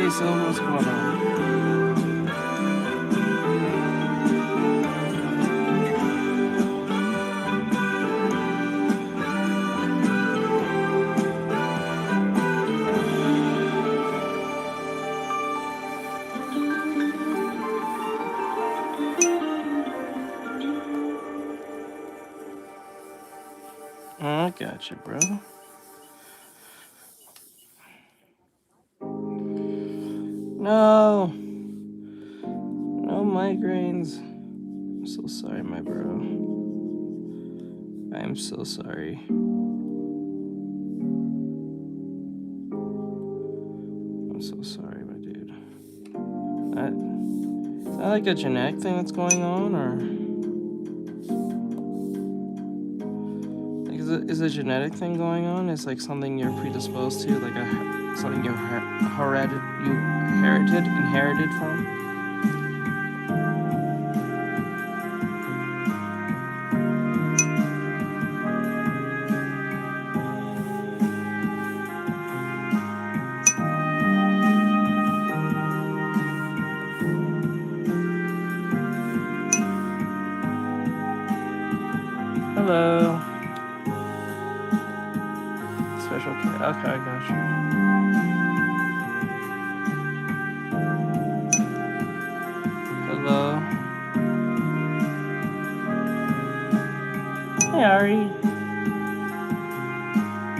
So what's going on? I got you, bro. No. No migraines. I'm so sorry, my bro. I am so sorry. I'm so sorry, my dude. Is that like a genetic thing that's going on, or like is a genetic thing going on? Is like something you're predisposed to, like something you inherited from? Hello. Special care. Okay, I got you. Hello. Hey, Ari.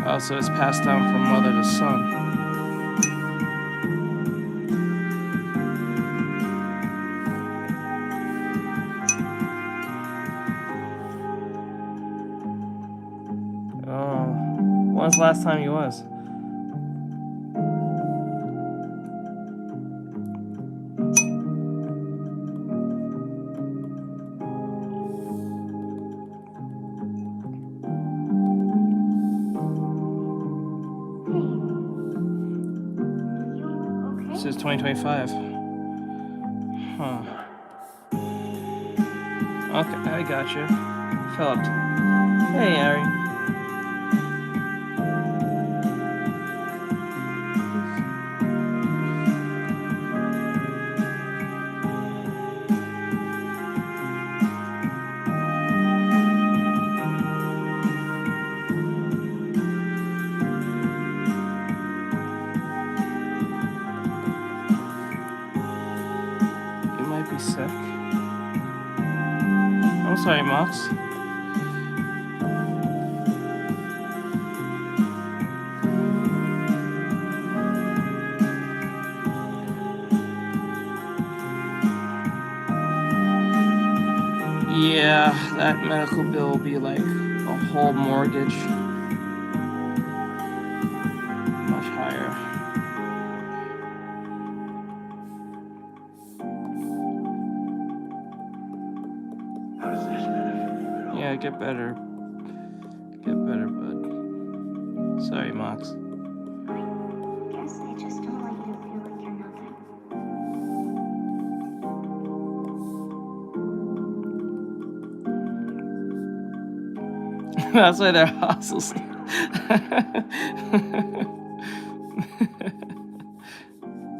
Oh, so it's passed down from mother to son. Oh, when was the last time you was? This is 2025. Huh. Okay, I got you. Philip. Hey, Ari. You might be sick. I'm sorry, Mox. Yeah, that medical bill will be like a whole mortgage. Much higher. Yeah, get better. Get better, bud. Sorry, Mox. I guess I just don't want you to feel like you're nothing. That's why they're hostels.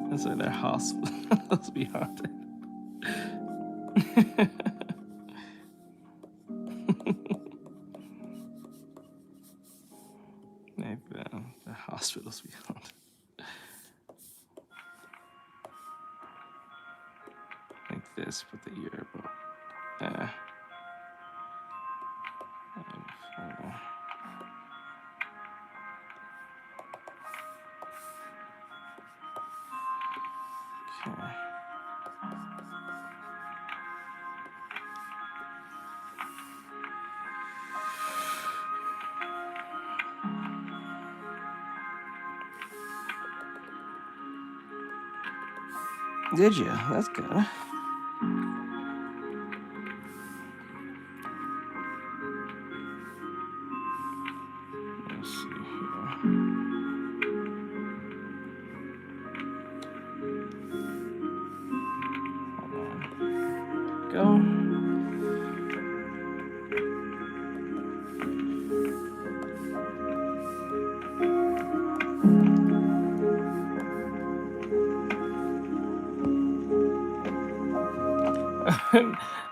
That's why they're hospitals be haunted. The hospitals be haunted. Like this, put the ear above. Okay. Did you? That's good. go.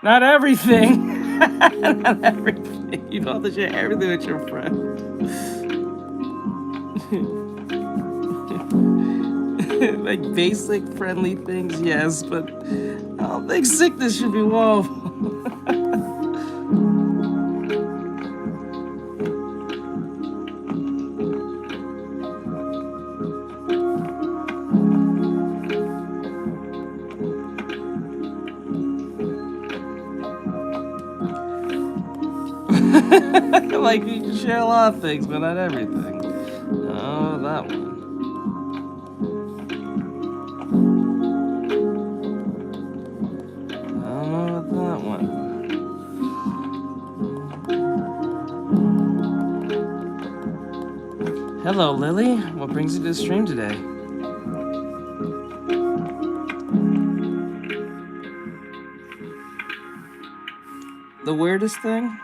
Not everything. Not everything. You don't have to share everything with your friend. Like basic friendly things, yes, but I don't think sickness should be whoa. Like you can share a lot of things, but not everything. Oh, that one. I don't know about that one. Hello, Lily. What brings you to the stream today? The weirdest thing?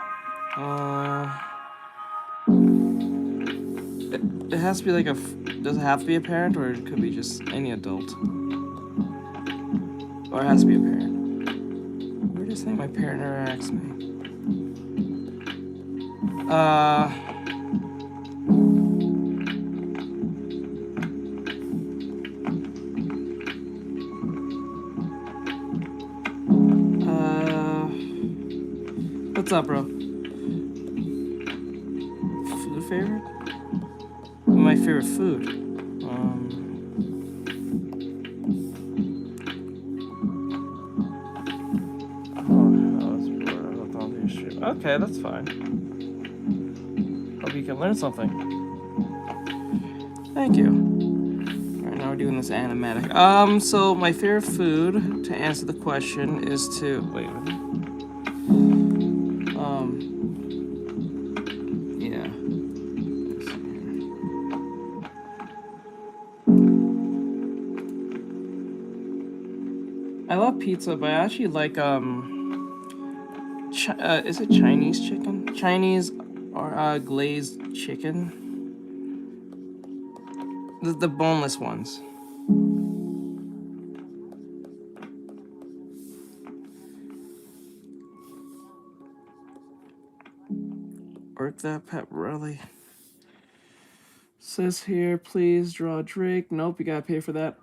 It has to be like does it have to be a parent, or it could be just any adult? Or it has to be a parent. Weirdest thing my parent ever asked me. What's up, bro? Food favorite? My favorite food. Okay, that's fine. Hope you can learn something. Thank you. Alright, now we're doing this animatic. So my favorite food, to answer the question, is to wait a minute. Yeah. I love pizza, but I actually like is it Chinese chicken? Chinese or glazed chicken? The boneless ones. Work that pepperoni. Says here, please draw Drake. Nope, you gotta pay for that.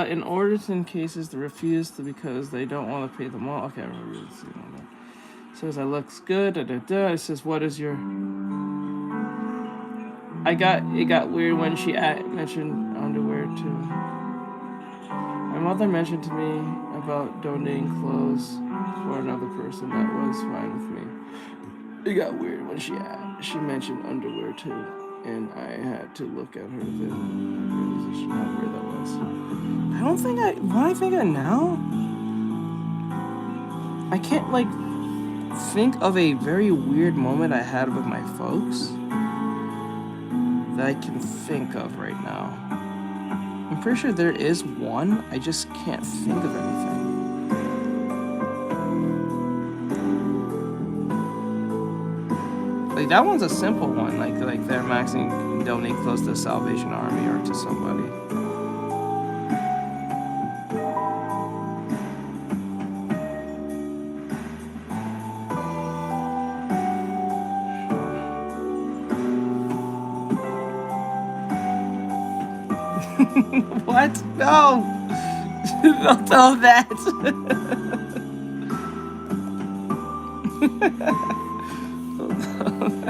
In orders in cases to refuse to because they don't want to pay them all. Okay, I remember seeing all that. Says that looks good. It says, what is your? It got weird when she mentioned underwear too. My mother mentioned to me about donating clothes for another person. That was fine with me. It got weird when she mentioned underwear too, and I had to look at her with a realization how weird that was. I don't think when I think of it now, I can't like think of a very weird moment I had with my folks that I can think of right now. I'm pretty sure there is one, I just can't think of anything. Like that one's a simple one, like they're maxing donate close to the Salvation Army or to somebody. What? No! Don't tell that! Don't tell that.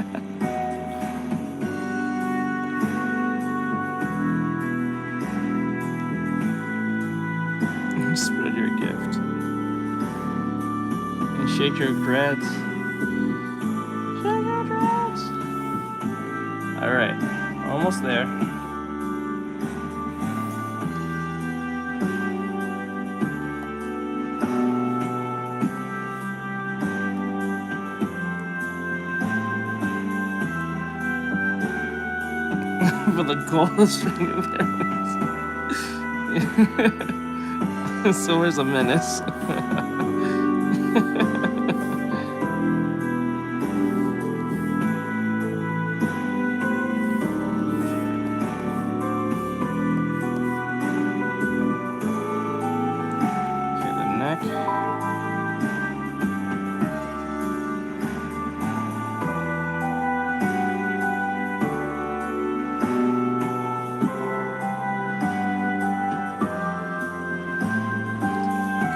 Spread your gift. And shake your dreads. Shake your dreads! Alright, almost there. For the golden string of arrows. So where's a menace? the neck.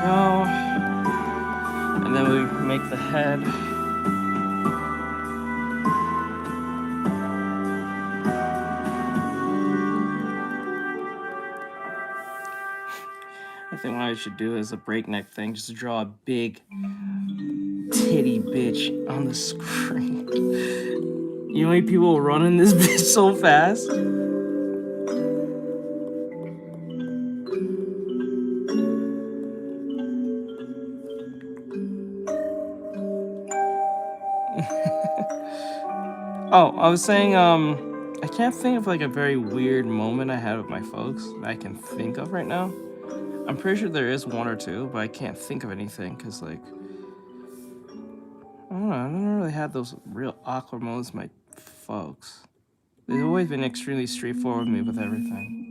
Go. And then we make the head. I think what I should do is a breakneck thing, just draw a big titty bitch on the screen. You know how many people running this bitch so fast? Oh, I was saying, I can't think of like a very weird moment I had with my folks that I can think of right now. I'm pretty sure there is one or two, but I can't think of anything because, like, I don't know, I never really had those real awkward moments with my folks. They've always been extremely straightforward with me with everything.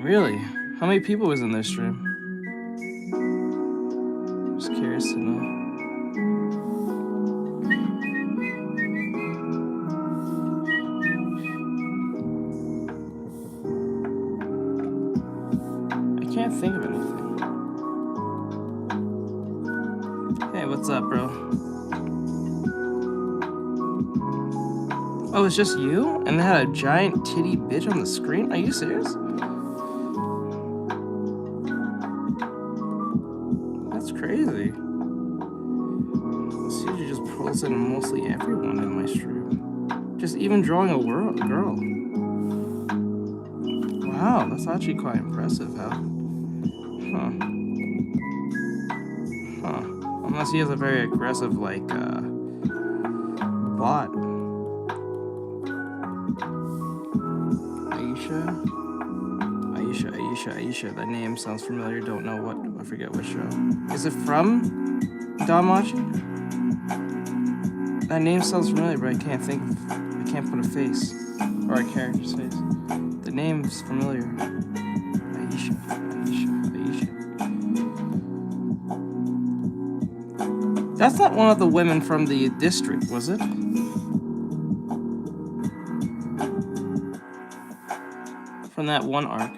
Really? How many people was in this stream? Just curious to know. I can't think of anything. Hey, what's up, bro? Oh, it's just you? And they had a giant titty bitch on the screen? Are you serious? That's crazy. This usually just pulls in mostly everyone in my stream. Just even drawing a girl. Wow, that's actually quite impressive, huh? Huh. Unless he has a very aggressive, like, bot. Aisha. That name sounds familiar. Don't know what. I forget what show. Is it from Damachi? That name sounds familiar, but I can't put a face or a character's face. The name's familiar. Aisha. That's not one of the women from the district, was it? From that one arc.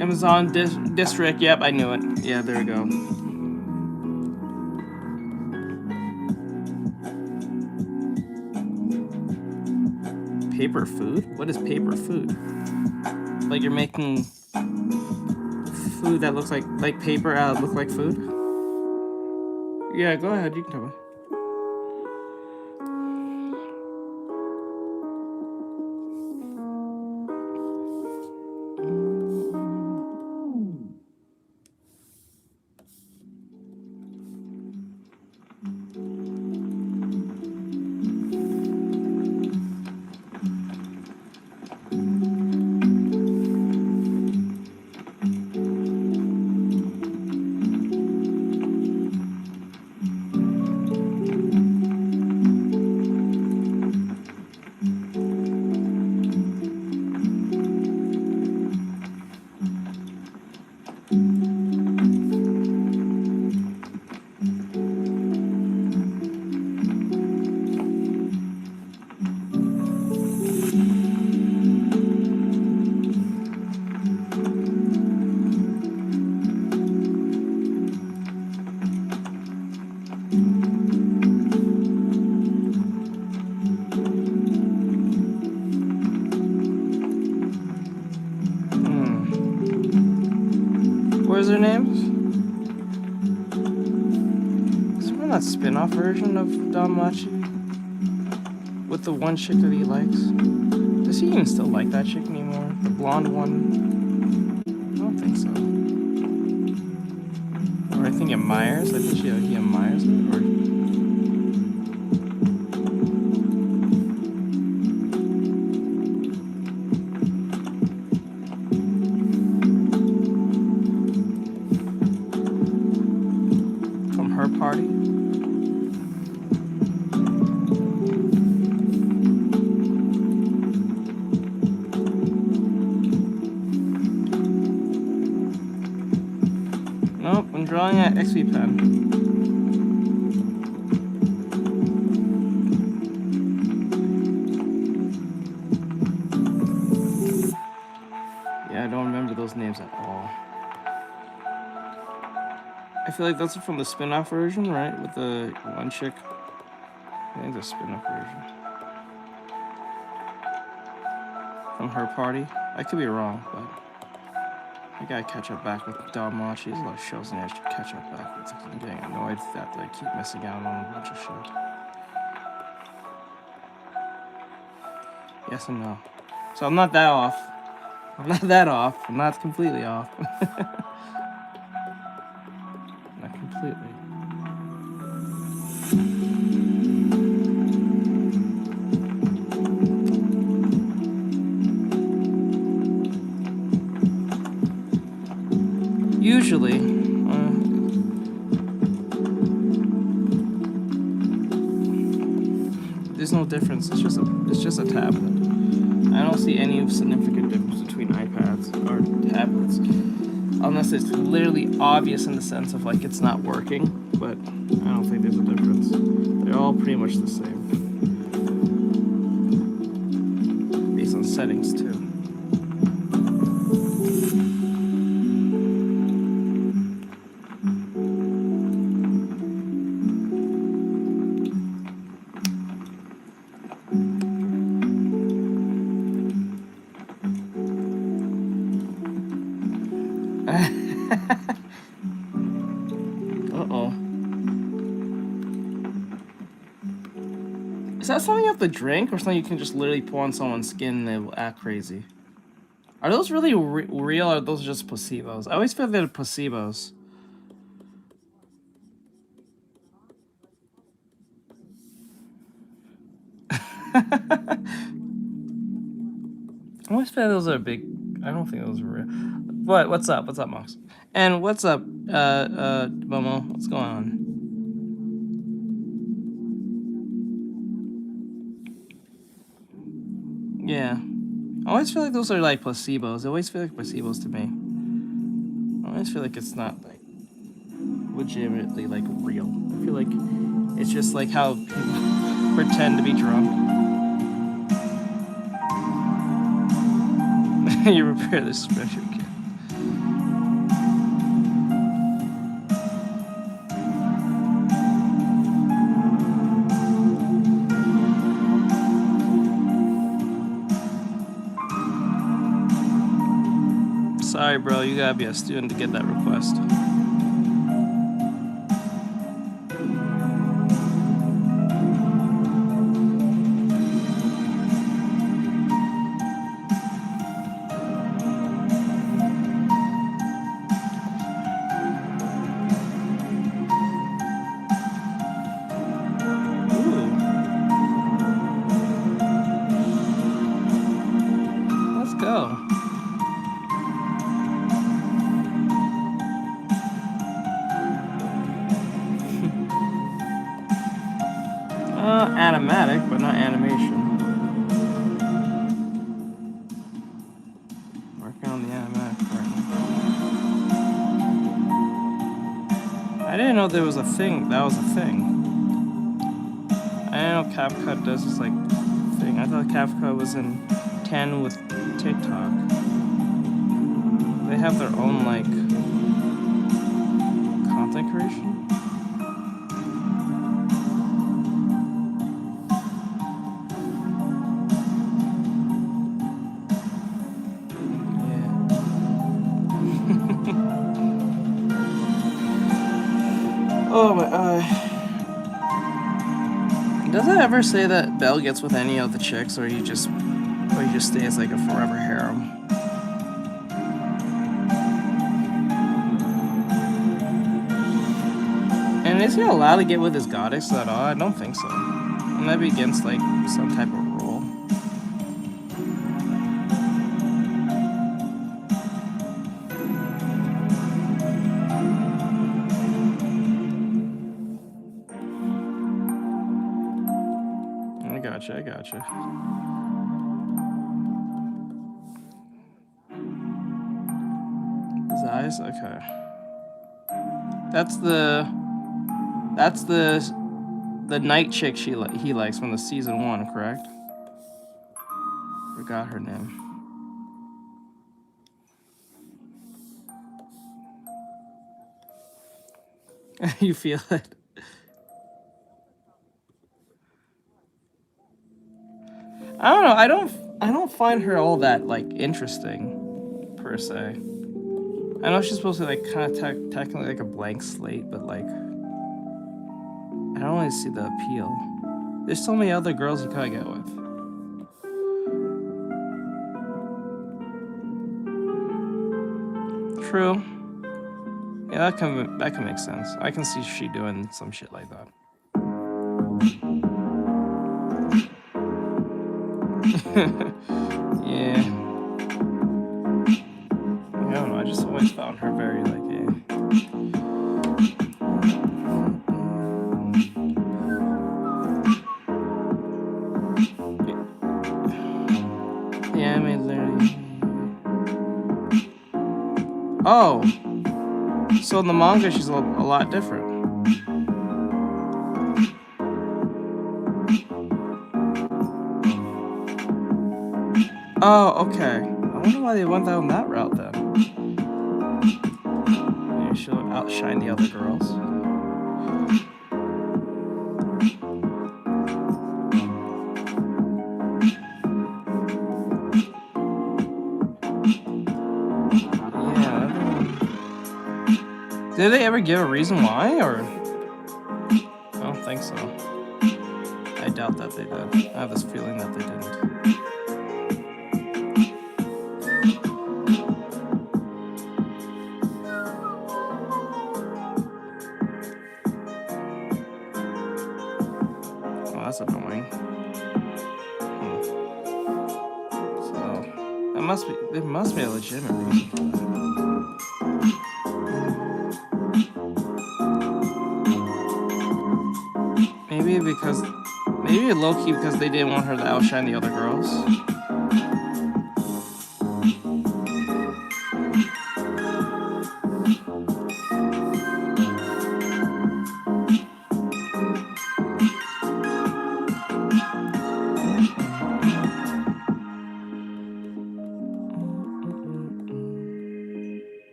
Amazon district. Yep, I knew it. Yeah, there we go. Paper food? What is paper food? Like you're making food that looks like paper look like food? Yeah, go ahead, you can tell me. What is their names? Is there that spin-off version of Danmachi? With the one chick that he likes? Does he even still like that chick anymore? The blonde one? I don't think so. Or I think admires? I think he admires it? Or... I'm drawing at XPPen. Yeah, I don't remember those names at all. I feel like that's from the spin-off version, right? With the one chick. I think the spin-off version. From her party. I could be wrong, but I gotta catch up back with Damachi. There's a lot of shows I should catch up back with. I'm getting annoyed that I keep missing out on a bunch of shit. Yes and no. So I'm not that off. I'm not that off. I'm not completely off. Not completely. Usually, there's no difference. It's just a tablet. I don't see any significant difference between iPads or tablets, unless it's literally obvious in the sense of like it's not working. But I don't think there's a difference. They're all pretty much the same, based on settings too. Uh-oh. Is that something you have to drink, or something you can just literally pour on someone's skin and they will act crazy? Are those really real, or are those just placebos? I always feel they're placebos. I always feel those are big. I don't think those are real. What? What's up? What's up, Mox? And what's up, Momo? What's going on? Yeah. I always feel like those are like placebos. I always feel like placebos to me. I always feel like it's not like legitimately like real. I feel like it's just like how people pretend to be drunk. You repair this special kit. Sorry, bro, you gotta be a student to get that request. Animatic, but not animation. Working on the animatic part now. I didn't know there was a thing. That was a thing. I didn't know CapCut does this like thing. I thought CapCut was in 10 with TikTok. They have their own like content creation. Oh my eye. Does it ever say that Belle gets with any of the chicks, or you just stay as like a forever harem? And is he allowed to get with his goddess at all? I don't think so. Wouldn't that be against like some type of rule? I gotcha. His eyes? Okay. That's the night chick he likes from the season 1, correct? Forgot her name. You feel it? I don't know. I don't find her all that like interesting per se. I know she's supposed to like kind of technically like a blank slate, but like I don't really see the appeal. There's so many other girls you kind of get with. True. Yeah, that can make sense. I can see she doing some shit like that. Yeah. I don't know. I just always found her very like yeah, I mean literally. Oh. So in the manga, she's a lot different. Oh, okay. I wonder why they went down that route then. Maybe she'll outshine the other girls. Did they ever give a reason why, or? I don't think so. I doubt that they did. I have this feeling that they didn't. Oh, that's annoying. So, there must be a legitimate reason for that. Maybe low-key because they didn't want her to outshine the other girls.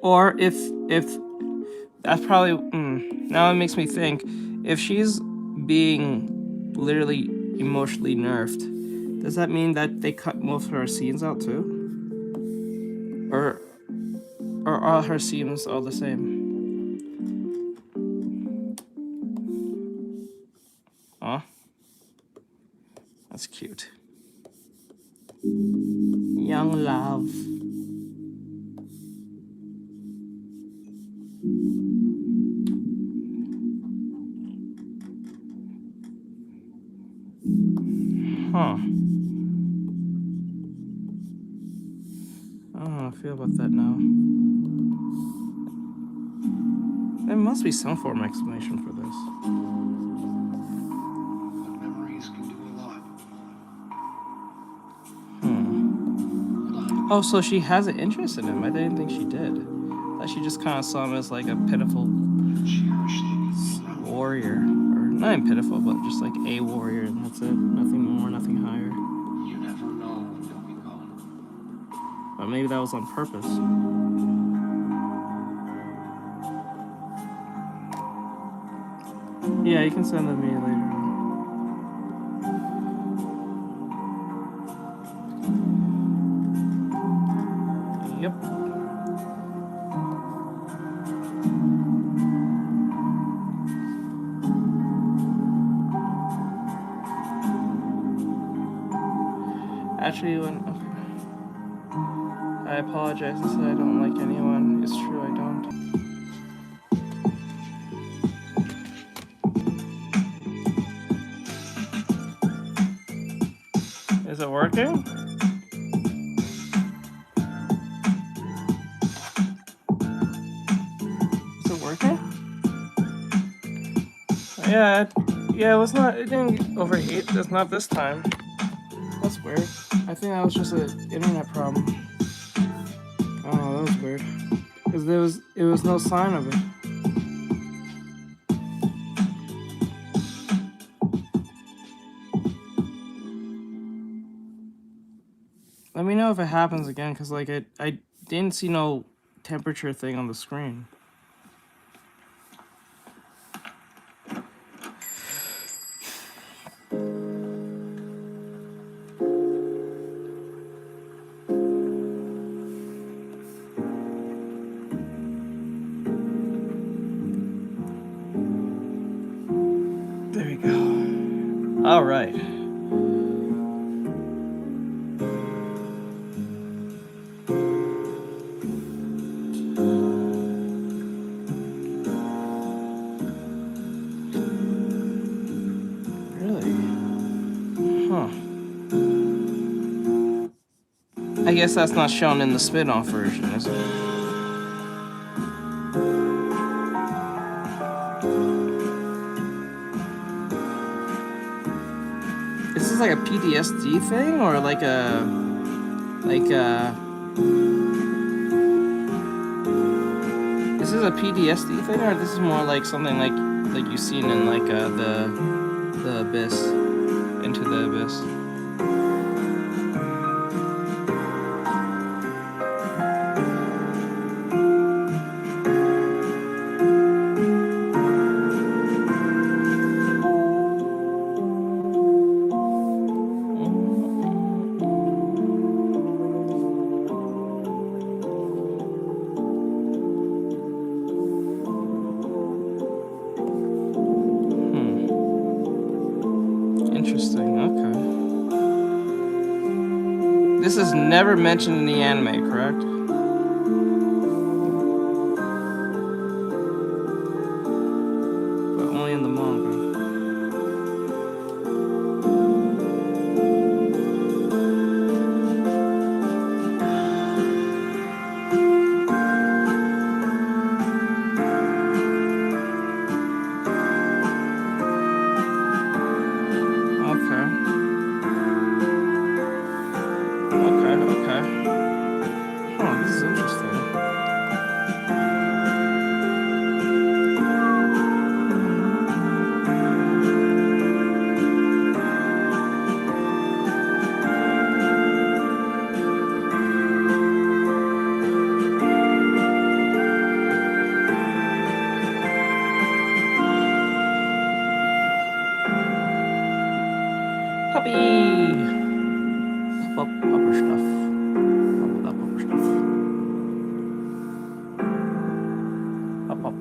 Or if that's probably now it makes me think, if she's being literally emotionally nerfed, does that mean that they cut most of her scenes out too? Or are her scenes all the same? Aw. That's cute. Young love. Huh. I don't know how I feel about that now. There must be some form of explanation for this. Memories can do a lot. Oh, so she has an interest in him. I didn't think she did. That she just kind of saw him as like a pitiful warrior. Or not even pitiful, but just like a warrior, and that's it. Nothing more, nothing higher. You never know when they'll be gone. But maybe that was on purpose. Yeah, you can send them to me later. Yep. Actually, I apologize. I said I don't like anyone. It's true, I don't. Is it working? Is it working? Yeah, it was not. It didn't overheat. Just not this time. That's weird. I think that was just an internet problem. Oh, that was weird. Because it was no sign of it. Let me know if it happens again, because like I didn't see no temperature thing on the screen. There we go. All right. I guess that's not shown in the spin-off version, is it? Is this like a PTSD thing or like a is this a PTSD thing or this is more like something like you've seen in like the abyss, Into the Abyss? Interesting, okay. This is never mentioned in the anime, correct? But only in the manga. Okay. Huh, this is interesting. Puppy! Upper stuff. Upper stuff. Up.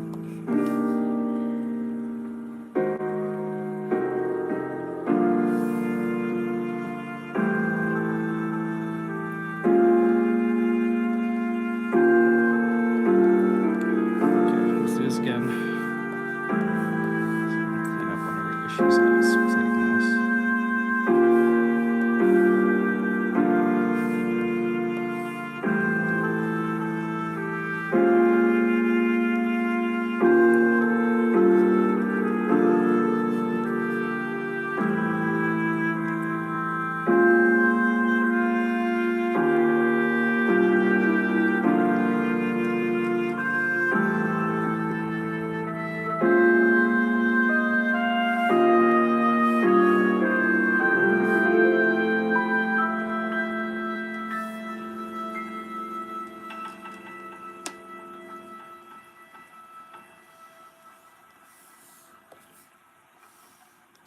Okay, let's do this again. Clean up whatever issues I was taking this.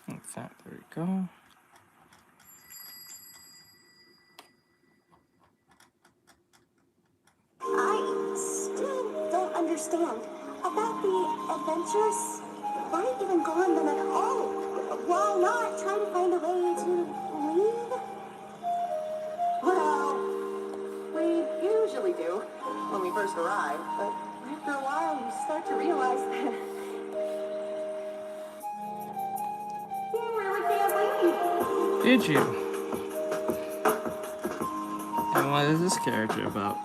Like that, there we go. I still don't understand about the adventures. Why even go on them at all? Why not try to find a way to leave? Well, we usually do when we first arrive, but after a while you start to realize that you really can't leave. Did you? And what is this character about?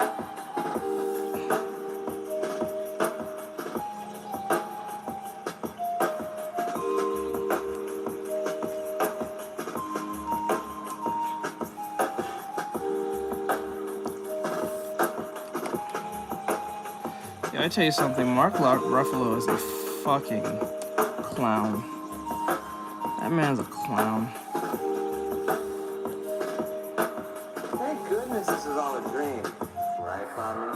Can I tell you something? Mark Ruffalo is a fucking clown. That man's a clown. Thank goodness this is all a dream, right, Tommy?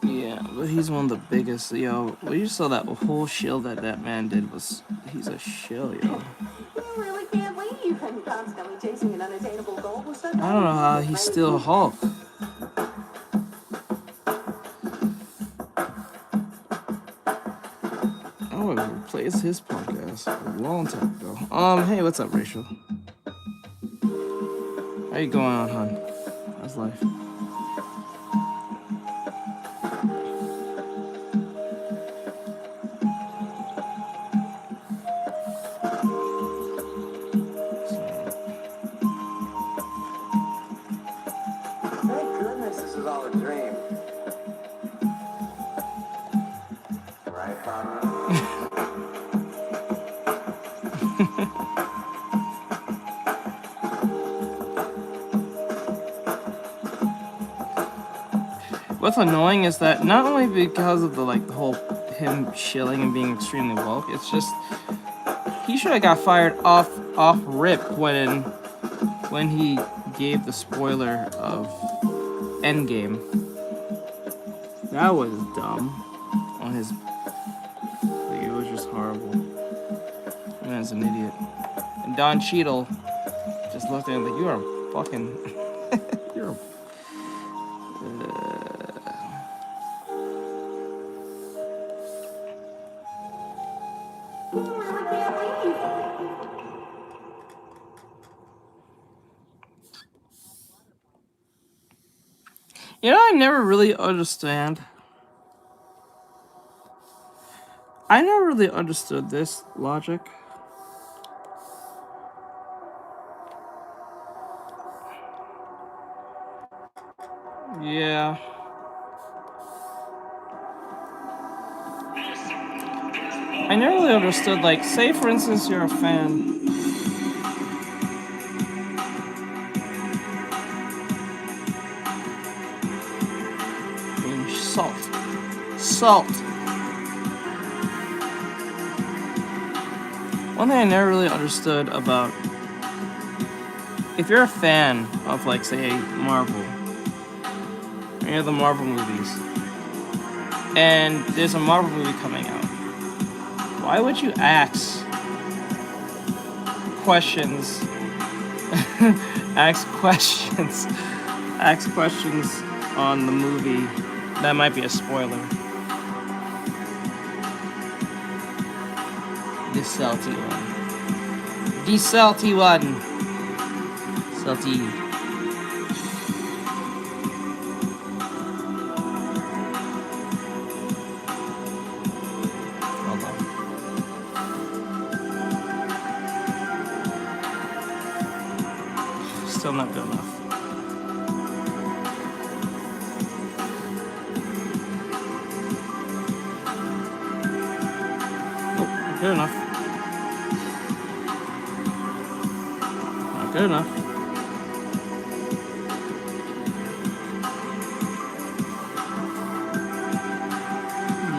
Yeah, but he's one of the biggest. Yo, when you saw that whole shield that man did, he's a shill, yo. You really can't leave and constantly chasing an unattainable goal with such I don't know how he's still Hulk. Oh, it replaced his podcast a long time ago. Hey, what's up, Rachel? How you going on, hon? How's life? Thank goodness this is all a dream. Right, Tommy? What's annoying is that not only because of the whole him shilling and being extremely woke, it's just he should have got fired off rip when he gave the spoiler of Endgame. That was dumb. On his, like, it was just horrible. That man's an idiot. And Don Cheadle just looked at him like, "You are a fucking, you're a." You really can't leave. You know, I never really understand. I never really understood this logic. Yeah. I never really understood, like, say for instance you're a fan. I mean, salt. One thing I never really understood about, if you're a fan of, like, say, Marvel, any of the Marvel movies, and there's a Marvel movie coming out, why would you ask questions, ask questions on the movie that might be a spoiler? The salty one. The salty one. Salty. Hold on. Still not good enough. Oh, not good enough. Not good enough.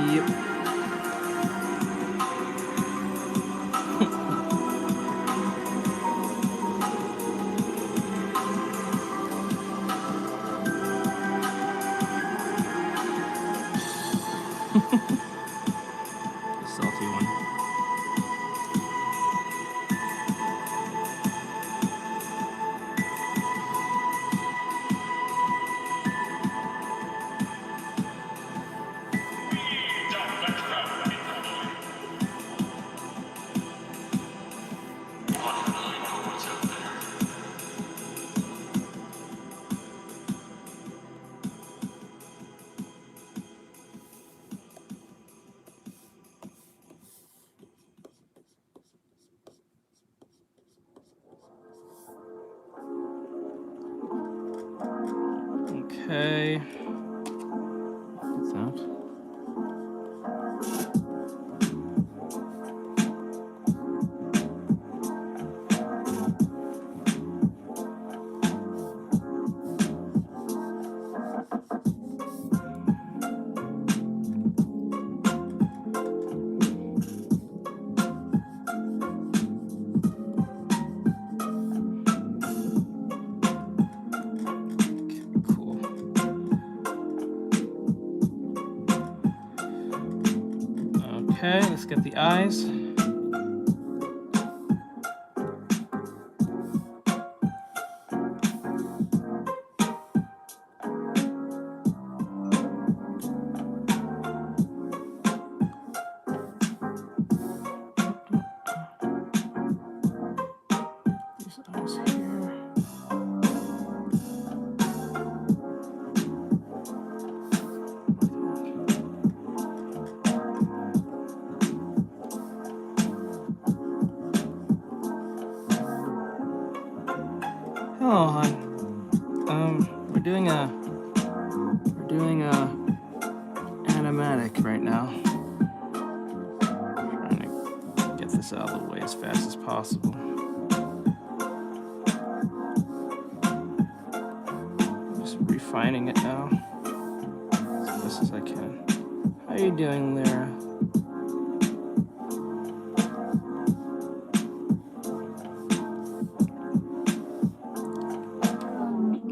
Yep. Salty one. Okay. What's that? Okay, let's get the eyes. These eyes here. Hello, hon. We're doing a animatic right now. Trying to get this out of the way as fast as possible. Just refining it now as best as I can. How are you doing, Lyra?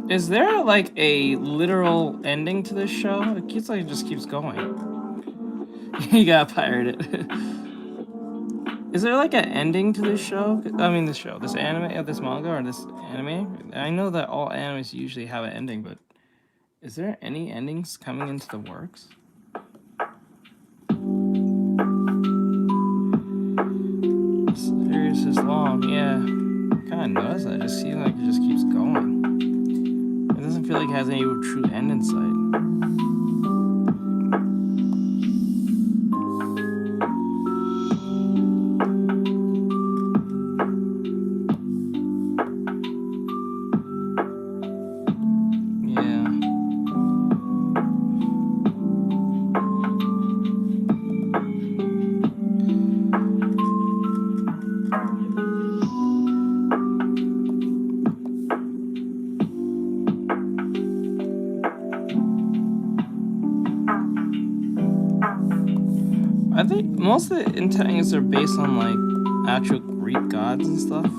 Is there like a literal ending to this show? It keeps like it just keeps going. You got pirated. Is there like an ending to this show? I mean, this anime, this manga, or this anime? I know that all animes usually have an ending, but is there any endings coming into the works? This series is long, yeah. Kind of notice that. It just seems like it just keeps going. It doesn't feel like it has any true end in sight. I think most of the entangles are based on like actual Greek gods and stuff.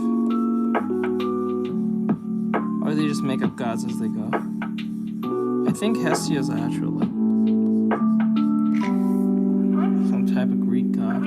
Or they just make up gods as they go. I think Hestia is actual, like some type of Greek god.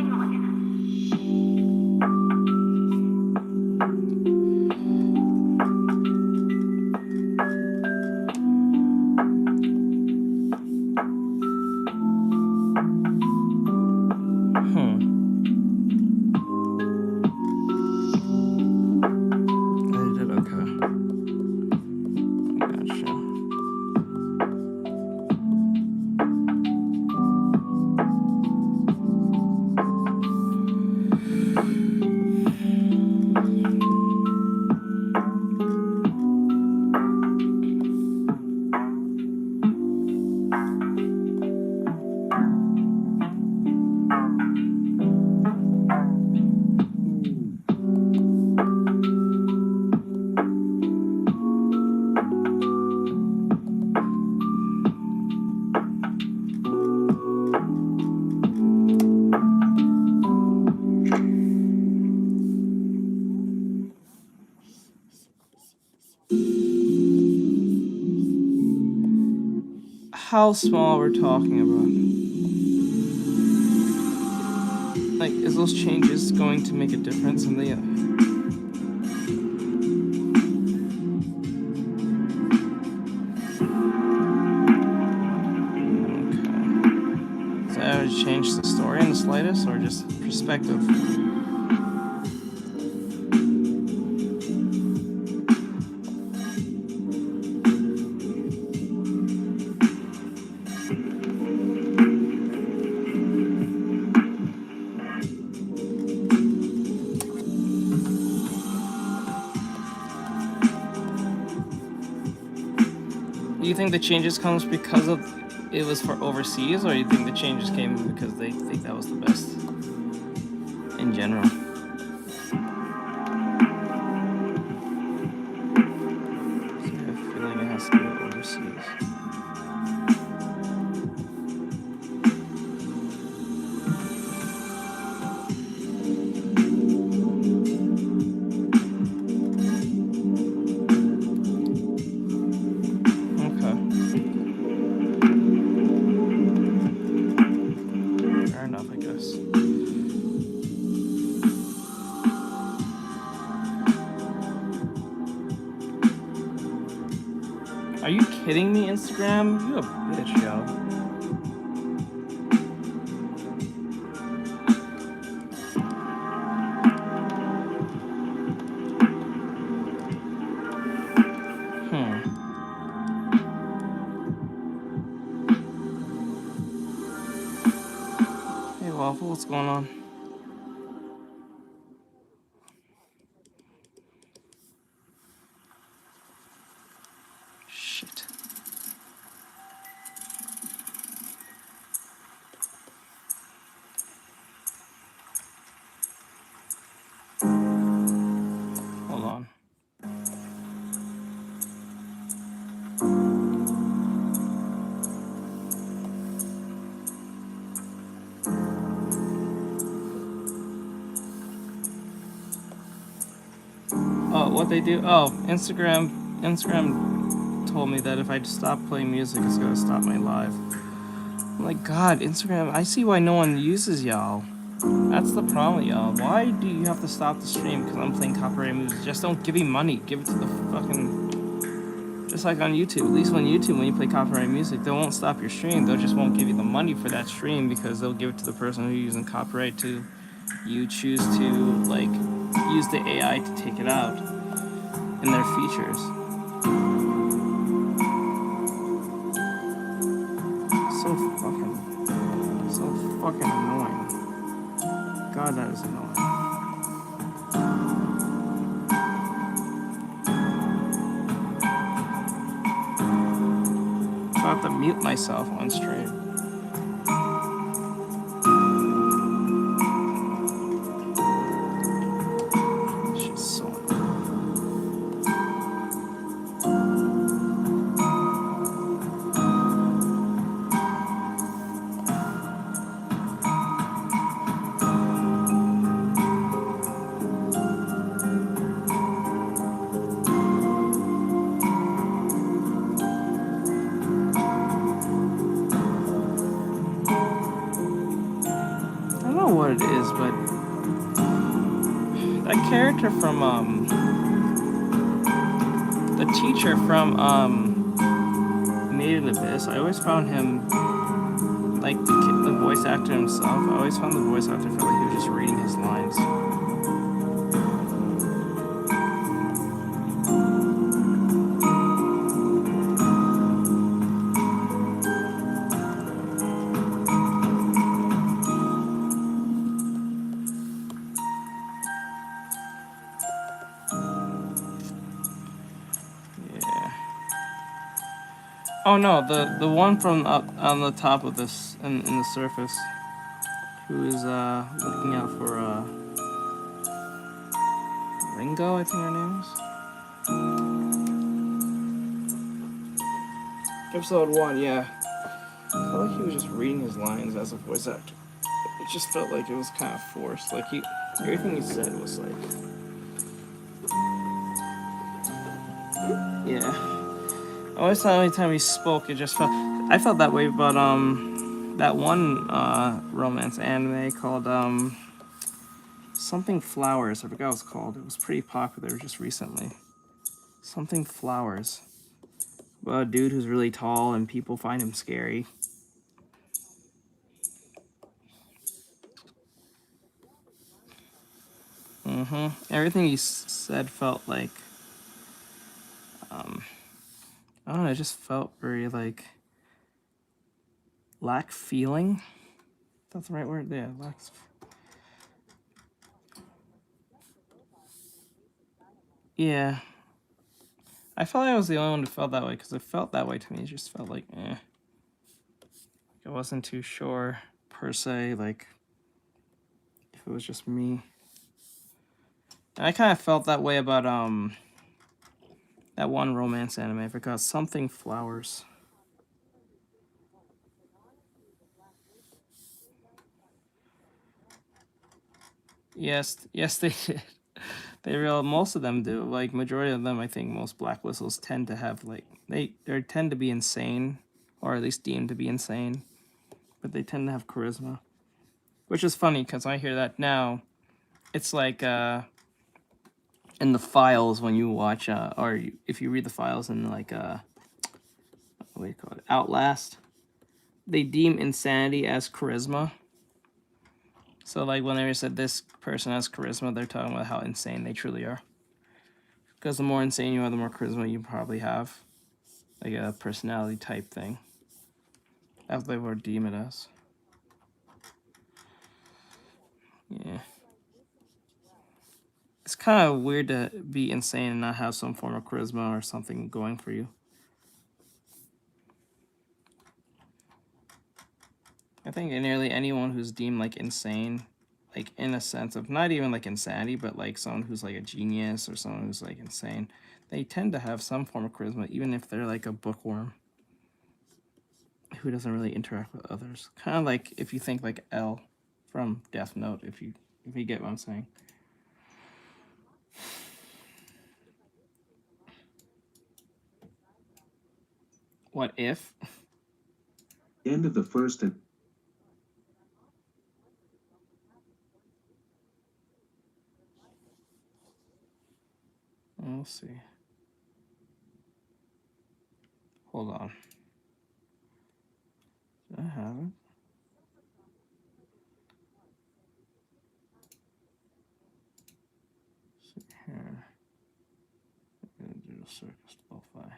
How small we're talking about? Like, is those changes going to make a difference in the... Okay. Does that change the story in the slightest, or just perspective? think the changes comes because of it was for overseas, or you think the changes came because they think that was the best in general? So I have a feeling it has to be overseas. Are you kidding me, Instagram? You a bitch, yo. Hey, Waffle, what's going on? Shit. Hold on. Oh, what they do? Oh, Instagram told me that if I stop playing music, it's gonna stop my live. I'm like, God, Instagram, I see why no one uses y'all. That's the problem, y'all. Why do you have to stop the stream because I'm playing copyrighted music? Just don't give me money. Give it to the fucking... Just like on YouTube. At least on YouTube, when you play copyrighted music, they won't stop your stream. They just won't give you the money for that stream because they'll give it to the person who's using copyright to... You choose to, like, use the AI to take it out in their features. So fucking annoying. God, that is annoying. So I have to mute myself on stream. It's just so what it is, but that character from the teacher from Made in Abyss, I always found him like the voice actor himself. I always found the voice actor felt like he was just reading his lines. Oh no, the one from up on the top of this in the surface, who is looking out for Ringo, I think her name is. Episode 1, yeah. I felt like he was just reading his lines as a voice actor. It just felt like it was kind of forced. Like everything he said was like, yeah. I always thought every time he spoke, it just felt... I felt that way about, that one, romance anime called, Something Flowers. I forgot what it was called. It was pretty popular just recently. Something Flowers. About a dude who's really tall and people find him scary. Everything he said felt like... I don't know, it just felt very, like, lack feeling. That's the right word? Yeah, lacks. Yeah. I felt like I was the only one who felt that way, because it felt that way to me. It just felt like, eh. I wasn't too sure, per se, like, if it was just me. And I kind of felt that way about, that one romance anime. I forgot, Something Flowers. Yes, they did. Most of them do. Like, majority of them, I think most black whistles tend to have, like, they tend to be insane, or at least deemed to be insane, but they tend to have charisma. Which is funny, because I hear that now. It's like, in the files when you watch, if you read the files in, like, what do you call it? Outlast, they deem insanity as charisma. So, like, when they said this person has charisma, they're talking about how insane they truly are. Because the more insane you are, the more charisma you probably have. Like a personality type thing. That's what they would deem it as. Yeah. It's kind of weird to be insane and not have some form of charisma or something going for you. I think nearly anyone who's deemed, like, insane, like, in a sense of not even, like, insanity, but, like, someone who's, like, a genius or someone who's, like, insane, they tend to have some form of charisma, even if they're, like, a bookworm who doesn't really interact with others. Kind of like if you think, like, L from Death Note, if you get what I'm saying. What if? End of the first and We'll see. Hold on. Do I have it? Let's see here. I'm gonna do a circus lo-fi.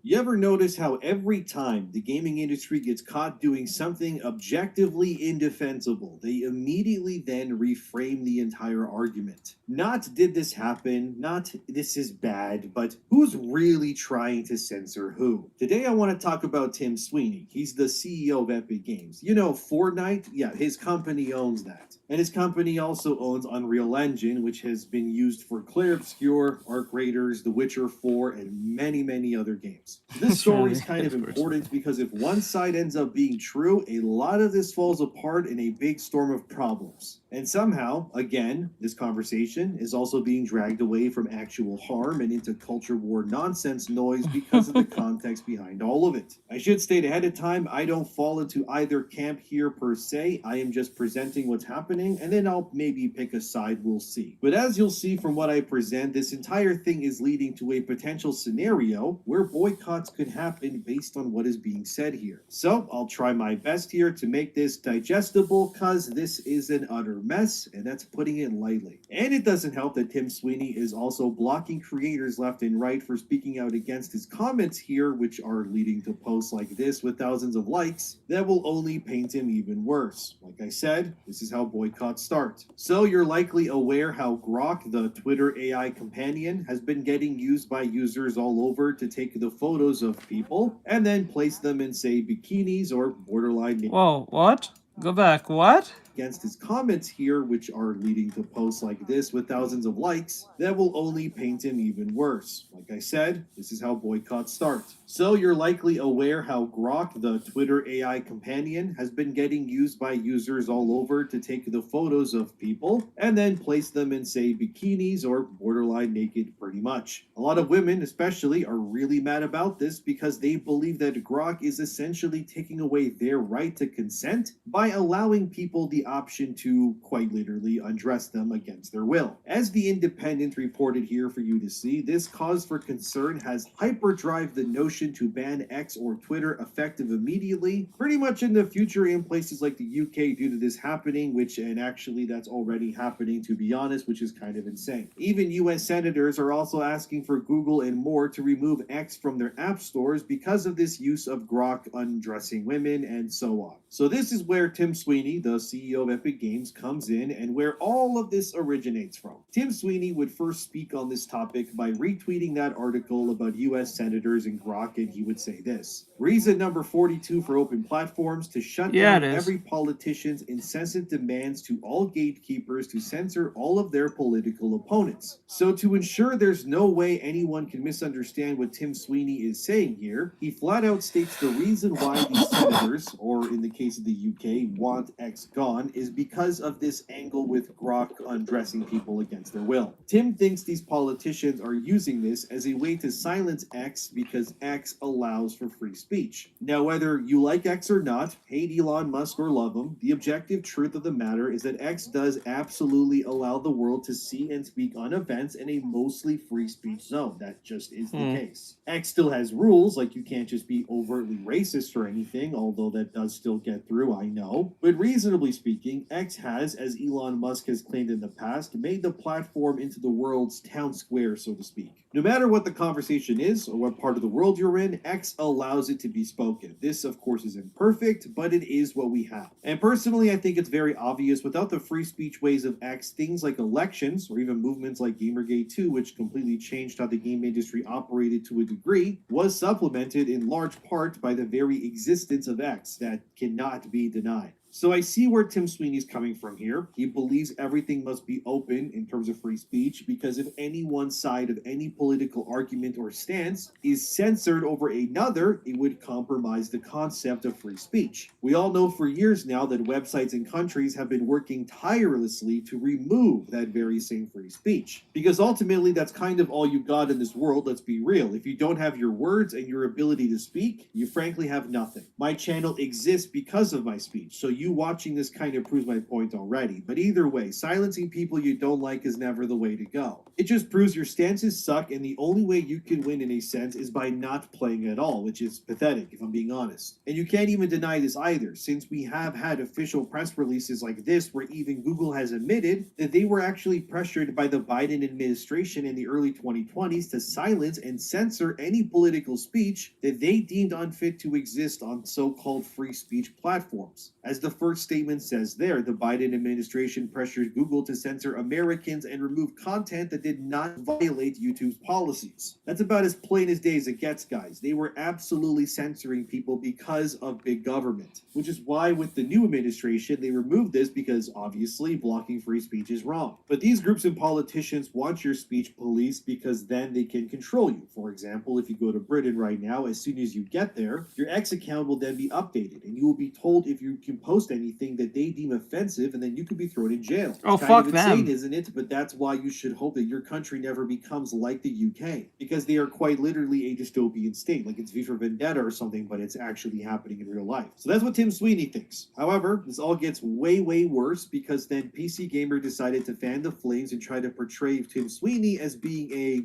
You ever notice how every time the gaming industry gets caught doing something objectively indefensible, they immediately then reframe the entire argument? Not did this happen, not this is bad, but who's really trying to censor who? Today I want to talk about Tim Sweeney. He's the CEO of Epic Games. You know Fortnite? Yeah, his company owns that. And his company also owns Unreal Engine, which has been used for Clair Obscur, Arc Raiders, The Witcher 4, and many, many other games. This story is kind of important because if one side ends up being true, a lot of this falls apart in a big storm of problems. And somehow, again, this conversation is also being dragged away from actual harm and into culture war nonsense noise because of the context behind all of it. I should state ahead of time, I don't fall into either camp here per se. I am just presenting what's happening, and then I'll maybe pick a side, we'll see. But as you'll see from what I present, this entire thing is leading to a potential scenario where boycotts could happen based on what is being said here. So I'll try my best here to make this digestible, cause this is an utter mess, and that's putting it lightly. And it doesn't help that Tim Sweeney is also blocking creators left and right for speaking out against his comments here, which are leading to posts like this with thousands of likes that will only paint him even worse. Like I said, this is how boycotts start. So you're likely aware how Grok, the Twitter AI companion, has been getting used by users all over to take the photos of people and then place them in, say, bikinis or borderline. Whoa, what? Go back, what? Against his comments here, which are leading to posts like this with thousands of likes that will only paint him even worse. Like I said, this is how boycotts start. So you're likely aware how Grok, the Twitter AI companion, has been getting used by users all over to take the photos of people and then place them in, say, bikinis or borderline naked pretty much. A lot of women especially are really mad about this because they believe that Grok is essentially taking away their right to consent by allowing people the option to quite literally undress them against their will. As the Independent reported here for you to see, this caused for for concern has hyperdrive the notion to ban X or Twitter effective immediately, pretty much in the future in places like the UK due to this happening, and actually that's already happening to be honest, which is kind of insane. Even US senators are also asking for Google and more to remove X from their app stores because of this use of Grok undressing women and so on. So this is where Tim Sweeney, the CEO of Epic Games, comes in and where all of this originates from. Tim Sweeney would first speak on this topic by retweeting that article about US senators and Grok, and he would say this: reason number 42 for open platforms to shut down every politician's incessant demands to all gatekeepers to censor all of their political opponents. So to ensure there's no way anyone can misunderstand what Tim Sweeney is saying here, he flat out states the reason why these senators, or in the case of the UK, want X gone is because of this angle with Grok undressing people against their will. Tim thinks these politicians are using this as a way to silence X because X allows for free speech. Now, whether you like X or not, hate Elon Musk or love him, the objective truth of the matter is that X does absolutely allow the world to see and speak on events in a mostly free speech zone. That just is the case. X still has rules, like you can't just be overtly racist or anything, although that does still get through, I know. But reasonably speaking, X has, as Elon Musk has claimed in the past, made the platform into the world's town square, so to speak. No matter what the conversation is or what part of the world you're in, X allows it to be spoken. This, of course, is imperfect, but it is what we have. And personally, I think it's very obvious without the free speech ways of X, things like elections or even movements like Gamergate 2, which completely changed how the game industry operated to a degree, was supplemented in large part by the very existence of X that cannot be denied. So I see where Tim Sweeney's coming from here. He believes everything must be open in terms of free speech because if any one side of any political argument or stance is censored over another, it would compromise the concept of free speech. We all know for years now that websites and countries have been working tirelessly to remove that very same free speech. Because ultimately that's kind of all you got in this world, let's be real. If you don't have your words and your ability to speak, you frankly have nothing. My channel exists because of my speech, so you watching this kind of proves my point already. But either way, silencing people you don't like is never the way to go. It just proves your stances suck, and the only way you can win in a sense is by not playing at all, which is pathetic if I'm being honest. And you can't even deny this either, since we have had official press releases like this where even Google has admitted that they were actually pressured by the Biden administration in the early 2020s to silence and censor any political speech that they deemed unfit to exist on so-called free speech platforms. As the first statement says there, the Biden administration pressured Google to censor Americans and remove content that did not violate YouTube's policies. That's about as plain as day as it gets, guys. They were absolutely censoring people because of big government, which is why with the new administration, they removed this because obviously blocking free speech is wrong. But these groups and politicians want your speech policed because then they can control you. For example, if you go to Britain right now, as soon as you get there, your X account will then be updated and you will be told if you can post anything that they deem offensive, and then you could be thrown in jail. It's Oh, kind fuck of insane, them. isn't it? But that's why you should hope that your country never becomes like the UK, because they are quite literally a dystopian state, like it's V for Vendetta or something, but it's actually happening in real life. So that's what Tim Sweeney thinks. However, this all gets way, way worse because then PC Gamer decided to fan the flames and try to portray Tim Sweeney as being a,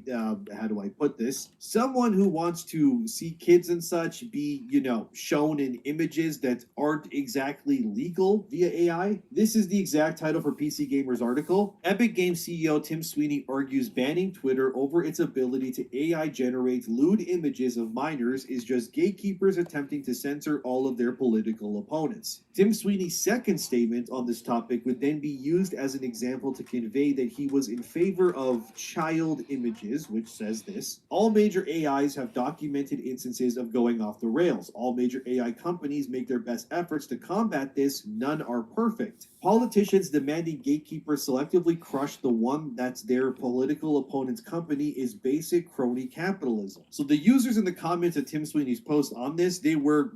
how do I put this? Someone who wants to see kids and such be, shown in images that aren't exactly legal via AI. This is the exact title for PC Gamer's article. Epic Games CEO Tim Sweeney argues banning Twitter over its ability to AI generate lewd images of minors is just gatekeepers attempting to censor all of their political opponents. Tim Sweeney's second statement on this topic would then be used as an example to convey that he was in favor of child images, which says this: all major AIs have documented instances of going off the rails. All major AI companies make their best efforts to combat this. None are perfect. Politicians demanding gatekeepers selectively crush the one that's their political opponent's company is basic crony capitalism. So the users in the comments of Tim Sweeney's post on this, they were,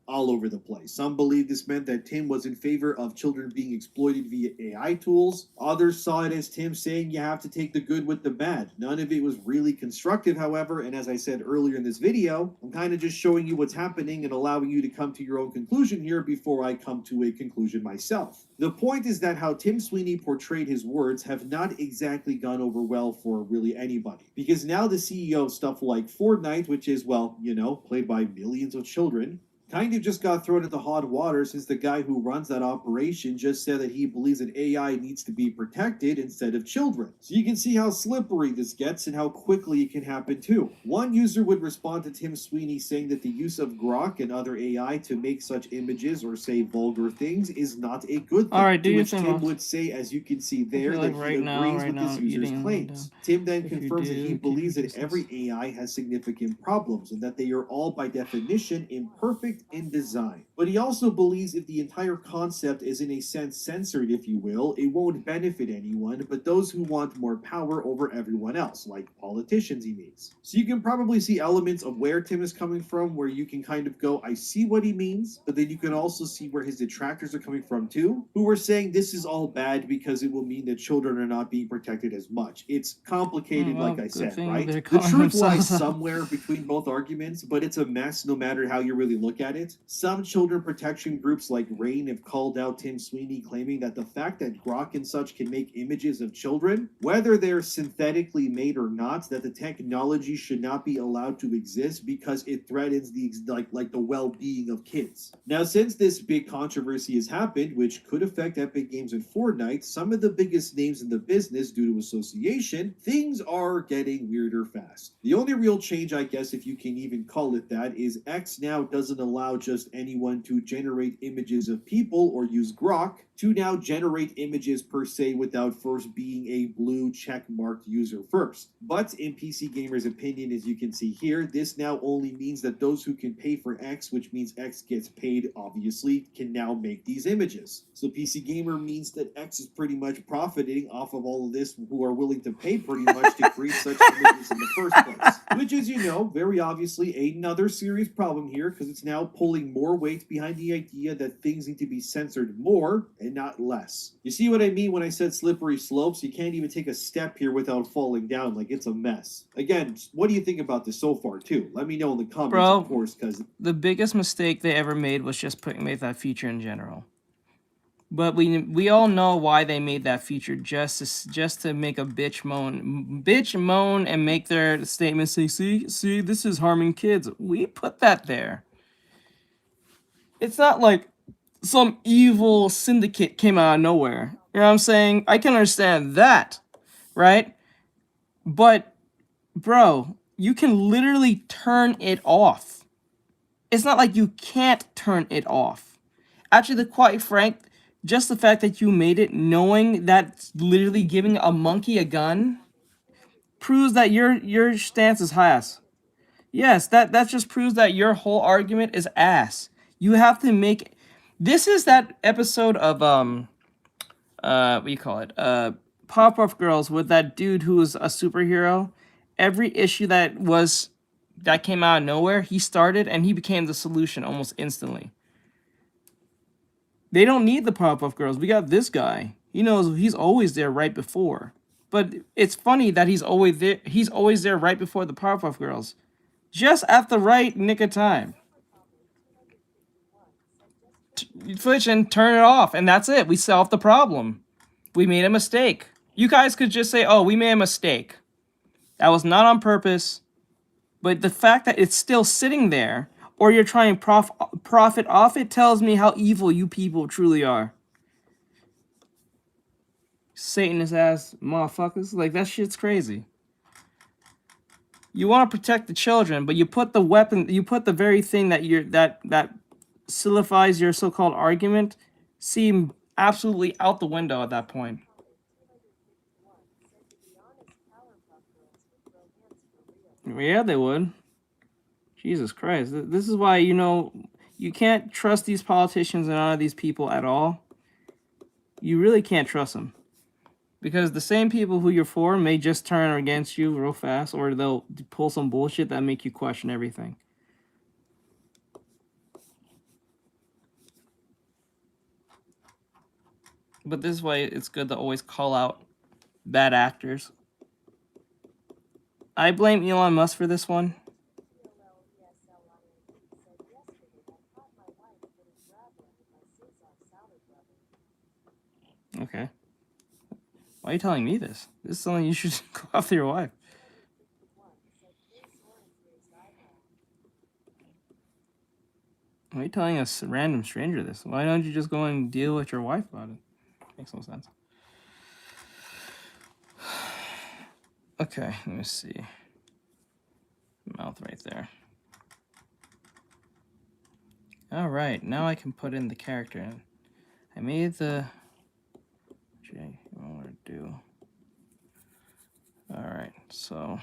all over the place. Some believed this meant that Tim was in favor of children being exploited via AI tools. Others saw it as Tim saying you have to take the good with the bad. None of it was really constructive, however, and as I said earlier in this video, I'm kind of just showing you what's happening and allowing you to come to your own conclusion here before I come to a conclusion myself. The point is that how Tim Sweeney portrayed his words have not exactly gone over well for really anybody. Because now the CEO of stuff like Fortnite, which is, well, you know, played by millions of children, kind of just got thrown into hot water since the guy who runs that operation just said that he believes that AI needs to be protected instead of children. So you can see how slippery this gets and how quickly it can happen too. One user would respond to Tim Sweeney saying that the use of Grok and other AI to make such images or say vulgar things is not a good thing. Alright, do to your which thing, Tim Ross. would say, as you can see there, feel that like he right agrees with this now, user's eating claims. Tim then If you confirms that he do, keep believes your that distance. every AI has significant problems and that they are all by definition imperfect in design. But he also believes if the entire concept is in a sense censored, if you will, it won't benefit anyone but those who want more power over everyone else, like politicians he means. So you can probably see elements of where Tim is coming from, where you can kind of go, I see what he means, but then you can also see where his detractors are coming from too, who are saying this is all bad because it will mean that children are not being protected as much. It's complicated, well, like I good said, thing right? they're The calling truth lies themselves out. somewhere between both arguments, but it's a mess no matter how you really look at it. Some children protection groups like RAIN have called out Tim Sweeney, claiming that the fact that Grok and such can make images of children, whether they're synthetically made or not, that the technology should not be allowed to exist because it threatens the the well-being of kids. Now, since this big controversy has happened, which could affect Epic Games and Fortnite, some of the biggest names in the business due to association, things are getting weirder fast. The only real change, I guess, if you can even call it that, is X now doesn't allow just anyone to generate images of people or use Grok to now generate images per se without first being a blue check-marked user first. But in PC Gamer's opinion, as you can see here, this now only means that those who can pay for X, which means X gets paid, obviously, can now make these images. So PC Gamer means that X is pretty much profiting off of all of this, who are willing to pay pretty much to create such images in the first place. Which is, you know, very obviously another serious problem here, because it's now pulling more weight behind the idea that things need to be censored more and not less. You see what I mean when I said slippery slopes? You can't even take a step here without falling down. Like, it's a mess. Again, what do you think about this so far, too? Let me know in the comments, Bro, of course, because the biggest mistake they ever made was just make that feature in general. But we all know why they made that feature, just to make a bitch moan and make their statement say, see, this is harming kids. We put that there. It's not like some evil syndicate came out of nowhere. You know what I'm saying? I can understand that, right? But, bro, you can literally turn it off. It's not like you can't turn it off. Actually, quite frank, just the fact that you made it knowing that literally giving a monkey a gun proves that your stance is ass. Yes, that just proves that your whole argument is ass. You have to make... This is that episode of what do you call it? Powerpuff Girls with that dude who was a superhero. Every issue that came out of nowhere, he started and he became the solution almost instantly. They don't need the Powerpuff Girls. We got this guy. He knows he's always there right before. But it's funny that he's always there. He's always there right before the Powerpuff Girls, just at the right nick of time. Switch and turn it off, and that's it. We solved the problem. We made a mistake. You guys could just say, "Oh, we made a mistake. That was not on purpose." But the fact that it's still sitting there, or you're trying to profit off it, tells me how evil you people truly are. Satanist ass motherfuckers. Like, that shit's crazy. You want to protect the children, but you put the weapon, you put the very thing that solidifies your so-called argument, seem absolutely out the window at that point. Yeah, they would. Jesus Christ. This is why, you can't trust these politicians and none of these people at all. You really can't trust them. Because the same people who you're for may just turn against you real fast, or they'll pull some bullshit that make you question everything. But this is why it's good to always call out bad actors. I blame Elon Musk for this one. Okay. Why are you telling me this? This is something you should go after your wife. Why are you telling a random stranger this? Why don't you just go and deal with your wife about it? Makes no sense. Okay, let me see. Mouth right there. All right, now I can put in the character in. I made the. What I want to do? All right, so.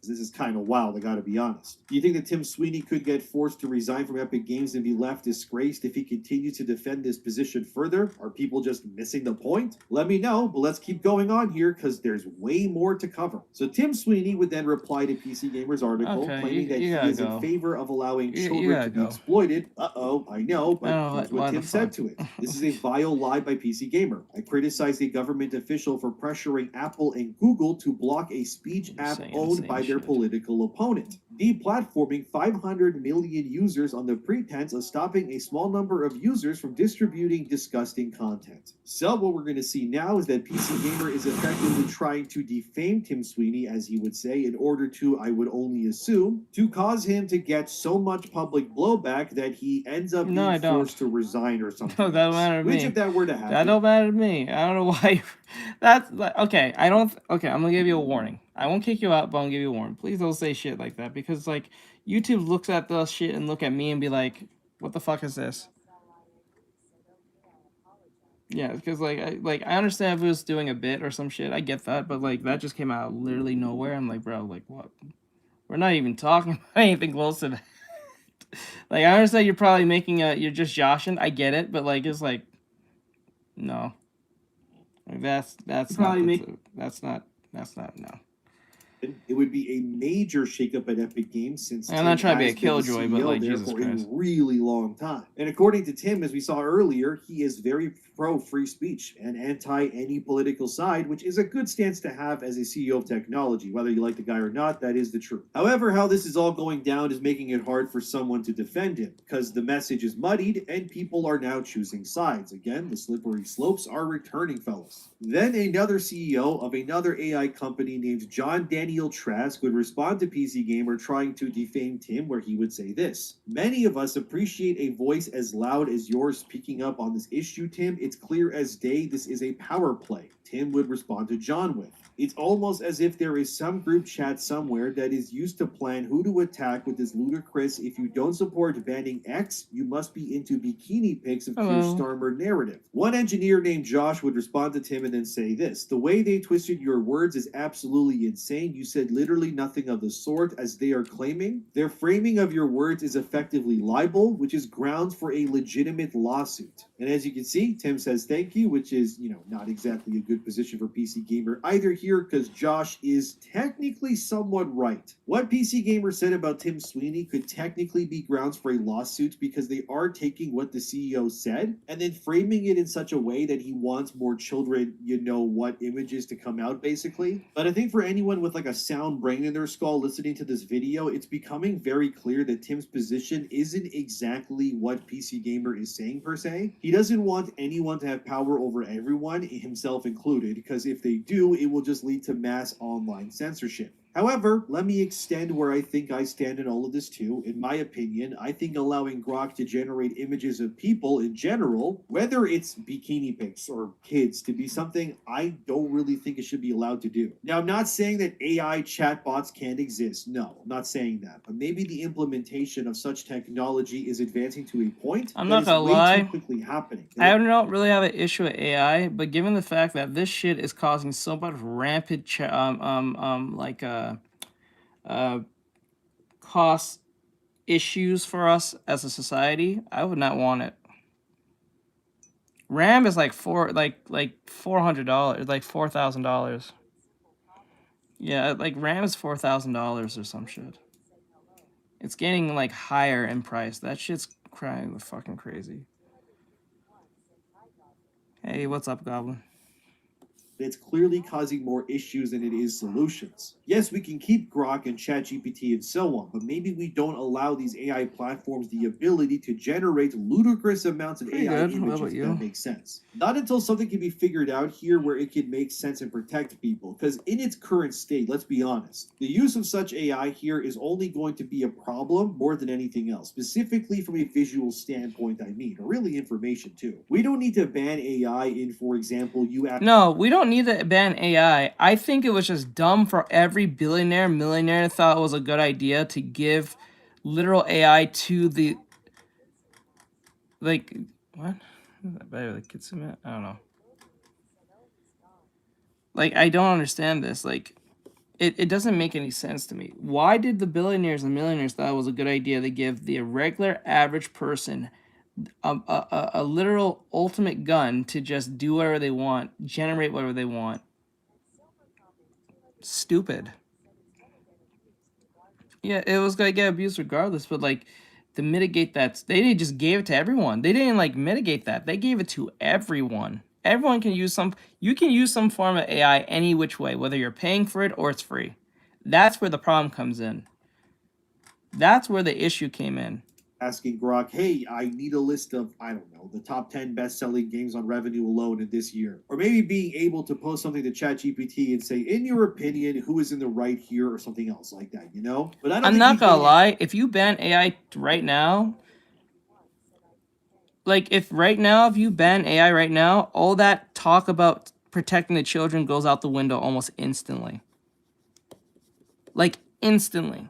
This is kind of wild, I gotta be honest. Do you think that Tim Sweeney could get forced to resign from Epic Games and be left disgraced if he continues to defend this position further? Are people just missing the point? Let me know, but let's keep going on here because there's way more to cover. So Tim Sweeney would then reply to PC Gamer's article claiming that he is in favor of allowing children to be exploited. Uh-oh, I know, but here's what Tim said to it. This is a vile lie by PC Gamer. I criticized a government official for pressuring Apple and Google to block a speech app owned by their political opponent, deplatforming 500 million users on the pretense of stopping a small number of users from distributing disgusting content. So what we're going to see now is that PC Gamer is effectively trying to defame Tim Sweeney, as he would say, in order to, I would only assume, to cause him to get so much public blowback that he ends up being forced to resign or something. No, that don't matter to me. Which, if that were to happen, that don't matter to me. I don't know why. That's okay. I don't. Okay, I'm gonna give you a warning. I won't kick you out, but I'll give you a warning. Please don't say shit like that, because like YouTube looks at the shit and look at me and be like, "What the fuck is this?" Yeah, because like I understand if it was doing a bit or some shit, I get that, but like that just came out literally nowhere. I'm like, bro, like what? We're not even talking about anything close to that. Like I understand you're probably making you're just joshing. I get it, but like it's like, no. Like that's probably that's not no. It would be a major shakeup at Epic Games since I'm not trying to be a killjoy, but like Jesus for Christ, a really long time. And according to Tim, as we saw earlier, he is very pro free speech and anti any political side, which is a good stance to have as a CEO of technology. Whether you like the guy or not, that is the truth. However, how this is all going down is making it hard for someone to defend him because the message is muddied and people are now choosing sides. Again, the slippery slopes are returning, fellas. Then another CEO of another AI company named John Daniel Trask would respond to PC Gamer trying to defame Tim, where he would say this: "Many of us appreciate a voice as loud as yours speaking up on this issue, Tim. It's clear as day this is a power play." Tim would respond to John with, "It's almost as if there is some group chat somewhere that is used to plan who to attack with this ludicrous, if you don't support banning X, you must be into bikini pics of Keir Starmer narrative." One engineer named Josh would respond to Tim and then say this: "The way they twisted your words is absolutely insane. You said literally nothing of the sort, as they are claiming. Their framing of your words is effectively libel, which is grounds for a legitimate lawsuit." And as you can see, Tim says thank you, which is, not exactly a good position for PC Gamer either here, because Josh is technically somewhat right. What PC Gamer said about Tim Sweeney could technically be grounds for a lawsuit because they are taking what the CEO said and then framing it in such a way that he wants more children, what images to come out, basically. But I think for anyone with like a sound brain in their skull listening to this video, it's becoming very clear that Tim's position isn't exactly what PC Gamer is saying per se. He doesn't want anyone to have power over everyone, himself included, because if they do, it will just lead to mass online censorship. However, let me extend where I think I stand in all of this too. In my opinion, I think allowing Grok to generate images of people in general, whether it's bikini pics or kids, to be something I don't really think it should be allowed to do. Now, I'm not saying that AI chatbots can't exist. No, I'm not saying that. But maybe the implementation of such technology is advancing to a point I'm not gonna lie, too quickly happening. I don't really have an issue with AI, but given the fact that this shit is causing so much rampant cost issues for us as a society, I would not want it. RAM is like $400, like $4,000. Yeah, like RAM is $4,000 or some shit. It's getting like higher in price. That shit's crying fucking crazy. Hey, what's up, Goblin? but it's clearly causing more issues than it is solutions. Yes, we can keep Grok and ChatGPT and so on, but maybe we don't allow these AI platforms the ability to generate ludicrous amounts of Pretty AI good. What about images. you? That makes sense. Not until something can be figured out here where it can make sense and protect people, because in its current state, let's be honest, the use of such AI here is only going to be a problem more than anything else, specifically from a visual standpoint, I mean, or really information too. We don't need to ban AI in, for example, No, we don't need to ban AI. I think it was just dumb for every billionaire, millionaire thought it was a good idea to give literal AI to the, like, what? Better like Kitsune? I don't know. Like, I don't understand this. Like, it doesn't make any sense to me. Why did the billionaires and millionaires thought it was a good idea to give the regular average person a literal ultimate gun to just do whatever they want, generate whatever they want? Stupid. Yeah, it was gonna get abused regardless, but like to mitigate that, they just gave it to everyone. They didn't like mitigate that. They gave it to everyone. Everyone can use some. You can use some form of AI any which way, whether you're paying for it or it's free. That's where the problem comes in. That's where the issue came in. asking Grok, hey, I need a list of, I don't know, the top 10 best-selling games on revenue alone in this year. Or maybe being able to post something to ChatGPT and say, in your opinion, who is in the right here, or something else like that, you know? But I don't I'm think not we gonna can- lie, if you ban AI right now, like if you ban AI right now, all that talk about protecting the children goes out the window almost instantly. Like instantly.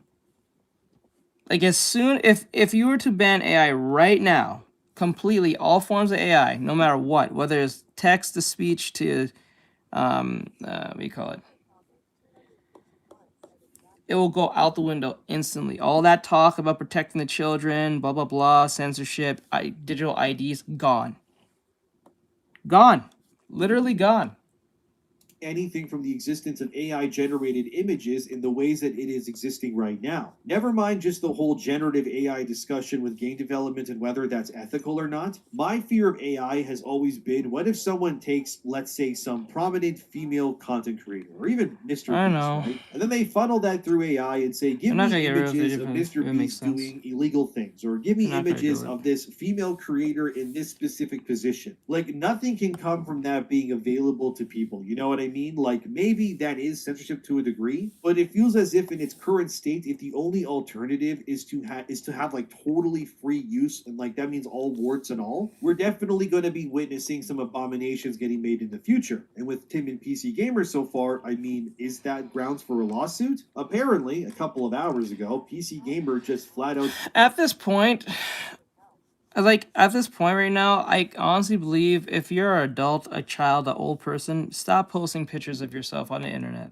Like as soon if you were to ban AI right now, completely all forms of AI, no matter what, whether it's text to speech to what do you call it? It will go out the window instantly. All that talk about protecting the children, blah blah blah, censorship, digital IDs, gone. Gone. Literally gone. anything from the existence of AI generated images in the ways that it is existing right now. Never mind just the whole generative AI discussion with game development and whether that's ethical or not. My fear of AI has always been, what if someone takes, let's say, some prominent female content creator, or even Mr. I Beast, know. right? And then they funnel that through AI and say, give I'm not me gonna get rid of images it of if Mr. it makes Beast sense. doing illegal things, or give me I'm not gonna do images it. of this female creator in this specific position. Like, nothing can come from that being available to people. You know what I mean? Like, maybe that is censorship to a degree, but it feels as if in its current state, if the only alternative is to have like totally free use, and like that means all warts and all, we're definitely going to be witnessing some abominations getting made in the future. And with Tim and PC Gamer so far, I mean, is that grounds for a lawsuit? Apparently, a couple of hours ago, PC Gamer just flat out At this point, right now, I honestly believe if you're an adult, a child, an old person, stop posting pictures of yourself on the internet.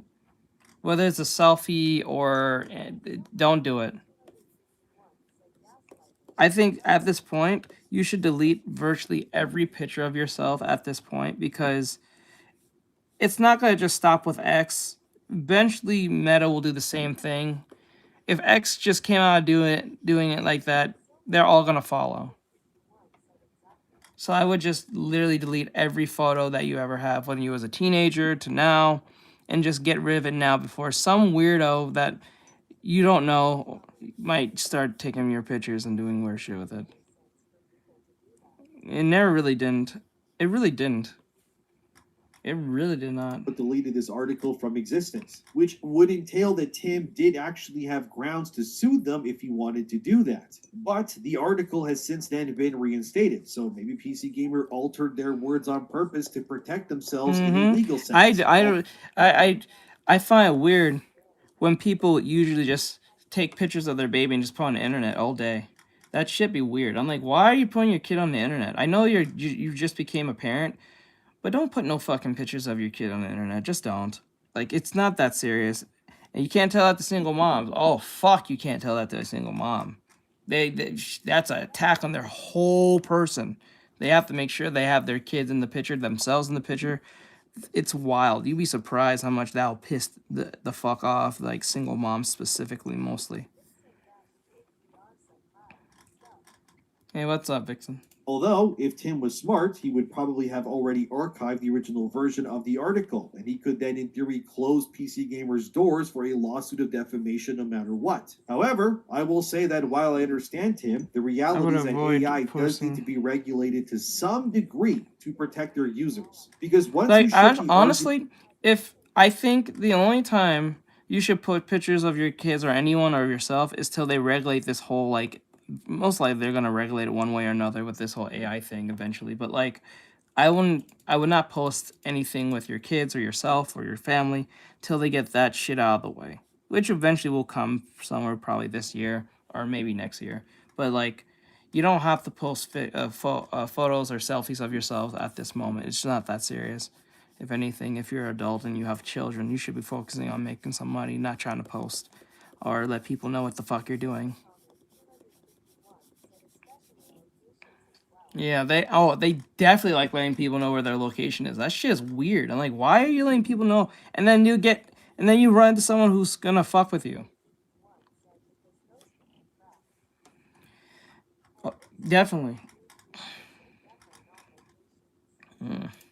Whether it's a selfie or don't do it. I think at this point, you should delete virtually every picture of yourself at this point because it's not going to just stop with X. Eventually, Meta will do the same thing. If X just came out doing it like that, they're all going to follow. So I would just literally delete every photo that you ever have when you was a teenager to now and just get rid of it now before some weirdo that you don't know might start taking your pictures and doing weird shit with it. It never really didn't. It really didn't. It really did not. deleted this article from existence, which would entail that Tim did actually have grounds to sue them if he wanted to do that. But the article has since then been reinstated, so maybe PC Gamer altered their words on purpose to protect themselves in a legal sense. I find it weird when people usually just take pictures of their baby and just put on the internet all day. That should be weird. I'm like, why are you putting your kid on the internet? I know you just became a parent, but don't put no fucking pictures of your kid on the internet. Just don't. Like, it's not that serious. And you can't tell that to single moms. Oh, fuck, you can't tell that to a single mom. That's an attack on their whole person. They have to make sure they have their kids in the picture, themselves in the picture. It's wild. You'd be surprised how much that'll piss the fuck off, like, single moms specifically, mostly. Hey, what's up, Vixen? Although, if Tim was smart, he would probably have already archived the original version of the article, and he could then, in theory, close PC Gamer's doors for a lawsuit of defamation no matter what. However, I will say that while I understand Tim, the reality is that AI does need to be regulated to some degree to protect their users. Because once you honestly, if I think the only time you should put pictures of your kids or anyone or yourself is till they regulate this whole, like, most likely they're gonna regulate it one way or another with this whole AI thing eventually. But like, I would not post anything with your kids or yourself or your family till they get that shit out of the way, which eventually will come somewhere probably this year or maybe next year. But like, you don't have to post photos or selfies of yourselves at this moment. It's not that serious. If anything, if you're an adult and you have children, you should be focusing on making some money, not trying to post or let people know what the fuck you're doing. Yeah, they definitely like letting people know where their location is. That shit is weird. I'm like, why are you letting people know? And then you run into someone who's gonna fuck with you. Oh, definitely.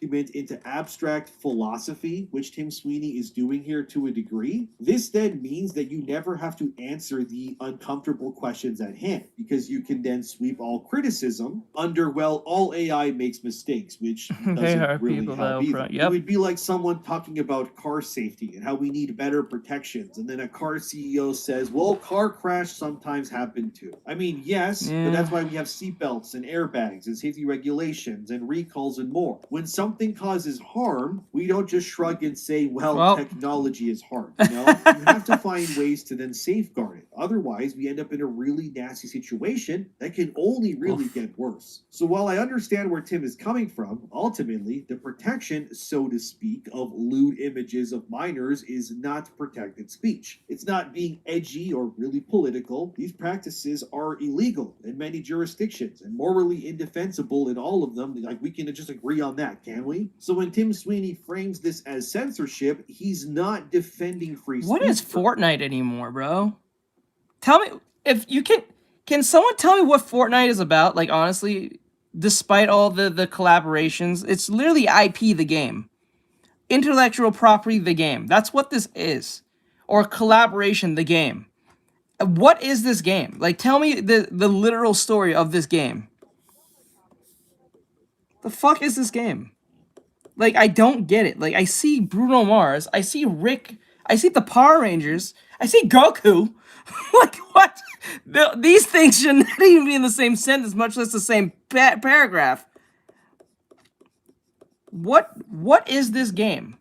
Into abstract philosophy, which Tim Sweeney is doing here to a degree. This then means that you never have to answer the uncomfortable questions at hand, because you can then sweep all criticism under, well, all AI makes mistakes, which doesn't really help either. Yep. It would be like someone talking about car safety and how we need better protections, and then a car CEO says, well, car crash sometimes happen too. I mean, yes, but that's why we have seatbelts and airbags and safety regulations and recalls and more. When something causes harm, we don't just shrug and say, well, technology is hard. You know, you have to find ways to then safeguard it. Otherwise, we end up in a really nasty situation that can only really get worse. So while I understand where Tim is coming from, ultimately, the protection, so to speak, of lewd images of minors is not protected speech. It's not being edgy or really political. These practices are illegal in many jurisdictions and morally indefensible in all of them. Like, we can just agree on that, can't we? So when Tim Sweeney frames this as censorship, he's not defending free speech. What is Fortnite anymore, bro? Tell me, if you can someone tell me what Fortnite is about? Like, honestly, despite all the collaborations, it's literally IP, the game. Intellectual property, the game. That's what this is. Or collaboration, the game. What is this game? Like, tell me the literal story of this game. The fuck is this game? Like, I don't get it. Like, I see Bruno Mars, I see Rick, I see the Power Rangers, I see Goku. Like, what? These things should not even be in the same sentence, much less the same paragraph. What is this game?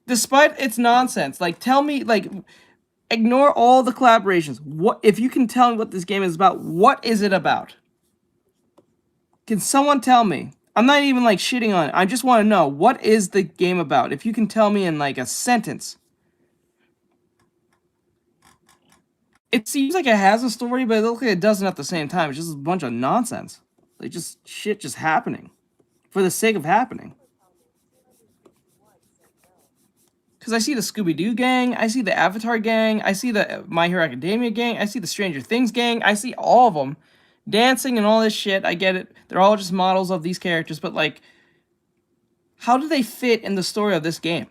Despite its nonsense, like, tell me, like, ignore all the collaborations. What, if you can tell me what this game is about, what is it about? Can someone tell me? I'm not even, like, shitting on it. I just want to know, what is the game about? If you can tell me in, like, a sentence. It seems like it has a story, but it looks like it doesn't at the same time. It's just a bunch of nonsense. Like, just shit just happening. For the sake of happening. Because I see the Scooby-Doo gang, I see the Avatar gang, I see the My Hero Academia gang, I see the Stranger Things gang, I see all of them. Dancing and all this shit, I get it. They're all just models of these characters, but, like, how do they fit in the story of this game?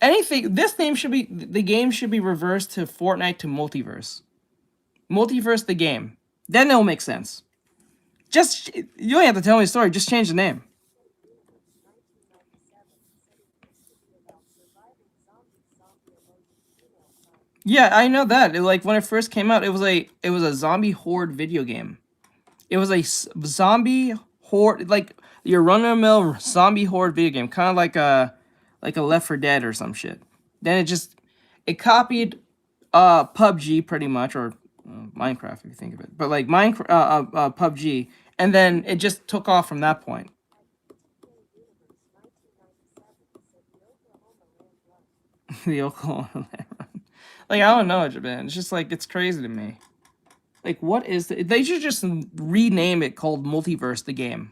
This name should be, the game should be reversed to Fortnite to Multiverse. Multiverse the game. Then it'll make sense. Just, you don't have to tell me the story, just change the name. Yeah, I know that. Like, when it first came out, it was a zombie horde video game. It was a zombie horde, like your run-of-the-mill zombie horde video game, kind of like a Left 4 Dead or some shit. Then it copied PUBG pretty much, or Minecraft if you think of it. But like PUBG, and then it just took off from that point. The Oklahoma land run. Like, I don't know, Japan. It's just like, it's crazy to me. Like, what is they should just rename it called Multiverse the game.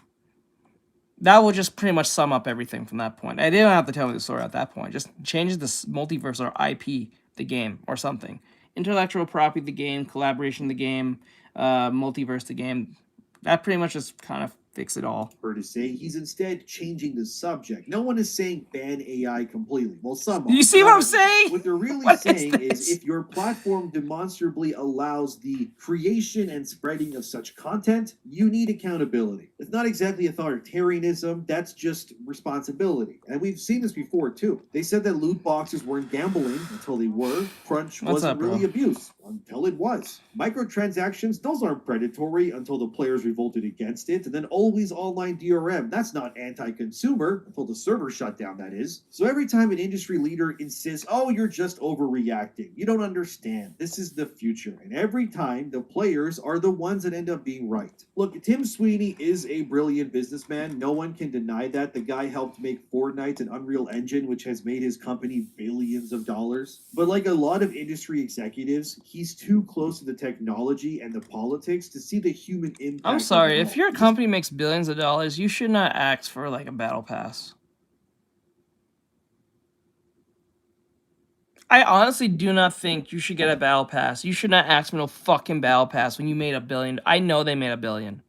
That will just pretty much sum up everything from that point. I didn't have to tell me the story at that point. Just change the Multiverse or IP the game or something. Intellectual property the game, collaboration the game, multiverse the game. That pretty much just kind of fix it all. To say he's instead changing the subject. No one is saying ban AI completely. Well, some are. You see what I'm saying? What they're really What is saying is this? if your platform demonstrably allows the creation and spreading of such content, you need accountability. It's not exactly authoritarianism, that's just responsibility. And we've seen this before too. They said that loot boxes weren't gambling until they were. Crunch What's wasn't up, bro? really abuse until it was. Microtransactions, those aren't predatory until the players revolted against it. And then always online DRM, that's not anti-consumer until the server shut down, that is. So every time an industry leader insists, oh, you're just overreacting, you don't understand, this is the future. And every time the players are the ones that end up being right. Look, Tim Sweeney is a brilliant businessman. No one can deny that. The guy helped make Fortnite an Unreal Engine, which has made his company billions of dollars. But like a lot of industry executives, he's too close to the technology and the politics to see the human impact. I'm sorry, if your company makes billions of dollars, you should not ask for like a battle pass. I honestly do not think you should get a battle pass. You should not ask for no fucking battle pass when you made $1 billion. I know they made $1 billion.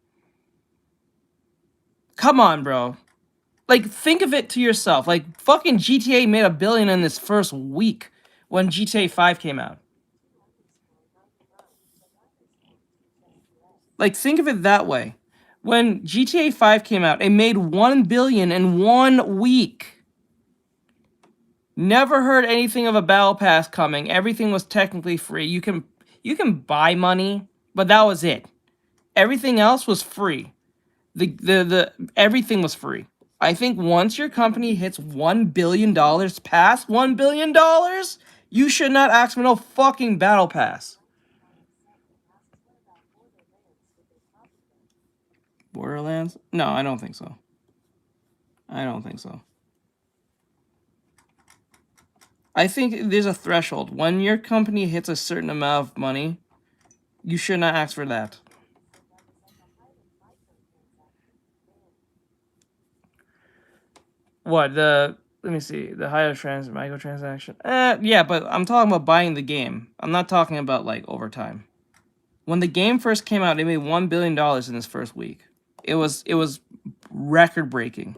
Come on, bro. Like, think of it to yourself. Like, fucking GTA made $1 billion in this first week when GTA 5 came out. Like, think of it that way. When GTA 5 came out, it made $1 billion in 1 week. Never heard anything of a battle pass coming. Everything was technically free. You can buy money, but that was it. Everything else was free. The everything was free. I think once your company hits $1 billion, past $1 billion, you should not ask for no fucking battle pass. Borderlands? No, I don't think so. I don't think so. I think there's a threshold. When your company hits a certain amount of money, you should not ask for that. What, let me see, the higher microtransaction? Yeah, but I'm talking about buying the game. I'm not talking about, like, overtime. When the game first came out, it made $1 billion in its first week. It was record-breaking.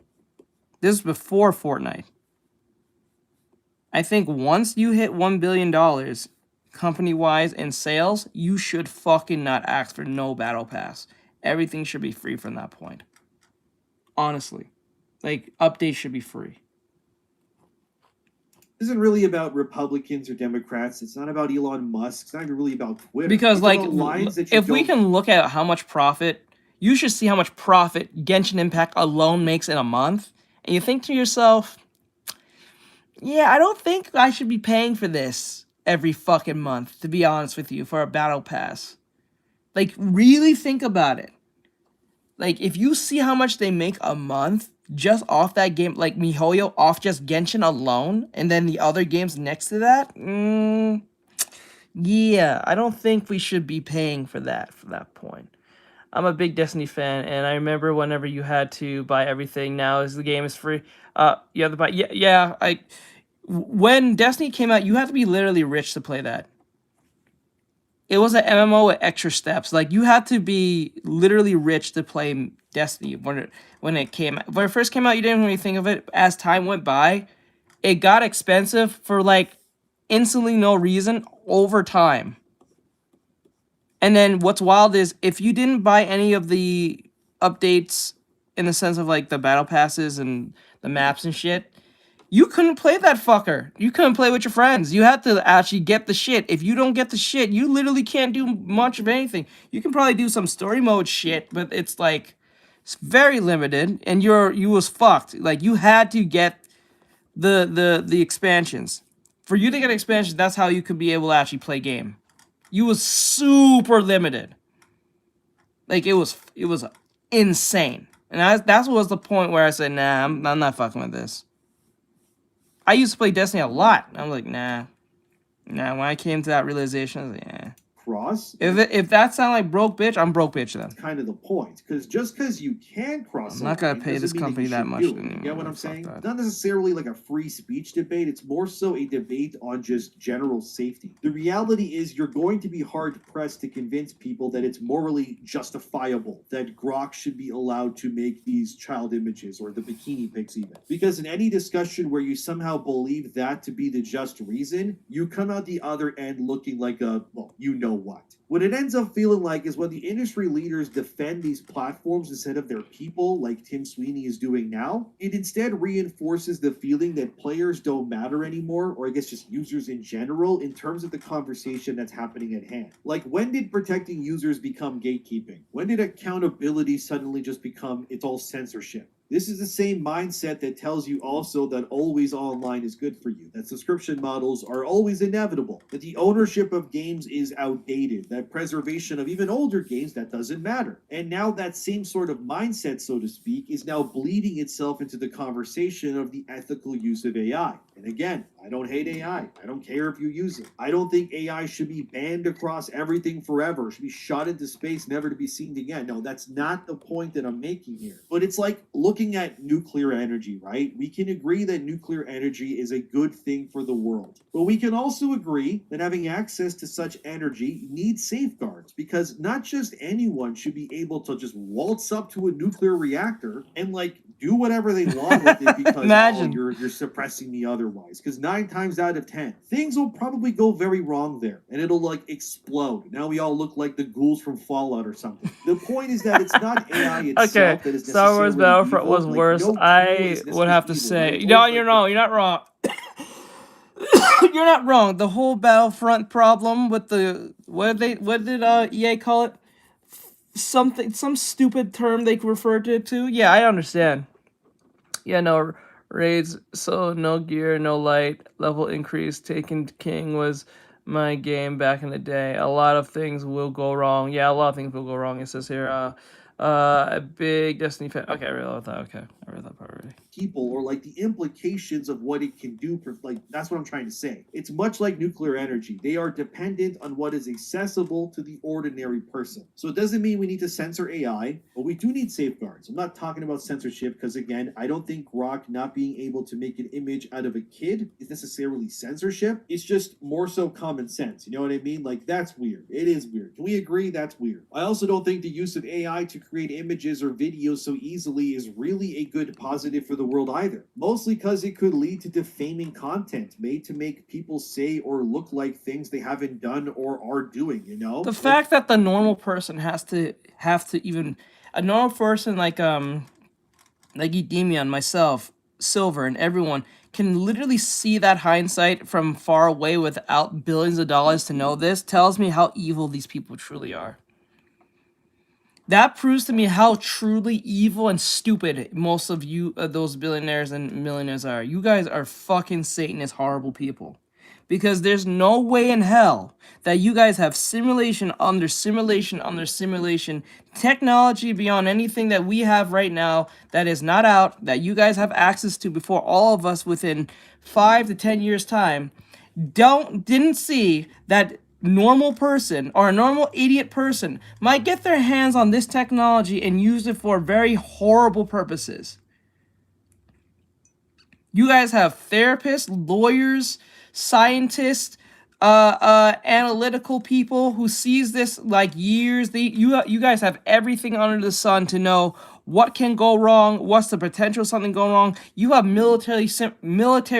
This is before Fortnite. I think once you hit $1 billion, company-wise in sales, you should fucking not ask for no battle pass. Everything should be free from that point. Honestly. Like, updates should be free. This isn't really about Republicans or Democrats. It's not about Elon Musk. It's not even really about Twitter. Because, it's like, if we can look at how much profit, you should see how much profit Genshin Impact alone makes in a month, and you think to yourself, yeah, I don't think I should be paying for this every fucking month, to be honest with you, for a battle pass. Like, really think about it. Like, if you see how much they make a month just off that game, like MiHoYo off just Genshin alone, and then the other games next to that, yeah, I don't think we should be paying for that from that point. I'm a big Destiny fan, and I remember whenever you had to buy everything. Now as the game is free, you have to buy. Yeah. When Destiny came out, you have to be literally rich to play that. It was an MMO with extra steps. Like, you had to be literally rich to play Destiny when it came out. When it first came out, you didn't really think of it. As time went by, it got expensive for, like, instantly no reason over time. And then what's wild is, if you didn't buy any of the updates in the sense of, like, the battle passes and the maps and shit, you couldn't play that fucker. You couldn't play with your friends. You had to actually get the shit. If you don't get the shit, you literally can't do much of anything. You can probably do some story mode shit, but it's like, it's very limited, and you was fucked. Like, you had to get the expansions. For you to get expansions, that's how you could be able to actually play game. You was super limited. Like, it was insane. And that was the point where I said, nah, I'm not fucking with this. I used to play Destiny a lot. I'm like, nah. When I came to that realization, I was like, cross. If that sound like broke bitch, I'm broke bitch then. That's kind of the point. Because just because you can cross, I'm not gonna line pay doesn't this mean company you that should much do it. anymore. You get what I'm Fuck saying? that. It's not necessarily like a free speech debate. It's more so a debate on just general safety. The reality is you're going to be hard pressed to convince people that it's morally justifiable that Grok should be allowed to make these child images or the bikini pics even. Because in any discussion where you somehow believe that to be the just reason, you come out the other end looking like a, well, you know what. What it ends up feeling like is when the industry leaders defend these platforms instead of their people, like Tim Sweeney is doing now, it instead reinforces the feeling that players don't matter anymore, or I guess just users in general, in terms of the conversation that's happening at hand. Like, when did protecting users become gatekeeping? When did accountability suddenly just become, it's all censorship? This is the same mindset that tells you also that always online is good for you, that subscription models are always inevitable, that the ownership of games is outdated, that preservation of even older games, that doesn't matter. And now that same sort of mindset, so to speak, is now bleeding itself into the conversation of the ethical use of AI. And again, I don't hate AI. I don't care if you use it. I don't think AI should be banned across everything forever, should be shot into space, never to be seen again. No, that's not the point that I'm making here. But it's like looking at nuclear energy, right? We can agree that nuclear energy is a good thing for the world. But we can also agree that having access to such energy needs safeguards, because not just anyone should be able to just waltz up to a nuclear reactor and like do whatever they want with it because Imagine. you're suppressing me otherwise. Because 9 times out of 10, things will probably go very wrong there, and it'll like explode. Now we all look like the ghouls from Fallout or something. The point is that it's not AI itself Okay, that is Star Wars necessarily Battlefront evil. was Like, worse. no tool I is would have to necessarily say, evil, right? no, you're not wrong. You're not wrong. The whole Battlefront problem with the what did EA call it? Some stupid term they referred to it to. Yeah, I understand. Yeah, no raids, so no gear, no light, level increase. Taken King was my game back in the day. A lot of things will go wrong. Yeah, a lot of things will go wrong. It says here, a big Destiny fan. Okay, I read that. Okay, I read that part already. People, or like the implications of what it can do for, like, that's what I'm trying to say. It's much like nuclear energy. They are dependent on what is accessible to the ordinary person. So it doesn't mean we need to censor AI, but we do need safeguards. I'm not talking about censorship because, again, I don't think Grok not being able to make an image out of a kid is necessarily censorship. It's just more so common sense. You know what I mean? Like, that's weird. It is weird. Can we agree that's weird? I also don't think the use of AI to create images or videos so easily is really a good positive for the world either. Mostly because it could lead to defaming content made to make people say or look like things they haven't done or are doing, you know? The fact that the normal person have to even a normal person like Edemian, myself, Silver, and everyone can literally see that hindsight from far away without billions of dollars to know this tells me how evil these people truly are. That proves to me how truly evil and stupid most of you, those billionaires and millionaires are. You guys are fucking Satanist, horrible people. Because there's no way in hell that you guys have simulation under simulation under simulation, technology beyond anything that we have right now that is not out, that you guys have access to before all of us within 5 to 10 years time, didn't see that normal person or a normal idiot person might get their hands on this technology and use it for very horrible purposes. You guys have therapists, lawyers, scientists, analytical people who sees this like years. You guys have everything under the sun to know what can go wrong, what's the potential of something going wrong. You have military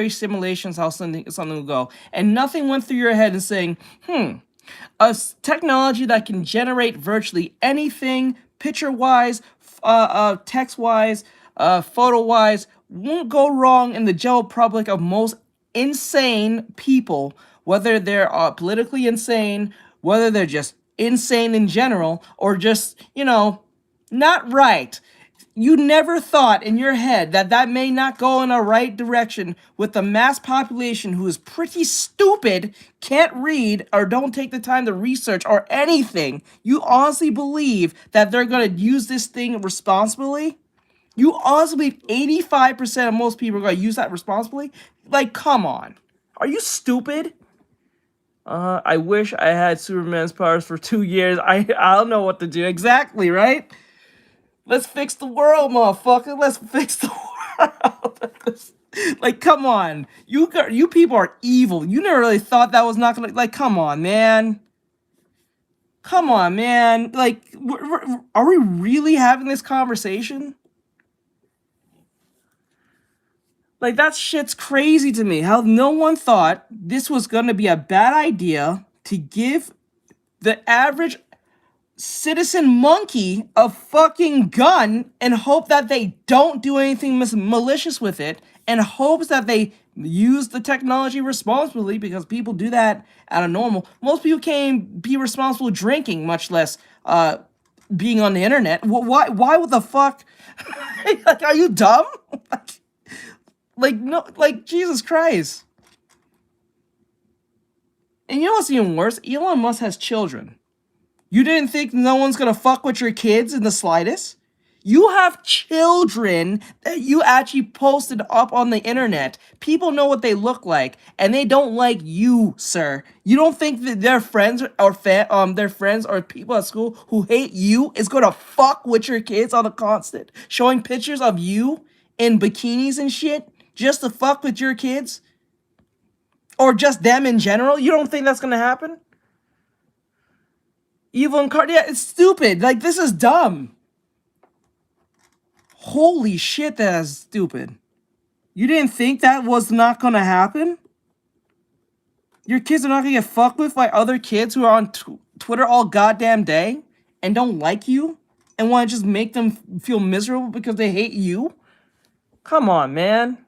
simulations how something will go, and nothing went through your head and saying, technology that can generate virtually anything, picture-wise, text-wise, photo-wise, won't go wrong in the general public of most insane people, whether they're politically insane, whether they're just insane in general, or just, not right. You never thought in your head that that may not go in a right direction with the mass population who is pretty stupid, can't read, or don't take the time to research or anything. You honestly believe that they're going to use this thing responsibly? You honestly believe 85% of most people are going to use that responsibly? Like, come on. Are you stupid? I wish I had Superman's powers for 2 years. I don't know what to do. Exactly, right? Let's fix the world, motherfucker. Let's fix the world. Like, come on. You people are evil. You never really thought that was not gonna, like, come on, man. Come on, man. Like, are we really having this conversation? Like, that shit's crazy to me. How no one thought this was gonna be a bad idea to give the average citizen monkey a fucking gun and hope that they don't do anything malicious with it, and hopes that they use the technology responsibly, because people do that out of normal. Most people can't be responsible drinking, much less being on the internet. Why would the fuck? Like, are you dumb? Like, no, like, Jesus Christ. And you know what's even worse? Elon Musk has children. You didn't think no one's gonna fuck with your kids in the slightest? You have children that you actually posted up on the internet. People know what they look like, and they don't like you, sir. You don't think that their friends or people at school who hate you is gonna fuck with your kids on the constant, showing pictures of you in bikinis and shit just to fuck with your kids, or just them in general? You don't think that's gonna happen? Evil incarnate. Yeah, it's stupid. Like, this is dumb. Holy shit, that is stupid. You didn't think that was not gonna happen? Your kids are not gonna get fucked with by other kids who are on Twitter all goddamn day and don't like you and want to just make them feel miserable because they hate you? Come on, man.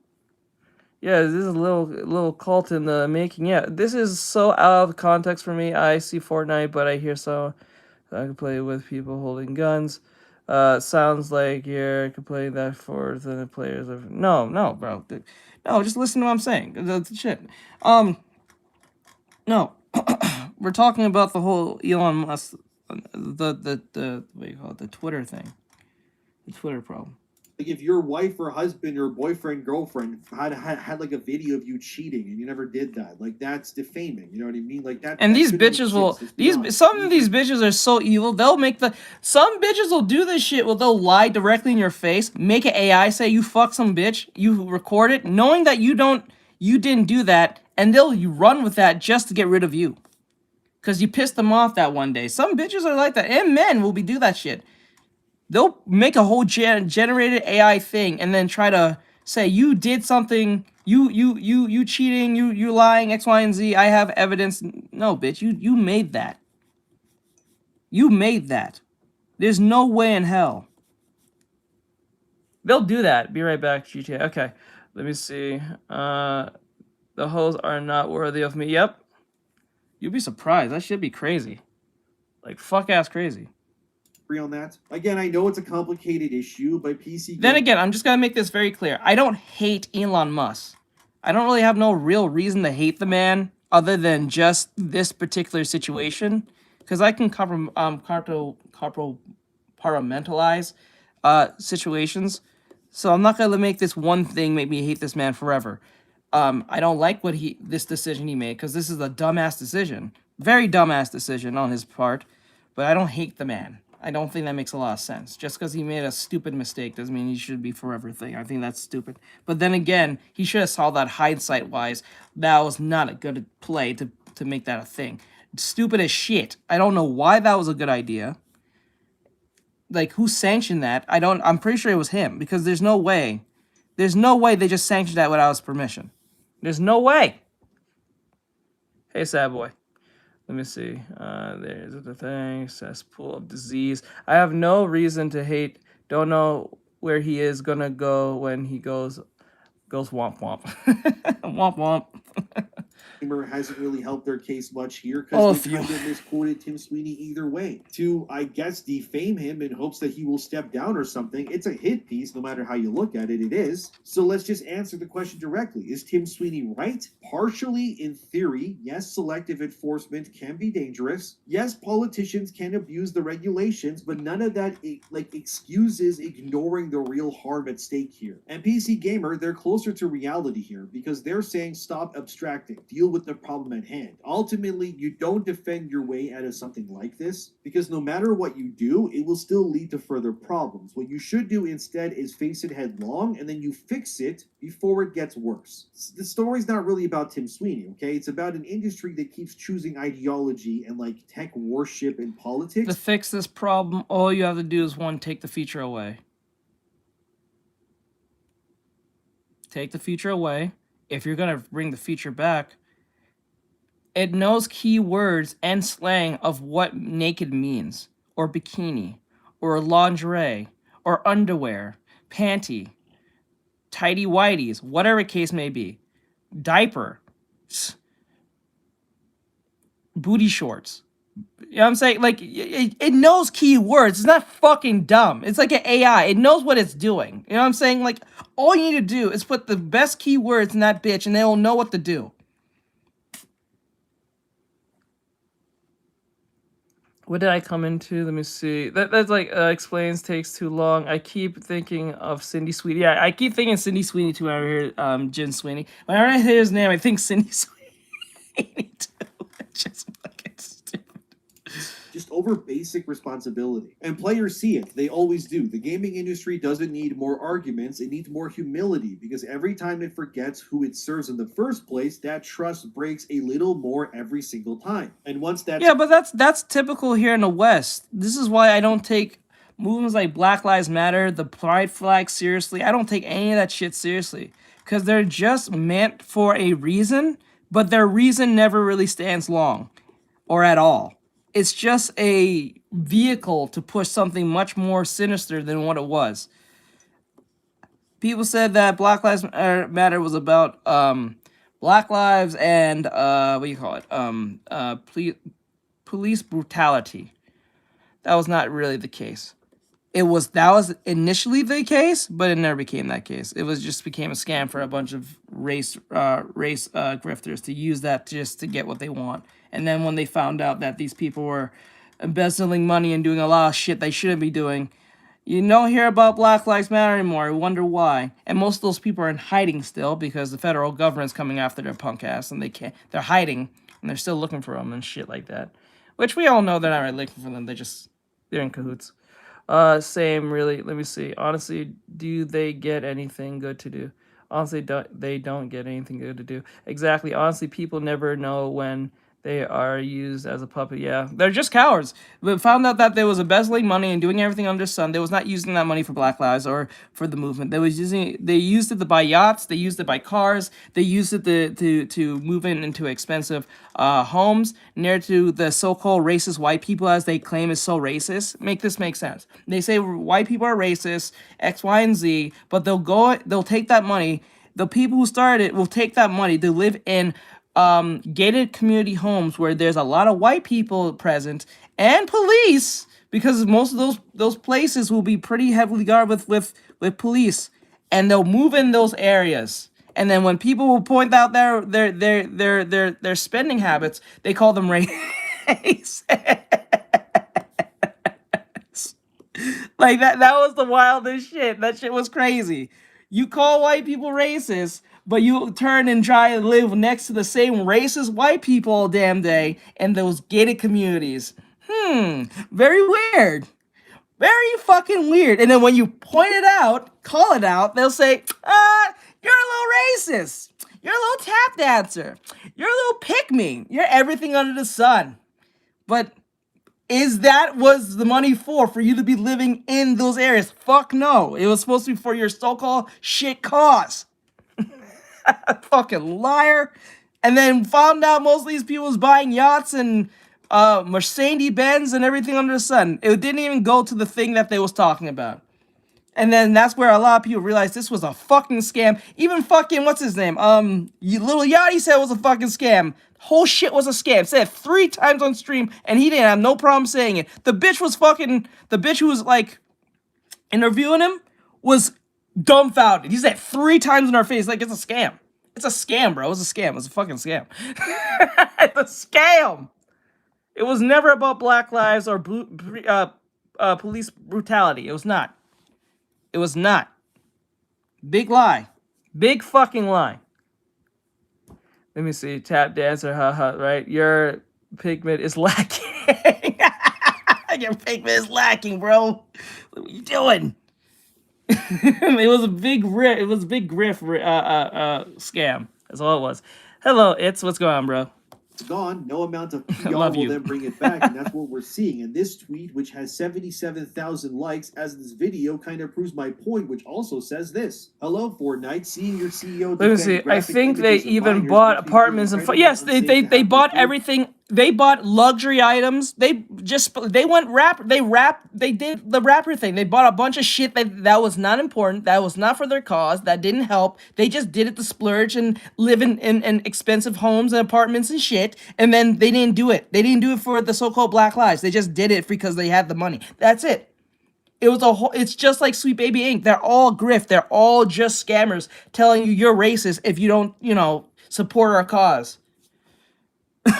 Yeah, this is a little cult in the making. Yeah, this is so out of context for me. I see Fortnite, but I hear so I can play with people holding guns. Sounds like you're complaining that for the players of no, bro. No, just listen to what I'm saying. The shit. No, we're talking about the whole Elon Musk, the what do you call it, the Twitter thing, the Twitter problem. Like, if your wife or husband or boyfriend, girlfriend had like a video of you cheating and you never did that, like, that's defaming. You know what I mean? Like that. And that these shouldn't bitches will exist. some of these bitches are so evil. They'll make some bitches will do this shit where they'll lie directly in your face, make an AI say you fuck some bitch, you record it, knowing that you didn't do that, and they'll run with that just to get rid of you, cause you pissed them off that one day. Some bitches are like that, and men will do that shit. They'll make a whole generated AI thing and then try to say you did something, you cheating, you lying, X, Y, and Z. I have evidence. No, bitch, you made that. You made that. There's no way in hell. They'll do that. Be right back, GTA. Okay, let me see. The hoes are not worthy of me. Yep. You'd be surprised. That should be crazy. Like, fuck ass crazy. On that. Again, I know it's a complicated issue, but PC. Then again, I'm just gonna make this very clear. I don't hate Elon Musk. I don't really have no real reason to hate the man other than just this particular situation, because I can compartmentalize situations. So I'm not gonna make this one thing make me hate this man forever. I don't like this decision he made, because this is a dumbass decision, very dumbass decision on his part. But I don't hate the man. I don't think that makes a lot of sense. Just because he made a stupid mistake doesn't mean he should be forever thing. I think that's stupid. But then again, he should have saw that hindsight-wise. That was not a good play to make that a thing. Stupid as shit. I don't know why that was a good idea. Like, who sanctioned that? I'm pretty sure it was him, because there's no way. There's no way they just sanctioned that without his permission. There's no way. Hey, sad boy. Let me see. There's the thing. Cesspool of disease. I have no reason to hate. Don't know where he is gonna go when he goes womp womp. Womp womp. Hasn't really helped their case much here, because they kind of misquoted Tim Sweeney either way. To, I guess, defame him in hopes that he will step down or something. It's a hit piece, no matter how you look at it, it is. So let's just answer the question directly. Is Tim Sweeney right? Partially, in theory. Yes, selective enforcement can be dangerous. Yes, politicians can abuse the regulations, but none of that excuses ignoring the real harm at stake here. And PC Gamer, they're closer to reality here, because they're saying stop abstracting. Deal with with the problem at hand. Ultimately, you don't defend your way out of something like this, because no matter what you do, it will still lead to further problems. What you should do instead is face it headlong, and then you fix it before it gets worse. The story's not really about Tim Sweeney, okay? It's about an industry that keeps choosing ideology and like tech worship and politics. To fix this problem, all you have to do is one, take the feature away. Take the feature away. If you're gonna bring the feature back, it knows keywords and slang of what naked means, or bikini, or lingerie, or underwear, panty, tidy whities, whatever case may be, diaper, booty shorts. You know what I'm saying? Like, it knows keywords. It's not fucking dumb. It's like an AI. It knows what it's doing. You know what I'm saying? Like, all you need to do is put the best keywords in that bitch, and they'll know what to do. What did I come into? Let me see. That's like, explains takes too long. I keep thinking of Cindy Sweeney. Yeah, I keep thinking Cindy Sweeney too whenever I hear Jen Sweeney. Whenever I hear his name, I think Cindy Sweeney too. It's just fucking stupid. Just over basic responsibility. And players see it. They always do. The gaming industry doesn't need more arguments. It needs more humility, because every time it forgets who it serves in the first place, that trust breaks a little more every single time. And once that's... Yeah, but that's typical here in the West. This is why I don't take movements like Black Lives Matter, the Pride flag seriously. I don't take any of that shit seriously, because they're just meant for a reason, but their reason never really stands long or at all. It's just a vehicle to push something much more sinister than what it was. People said that Black Lives Matter was about Black lives and what do you call it? Police brutality. That was not really the case. That was initially the case, but it never became that case. It was just became a scam for a bunch of race grifters to use that just to get what they want. And then when they found out that these people were embezzling money and doing a lot of shit they shouldn't be doing, you don't hear about Black Lives Matter anymore. You wonder why. And most of those people are in hiding still, because the federal government's coming after their punk ass, and they're hiding, and they're still looking for them and shit like that. Which we all know they're not really looking for them. They're in cahoots. Same, really. Let me see. Honestly, do they get anything good to do? Honestly, they don't get anything good to do. Exactly. Honestly, people never know when they are used as a puppet. Yeah, they're just cowards. We found out that they was embezzling money and doing everything under the sun. They was not using that money for Black Lives or for the movement. They used it to buy yachts. They used it to buy cars. They used it to move into expensive homes near to the so-called racist white people, as they claim is so racist. Make this make sense. They say white people are racist, X, Y, and Z, but they'll take that money. The people who started it will take that money to live in gated community homes where there's a lot of white people present and police, because most of those places will be pretty heavily guarded with police, and they'll move in those areas. And then when people will point out their spending habits, they call them racist. Like that was the wildest shit. That shit was crazy. You call white people racist, but you turn and try to live next to the same racist white people all damn day in those gated communities. Very weird. Very fucking weird. And then when you point it out, call it out, they'll say, you're a little racist. You're a little tap dancer. You're a little pick-me. You're everything under the sun. But was the money for you to be living in those areas? Fuck no. It was supposed to be for your so-called shit cause. Fucking liar. And then found out most of these people was buying yachts and Mercedes-Benz and everything under the sun. It didn't even go to the thing that they was talking about. And then that's where a lot of people realized this was a fucking scam. Even fucking, what's his name? Little Yachty said it was a fucking scam. Whole shit was a scam. Said it 3 times on stream, and he didn't have no problem saying it. The bitch who was like interviewing him was dumbfounded. He said 3 times in our face, like, it's a scam. It's a scam, bro. It was a scam. It was a fucking scam. It's a scam. It was never about Black lives or police brutality. It was not. It was not. Big lie. Big fucking lie. Let me see. Tap dancer, haha, right? Your pigment is lacking. Your pigment is lacking, bro. What are you doing? It was a big riff. It was a big griff scam. That's all it was. Hello, what's going on, bro? gone, no amount of I PR love will you. then bring it back, and that's what we're seeing. And this tweet, which has 77,000 likes, as this video kind of proves my point, which also says this: "Hello, Fortnite. Seeing your CEO Let me defend see. I graphic think they images of even minors bought makes me feel apartments and incredibly yes, unsafe they to have bought before." everything. They bought luxury items. They did the rapper thing. They bought a bunch of shit that was not important, that was not for their cause, that didn't help. They just did it to splurge and live in expensive homes and apartments and shit. And then they didn't do it. They didn't do it for the so-called Black Lives. They just did it because they had the money. That's it. It was a whole. It's just like Sweet Baby Inc. They're all grift. They're all just scammers telling you you're racist if you don't, support our cause.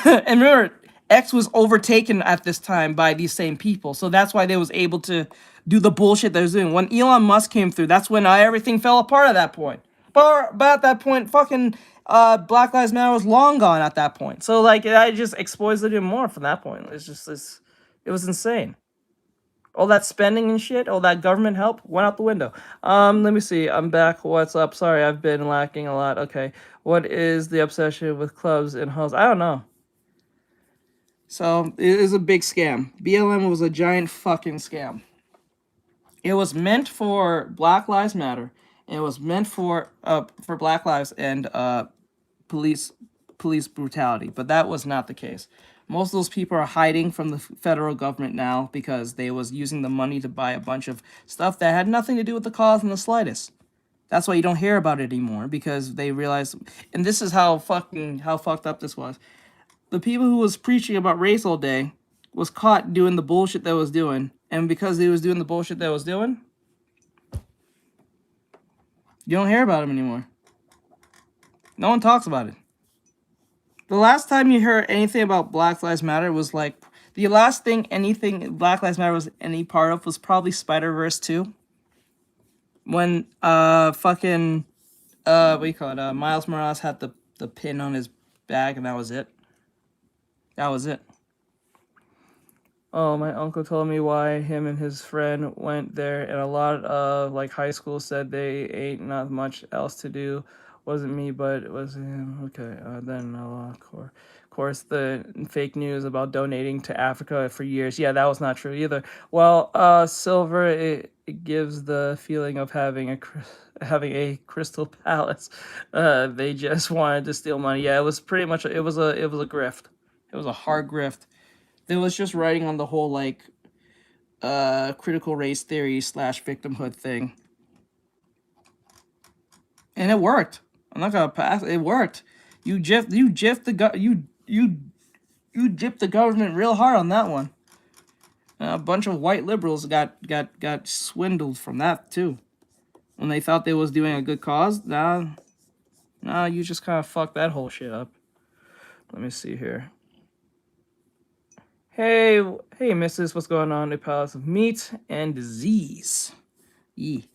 And remember, X was overtaken at this time by these same people, so that's why they was able to do the bullshit they was doing. When Elon Musk came through, that's when everything fell apart at that point. But at that point, fucking Black Lives Matter was long gone at that point. So like, I just exploited it more from that point. It was insane. All that spending and shit, all that government help went out the window. Let me see. I'm back. What's up? Sorry, I've been lacking a lot. Okay. What is the obsession with clubs and halls? I don't know. So it is a big scam. BLM was a giant fucking scam. It was meant for Black Lives Matter. It was meant for Black Lives and police brutality, but that was not the case. Most of those people are hiding from the federal government now because they was using the money to buy a bunch of stuff that had nothing to do with the cause in the slightest. That's why you don't hear about it anymore, because they realized, and this is how fucked up this was. The people who was preaching about race all day was caught doing the bullshit they was doing, and because they was doing the bullshit they was doing, you don't hear about them anymore. No one talks about it. The last time you heard anything about Black Lives Matter was like, the last thing anything Black Lives Matter was any part of was probably Spider-Verse 2. When what do you call it? Miles Morales had the pin on his bag, and that was it. That was it. Oh, my uncle told me why him and his friend went there, and a lot of like high school said they ain't not much else to do. Wasn't me, but it was him. Okay, then of course the fake news about donating to Africa for years. Yeah, that was not true either. Well, silver it gives the feeling of having a crystal palace. They just wanted to steal money. Yeah, it was pretty much it was a grift. It was a hard grift. It was just writing on the whole like critical race theory / victimhood thing, and it worked. I'm not gonna pass. It worked. You gypped the government real hard on that one. A bunch of white liberals got swindled from that too, when they thought they was doing a good cause. Nah, you just kind of fucked that whole shit up. Let me see here. Hey, missus, what's going on? A palace of meat and disease.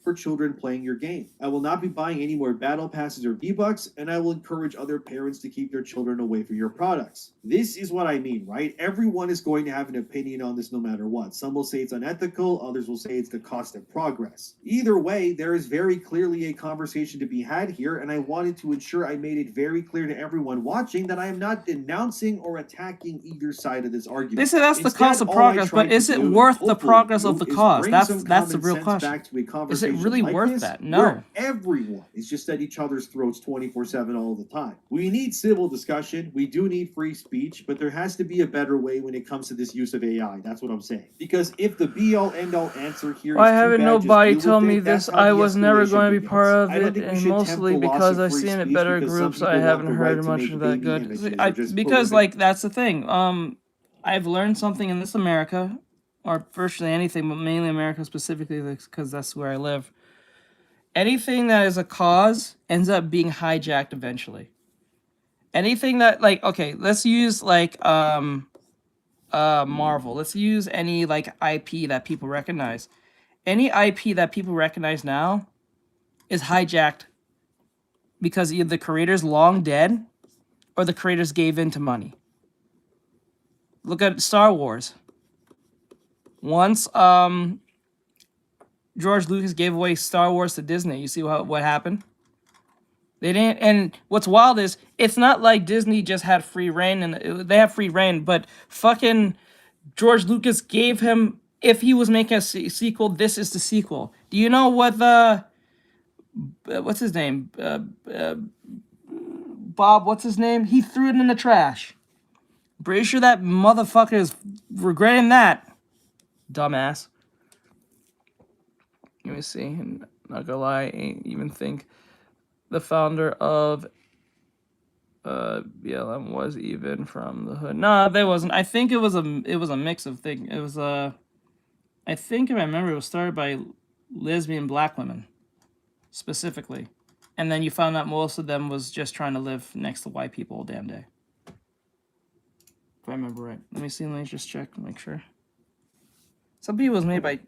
For children playing your game. I will not be buying any more battle passes or V-Bucks, and I will encourage other parents to keep their children away from your products. This is what I mean, right? Everyone is going to have an opinion on this no matter what. Some will say it's unethical, others will say it's the cost of progress. Either way, there is very clearly a conversation to be had here, and I wanted to ensure I made it very clear to everyone watching that I am not denouncing or attacking either side of this argument. They say that's the cost of progress, but is it worth the progress of the cause? That's the real question. Is it really worth that? No. Everyone is just at each other's throats 24/7 all the time. We need civil discussion. We do need free speech, but there has to be a better way when it comes to this use of AI. That's what I'm saying. Because if the be-all end-all answer here why is haven't nobody told me this? I was never going to be part of it, and mostly because I've seen it better groups. I haven't heard much of that good. Because like that's the thing. I've learned something in this America, or virtually anything, but mainly America specifically, because that's where I live. Anything that is a cause ends up being hijacked eventually. Anything that like, okay, let's use like Marvel. Let's use any like IP that people recognize. Any IP that people recognize now is hijacked because either the creator's long dead or the creators gave in to money. Look at Star Wars. Once George Lucas gave away Star Wars to Disney, you see what happened? They didn't, and what's wild is it's not like Disney just had free reign, and they have free reign, but fucking George Lucas gave him, if he was making a sequel, this is the sequel. Do you know what the what's his name? Bob, what's his name? He threw it in the trash. Pretty sure that motherfucker is regretting that. Dumbass. Let me see. I'm not gonna lie, I ain't even think the founder of BLM was even from the hood. No, there wasn't. I think it was a mix of things. It was I think if I remember, it was started by lesbian black women, specifically. And then you found out most of them was just trying to live next to white people all damn day. If I remember right. Let me just check, make sure. Some people was made by,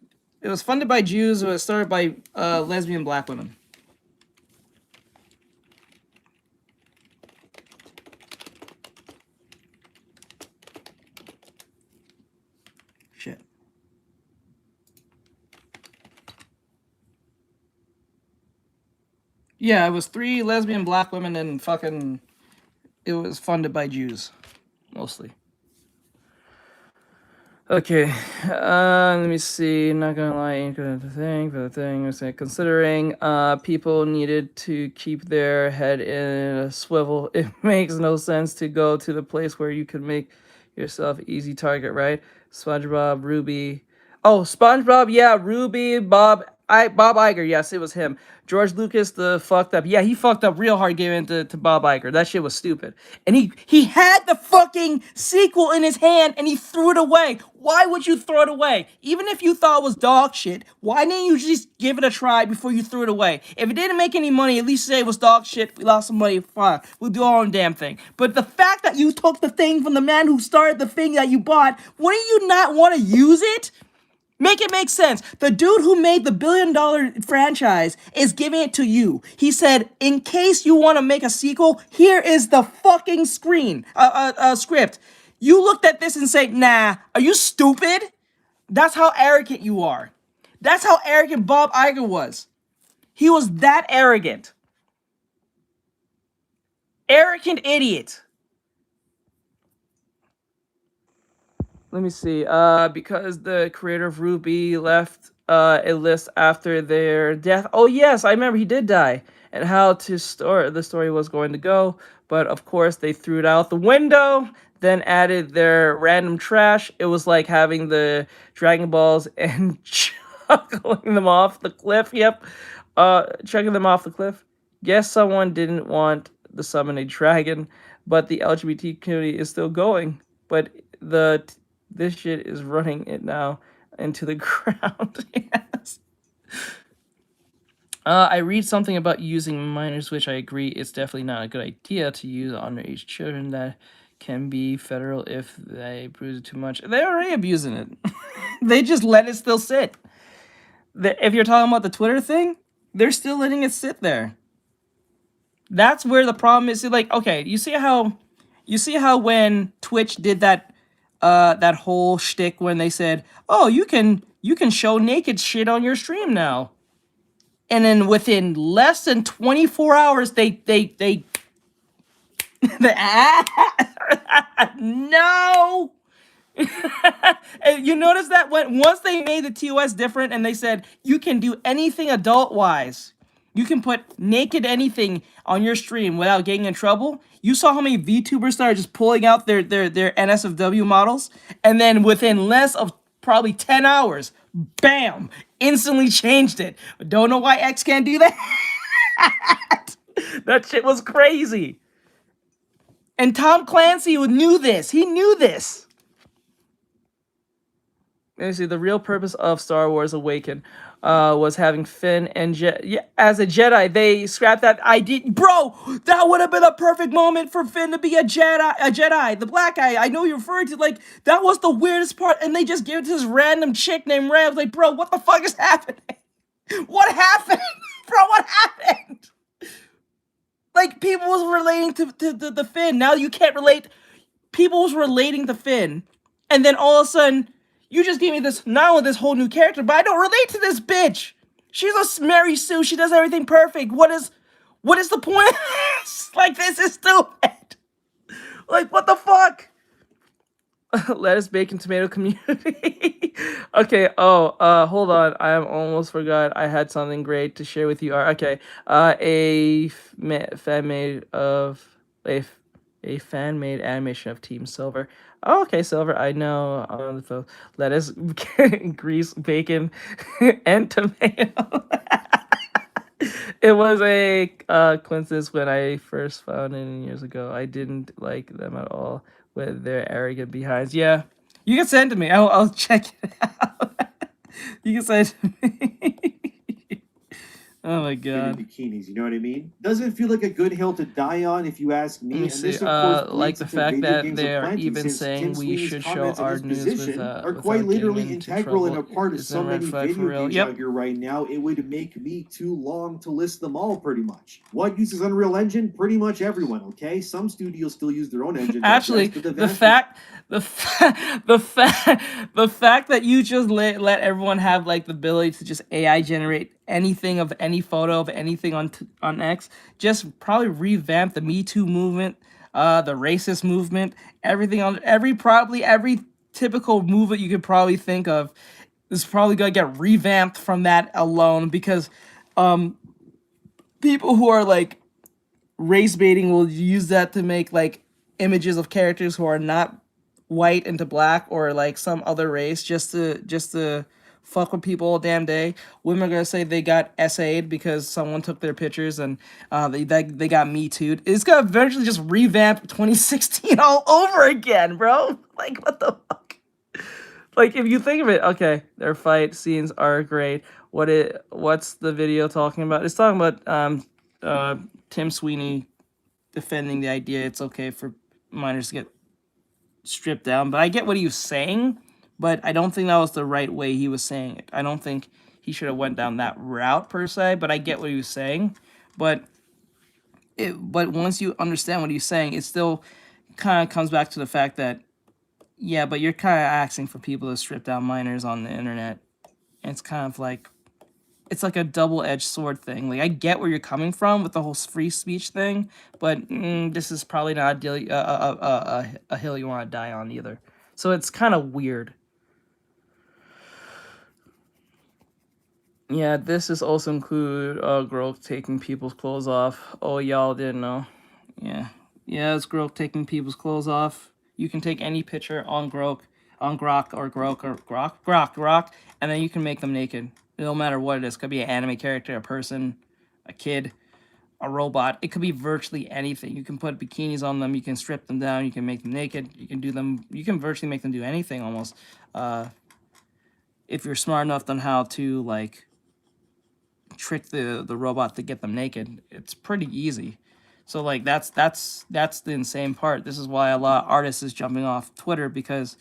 it was funded by Jews, it was started by lesbian black women. Shit. Yeah, it was 3 lesbian black women and fucking, it was funded by Jews, mostly. Okay, let me see. Not gonna lie, ain't gonna think for the thing. I say, considering people needed to keep their head in a swivel, it makes no sense to go to the place where you can make yourself easy target, right? SpongeBob, Ruby. Oh, SpongeBob, yeah, Ruby, Bob Iger, yes, it was him. George Lucas, the fucked up. Yeah, he fucked up real hard giving it to Bob Iger. That shit was stupid. And he had the fucking sequel in his hand and he threw it away. Why would you throw it away? Even if you thought it was dog shit, why didn't you just give it a try before you threw it away? If it didn't make any money, at least say it was dog shit. We lost some money. Fine. We'll do our own damn thing. But the fact that you took the thing from the man who started the thing that you bought, wouldn't you not want to use it? Make it make sense. The dude who made the $1 billion franchise is giving it to you. He said, in case you want to make a sequel, here is the fucking script. You looked at this and said, nah, are you stupid? That's how arrogant you are. That's how arrogant Bob Iger was. He was that arrogant. Arrogant idiot. Let me see. Because the creator of Ruby left a list after their death. Oh yes, I remember he did die. And how the story was going to go, but of course they threw it out the window. Then added their random trash. It was like having the Dragon Balls and chucking them off the cliff. Yep, chucking them off the cliff. Guess someone didn't want to summon a dragon, but the LGBT community is still going. But this shit is running it now into the ground. Yes. I read something about using minors, which I agree it's definitely not a good idea to use underage children. That can be federal if they abuse it too much. They're already abusing it. They just let it still sit. If you're talking about the Twitter thing, they're still letting it sit there. That's where the problem is. Like, okay, you see how when Twitch did that whole shtick when they said, "Oh, you can show naked shit on your stream now," and then within less than 24 hours, they no. And you notice that once they made the TOS different and they said you can do anything adult wise, you can put naked anything on your stream without getting in trouble. You saw how many VTubers started just pulling out their NSFW models, and then within less of probably 10 hours, bam, instantly changed it. Don't know why X can't do that. That shit was crazy. And Tom Clancy knew this. He knew this. Let me see. The real purpose of Star Wars Awaken was having Finn and as a Jedi. They scrapped that idea. Bro, that would have been a perfect moment for Finn to be a Jedi, the black guy. I know you're referring to, like, that was the weirdest part. And they just gave it to this random chick named Rey. I was like, bro, what the fuck is happening? What happened? Bro, what happened? Like, people was relating to the Finn. Now you can't relate. People was relating to Finn. And then all of a sudden, you just gave me this, not only this whole new character, but I don't relate to this bitch. She's a Mary Sue. She does everything perfect. What is the point of this? Like, this is stupid. Like, what the fuck? Lettuce, bacon, tomato community. Okay, hold on. I almost forgot. I had something great to share with you. Okay, a fan made animation of Team Silver. Oh, okay, Silver. I know. The lettuce, grease, bacon, and tomato. It was a coincidence when I first found it years ago. I didn't like them at all with their arrogant behinds. Yeah, you can send it to me. I'll check it out. You can send it to me. Oh my god. Bikinis, you know what I mean? Doesn't feel like a good hill to die on, if you ask me. Let me And see. this, of course, Like the bleeds into fact video that games they are aplenty, even since saying Tim we Sweeney's should show comments and our his news position are are quite literally integral and a part of Is so that a red many flag for video real? games Yep. out here right now. It would make me too long to list them all, pretty much. What uses Unreal Engine? Pretty much everyone. Okay, some studios still use their own engine. Actually, the fact that you just let everyone have like the ability to just AI generate anything of any photo of anything on X, just probably revamp the Me Too movement, the racist movement, everything on every typical movement you could probably think of is probably gonna get revamped from that alone, because people who are like race baiting will use that to make like images of characters who are not white into black or like some other race, just to fuck with people all damn day. Women are gonna say they got SA'd because someone took their pictures, and they got Me Too'd. It's gonna eventually just revamp 2016 all over again, bro. Like, what the fuck? Like, if you think of it, okay, their fight scenes are great. What's the video talking about? It's talking about Tim Sweeney defending the idea it's okay for minors to get stripped down. But I get what he was saying, but I don't think that was the right way he was saying it. I don't think he should have went down that route per se, but I get what he was saying. But once you understand what he's saying, it still kind of comes back to the fact that, yeah, but you're kind of asking for people to strip down minors on the internet. And it's kind of like, it's like a double-edged sword thing. Like, I get where you're coming from with the whole free speech thing, but this is probably not a hill you want to die on either. So it's kind of weird. Yeah, this is also include girl taking people's clothes off. Oh, y'all didn't know. Yeah, it's girl taking people's clothes off. You can take any picture on Grok, and then you can make them naked. No matter what it is. Could be an anime character, a person, a kid, a robot. It could be virtually anything. You can put bikinis on them. You can strip them down. You can make them naked. You can do them. You can virtually make them do anything almost. If you're smart enough on how to like trick the robot to get them naked, it's pretty easy. So like that's the insane part. This is why a lot of artists is jumping off Twitter, because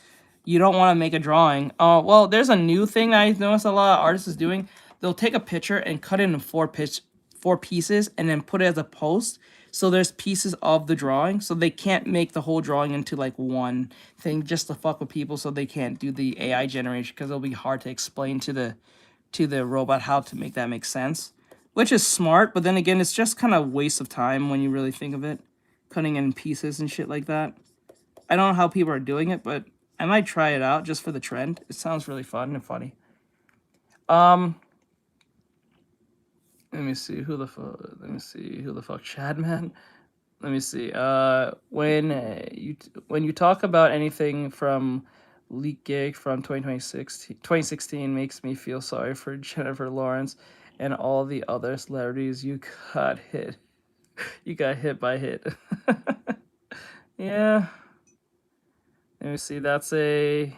you don't want to make a drawing. Oh, well, there's a new thing I noticed a lot of artists is doing. They'll take a picture and cut it in four pieces and then put it as a post. So there's pieces of the drawing. So they can't make the whole drawing into like one thing just to fuck with people, so they can't do the AI generation, because it'll be hard to explain to the robot how to make that make sense. Which is smart, but then again, it's just kind of a waste of time when you really think of it. Cutting in pieces and shit like that. I don't know how people are doing it, but I might try it out just for the trend. It sounds really fun and funny. Let me see who the fuck Chad, man. Let me see. When you talk about anything from Leak Gig from 2016 makes me feel sorry for Jennifer Lawrence and all the other celebrities you got hit. You got hit by hit. Yeah. Let me see. That's a.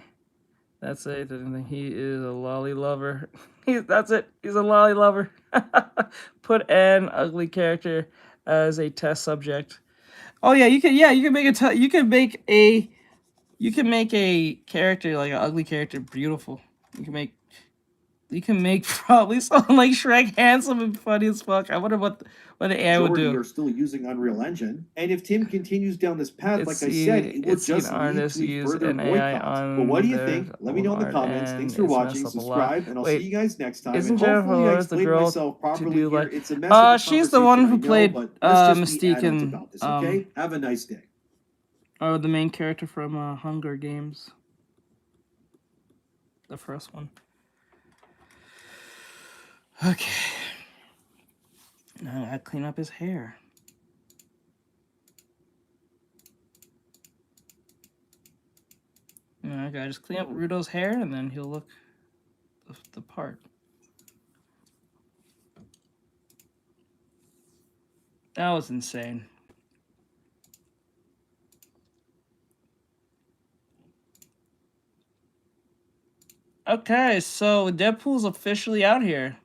He is a lolly lover. That's it. He's a lolly lover. Put an ugly character as a test subject. Oh yeah, you can. Yeah, you can make you can make a character, like an ugly character, beautiful. You You can make probably something like Shrek handsome and funny as fuck. I wonder what the AI would majority do. are still using Unreal Engine. And if Tim continues down this path, It's like I said, it will it's seen just lead artists to a use further an AI boycott. on But what do you their think? Let me know in the own comments. art, Thanks and for it's watching. messed up a lot. Subscribe, and I'll Wait, see you guys next time. isn't And Jennifer hopefully I Lawrence the explained girl myself to properly do here. like? It's a mess of a She's the one conversation, who I know, played but let's just be Mystique adamant in about this, okay? Have a nice day. or the main character from Hunger Games, the first one. Okay, now I gotta clean up his hair. I gotta just clean up Rudo's hair, and then he'll look the part. That was insane. Okay, so Deadpool's officially out here.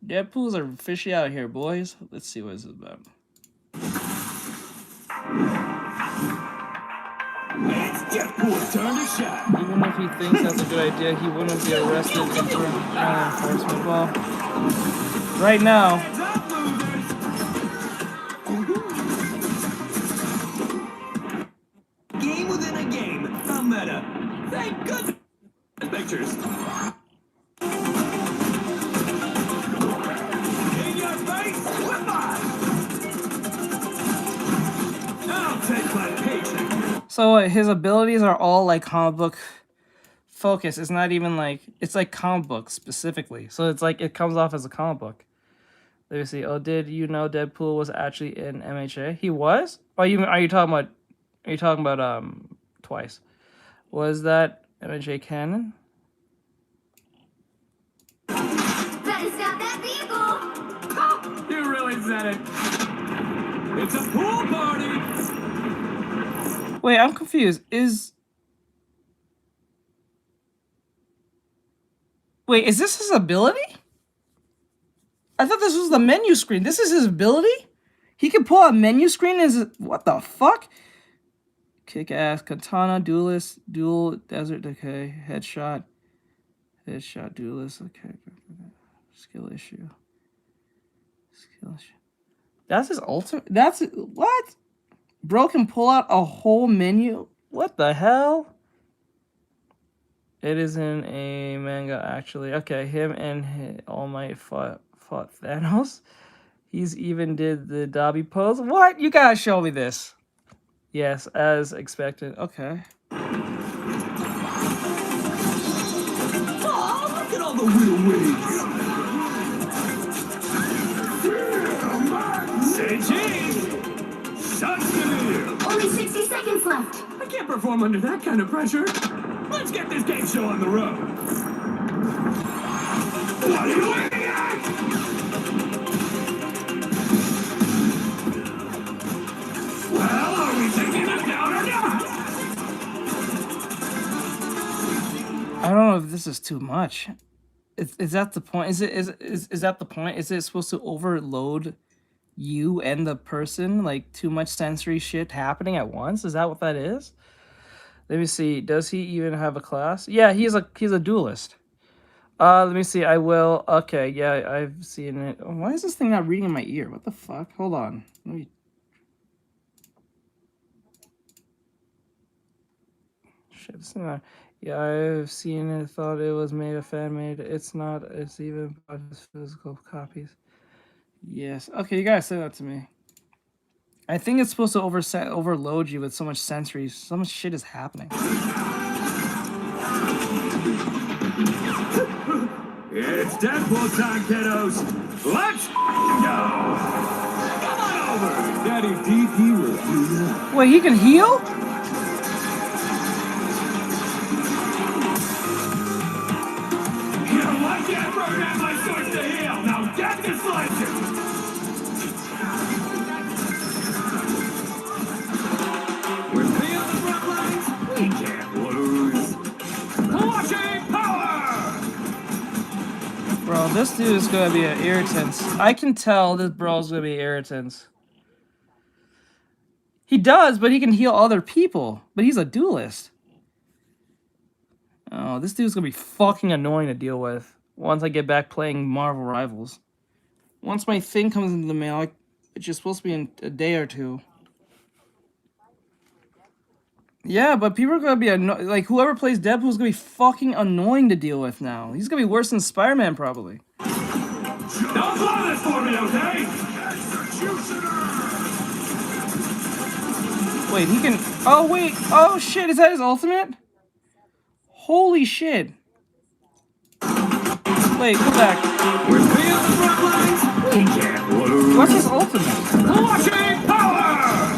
Deadpool's are officially out here, boys. Let's see what this is about. It's Deadpool's turn to shine. Even if he thinks that's a good idea, he wouldn't be arrested in enforcement. Well, right now, Heads up, losers. Game within a game. The meta. Thank goodness. Pictures. In your face. Goodbye. I'll take my paycheck. so his abilities are all like comic book focus. It's not even like, it's like comic book specifically. So it's like it comes off as a comic book. Let me see. Oh, did you know Deadpool was actually in MHA? He was? Are you talking about Twice? Was that MHA canon? Better stop that vehicle! You really said it. It's a pool party. Wait, I'm confused. Wait, is this his ability? I thought this was the menu screen. This is his ability? He can pull out a menu screen as what the fuck? Kick ass, katana, duelist, dual, desert decay, headshot, duelist, okay. Skill issue. That's his ultimate. That's what? Bro can pull out a whole menu. What the hell? It is in a manga, actually. Okay, him and All Might fought Thanos. He's even did the Dobby pose. What? You gotta show me this. Yes, as expected. Okay. Oh, look at all the little wigs. Say cheese. Shucks to me. Only 60 seconds left. I can't perform under that kind of pressure. Let's get this game show on the road. What are you waiting at? Well, are we taking this down or not? I don't know if this is too much. Is that the point? Is that the point? Is it supposed to overload you and the person? Like too much sensory shit happening at once? Is that what that is? Let me see. Does he even have a class? Yeah, he's a duelist. Let me see. I will. Okay, yeah, I've seen it. Why is this thing not reading in my ear? What the fuck? Hold on. Let me. Shit, it's not. Yeah, I've seen it. Thought it was made a fan made. It's not. It's even just physical copies. Yes. Okay, you gotta say that to me. I think it's supposed to overload you with so much sensory. So much shit is happening. It's Deadpool time, kiddos. Let's go. Come on over. Daddy DP will do that. Wait, he can heal? You know what? I can't program my sword to heal. Now get this legend. With me on the front lines, we can't lose. Flushing power! Bro, this dude is gonna be an irritant. I can tell this bro's gonna be irritant. He does, but he can heal other people. But he's a duelist. Oh, this dude's gonna be fucking annoying to deal with once I get back playing Marvel Rivals. Once my thing comes into the mail, it's just supposed to be in a day or two. Yeah, but people are gonna be like whoever plays Deadpool's gonna be fucking annoying to deal with now. He's gonna be worse than Spider-Man probably. Don't blow this for me, okay? Wait, he can. Oh wait. Oh shit. Is that his ultimate? Holy shit. Wait, go back. We're three on the front lines. We can't lose. What's his ultimate? Flushing power!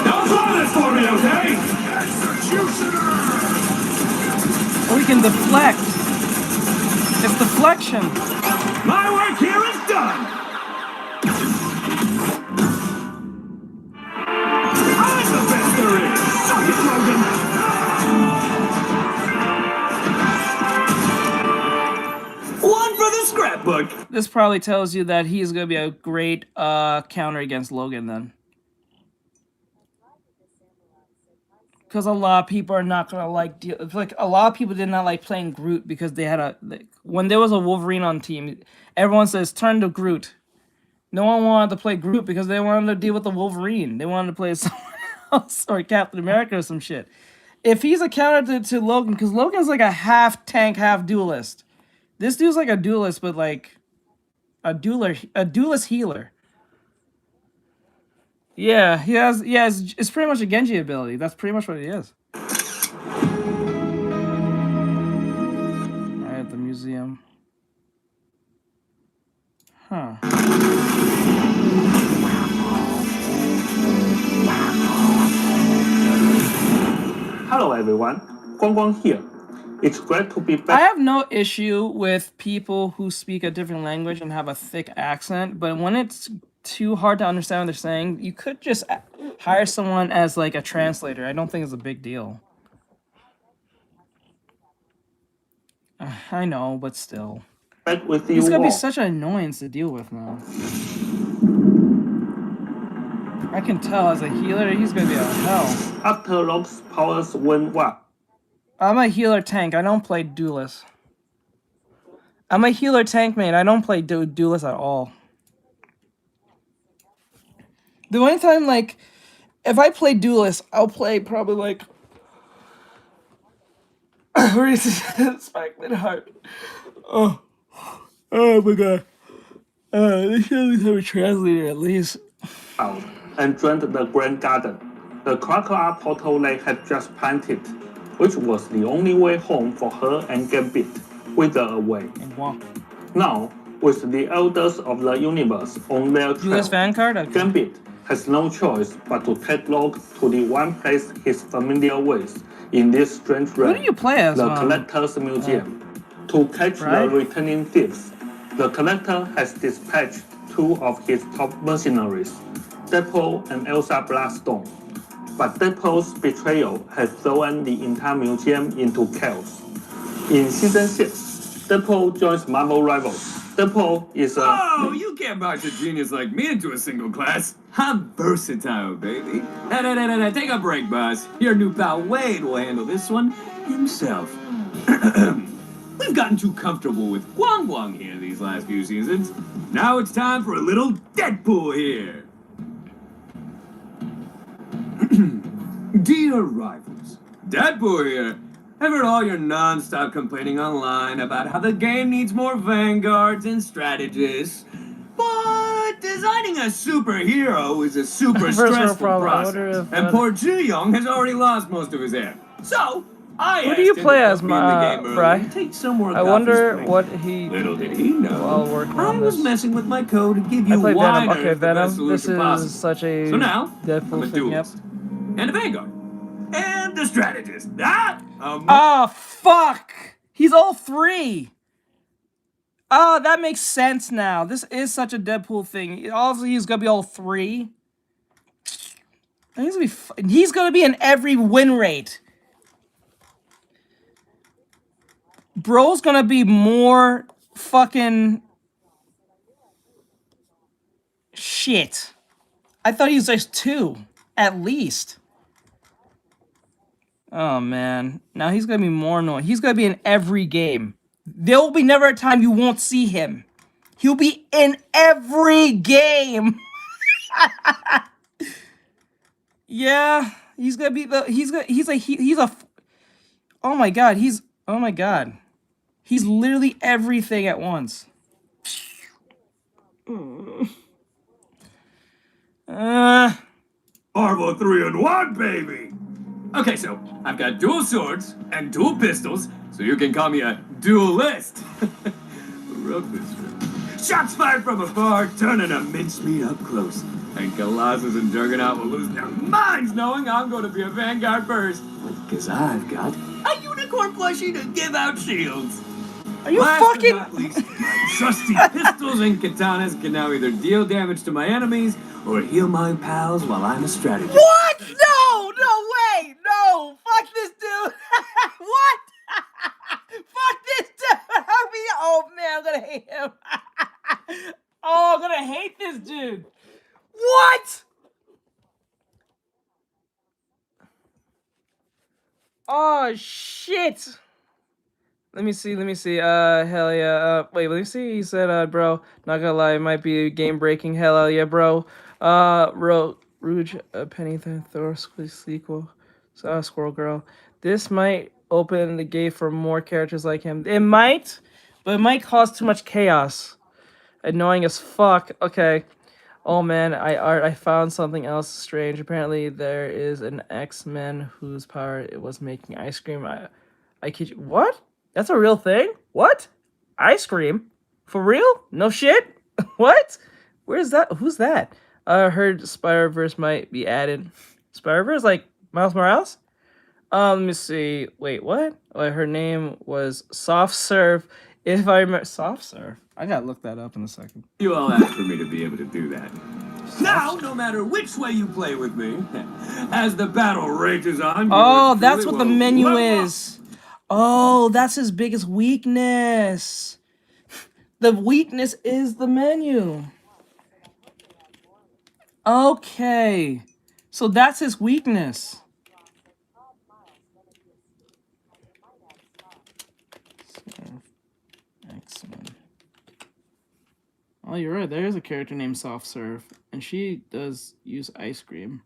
Don't blow this for me, okay? Executioner! Oh, he can deflect. It's deflection. My work here is done. I'm the best there is. Suck it, Logan. One for the scrapbook. This probably tells you that he's gonna be a great counter against Logan then. Because a lot of people are not gonna like a lot of people did not like playing Groot because they had when there was a Wolverine on team, everyone says turn to Groot. No one wanted to play Groot because they wanted to deal with the Wolverine. They wanted to play someone else or Captain America or some shit. If he's a counter to Logan, because Logan's like a half tank, half duelist. This dude's like a duelist, but like a duelist healer. Yeah, he has. Yeah, it's pretty much a Genji ability. That's pretty much what it is. Alright, at the museum. Huh. Hello everyone, Guang Guang here. It's great to be I back. have no issue with people who speak a different language and have a thick accent, but when it's too hard to understand what they're saying, you could just hire someone as like a translator. I don't think it's a big deal. I know, but still. Back with you He's gonna be all. such an annoyance to deal with now. I can tell as a healer, he's gonna be a hell. After Locke's powers went what? I'm a healer tank. I don't play duelist. I'm a healer tank main. I don't play duelist at all. The only time, like, if I play duelist, I'll play probably like. Where is this? Spike Heart. Oh my god. They should at least have a translator at least. Out and joined the Grand Garden. The Krakow portal they had just planted, which was the only way home for her and Gambit, wither away. And walk. Now, with the elders of the universe on their trail, Duelist fan card? Okay. Gambit has no choice but to take Locke to the one place he's familiar with in this strange realm. Who do you play as? The Collector's Museum. To catch Right? the returning thieves, the Collector has dispatched two of his top mercenaries, Deadpool and Elsa Blackstone. But Deadpool's betrayal has thrown the entire museum into chaos. In Season 6, Deadpool joins Marvel Rivals. Deadpool is a... Oh, you can't box a genius like me into a single class. I'm versatile, baby. Hey, take a break, boss. Your new pal Wade will handle this one himself. We've gotten too comfortable with Guang Guang here these last few seasons. Now it's time for a little Deadpool here. Dear rivals, Deadpool here. I've heard all your non-stop complaining online about how the game needs more vanguards and strategists. But designing a superhero is a super First world stressful problem. I process. wonder if, And poor Ji-Young has already lost most of his hair. So, I Who asked do you him play to as, help me in the game early Bri? and take some work I off wonder his plate. what he. Little did he know. While working I on was this. messing with my code to give I you play Venom. wider Okay, the best Venom. This solution is possible. such a So now, I'm a Deadpool thing. Yep. duelist. And a vanguard. And a strategist. Oh fuck! He's all three. Oh, that makes sense now. This is such a Deadpool thing. Obviously, he's gonna be all three. And he's gonna be in every win rate. Bro's gonna be more fucking shit. I thought he was just two, at least. Oh man, now he's gonna be more annoying. He's gonna be in every game. There will be never a time you won't see him. He'll be in every game. Yeah, he's gonna be the. He's a. Oh my god, oh my god, he's literally everything at once. Marvel 3-in-1, baby! Okay, so I've got dual swords and dual pistols, so you can call me a duelist. Wrote this film. Shots fired from afar, turning a mincemeat up close. And Colossus and Juggernaut will lose their minds knowing I'm going to be a vanguard first. Because I've got a unicorn plushie to give out shields. Are you Last fucking? but not least, my trusty pistols and katanas can now either deal damage to my enemies or heal my pals while I'm a strategist. What? No, no way, no. Fuck this dude. What? Fuck this dude. Oh man, I'm gonna hate him. Oh, I'm gonna hate this dude. What? Oh shit. Let me see. Hell yeah. Wait, let me see. He said, bro, not gonna lie, it might be game breaking. Hell yeah, bro. Rouge, Penny, Thor, sequel. Squirrel Girl. This might open the gate for more characters like him. It might, but it might cause too much chaos. Annoying as fuck. Okay. Oh man, I found something else strange. Apparently, there is an X-Men whose power it was making ice cream. I kid you. What? That's a real thing? What? Ice cream? For real? No shit? What? Where's that? Who's that? I heard Spider-Verse might be added. Spider-Verse? Like Miles Morales? Let me see. Wait, what? Oh, her name was Soft Serve. If I remember. Soft Serve? I gotta look that up in a second. You all asked for me to be able to do that. Now, no matter which way you play with me, as the battle rages on... Oh, that's what the menu is. Oh, that's his biggest weakness. The weakness is the menu. Okay. So that's his weakness. Excellent. Oh, you're right. There is a character named Soft Serve, and she does use ice cream.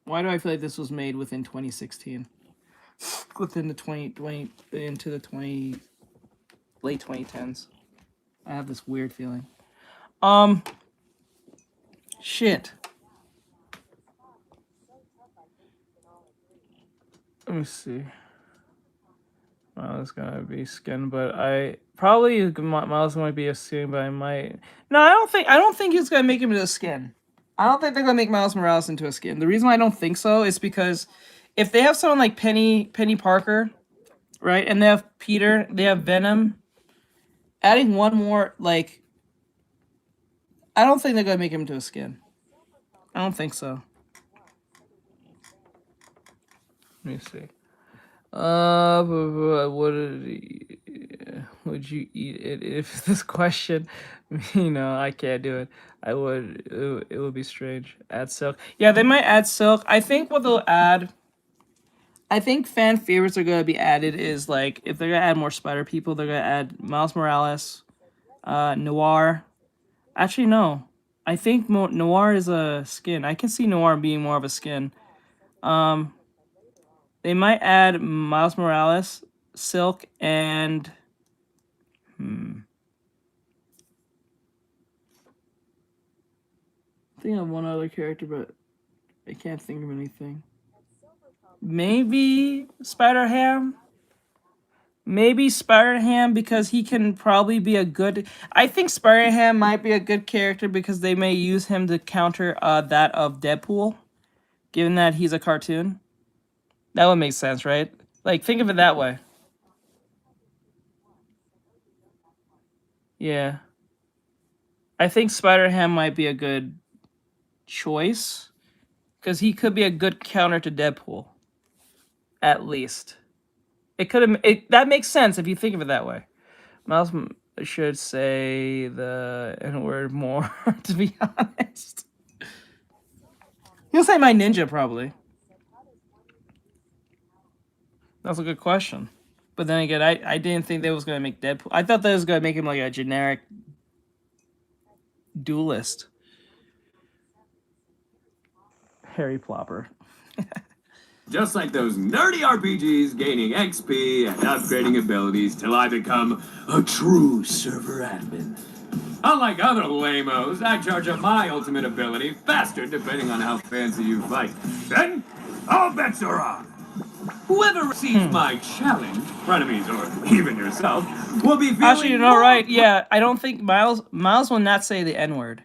Why do I feel like this was made within 2016? Within the 2020 into the late 2010s. I have this weird feeling. Shit. Let me see. Miles gonna be skin, but I probably Miles might be a skin, but I might. No, I don't think he's gonna make him into a skin. I don't think they're gonna make Miles Morales into a skin. The reason why I don't think so is because if they have someone like Penny Parker, right, and they have Peter, they have Venom, adding one more, like, I don't think they're gonna make him into a skin. I don't think so. Let me see. Would you eat it if this question? You know, I can't do it. I would. It would be strange. Add silk. Yeah, they might add silk. I think what they'll add. I think fan favorites are gonna be added is like if they're gonna add more spider people, they're gonna add Miles Morales, Noir. Actually, no. I think Noir is a skin. I can see Noir being more of a skin. They might add Miles Morales, Silk, and I think I have one other character, but I can't think of anything. Maybe Spider-Ham. Maybe Spider-Ham because he can probably be a good... I think Spider-Ham might be a good character because they may use him to counter that of Deadpool, given that he's a cartoon. That would make sense, right? Like, think of it that way. Yeah. I think Spider-Ham might be a good choice. Because he could be a good counter to Deadpool. At least. It could have... That makes sense if you think of it that way. Miles should say the N-word more, to be honest. He'll say my ninja probably. That's a good question. But then again, I didn't think they was gonna make Deadpool. I thought they was gonna make him like a generic duelist. Harry Plopper. Just like those nerdy RPGs, gaining XP and upgrading abilities till I become a true server admin. Unlike other lamos, I charge up my ultimate ability faster depending on how fancy you fight. Then, all bets are off. Whoever receives my challenge, frenemies or even yourself, will be feeling Actually, you're not right. Yeah, I don't think Miles will not say the N-word.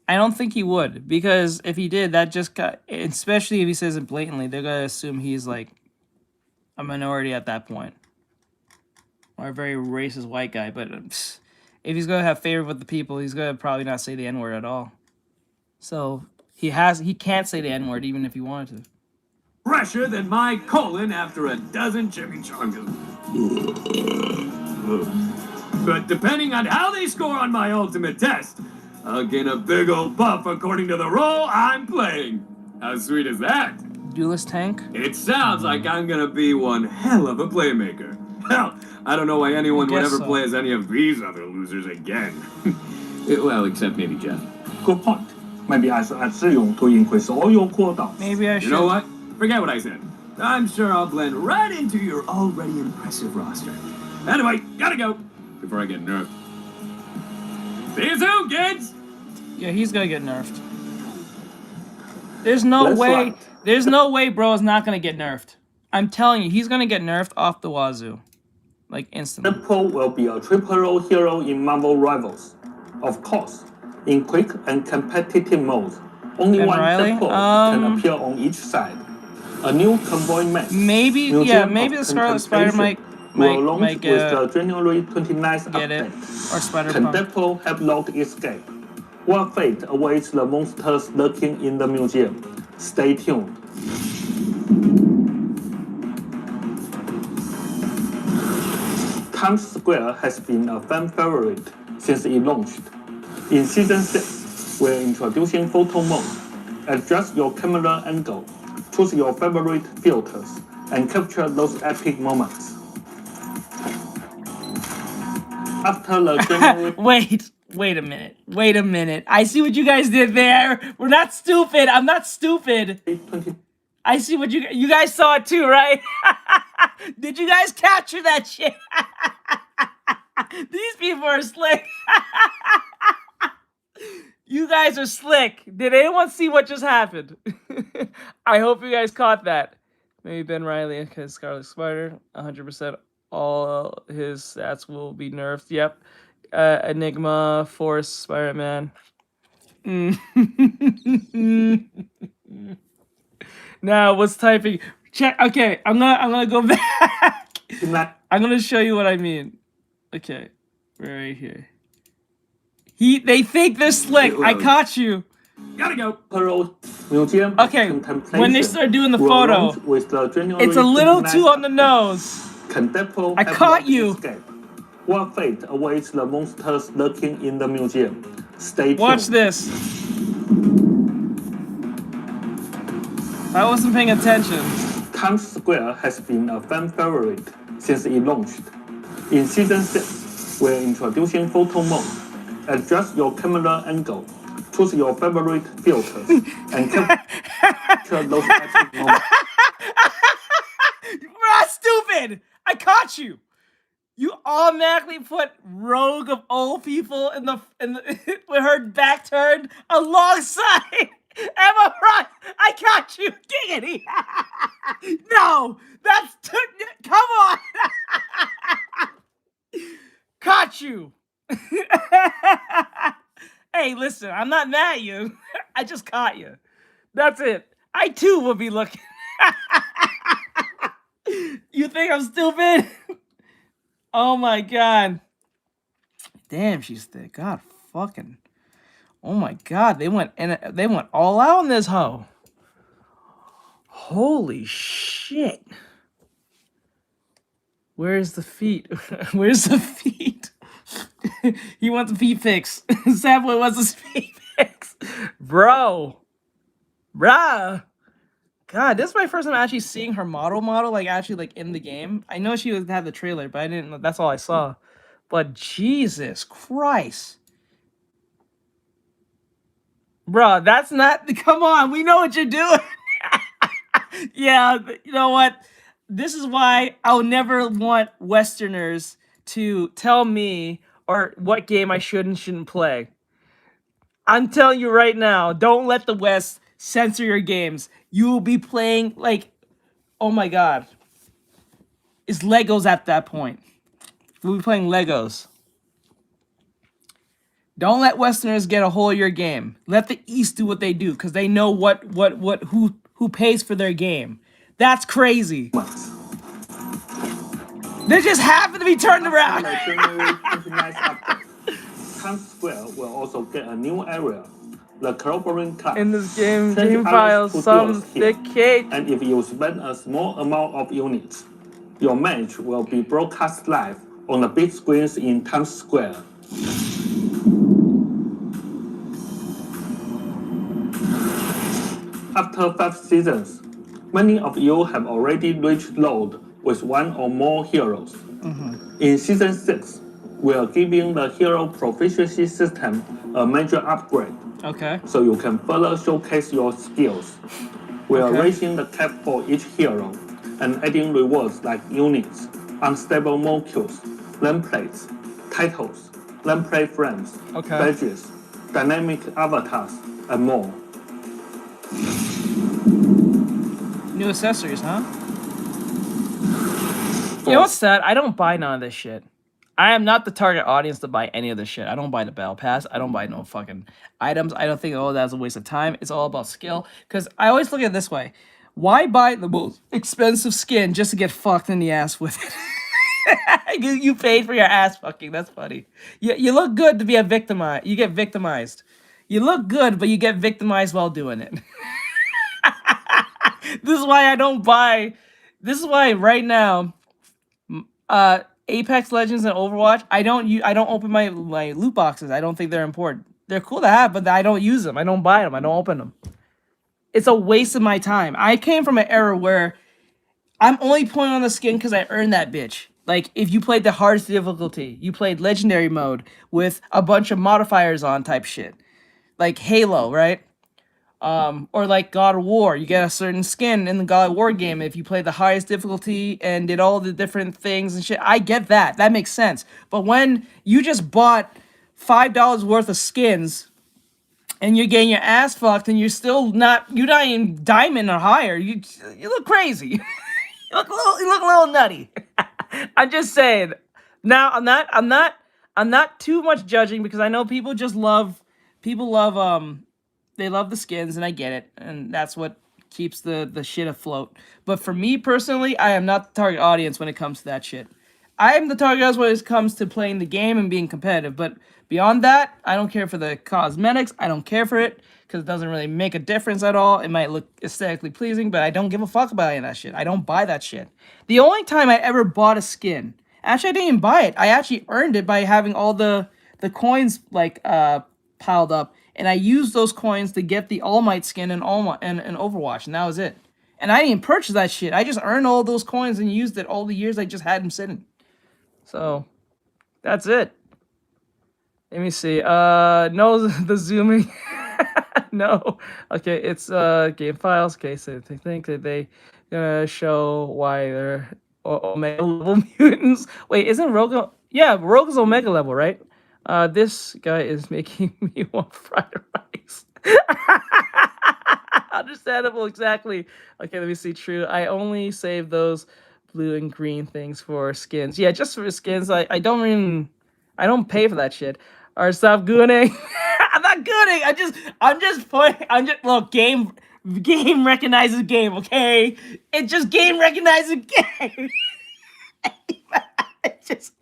I don't think he would, because if he did, that just got, especially if he says it blatantly, they're gonna assume he's like a minority at that point, or a very racist white guy. But if he's gonna have favor with the people, he's gonna probably not say the N-word at all. So he can't say the N-word even if he wanted to. fresher than my colon after a dozen chimichangas. But depending on how they score on my ultimate test, I'll gain a big old buff according to the role I'm playing. How sweet is that? Duelist tank? It sounds like I'm gonna be one hell of a playmaker. Hell, I don't know why anyone would ever play as any of these other losers again. Well, except maybe Jeff. Good point. Maybe I should add Ziyong to increase all your cooldowns. Maybe I should. You know what? Forget what I said. I'm sure I'll blend right into your already impressive roster. Anyway, gotta go before I get nerfed. See you soon, kids! Yeah, he's gonna get nerfed. There's no That's way. right. There's no way bro is not gonna get nerfed. I'm telling you, he's gonna get nerfed off the wazoo. Like instantly. Deadpool will be a triple role hero in Marvel Rivals. Of course, in quick and competitive mode, only Ben one Reilly? Deadpool can appear on each side. A new convoy match. Maybe, yeah, maybe the Scarlet Spider might will launch with get the January 29th it. update. Or Spider Can Punk. Deadpool have log escape? What fate awaits the monsters lurking in the museum? Stay tuned. Times Square has been a fan favorite since it launched. In Season 6, we're introducing photo mode. Adjust your camera angle, choose your favorite filters, and capture those epic moments. After the January... Wait a minute. I see what you guys did there. We're not stupid. I'm not stupid. 20... I see what you guys saw it too, right? Did you guys capture that shit? These people are slick. You guys are slick. Did anyone see what just happened? I hope you guys caught that. Maybe Ben Reilly, because Scarlet Spider, 100% all his stats will be nerfed. Yep. Enigma, Force, Spider-Man. Now, what's typing? Check. Okay, I'm gonna go back. I'm gonna show you what I mean. Okay, right here. They think they're slick. I caught you. Gotta go. Pearl Museum Okay, when they start doing the photo, with the January it's a little 29th too on the nose. Can Deadpool I have caught log you. escape? What fate awaits the monsters lurking in the museum? Stay tuned. Watch this. I wasn't paying attention. Times Square has been a fan favorite since it launched. In Season 6, we're introducing photo mode. Adjust your camera angle, choose your favorite filters, and capture those epic moments. We're not stupid. I caught you. You automatically put rogue of old people in the with her back turned alongside Emma Rock. I caught you, giggity. No, that's come on. Caught you. Hey, listen, I'm not mad at you. I just caught you. That's it. I too will be looking. You think I'm stupid? Oh my god. Damn, she's thick. God fucking. Oh my god, they went all out on this hoe. Holy shit. Where's the feet? Where's the feet? He wants the feet fix. Sadboy wants his feet fix. Bro. Bruh. God, this is my first time actually seeing her model, like actually like in the game. I know she had the trailer, but I didn't. That's all I saw. But Jesus Christ, bro, that's not. Come on, we know what you're doing. Yeah, you know what? This is why I'll never want Westerners to tell me or what game I should and shouldn't play. I'm telling you right now, don't let the West censor your games. You will be playing like, oh my God, it's Legos at that point. We'll be playing Legos. Don't let Westerners get a hold of your game. Let the East do what they do, because they know who pays for their game. That's crazy. They just happen to be turned around. Times Square will also get a new area, the Clobbering class. In this game, 20 game hours files, to some yours here. thick cake. And if you spend a small amount of units, your match will be broadcast live on the big screens in Times Square. After 5 seasons, many of you have already reached load with one or more heroes. In Season 6, we are giving the hero proficiency system a major upgrade, Okay. so you can further showcase your skills. We are raising the cap for each hero and adding rewards like units, unstable molecules, nameplates, titles, nameplate frames, badges, dynamic avatars, and more. New accessories, huh? You know what's sad? I don't buy none of this shit. I am not the target audience to buy any of this shit. I don't buy the battle pass. I don't buy no fucking items. I don't think all that's a waste of time. It's all about skill. Because I always look at it this way. Why buy the most expensive skin just to get fucked in the ass with it? You paid for your ass fucking. That's funny. You look good to be a victimized. You get victimized. You look good, but you get victimized while doing it. This is why I don't buy. This is why right now, Apex Legends and Overwatch, I don't open my loot boxes. I don't think they're important. They're cool to have, but I don't use them. I don't buy them. I don't open them. It's a waste of my time. I came from an era where I'm only playing on the skin because I earned that bitch. Like, if you played the hardest difficulty, you played legendary mode with a bunch of modifiers on type shit. Like Halo, right? Or like God of War, you get a certain skin in the God of War game if you play the highest difficulty and did all the different things and shit. I get that. That makes sense. But when you just bought $5 worth of skins and you're getting your ass fucked and you're not even diamond or higher, you look crazy. you look a little nutty. I'm just saying. Now I'm not too much judging, because I know people love they love the skins, and I get it, and that's what keeps the shit afloat. But for me personally, I am not the target audience when it comes to that shit. I am the target audience when it comes to playing the game and being competitive. But beyond that, I don't care for the cosmetics. I don't care for it, because it doesn't really make a difference at all. It might look aesthetically pleasing, but I don't give a fuck about any of that shit. I don't buy that shit. The only time I ever bought a skin, actually I didn't even buy it. I actually earned it by having all the coins piled up. And I used those coins to get the All Might skin in Overwatch, and that was it. And I didn't even purchase that shit. I just earned all those coins and used it all the years I just had them sitting. So, that's it. Let me see. No, the zooming. No. Okay, it's game files. Okay, so they think that they gonna show why they're Omega level mutants. Wait, isn't Rogue? Yeah, Rogue is Omega level, right? This guy is making me want fried rice. Understandable, exactly. Okay, let me see. True. I only save those blue and green things for skins. Yeah, just for skins. I don't pay for that shit. Or stop gooning. I'm not gooning. Look, game recognizes game, okay? It just game recognizes game.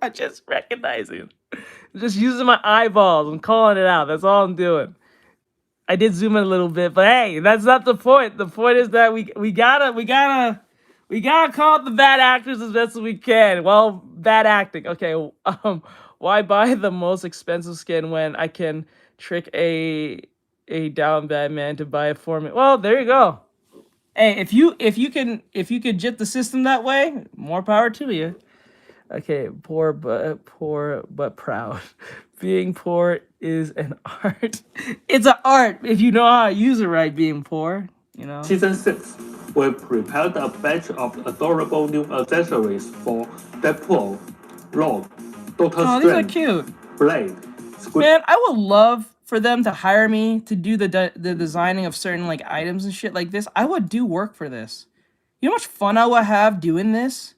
I'm just recognizing. Just using my eyeballs. I'm calling it out. That's all I'm doing. I did zoom in a little bit, but hey, that's not the point. The point is that we gotta call out the bad actors as best as we can. Well, bad acting. Okay. Why buy the most expensive skin when I can trick a a down bad man to buy it for me. Well, there you go. Hey, if you can jit the system that way, more power to you. Okay, poor but proud. Being poor is an art. It's an art if you know how to use it right. Being poor, you know. Season 6, we prepared a batch of adorable new accessories for Deadpool, Rogue, Doctor Oh, these are Strange, cute. Blade, Squid. Man, I would love for them to hire me to do the designing of certain like items and shit like this. I would do work for this. You know how much fun I would have doing this?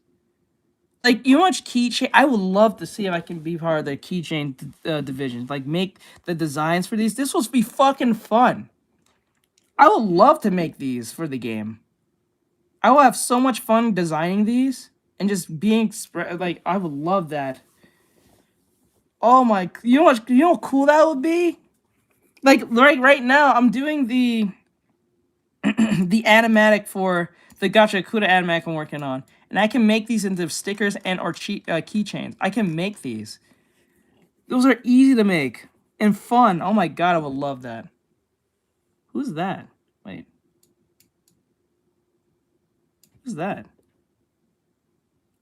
Like, you know how much keychain? I would love to see if I can be part of the keychain division. Like, make the designs for these. This will be fucking fun. I would love to make these for the game. I will have so much fun designing these and just being like, I would love that. Oh my, you know how cool that would be? Like right now, I'm doing the the animatic for the Gacha Kuda animatic I'm working on, and I can make these into stickers and or keychains. I can make these. Those are easy to make and fun. Oh my god, I would love that. Who's that? Wait. Who's that?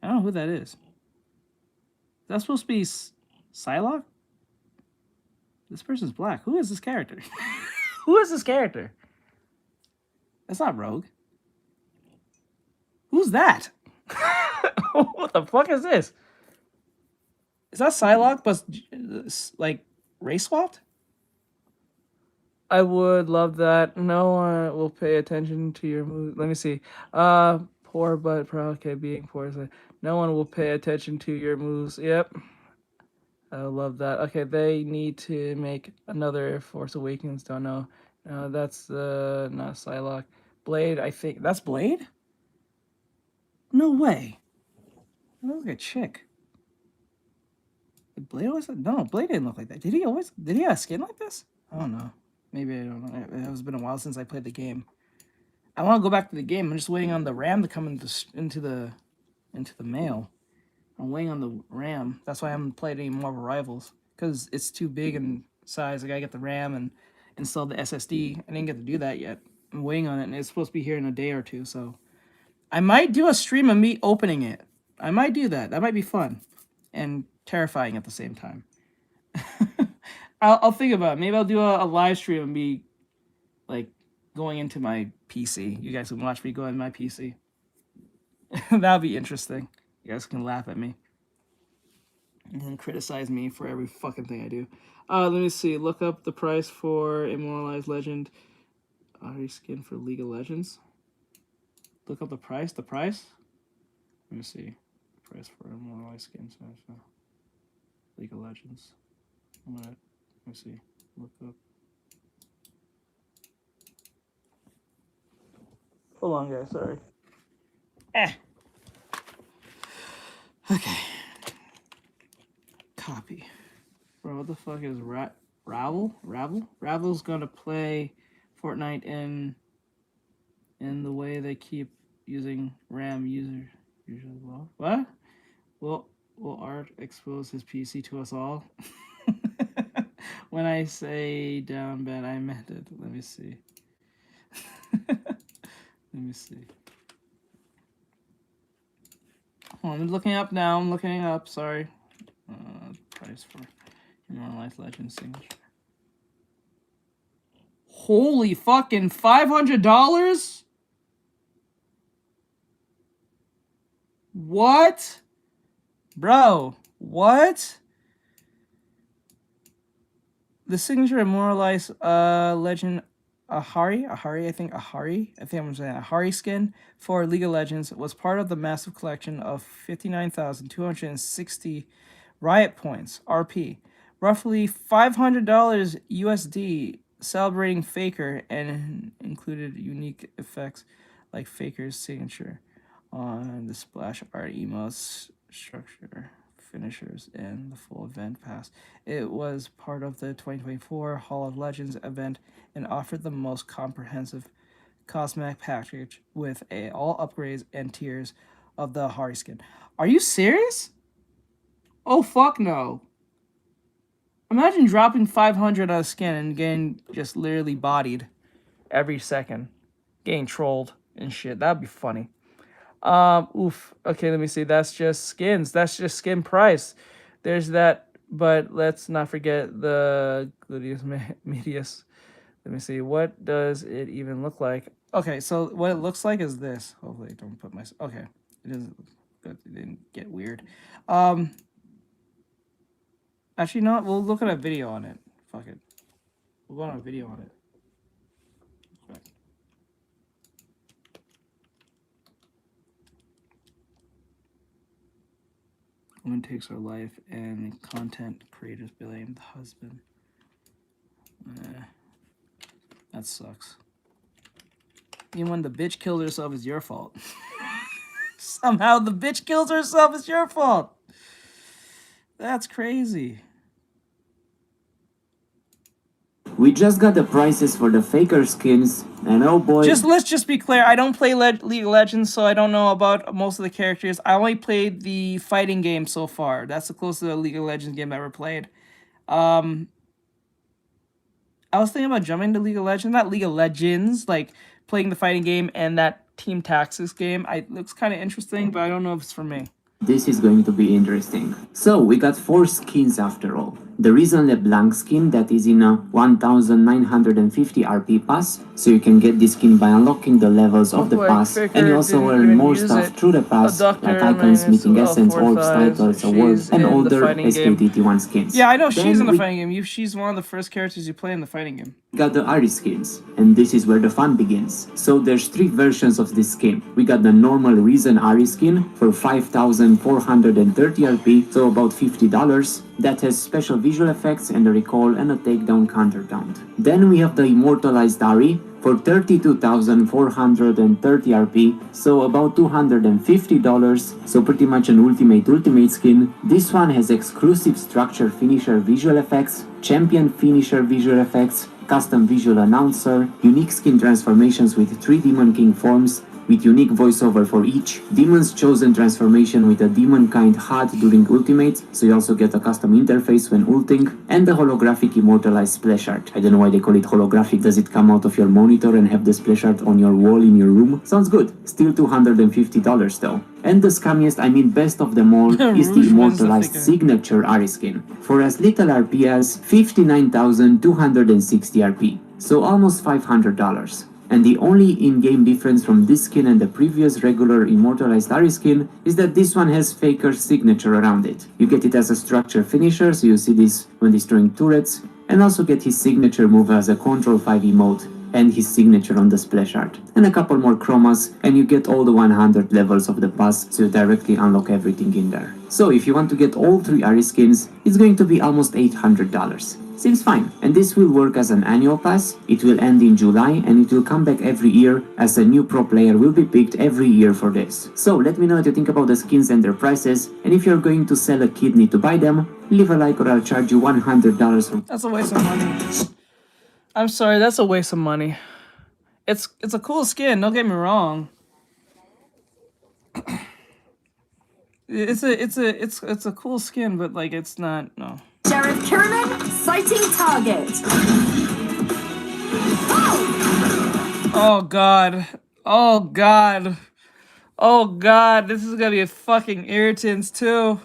I don't know who that is. Is that supposed to be Psylocke? This person's black. Who is this character? Who is this character? That's not Rogue. Who's that? What the fuck is this? Is that Psylocke, but like race swapped? I would love that. No one will pay attention to your moves. Let me see. Poor but proud. Okay, being poor is no one will pay attention to your moves. Yep. I love that. Okay, they need to make another Force Awakens. Don't know. No, that's not Psylocke. Blade, I think that's Blade. No way. That looks like a chick. Did Blade always? No, Blade didn't look like that. Did he always? Did he have skin like this? I don't know. Maybe I don't know. It's been a while since I played the game. I want to go back to the game. I'm just waiting on the RAM to come into the mail. I'm waiting on the RAM. That's why I haven't played any Marvel Rivals, because it's too big in size. I gotta get the RAM and install the SSD. I didn't get to do that yet. I'm waiting on it, and it's supposed to be here in a day or two. So I might do a stream of me opening it. I might do that. That might be fun and terrifying at the same time. I'll think about it. Maybe I'll do a live stream and be like going into my PC. You guys can watch me go into my PC. That'll be interesting. You guys can laugh at me and then criticize me for every fucking thing I do. Let me see. Look up the price for Immortalized Legend. Ari skin for League of Legends. Look up the price. The price? Let me see. The price for Immortalized skins. So, League of Legends. Let me see. Look up. Hold on, guys. Sorry. Okay. Copy. Bro, what the fuck is Ravel? Ravel's gonna play Fortnite in the way they keep using RAM usually well. What? Will Art expose his PC to us all? When I say down bad, I meant it. Let me see. Let me see. Oh, I'm looking up now. I'm looking up. Sorry. Price for Immortalized Legend signature. Holy fucking $500? What? Bro, what? The signature Immortalized Legend Ahari, I think I'm saying Ahari skin for League of Legends was part of the massive collection of 59,260 Riot points, RP, roughly $500 USD, celebrating Faker, and included unique effects like Faker's signature on the splash art emotes, structure, finishers, and the full event pass. It was part of the 2024 Hall of Legends event and offered the most comprehensive cosmetic package with all upgrades and tiers of the Ahari skin. Are you serious? Oh, fuck no. Imagine dropping 500 on a skin and getting just literally bodied every second. Getting trolled and shit. That'd be funny. Oof. Okay, let me see. That's just skins. That's just skin price. There's that, but let's not forget the gluteus medius. Let me see. What does it even look like? Okay, so what it looks like is this. Hopefully, I don't put my. Okay, it doesn't. It didn't get weird. Actually, no. We'll look at a video on it. Fuck it. We'll go on a video on it. Okay. Woman takes her life and content creators blame the husband. That sucks. Even when the bitch kills herself, it's your fault. Somehow the bitch kills herself, it's your fault. That's crazy. We just got the prices for the faker skins, and oh boy. Let's just be clear. I don't play League of Legends, so I don't know about most of the characters. I only played the fighting game so far. That's the closest to a League of Legends game I ever played. I was thinking about jumping to League of Legends, not League of Legends, like playing the fighting game and that Team Tactics game. It looks kind of interesting, but I don't know if it's for me. This is going to be interesting. So, we got 4 skins after all. The Risen LeBlanc skin that is in a 1950 RP pass, so you can get this skin by unlocking the levels of the pass, and you also earn more stuff through the pass, like icons, meeting essence, orbs, titles, awards, and older SKTT1 skins. Yeah, I know she's in the fighting game. She's one of the first characters you play in the fighting game. Got the Ari skins, and this is where the fun begins. So there's 3 versions of this skin. We got the normal Risen Ari skin for 5,430 RP, so about $50. That has special visual effects and a recall and a takedown counter count. Then we have the Immortalized Ari for 32,430 RP, so about $250, so pretty much an ultimate skin. This one has exclusive structure finisher visual effects, champion finisher visual effects, custom visual announcer, unique skin transformations with 3 Demon King forms, with unique voiceover for each, Demon's Chosen transformation with a Demon Kind HUD during Ultimate, so you also get a custom interface when ulting, and the holographic immortalized splash art. I don't know why they call it holographic. Does it come out of your monitor and have the splash art on your wall in your room? Sounds good. Still $250 though. And the scummiest, I mean best of them all, is the immortalized signature Ari skin. For as little RP as 59,260 RP, so almost $500. And the only in-game difference from this skin and the previous regular Immortalized Ari skin is that this one has Faker's signature around it. You get it as a structure finisher, so you see this when destroying turrets, and also get his signature move as a Control 5 emote, and his signature on the splash art. And a couple more chromas, and you get all the 100 levels of the pass, so you directly unlock everything in there. So if you want to get all 3 Ari skins, it's going to be almost $800. Seems fine, and this will work as an annual pass. It will end in July, and it will come back every year, as a new pro player will be picked every year for this. So let me know what you think about the skins and their prices, and if you're going to sell a kidney to buy them, leave a like or I'll charge you $100 for... That's a waste of money. I'm sorry, that's a waste of money. It's a cool skin, don't get me wrong. It's a cool skin, but like it's not, no. Sheriff Kiernan, sighting target. Oh god. Oh god. Oh god, this is gonna be a fucking irritant too.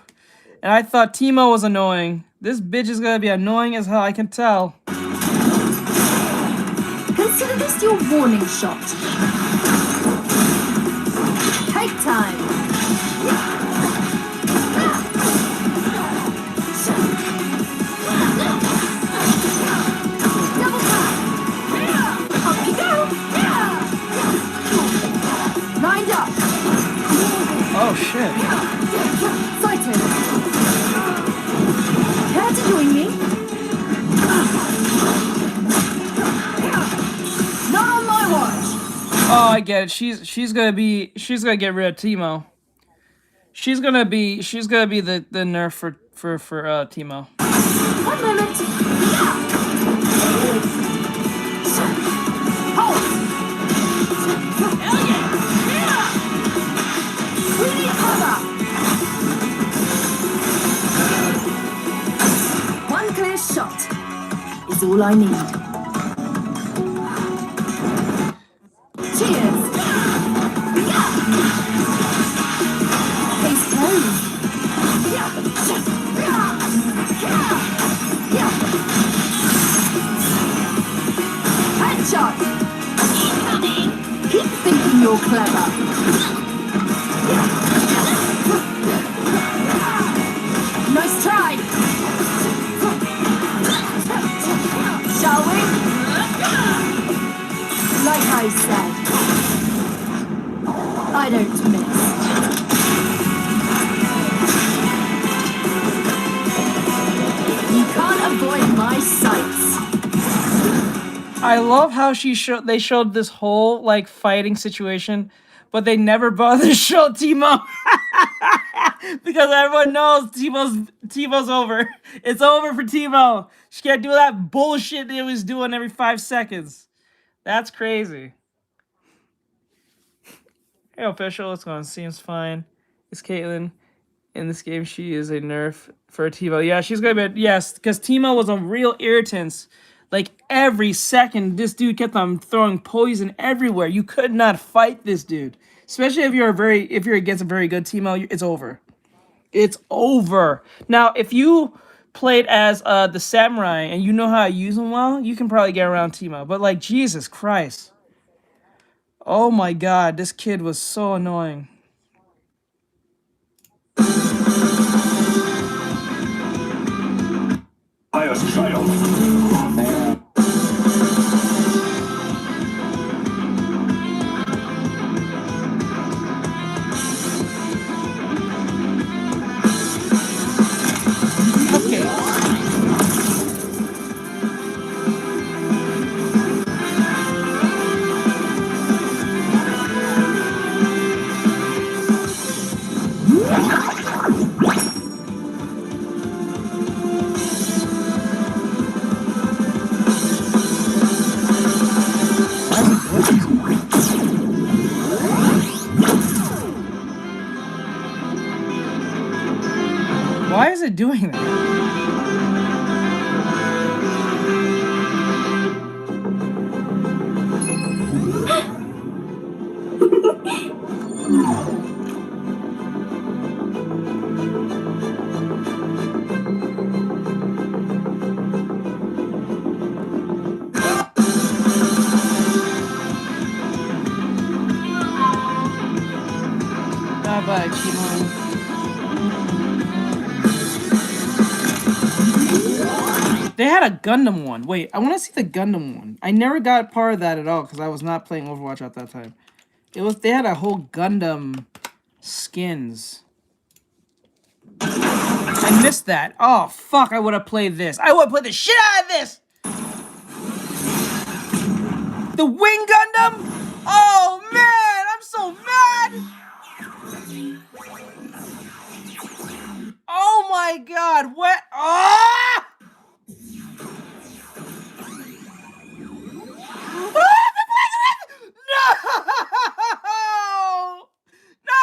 And I thought Timo was annoying. This bitch is gonna be annoying as hell, I can tell. Consider this your warning shot. Take time. Oh shit. Sighted. Care to join me? Not on my watch. Oh, I get it. She's gonna get rid of Timo. She's gonna be the nerf for Timo. 1 moment. Hold. We need cover. 1 clear shot. is all I need. Cheers! Case closed. Headshot! Keep thinking you're clever. Nice try! Shall we? Like I said, I don't miss. You can't avoid my sights. I love how they showed this whole like fighting situation, but they never bothered to show Timo because everyone knows Timo's over. It's over for Timo. She can't do that bullshit he was doing every 5 seconds. That's crazy. Hey, official, what's going on? Seems fine. It's Caitlin. In this game, she is a nerf for Timo. Yeah, she's gonna be, yes, because Timo was a real irritant. Like, every second, this dude kept on throwing poison everywhere. You could not fight this dude. Especially if you're against a very good Timo, it's over. It's over. Now, if you played as the samurai and you know how to use them well, you can probably get around Timo. But, like, Jesus Christ. Oh my god, this kid was so annoying. Okay. Why is it doing that? Bye-bye, Timo. They had a Gundam one. Wait, I want to see the Gundam one. I never got part of that at all because I was not playing Overwatch at that time. They had a whole Gundam skins. I missed that. Oh fuck! I would have played this. I would have played the shit out of this. The Wing Gundam. Oh man, I'm so mad. Oh my god! What? Ah! No! No!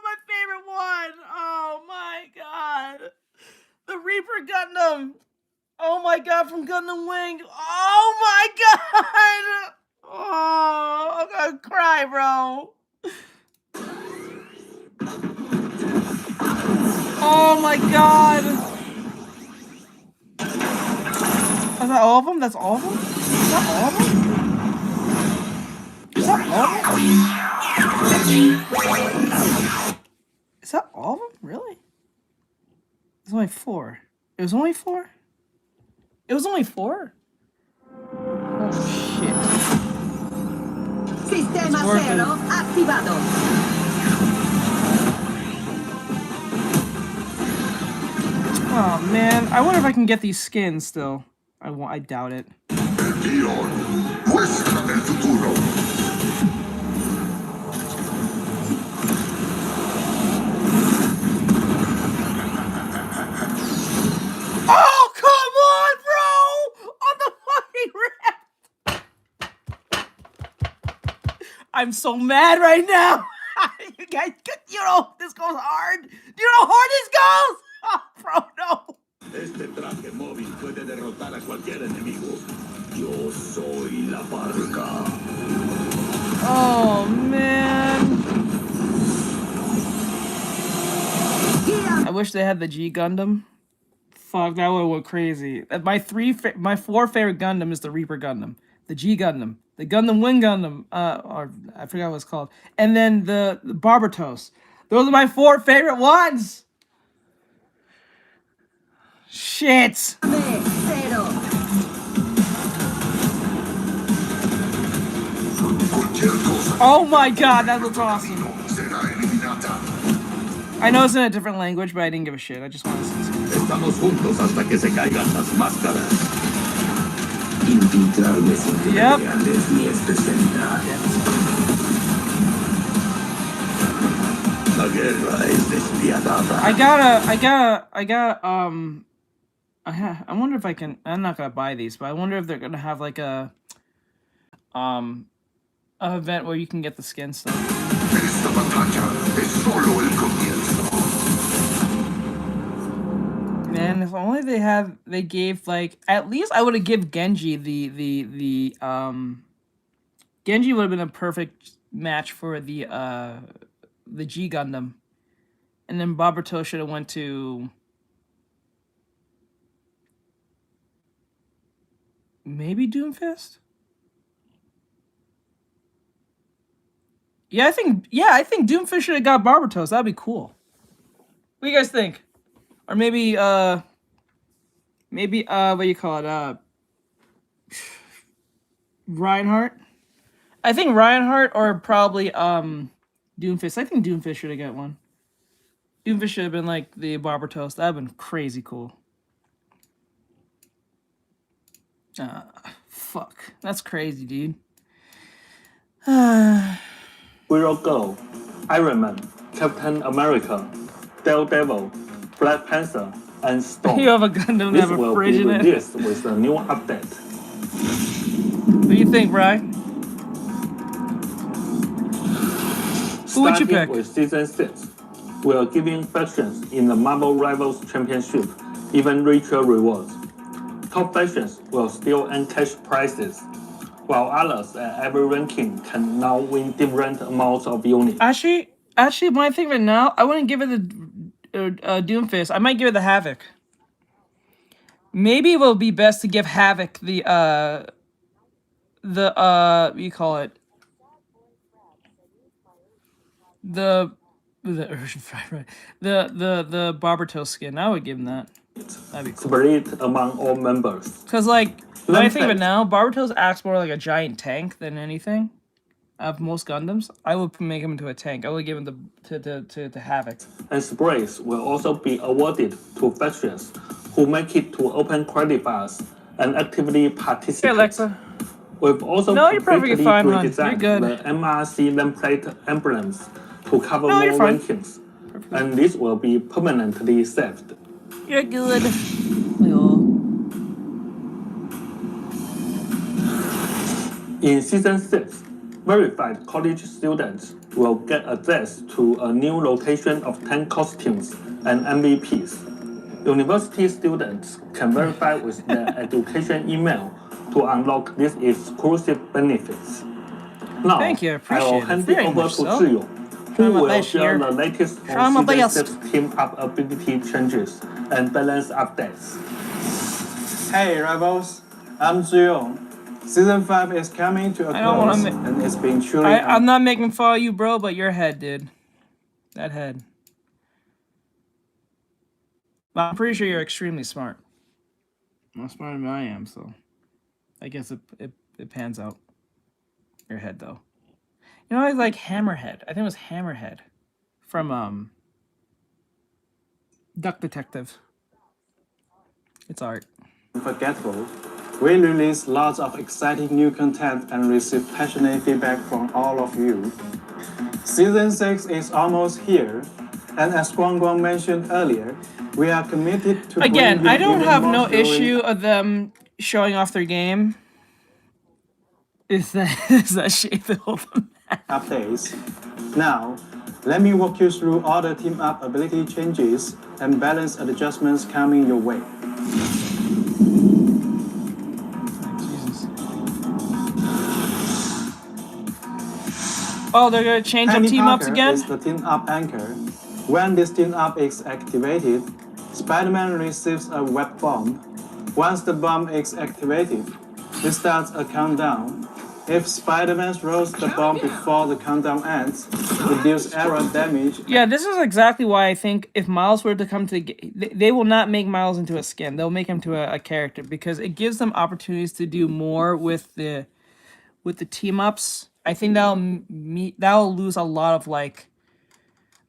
My favorite one! Oh my god! The Reaper Gundam! Oh my god, from Gundam Wing! Oh my god! Oh, I'm gonna cry, bro! Oh my god! Is that all of them? That's all of them? Is that all of them? Is that all of them? Is that all of them? Really? There's only 4. It was only 4? It was only 4? Oh shit. Sistema cero activado. Oh man, I wonder if I can get these skins still. I doubt it. Oh, come on, bro! On the fucking rip! I'm so mad right now! You guys, you know, this goes hard. Do you know how hard this goes? Oh, bro, no. Este traje móvil puede derrotar a cualquier enemigo. Yo soy la barca. Oh man. I wish they had the G Gundam. Fuck, that would went crazy. My four favorite Gundam is the Reaper Gundam, the G Gundam, the Gundam Wing Gundam, or I forgot what it's called, and then the Barbatos. Those are my four favorite ones. Shit. Oh my god, that looks awesome. I know it's in a different language, but I didn't give a shit. I just want to see something. Estamos juntos hasta que se caigan las máscaras. Yep. Es mi especialidad. La guerra es despiadada. I wonder if I can. I'm not gonna buy these, but I wonder if they're gonna have like a event where you can get the skin stuff. Esta batalla es solo el comienzo. Man, if only they gave like, at least I would have given Genji Genji would have been a perfect match for the G Gundam, and then Barbato should have went to maybe Doomfist. I think Doomfist should have got Barbatos. That'd be cool. What do you guys think? Or maybe what do you call it? Reinhardt? I think Reinhardt or probably Doomfist. I think Doomfist should have got one. Doomfist should have been like the Barbatos. That'd have been crazy cool. Fuck. That's crazy, dude. Hero Girl, Iron Man, Captain America, Daredevil, Black Panther, and Storm. You have a Gundam that have a fridge in it. This will be released with a new update. What do you think, Brian? Who would you pick? Starting with Season 6, we are giving factions in the Marvel Rivals Championship even richer rewards. Top factions will still earn cash prizes, while others at every ranking can now win different amounts of units. Actually, my favorite now, I wouldn't give it the Doomfist. I might give it the Havoc. Maybe it will be best to give Havoc the what do you call it? The Barbatos skin. I would give him that. That'd be cool. Split among all members. Cause like when I think of it now, Barbatos acts more like a giant tank than anything. Of most Gundams, I would make him into a tank. I would give him to Havoc. And sprays will also be awarded to factions who make it to open qualifiers and actively participate. Hey Alexa. We've also you're perfectly fine, hon. You're redesigned good. the MRC nameplate emblems to cover No, more you're fine. rankings, and this will be permanently saved. You're good. In Season 6, verified college students will get access to a new location of 10 costumes and MVPs. University students can verify with their education email to unlock these exclusive benefits. Now, Thank you, I I appreciate will it. hand it Very over much to so. Zhiyo, who Trying my will best share here. the latest Trying my on Season best. 6 team-up ability changes and balance updates. Hey Rebels, I'm Zhiyo. Season 5 is coming to a I don't wanna close, and it's been truly I'm not making fun of you, bro, but your head, dude. That head. But I'm pretty sure you're extremely smart. More smarter than I am, so I guess it pans out. Your head, though. You know, I like Hammerhead. I think it was Hammerhead from Duck Detective. It's art. unforgettable. We release lots of exciting new content and receive passionate feedback from all of you. Season 6 is almost here, and as Guang Guang mentioned earlier, we are committed to Again, bringing I don't even have more no thrilling issue of them showing off their game. Is that shape the whole thing? updates. Now, Let me walk you through all the team-up ability changes and balance adjustments coming your way. Oh, they're gonna change up Penny team-ups Parker again? is the team-up anchor. When this team-up is activated, Spider-Man receives a web bomb. Once the bomb is activated, it starts a countdown. If Spider-Man throws the bomb before the countdown ends, it deals error damage. Yeah, this is exactly why I think if Miles were to come to they will not make Miles into a skin. They'll make him to a character because it gives them opportunities to do more with the team-ups. I think that'll lose a lot of like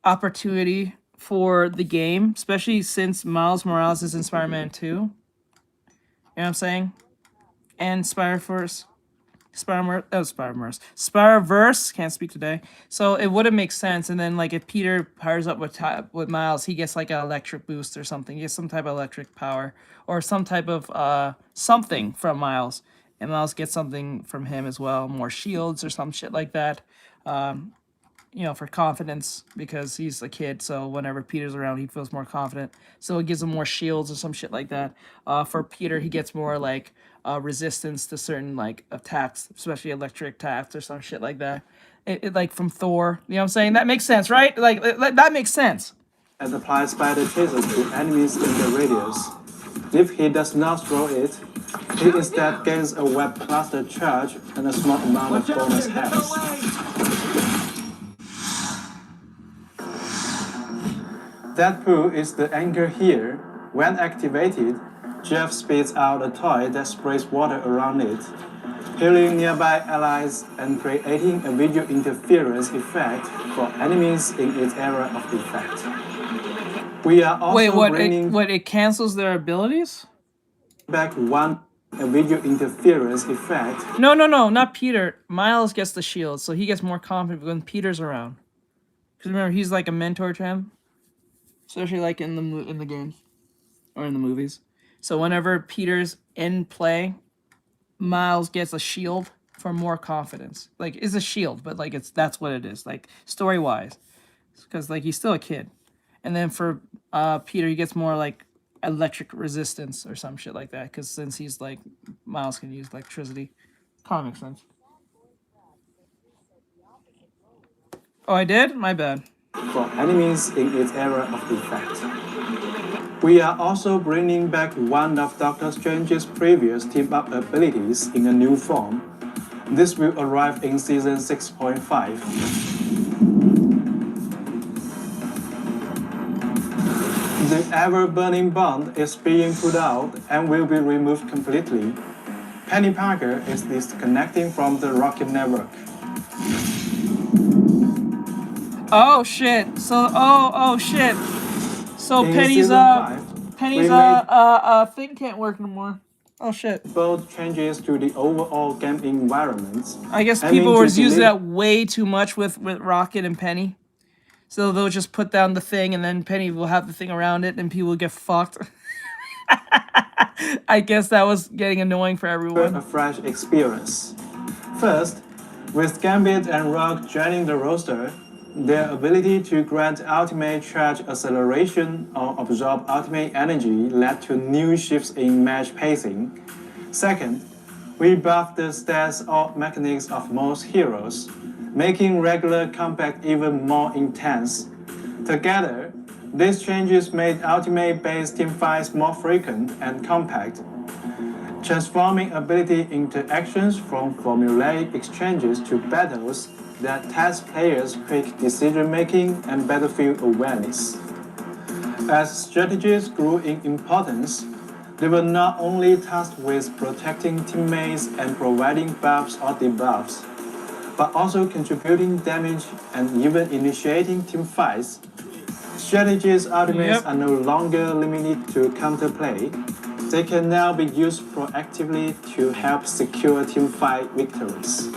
opportunity for the game, especially since Miles Morales is in Spider-Man 2. You know what I'm saying? And Spider-Verse, can't speak today. So it wouldn't make sense. And then like if Peter powers up with Miles, he gets like an electric boost or something. He gets some type of electric power or some type of something from Miles. And Miles gets something from him as well, more shields or some shit like that. You know, for confidence because he's a kid. So whenever Peter's around, he feels more confident. So it gives him more shields or some shit like that. For Peter, he gets more like resistance to certain like attacks, especially electric attacks or some shit like that. It like from Thor. You know what I'm saying? That makes sense, right? Like that makes sense. And applies Spider Chaser to enemies in the radius. If he does not throw it, he instead gains a web cluster charge and a small amount of bonus hex. Deadpool is the anchor here. When activated, Jeff spits out a toy that sprays water around it, healing nearby allies and creating a visual interference effect for enemies in its area of effect. We are also bringing It cancels their abilities? back a visual interference effect. No, not Peter. Miles gets the shield, so he gets more confident when Peter's around. Because remember, he's like a mentor to him. Especially like in the games or in the movies. So whenever Peter's in play, Miles gets a shield for more confidence. Like it's a shield, but like that's what it is. Like story wise, because like he's still a kid. And then for Peter, he gets more like electric resistance or some shit like that. Because since he's like Miles can use electricity, kind of makes sense. Oh, I did? My bad. For enemies in its area of effect. We are also bringing back one of Doctor Strange's previous team-up abilities in a new form. This will arrive in Season 6.5. The ever-burning bond is being put out and will be removed completely. Penny Parker is disconnecting from the Rocket Network. Oh shit! So oh shit! So In Penny's Season 5, thing can't work anymore. Oh shit! Both changes to the overall game environments. I guess people were using that way too much with Rocket and Penny. So they'll just put down the thing and then Penny will have the thing around it and people will get fucked. I guess that was getting annoying for everyone. A fresh experience. First, with Gambit and Rogue joining the roster, their ability to grant ultimate charge acceleration or absorb ultimate energy led to new shifts in match pacing. Second, we buffed the stats or mechanics of most heroes, making regular combat even more intense. Together, these changes made ultimate-based teamfights more frequent and compact, transforming ability interactions from formulaic exchanges to battles that test players' quick decision-making and battlefield awareness. As strategies grew in importance, they were not only tasked with protecting teammates and providing buffs or debuffs, but also contributing damage and even initiating team fights. Strategies ultimates are no longer limited to counterplay. They can now be used proactively to help secure teamfight victories.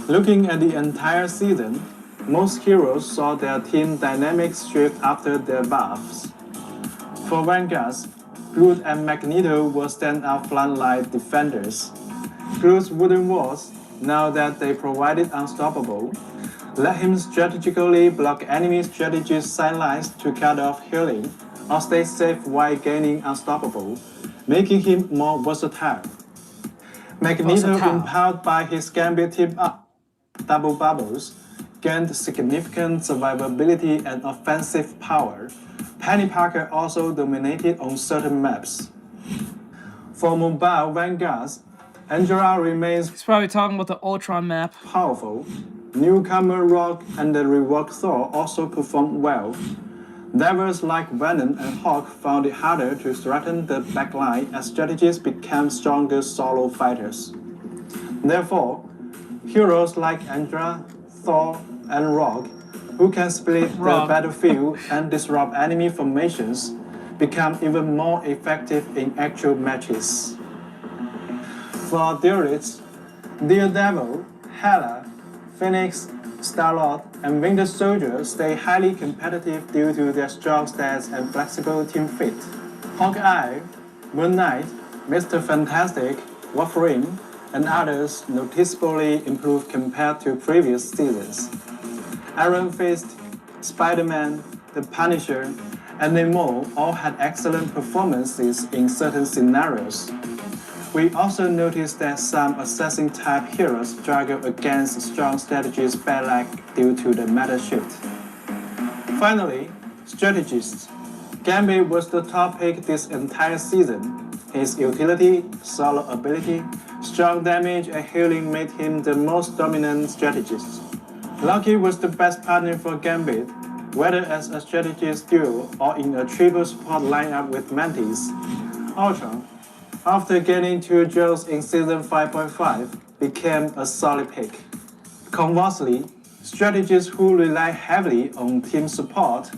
Looking at the entire season, most heroes saw their team dynamics shift after their buffs. For Vanguard, Groot and Magneto were standout frontline defenders. Groot's wooden walls, now that they provided unstoppable, let him strategically block enemy strategies' sidelines to cut off healing or stay safe while gaining unstoppable, making him more versatile. Magneto, empowered by his Gambit tip-up, Double Bubbles, gained significant survivability and offensive power. Penny Parker also dominated on certain maps. For mobile vanguards, Angela remains He's probably talking about the Ultron map. powerful. Newcomer Rock and the reworked Thor also performed well. Devils like Venom and Hawk found it harder to threaten the backline as strategists became stronger solo fighters. Therefore, heroes like Andra, Thor, and Rock, who can split the battlefield and disrupt enemy formations, become even more effective in actual matches. For duelists, Daredevil, Hela, Phoenix, Star-Lord, and Winter Soldier stay highly competitive due to their strong stats and flexible team fit. Hawkeye, Moon Knight, Mr. Fantastic, Wolverine, and others noticeably improved compared to previous seasons. Iron Fist, Spider-Man, The Punisher, and Namor all had excellent performances in certain scenarios. We also noticed that some assassin-type heroes struggle against strong strategies backlash due to the meta shift. Finally, strategists. Gambit was the top pick this entire season. His utility, solo ability, strong damage, and healing made him the most dominant strategist. Loki was the best partner for Gambit, whether as a strategist duo or in a triple support lineup with Mantis. Ultron, after getting 2 jokes in Season 5.5, became a solid pick. Conversely, strategists who rely heavily on team support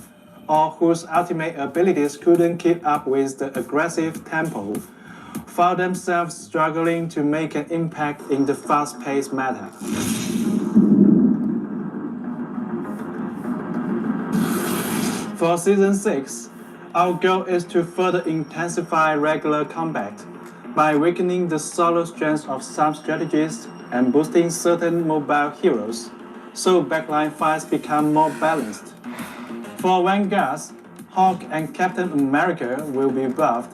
or whose ultimate abilities couldn't keep up with the aggressive tempo found themselves struggling to make an impact in the fast-paced meta. For Season 6, our goal is to further intensify regular combat by weakening the solo strengths of some strategists and boosting certain mobile heroes, so backline fights become more balanced. For vanguards, Hawk and Captain America will be buffed,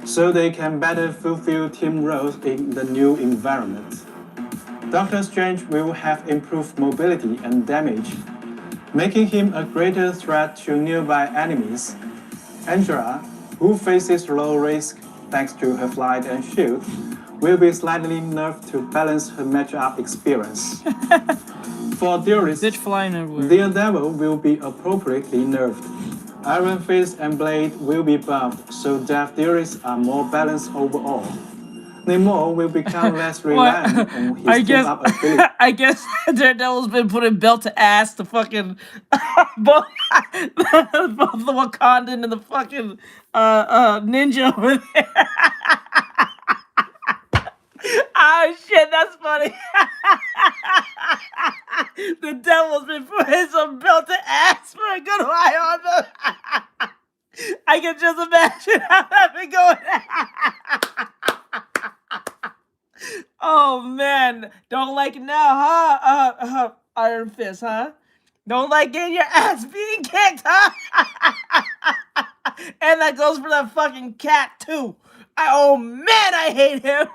so they can better fulfill team roles in the new environment. Doctor Strange will have improved mobility and damage, making him a greater threat to nearby enemies. Angela, who faces low risk thanks to her flight and shield, will be slightly nerfed to balance her matchup experience. For duelists, Daredevil will be appropriately nerfed. Iron Fist and Blade will be buffed, so death duelists are more balanced overall. Namor will become less reliant on his team-up ability. I guess Daredevil's been putting belt to ass to fucking both the Wakandan and the fucking ninja over there. Oh shit, that's funny. The devil's been putting some belt to ass for a good while on the. I can just imagine how that been going. Oh man, don't like it now, huh? Iron Fist, huh? Don't like getting your ass being kicked, huh? And that goes for that fucking cat too. Oh man, I hate him.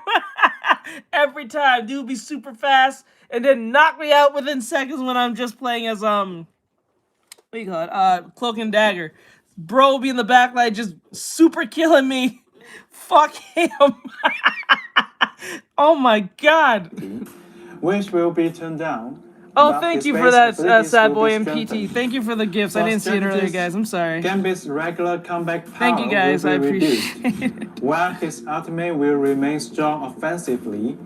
Every time, dude be super fast and then knock me out within seconds when I'm just playing as what do you call it? Cloak and Dagger. Bro be in the backline just super killing me. Fuck him. Oh my god. Which will be turned down. Oh, thank you for that, Sad Boy MPT. Thank you for the gifts. I didn't see it earlier, guys. I'm sorry. Gambit's regular comeback power Thank you, guys. will be I reduced. appreciate it. While his ultimate will remain strong offensively,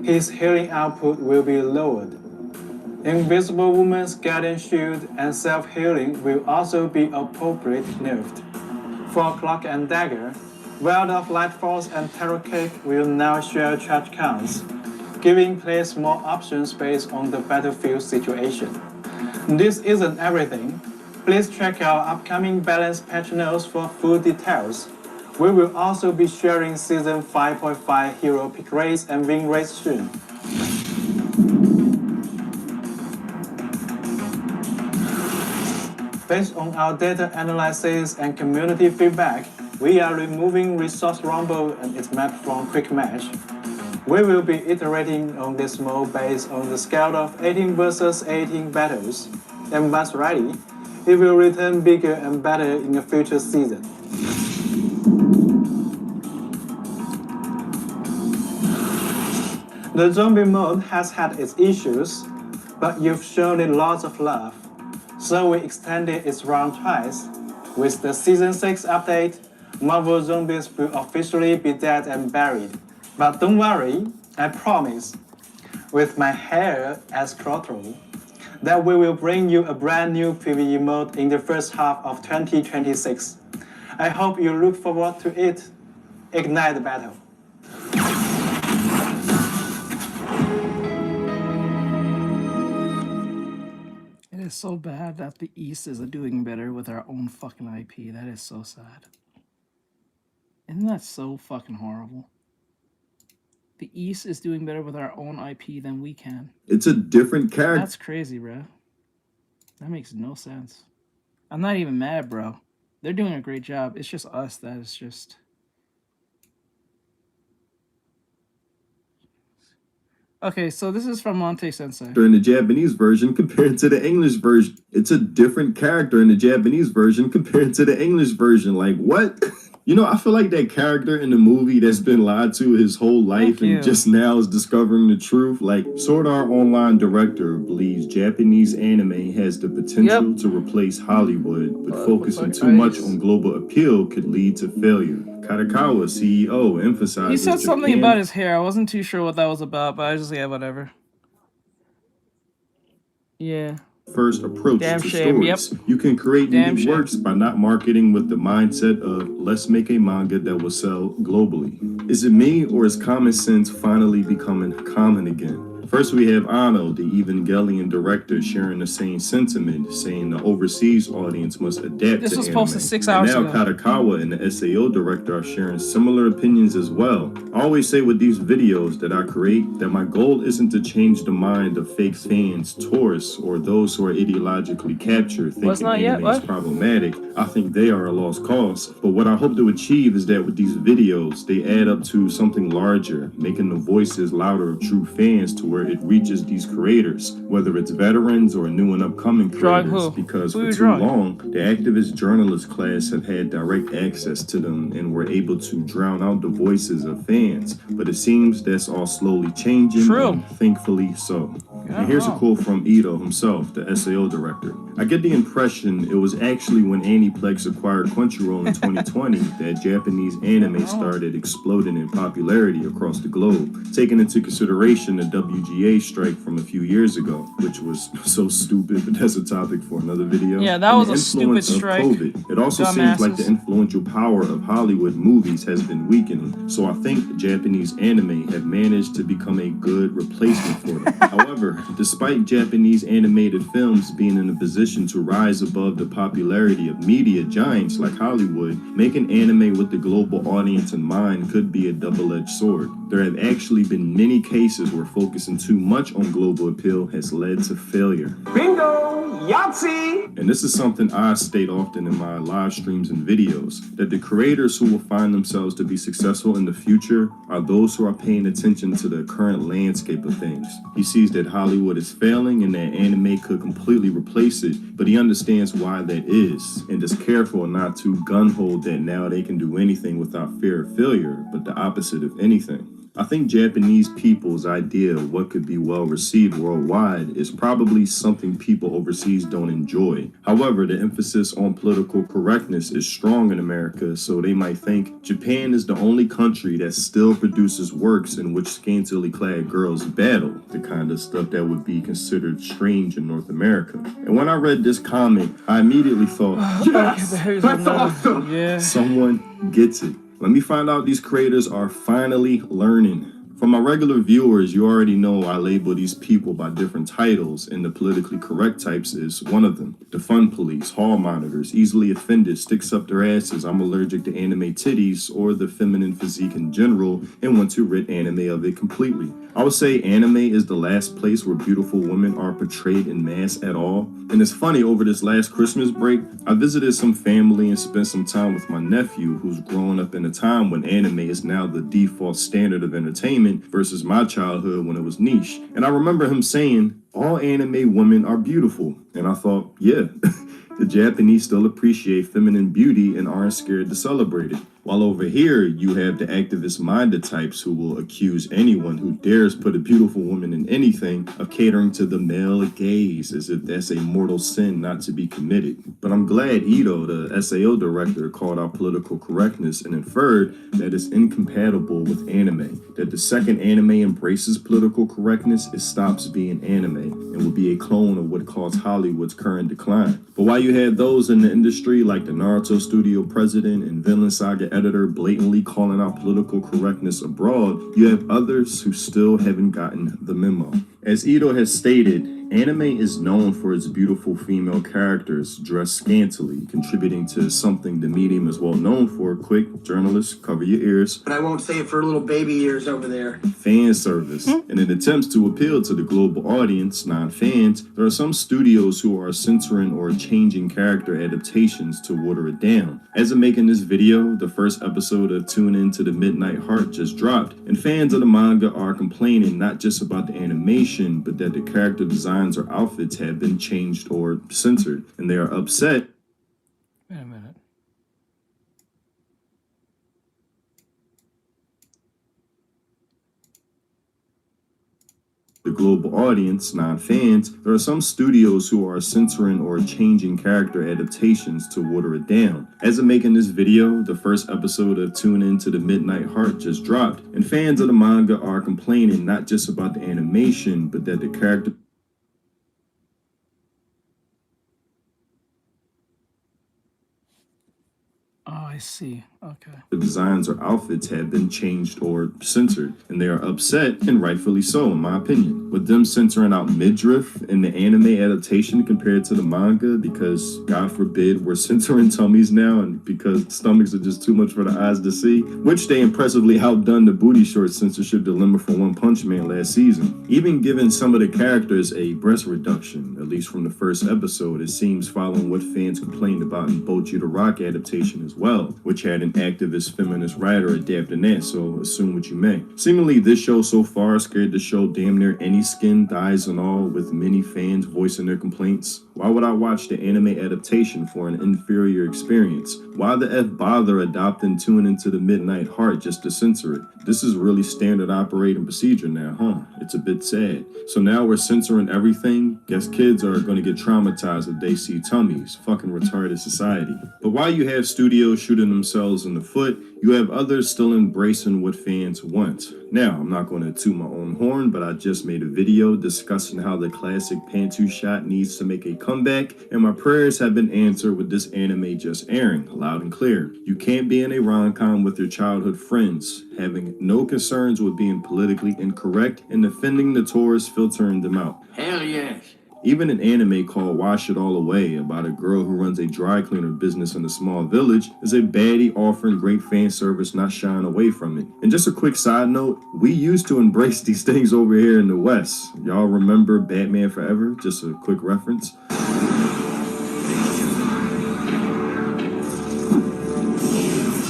his healing output will be lowered. Invisible Woman's Guardian Shield and self-healing will also be appropriately nerfed. For Cloak and Dagger, World of Light Force and Terror Cake will now share charge counts, giving players more options based on the battlefield situation. This isn't everything. Please check our upcoming balance patch notes for full details. We will also be sharing Season 5.5 hero pick rates and win rates soon. Based on our data analysis and community feedback, we are removing Resource Rumble and its map from Quick Match. We will be iterating on this mode based on the scale of 18 versus 18 battles. And once ready, it will return bigger and better in a future season. The zombie mode has had its issues, but you've shown it lots of love. So we extended its run twice. With the Season 6 update, Marvel Zombies will officially be dead and buried. But don't worry, I promise, with my hair as throttle, that we will bring you a brand new PvE mode in the first half of 2026. I hope you look forward to it. Ignite the battle. It is so bad that the East is doing better with our own fucking IP. That is so sad. Isn't that so fucking horrible? The East is doing better with our own IP than we can. It's a different character. That's crazy, bro. That makes no sense. I'm not even mad, bro. They're doing a great job. It's just us that is just... Okay, so this is from Monte Sensei. In the Japanese version compared to the English version. It's a different character in the Japanese version compared to the English version. Like, what? You know, I feel like that character in the movie that's been lied to his whole life and just now is discovering the truth. Like, Sword Art Online director believes Japanese anime has the potential to replace Hollywood, but focusing too much on global appeal could lead to failure. Katakawa CEO emphasizes He said something Japan about his hair. I wasn't too sure what that was about, but I just, yeah, whatever. Yeah. first approach Damn to shame, stories. You can create unique works by not marketing with the mindset of let's make a manga that will sell globally. Is it me, or is common sense finally becoming common again? First, we have Anno, the Evangelion director, sharing the same sentiment, saying the overseas audience must adapt This to was anime. posted 6 hours and now ago. Katakawa and the SAO director are sharing similar opinions as well. I always say with these videos that I create that my goal isn't to change the mind of fake fans, tourists, or those who are ideologically captured thinking anime is problematic. I think they are a lost cause. But what I hope to achieve is that with these videos, they add up to something larger, making the voices louder of true fans to where it reaches these creators, whether it's veterans or new and upcoming creators, because for too long, the activist journalist class have had direct access to them and were able to drown out the voices of fans. But it seems that's all slowly changing, and thankfully so. And here's a quote from Ito himself, the SAO director. I get the impression it was actually when Aniplex acquired Crunchyroll in 2020 that Japanese anime started exploding in popularity across the globe, taking into consideration the WGA strike from a few years ago, which was so stupid, but that's a topic for another video. Yeah, that was a stupid strike. COVID. It also seems like the influential power of Hollywood movies has been weakening, so I think Japanese anime have managed to become a good replacement for them. However, despite Japanese animated films being in a position to rise above the popularity of media giants like Hollywood, making anime with the global audience in mind could be a double-edged sword. There have actually been many cases where focusing too much on global appeal has led to failure. Bingo! Yahtzee! And this is something I state often in my live streams and videos, that the creators who will find themselves to be successful in the future are those who are paying attention to the current landscape of things. He sees that Hollywood is failing and that anime could completely replace it, but he understands why that is, and is careful not to gun-ho that now they can do anything without fear of failure, but the opposite of anything. I think Japanese people's idea of what could be well received worldwide is probably something people overseas don't enjoy. However, the emphasis on political correctness is strong in America, so they might think Japan is the only country that still produces works in which scantily clad girls battle, the kind of stuff that would be considered strange in North America. And when I read this comment, I immediately thought, yes, that's awesome! Yeah. Someone gets it. Let me find out these creators are finally learning. For my regular viewers, you already know I label these people by different titles, and the politically correct types is one of them. The fun police, hall monitors, easily offended, sticks up their asses, I'm allergic to anime titties, or the feminine physique in general, and want to rid anime of it completely. I would say anime is the last place where beautiful women are portrayed in mass at all. And it's funny, over this last Christmas break, I visited some family and spent some time with my nephew, who's growing up in a time when anime is now the default standard of entertainment versus my childhood when it was niche. And I remember him saying, all anime women are beautiful. And I thought, yeah, the Japanese still appreciate feminine beauty and aren't scared to celebrate it. While over here, you have the activist-minded types who will accuse anyone who dares put a beautiful woman in anything of catering to the male gaze, as if that's a mortal sin not to be committed. But I'm glad Ito, the SAO director, called out political correctness and inferred that it's incompatible with anime. That the second anime embraces political correctness, it stops being anime and will be a clone of what caused Hollywood's current decline. But while you had those in the industry like the Naruto studio president and Vinland Saga editor blatantly calling out political correctness abroad, you have others who still haven't gotten the memo. As Ito has stated, anime is known for its beautiful female characters dressed scantily, contributing to something the medium is well known for. Quick, journalists, cover your ears. But I won't say it for little baby ears over there. Fan service. In an attempt to appeal to the global audience, non-fans, there are some studios who are censoring or changing character adaptations to water it down. As of making this video, the first episode of Tune In to the Midnight Heart just dropped, and fans of the manga are complaining not just about the animation, but that the character designs or outfits have been changed or censored, and they are upset. Wait a minute. The global audience, non-fans, there are some studios who are censoring or changing character adaptations to water it down. As of making this video, the first episode of Tune In to the Midnight Heart just dropped, and fans of the manga are complaining not just about the animation, but that the character Oh, I see. Okay. the designs or outfits have been changed or censored, and they are upset, and rightfully so, in my opinion. With them censoring out midriff in the anime adaptation compared to the manga, because, God forbid, we're censoring tummies now, and because stomachs are just too much for the eyes to see, which they impressively outdone the booty short censorship dilemma for One Punch Man last season. Even giving some of the characters a breast reduction, at least from the first episode, it seems following what fans complained about in Bocchi the Rock adaptation as well, which had an activist feminist writer adapting that, so assume what you may. Seemingly this show so far scared to show damn near any skin, thighs and all, with many fans voicing their complaints. Why would I watch the anime adaptation for an inferior experience? Why the F bother adopting Tune Into the Midnight Heart just to censor it? This is really standard operating procedure now, huh? It's a bit sad. So now we're censoring everything? Guess kids are gonna get traumatized if they see tummies. Fucking retarded society. But while you have studios shooting themselves in the foot, you have others still embracing what fans want. Now, I'm not going to toot my own horn, but I just made a video discussing how the classic Pantu shot needs to make a comeback, and my prayers have been answered with this anime just airing, loud and clear. You can't be in a rom-com with your childhood friends, having no concerns with being politically incorrect and offending the tourists filtering them out. Hell yes. Even an anime called Wash It All Away about a girl who runs a dry cleaner business in a small village is a baddie offering great fan service, not shying away from it. And just a quick side note, we used to embrace these things over here in the West. Y'all remember Batman Forever? Just a quick reference.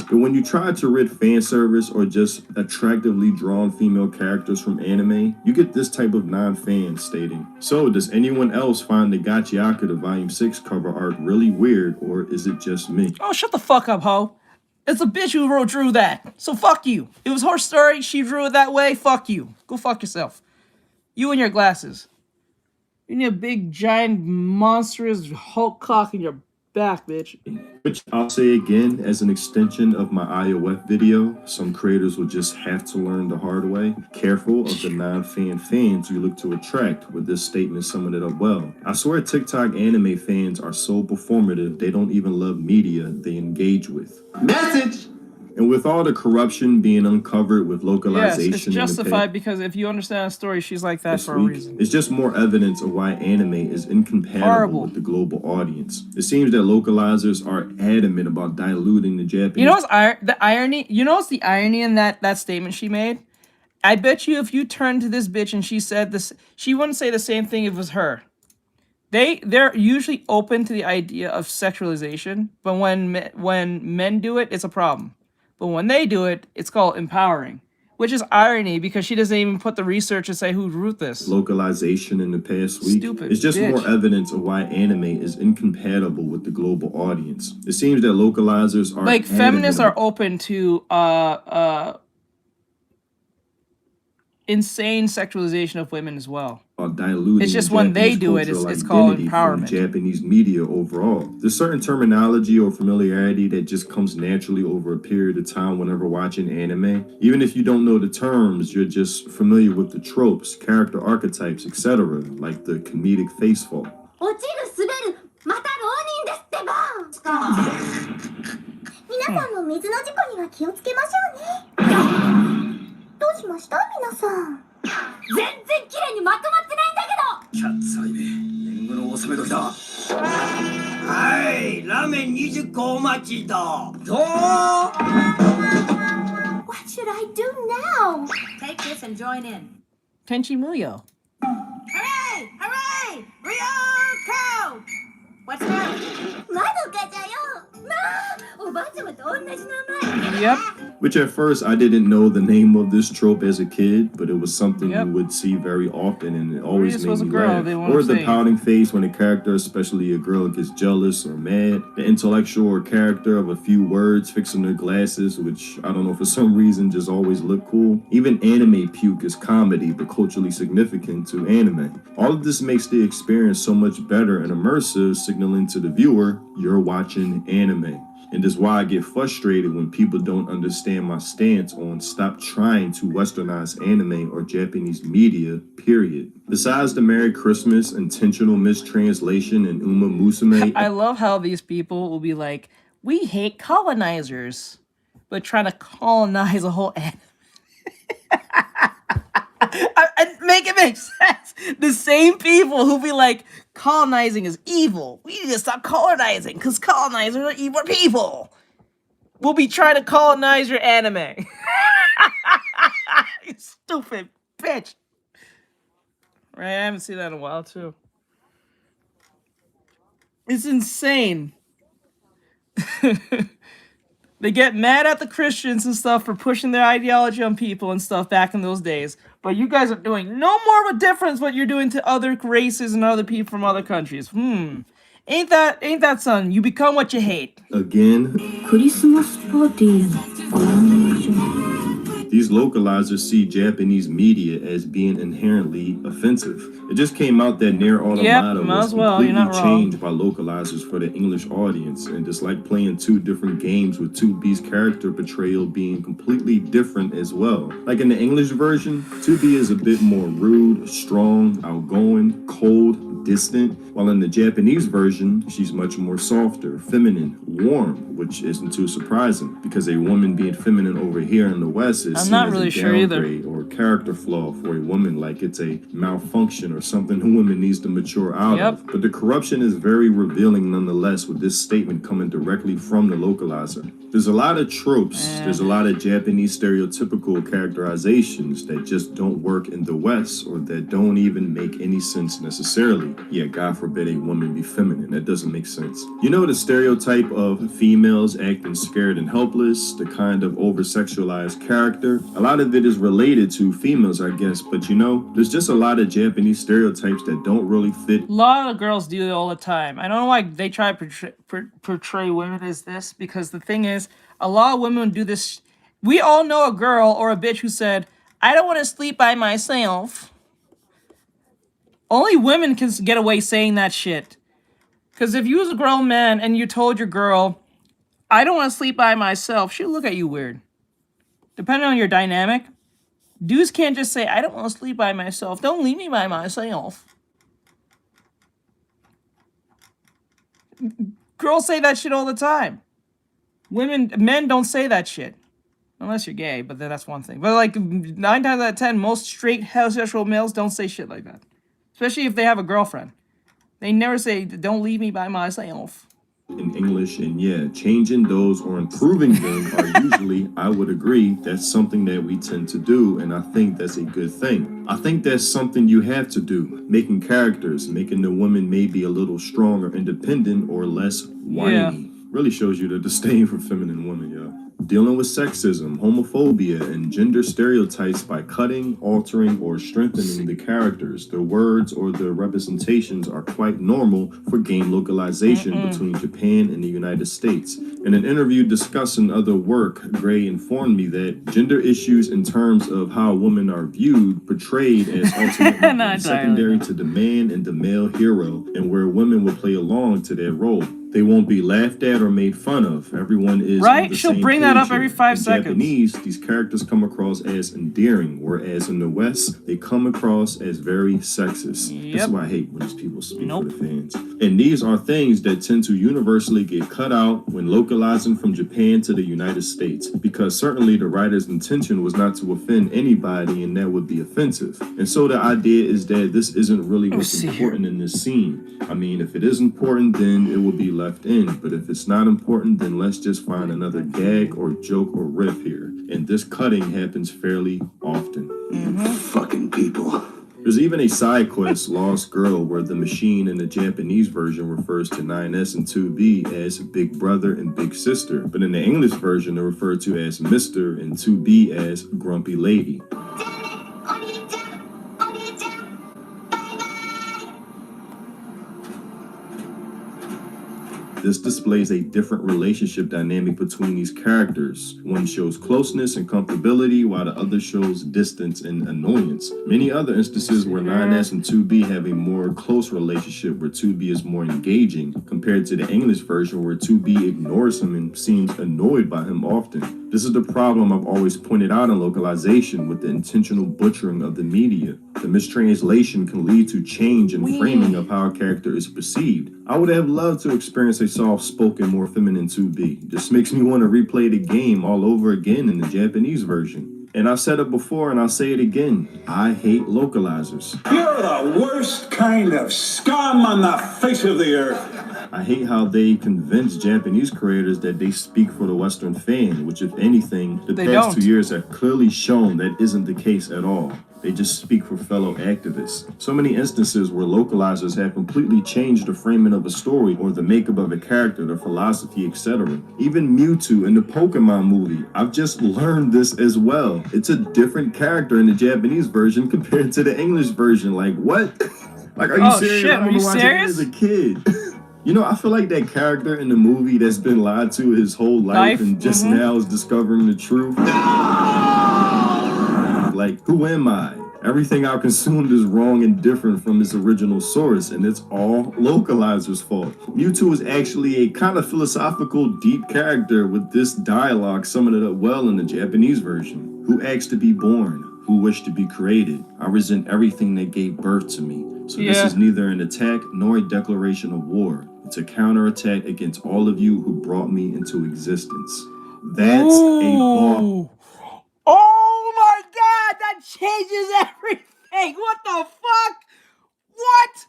But when you try to rid fan service or just attractively drawn female characters from anime, you get this type of non-fan stating, so does anyone else find the Gachiaka the Volume 6 cover art really weird, or is it just me? Oh, shut the fuck up, ho. It's a bitch who drew that. So fuck you. It was her story. She drew it that way. Fuck you. Go fuck yourself. You and your glasses. You need a big, giant, monstrous Hulk cock in your back, bitch. Which I'll say again, as an extension of my IOF video, some creators will just have to learn the hard way. Careful of the non-fan fans you look to attract, with this statement summing it up well. I swear TikTok anime fans are so performative, they don't even love media they engage with. Message! And with all the corruption being uncovered with Yes, localization it's in the justified because if you understand a story, she's like that this for a week, reason. it's just more evidence of why anime is incompatible Horrible. with the global audience. It seems that localizers are adamant about diluting the Japanese. You know what's the irony? You know what's the irony in that statement she made? I bet you if you turned to this bitch and she said this, she wouldn't say the same thing if it was her. They're usually open to the idea of sexualization, but when men do it, it's a problem. But when they do it, it's called empowering, which is irony because she doesn't even put the research to say who wrote this. Localization in the past week. Stupid It's just bitch. more evidence of why anime is incompatible with the global audience. It seems that localizers are Like feminists adamant are open to insane sexualization of women as well. about diluting It's just the when they Japanese do it, cultural it's called identity from empowerment. Japanese media overall. There's certain terminology or familiarity that just comes naturally over a period of time whenever watching anime. Even if you don't know the terms, you're just familiar with the tropes, character archetypes, etc., like the comedic face fall. 落ちる滑るまた浪人ですってば皆さんも水の事故には気をつけましょうねどうしました皆さん全然綺麗にまとまってないんだけどキャッツアイベ年貢の納め時だはいラーメン20個お待ちだどう What should I do now? Take this and join in. Tenchi Muyo. Hooray! Hooray! Ryoko! What's that? まどかじゃよまあおばあちゃまと同じ名前 Yep. Which at first I didn't know the name of this trope as a kid, but it was something Yep. you would see very often, and it always Marius made was a me girl, laugh. they won't Or the say. pouting face when a character, especially a girl, gets jealous or mad. The intellectual or character of a few words fixing their glasses, which I don't know for some reason just always look cool. Even anime puke is comedy, but culturally significant to anime. All of this makes the experience so much better and immersive, signaling to the viewer, you're watching anime. And that's why I get frustrated when people don't understand my stance on stop trying to westernize anime or Japanese media, period. Besides the Merry Christmas, intentional mistranslation, and Uma Musume, I love how these people will be like, we hate colonizers, but trying to colonize a whole anime. Make it make sense. The same people who be like, colonizing is evil. We need to stop colonizing because colonizers are evil people. Will be trying to colonize your anime. You stupid bitch. Right? I haven't seen that in a while too. It's insane. They get mad at the Christians and stuff for pushing their ideology on people and stuff back in those days. But you guys are doing no more of a difference what you're doing to other races and other people from other countries. Ain't that son? You become what you hate. again, クリスマスパーティーご覧でしょう these localizers see Japanese media as being inherently offensive. It just came out that Nier Automata might was as well, you're completely not wrong. changed by localizers for the English audience, and just like playing two different games with 2B's character portrayal being completely different as well. Like in the English version, 2B is a bit more rude, strong, outgoing, cold, distant, while in the Japanese version, she's much more softer, feminine, warm, which isn't too surprising, because a woman being feminine over here in the West is I'm seen not as really a sure either. downgrade or a character flaw for a woman, like it's a malfunction or something a woman needs to mature out of. But the corruption is very revealing nonetheless, with this statement coming directly from the localizer. There's a lot of tropes, there's a lot of Japanese stereotypical characterizations that just don't work in the West, or that don't even make any sense necessarily. Yeah, God forbid a woman be feminine, that doesn't make sense. You know, the stereotype of females acting scared and helpless, the kind of over-sexualized character, a lot of it is related to females, I guess, but you know, there's just a lot of Japanese stereotypes that don't really fit. A lot of girls do it all the time. I don't know why they try to portray women as this, because the thing is, a lot of women do this. We all know a girl or a bitch who said, I don't want to sleep by myself. Only women can get away saying that shit. Because if you was a grown man and you told your girl, I don't want to sleep by myself, she'll look at you weird. Depending on your dynamic, dudes can't just say, I don't want to sleep by myself. Don't leave me by myself. Girls say that shit all the time. Men don't say that shit. Unless you're gay, but then that's one thing. But like 9 times out of 10, most straight heterosexual males don't say shit like that. Especially if they have a girlfriend. They never say, don't leave me by myself. In English, and yeah, changing those or improving them are usually, I would agree, that's something that we tend to do, and I think that's a good thing. I think that's something you have to do. Making characters, making the women maybe a little stronger, independent, or less whiny. Yeah. Really shows you the disdain for feminine women, yo. Dealing with sexism, homophobia, and gender stereotypes by cutting, altering, or strengthening the characters, the words, or the representations are quite normal for game localization between Japan and the United States. In an interview discussing other work, Gray informed me that gender issues in terms of how women are viewed, portrayed as ultimately secondary to the man and the male hero, and where women will play along to their role. They won't be laughed at or made fun of. Everyone is right. On the She'll same bring that page up every here. 5 In seconds. Japanese, these characters come across as endearing, whereas in the West, they come across as very sexist. Yep. This is why I hate when these people speak for the fans. And these are things that tend to universally get cut out when localizing from Japan to the United States, because certainly the writer's intention was not to offend anybody, and that would be offensive. And so the idea is that this isn't really what's important in this scene. I mean, if it is important, then it will be left in. But if it's not important, then let's just find another gag or joke or riff here. And this cutting happens fairly often. Fucking people. There's even a side quest, Lost Girl, where the machine in the Japanese version refers to 9S and 2B as Big Brother and Big Sister. But in the English version, they're referred to as Mr. and 2B as Grumpy Lady. This displays a different relationship dynamic between these characters. One shows closeness and comfortability, while the other shows distance and annoyance. Many other instances where 9S and 2B have a more close relationship, where 2B is more engaging, compared to the English version where 2B ignores him and seems annoyed by him often. This is the problem I've always pointed out in localization with the intentional butchering of the media. The mistranslation can lead to change in framing of how a character is perceived. I would have loved to experience a soft-spoken, more feminine 2B. This makes me want to replay the game all over again in the Japanese version. And I've said it before and I'll say it again. I hate localizers. You're the worst kind of scum on the face of the earth. I hate how they convince Japanese creators that they speak for the Western fan, which if anything, the past 2 years have clearly shown that isn't the case at all. They just speak for fellow activists. So many instances where localizers have completely changed the framing of a story or the makeup of a character, the philosophy, etc. Even Mewtwo in the Pokemon movie, I've just learned this as well. It's a different character in the Japanese version compared to the English version. Like, what? Like, are you serious? Shit, I remember watching it as a kid. You know, I feel like that character in the movie that's been lied to his whole life and just now is discovering the truth. Like, who am I? Everything I've consumed is wrong and different from its original source, and it's all localizers' fault. Mewtwo is actually a kind of philosophical, deep character with this dialogue summing it up well in the Japanese version. Who asked to be born? Who wished to be created? I resent everything that gave birth to me. So this is neither an attack nor a declaration of war. It's a counterattack against all of you who brought me into existence. That's a bar. Oh my god, that changes everything! What the fuck? What?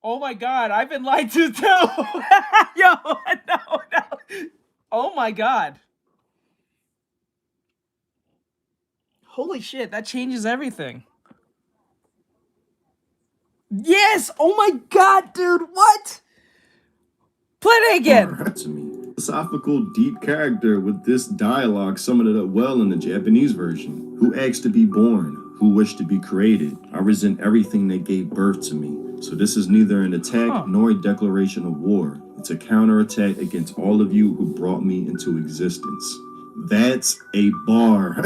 Oh my god, I've been lied to too! Yo, no. Oh my god. Holy shit, that changes everything. Yes! Oh my god, dude, what? Play it again! To me. Philosophical, deep character with this dialogue summing it up well in the Japanese version. Who asked to be born? Who wished to be created? I resent everything that gave birth to me. So this is neither an attack nor a declaration of war. It's a counterattack against all of you who brought me into existence. That's a bar.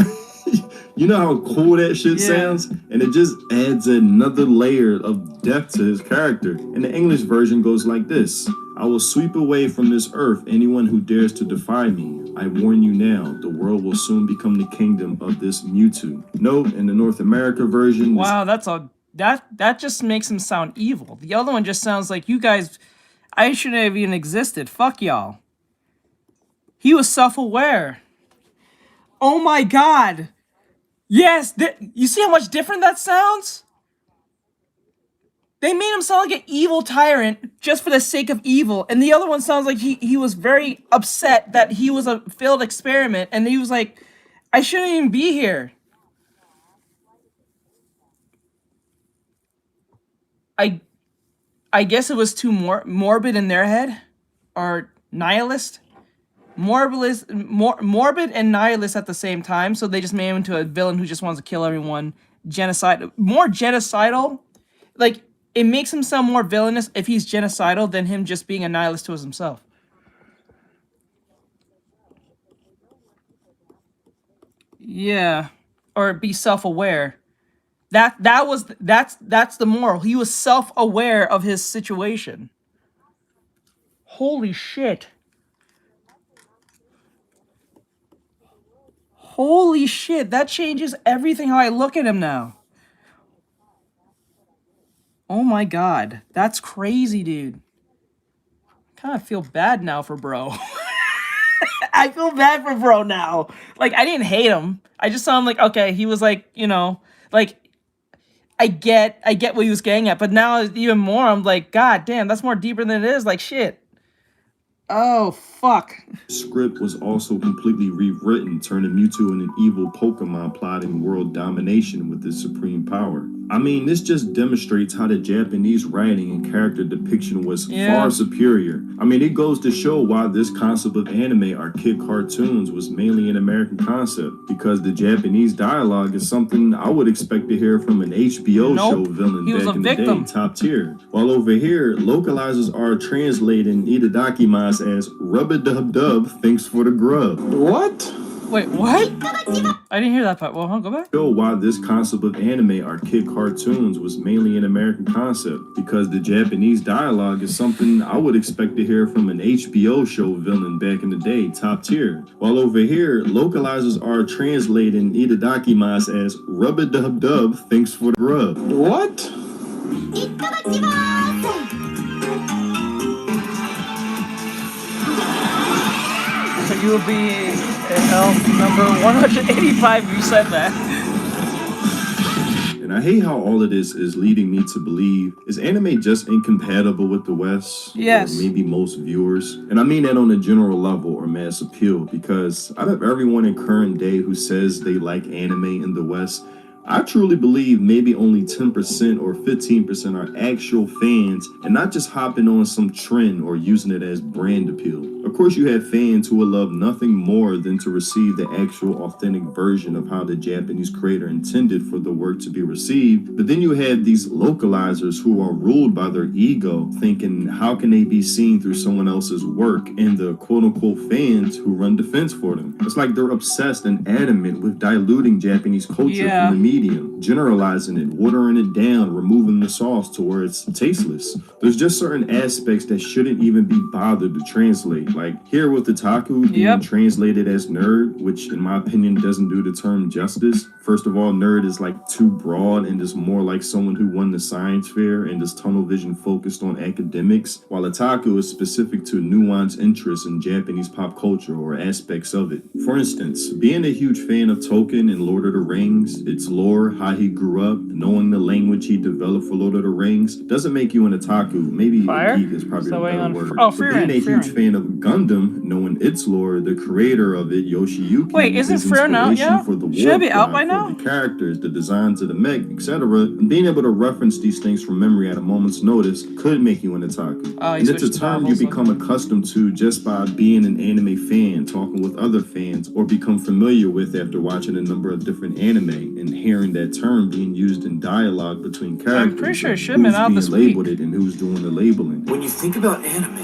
You know how cool that shit sounds? And it just adds another layer of depth to his character. And the English version goes like this. I will sweep away from this earth anyone who dares to defy me. I warn you now, the world will soon become the kingdom of this Mewtwo. Note, in the North America version... Wow, that just makes him sound evil. The other one just sounds like you guys... I shouldn't have even existed. Fuck y'all. He was self-aware. Oh my god. Yes, you see how much different that sounds? They made him sound like an evil tyrant just for the sake of evil. And the other one sounds like he was very upset that he was a failed experiment. And he was like, I shouldn't even be here. I guess it was too morbid in their head. Or nihilist. Morbid and nihilist at the same time. So they just made him into a villain who just wants to kill everyone. More genocidal. Like, it makes him sound more villainous if he's genocidal than him just being a nihilist to himself. Yeah, or be self-aware. That's the moral. He was self-aware of his situation. Holy shit. Holy shit, that changes everything how I look at him now. Oh my god, that's crazy, dude. Kind of feel bad now for bro. I feel bad for bro now. Like, I didn't hate him. I just saw him like, okay, he was like, you know, like, I get what he was getting at, but now even more, I'm like, god damn, that's more deeper than it is. Like, shit. Oh, fuck. The script was also completely rewritten, turning Mewtwo into an evil Pokemon plotting world domination with his supreme power. I mean, this just demonstrates how the Japanese writing and character depiction was far superior. I mean, it goes to show why this concept of anime or kid cartoons was mainly an American concept, because the Japanese dialogue is something I would expect to hear from an HBO show villain back in the day, top tier. While over here, localizers are translating itadakimasu as rub-a-dub-dub, thanks for the grub. What? Wait, what? I didn't hear that part. Well, go back. Show why this concept of anime or kid cartoons was mainly an American concept, because the Japanese dialogue is something I would expect to hear from an HBO show villain back in the day, top tier. While over here, localizers are translating itadakimasu as rub-a-dub-dub, thanks for the grub. What? So you will be elf number 185 if you said that. And I hate how all of this is leading me to believe, is anime just incompatible with the West? Yes. Or maybe most viewers? And I mean that on a general level or mass appeal, because out of everyone in current day who says they like anime in the West, I truly believe maybe only 10% or 15% are actual fans and not just hopping on some trend or using it as brand appeal. Of course, you have fans who will love nothing more than to receive the actual authentic version of how the Japanese creator intended for the work to be received. But then you have these localizers who are ruled by their ego, thinking how can they be seen through someone else's work, and the quote-unquote fans who run defense for them. It's like they're obsessed and adamant with diluting Japanese culture from the medium, generalizing it, watering it down, removing the sauce to where it's tasteless. There's just certain aspects that shouldn't even be bothered to translate. Like here with otaku being translated as nerd, which in my opinion doesn't do the term justice. First of all, nerd is like too broad and is more like someone who won the science fair and is tunnel vision focused on academics, while otaku is specific to nuanced interests in Japanese pop culture or aspects of it. For instance, being a huge fan of Tolkien and Lord of the Rings, its lore, how he grew up, knowing the language he developed for Lord of the Rings, doesn't make you an otaku. Maybe a geek is probably a better word. Oh, but being a huge fan of Gundam, knowing its lore, the creator of it, Yoshiyuki, wait, isn't Freer out yet? Should it be out by now? The characters, the designs of the mech, etc. And being able to reference these things from memory at a moment's notice could make you an otaku. And it's a term you become accustomed to just by being an anime fan, talking with other fans, or become familiar with after watching a number of different anime and hearing that term being used in dialogue between characters. I'm pretty sure it should have been out this week. It and who's doing the labeling. When you think about anime,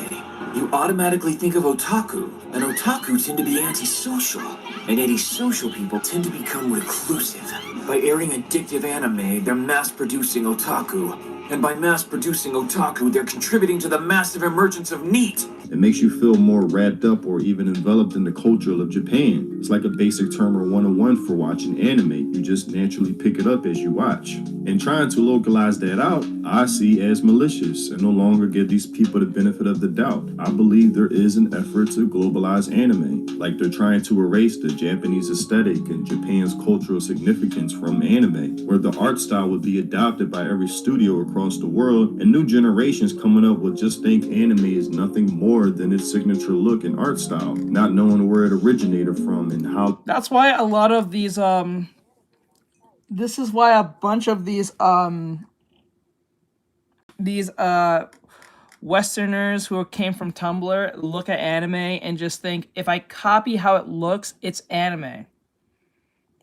you automatically think of otaku, and otaku tend to be antisocial, and antisocial people tend to become reclusive. By airing addictive anime, they're mass-producing otaku, and by mass-producing otaku, they're contributing to the massive emergence of NEET, It makes you feel more wrapped up or even enveloped in the culture of Japan. It's like a basic term or 101 for watching anime. You just naturally pick it up as you watch. And trying to localize that out, I see as malicious and no longer give these people the benefit of the doubt. I believe there is an effort to globalize anime, like they're trying to erase the Japanese aesthetic and Japan's cultural significance from anime, where the art style would be adopted by every studio across the world, and new generations coming up will just think anime is nothing more than its signature look and art style, not knowing where it originated from and how. That's why a lot of these this is why a bunch of these Westerners who came from Tumblr look at anime and just think, if I copy how it looks, it's anime.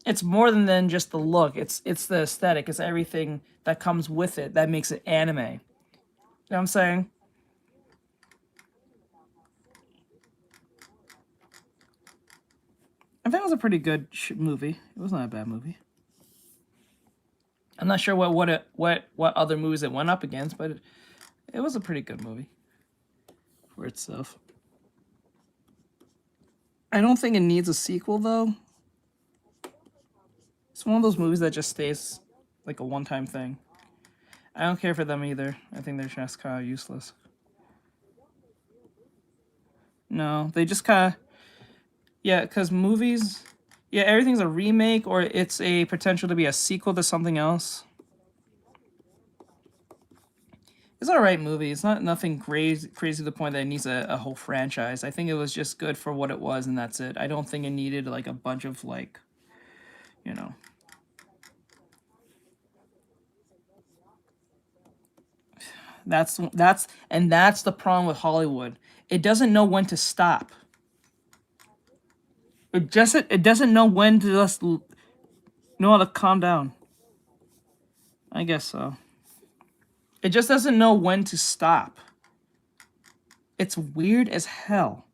It's more than just the look. It's the aesthetic. It's everything that comes with it that makes it anime. You know what I'm saying? I think it was a pretty good movie. It was not a bad movie. I'm not sure what other movies it went up against, but it was a pretty good movie for itself. I don't think it needs a sequel, though. It's one of those movies that just stays like a one-time thing. I don't care for them either. I think they're just kind of useless. No, they just kind of... Yeah, because movies... Yeah, everything's a remake or it's a potential to be a sequel to something else. It's an alright movie. It's not nothing crazy to the point that it needs a whole franchise. I think it was just good for what it was and that's it. I don't think it needed like a bunch of like, you know... That's the problem with Hollywood. It doesn't know when to stop. It doesn't know when to just know how to calm down. I guess so. It just doesn't know when to stop. It's weird as hell.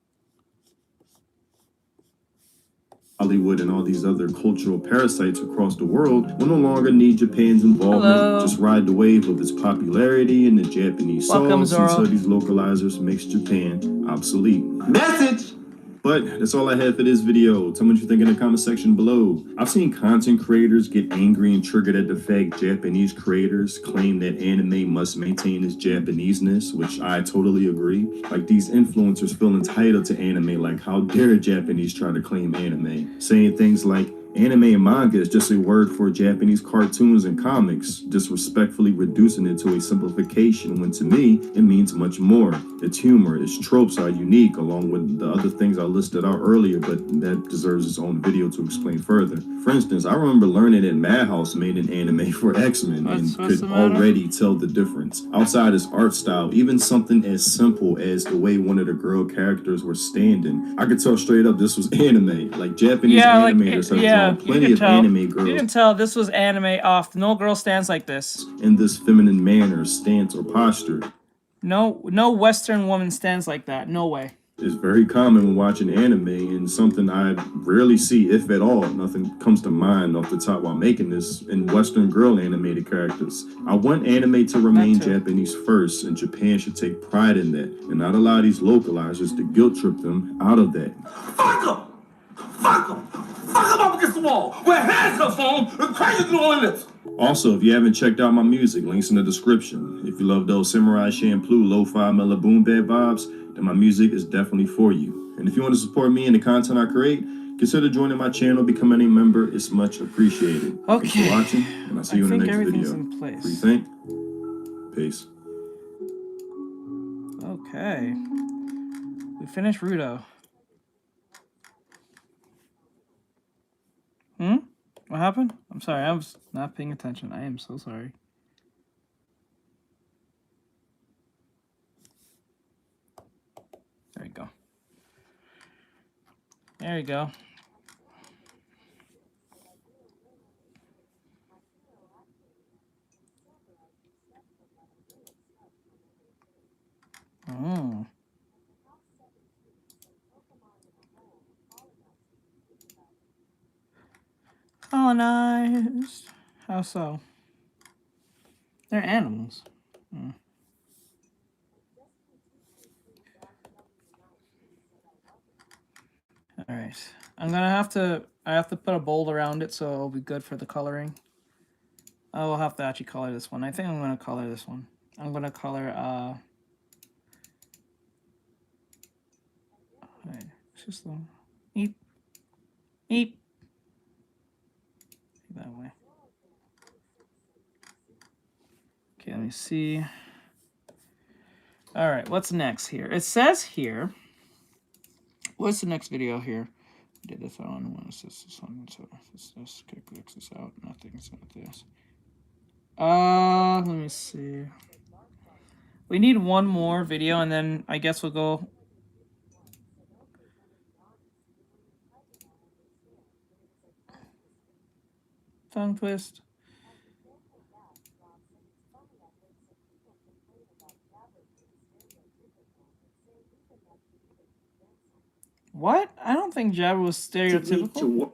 Hollywood and all these other cultural parasites across the world will no longer need Japan's involvement. Hello. Just ride the wave of its popularity and the Japanese sauce until these localizers makes Japan obsolete. Message! But that's all I had for this video. Tell me what you think in the comment section below. I've seen content creators get angry and triggered at the fact Japanese creators claim that anime must maintain its Japaneseness, which I totally agree. Like, these influencers feel entitled to anime, like how dare Japanese try to claim anime, saying things like anime and manga is just a word for Japanese cartoons and comics, disrespectfully reducing it to a simplification when to me it means much more. Its humor, its tropes are unique along with the other things I listed out earlier, but that deserves its own video to explain further. For instance, I remember learning that Madhouse made an anime for X-Men and could already tell the difference. Outside its art style, even something as simple as the way one of the girl characters were standing, I could tell straight up this was anime. Like, Japanese animators have drawn plenty of anime girls. You can tell this was anime off. No girl stands like this. In this feminine manner, stance, or posture. No Western woman stands like that. No way. It's very common when watching anime, and something I rarely see, if at all. Nothing comes to mind off the top while making this in Western girl animated characters. I want anime to remain Japanese first, and Japan should take pride in that, and not allow these localizers to guilt trip them out of that. Fuck them! Fuck them! Fuck them up against the wall! With hands on the phone and crazy through on lips! Also, if you haven't checked out my music, links in the description. If you love those Samurai Champloo lo-fi mellow boom bap vibes, then my music is definitely for you. And if you want to support me and the content I create, consider joining my channel, becoming a member. It's much appreciated. Okay. Thanks for watching, and I'll see you in the next video. In place. What do you think? Peace. Okay. We finished Rudo. What happened? I'm sorry, I was not paying attention. I am so sorry. There you go. There you go. Oh. Colonized. How so? They're animals. right. I have to put a bold around it so it'll be good for the coloring. I will have to actually color this one. I think I'm gonna color this one. I'm gonna color right, it's just a eep. That way. Okay, let me see. All right, what's next here? It says here. What's the next video here? I did this on. What is this one? So this kicks this out. Nothing. It's not this. Let me see. We need one more video, and then I guess we'll go. Tongue twist. What? I don't think Jabba was stereotypical.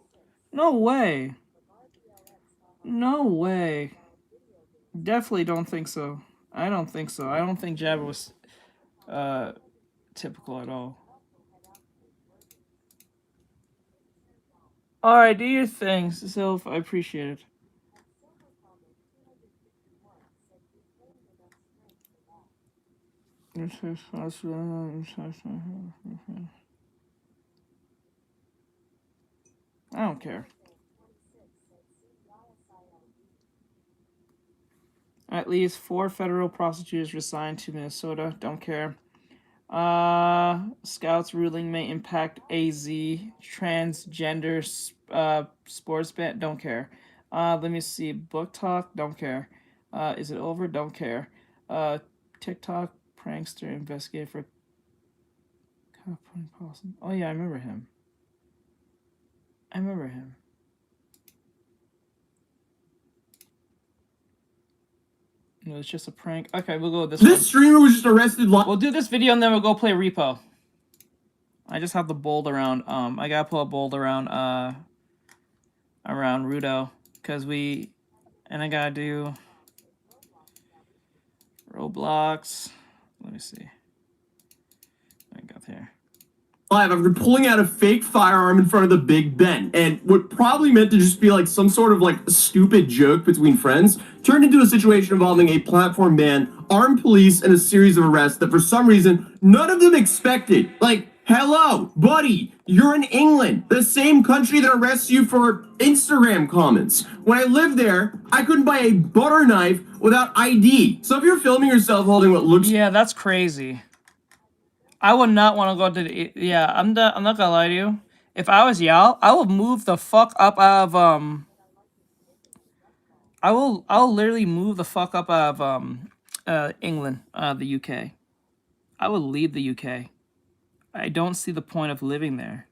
No way. No way. Definitely don't think so. I don't think so. I don't think Jabba was typical at all. Alright, do your thing, Sylph. I appreciate it. I don't care. At least 4 federal prosecutors resigned to Minnesota. Don't care. Scouts ruling may impact AZ transgender sports ban. Don't care. Let me see. Book talk. Don't care. Is it over? Don't care. TikTok prankster investigated for. Oh yeah, I remember him. No, it's just a prank. Okay, we'll go with this one. This streamer was just arrested. We'll do this video and then we'll go play Repo. I just have the bold around. I gotta pull a bold around Rudo because and I gotta do Roblox. Let me see. I got there. Live after pulling out a fake firearm in front of the Big Ben, and what probably meant to just be like some sort of like stupid joke between friends turned into a situation involving a platform ban, armed police, and a series of arrests that for some reason none of them expected. Like, hello, buddy, you're in England, the same country that arrests you for Instagram comments. When I lived there, I couldn't buy a butter knife without ID. So if you're filming yourself holding what looks— Yeah, that's crazy. I would not want to go to the... Yeah, I'm not gonna lie to you. If I was y'all, I would move the fuck up out of, I'll literally move the fuck up out of, England, the UK. I would leave the UK. I don't see the point of living there.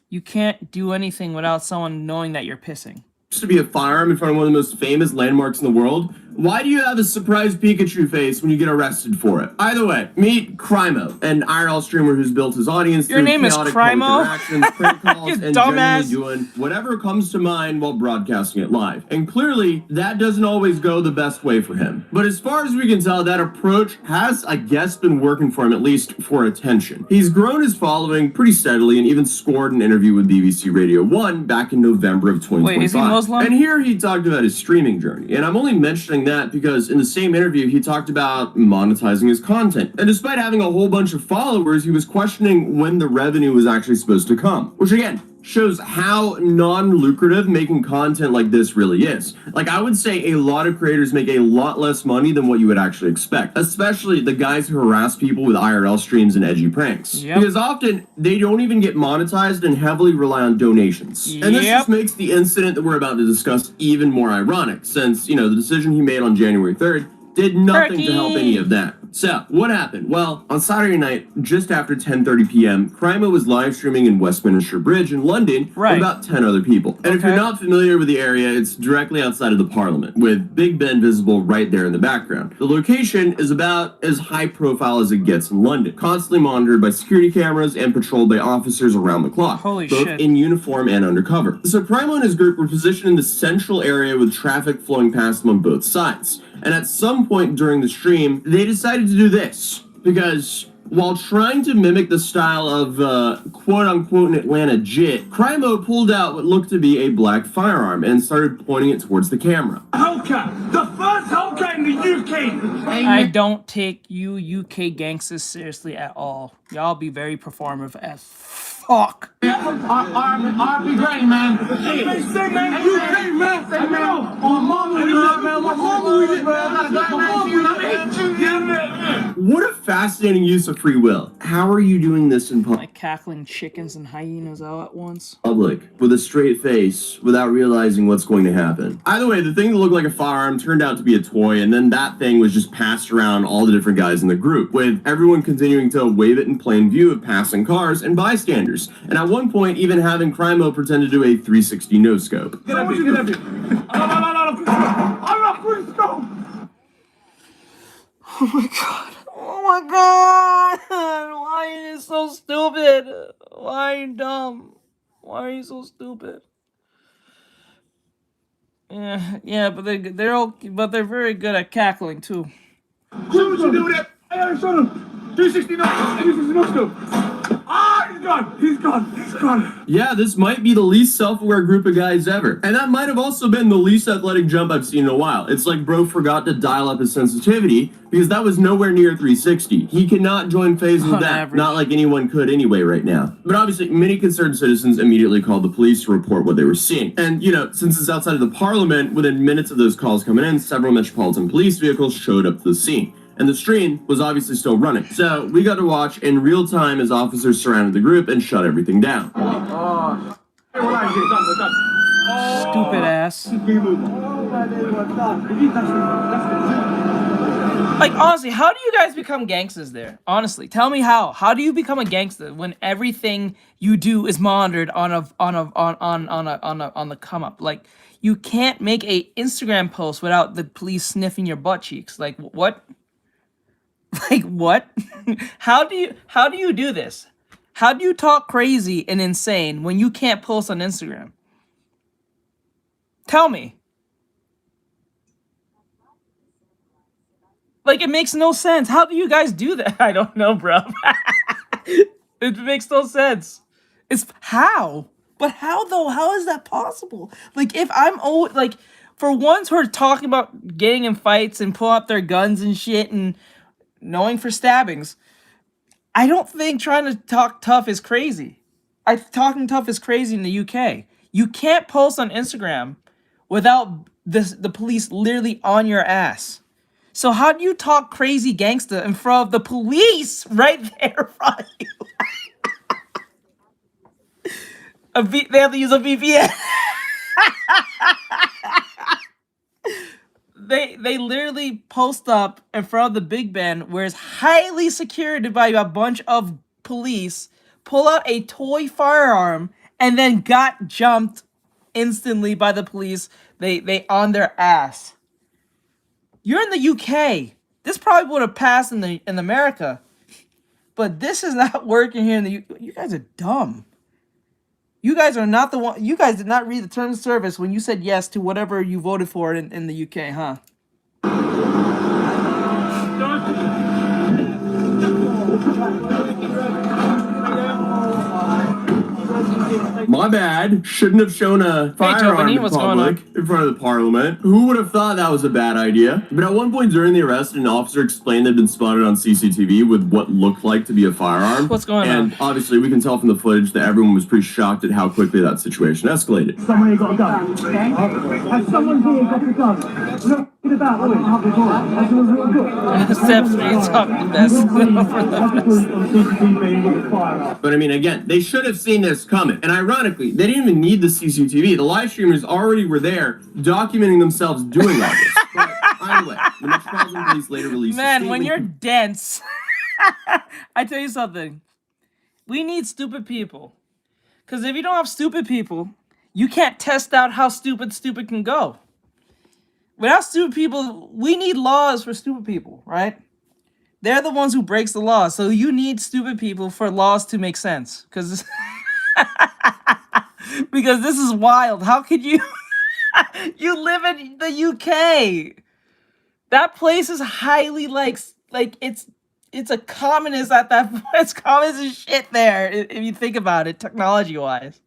You can't do anything without someone knowing that you're pissing. To be a firearm in front of one of the most famous landmarks in the world, why do you have a surprised Pikachu face when you get arrested for it? Either way, meet Crymo, an IRL streamer who's built his audience Your through name is chaotic Crymo? interactions, prank calls, You and dumbass. generally doing whatever comes to mind while broadcasting it live. And clearly, that doesn't always go the best way for him. But as far as we can tell, that approach has, I guess, been working for him, at least for attention. He's grown his following pretty steadily and even scored an interview with BBC Radio 1 back in November of 2025. Wait, is he Muslim? And here he talked about his streaming journey. And I'm only mentioning that because in the same interview, he talked about monetizing his content. And despite having a whole bunch of followers, he was questioning when the revenue was actually supposed to come. Which again, shows how non-lucrative making content like this really is. Like, I would say a lot of creators make a lot less money than what you would actually expect. Especially the guys who harass people with IRL streams and edgy pranks. Yep. Because often, they don't even get monetized and heavily rely on donations. And this just makes the incident that we're about to discuss even more ironic, since, you know, the decision he made on January 3rd did nothing to help any of that. So, what happened? Well, on Saturday night, just after 10:30 p.m., Crymo was live streaming in Westminster Bridge in London with about 10 other people. And if you're not familiar with the area, it's directly outside of the Parliament, with Big Ben visible right there in the background. The location is about as high profile as it gets in London, constantly monitored by security cameras and patrolled by officers around the clock, both in uniform and undercover. So Crymo and his group were positioned in the central area with traffic flowing past them on both sides. And at some point during the stream, they decided to do this, because While trying to mimic the style of quote-unquote an Atlanta jit, Crymo pulled out what looked to be a black firearm and started pointing it towards the camera. Hellcat! The first Hellcat in the UK! I don't take you UK gangsters seriously at all. Y'all be very performative as fuck. RP great, man. Hey, man, UK, man. Say, man. On mama, man. What mama we did, man? What a fascinating use of free will. How are you doing this in Like cackling chickens and hyenas all at once. public with a straight face without realizing what's going to happen? Either way, the thing that looked like a firearm turned out to be a toy, and then that thing was just passed around all the different guys in the group, with everyone continuing to wave it in plain view of passing cars and bystanders, and at one point even having Crymo pretend to do a 360 no-scope. Get up here, get up here. I'm not free scope. Oh my god. Oh my god! Why are you so stupid? Why are you dumb? Why are you so stupid? Yeah, but they're very good at cackling too. Show what you do with it. Hey, show them. 360 no scope. Ah, he's gone. He's gone. He's gone. Yeah, this might be the least self-aware group of guys ever. And that might have also been the least athletic jump I've seen in a while. It's like bro forgot to dial up his sensitivity because that was nowhere near 360. He cannot join phase with that, not like anyone could anyway right now. But obviously, many concerned citizens immediately called the police to report what they were seeing. And, you know, since it's outside of the parliament, within minutes of those calls coming in, several Metropolitan Police vehicles showed up to the scene. And the stream was obviously still running. So we got to watch in real time as officers surrounded the group and shut everything down. Stupid ass. Like, honestly, how do you guys become gangsters there? Honestly, tell me how. How do you become a gangster when everything you do is monitored on the come up? Like, you can't make a Instagram post without the police sniffing your butt cheeks. Like, what? Like, what? How do you do this? How do you talk crazy and insane when you can't post on Instagram? Tell me. Like, it makes no sense. How do you guys do that? I don't know, bro. It makes no sense. It's how? But how though? How is that possible? Like, if I'm like, for ones who are talking about getting in fights and pull out their guns and shit and knowing for stabbings, I don't think trying to talk tough is crazy. Talking tough is crazy in the UK. You can't post on Instagram without the police literally on your ass. So how do you talk crazy gangster in front of the police right there in front of you? They have to use a VPN. They literally post up in front of the Big Ben, where it's highly secured by a bunch of police, pull out a toy firearm, and then got jumped instantly by the police. They on their ass. You're in the UK. This probably would have passed in America, but this is not working here in the UK. You guys are dumb. You guys are not the one. You guys did not read the terms of service when you said yes to whatever you voted for in the UK, huh? My bad. Shouldn't have shown a firearm in public in front of the parliament. Who would have thought that was a bad idea? But at one point during the arrest, an officer explained they'd been spotted on CCTV with what looked like to be a firearm. What's going on? And obviously, we can tell from the footage that everyone was pretty shocked at how quickly that situation escalated. Someone here got a gun. Has someone here got a gun? Look about. Steps being talked the best. But I mean, again, they should have seen this coming. And ironically, they didn't even need the CCTV. The live streamers already were there documenting themselves doing all this. But either way, the Metropolitan Police later released a Man, statement. when you're dense, I tell you something. We need stupid people. Because if you don't have stupid people, you can't test out how stupid can go. Without stupid people, we need laws for stupid people, right? They're the ones who breaks the law. So you need stupid people for laws to make sense. Because because this is wild. How could you... You live in the UK. That place is highly, like it's it's a communist at that point. It's communist as shit there, if you think about it, technology-wise.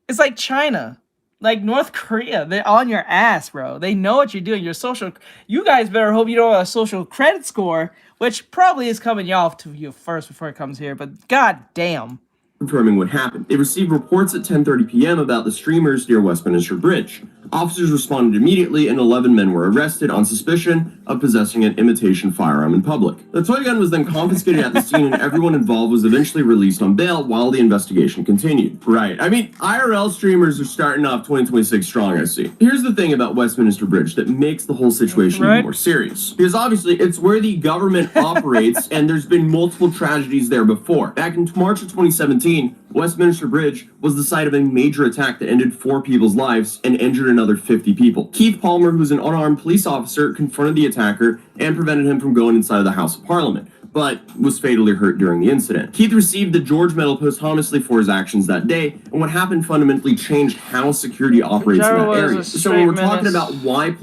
It's like China. Like North Korea, they're on your ass, bro. They know what you're doing. Your social, you guys better hope you don't have a social credit score, which probably is coming off to you first before it comes here. But god damn. Confirming what happened. They received reports at 10:30 p.m. about the streamers near Westminster Bridge. Officers responded immediately, and 11 men were arrested on suspicion of possessing an imitation firearm in public. The toy gun was then confiscated at the scene, and everyone involved was eventually released on bail while the investigation continued. Right. I mean, IRL streamers are starting off 2026 strong, I see. Here's the thing about Westminster Bridge that makes the whole situation even more serious. Because obviously, it's where the government operates, and there's been multiple tragedies there before. Back in March of 2017, Westminster Bridge was the site of a major attack that ended 4 people's lives and injured another 50 people. Keith Palmer, who's an unarmed police officer, confronted the attacker and prevented him from going inside of the House of Parliament, but was fatally hurt during the incident. Keith received the George Medal posthumously for his actions that day, and what happened fundamentally changed how security operates in that area. So when we're talking about why...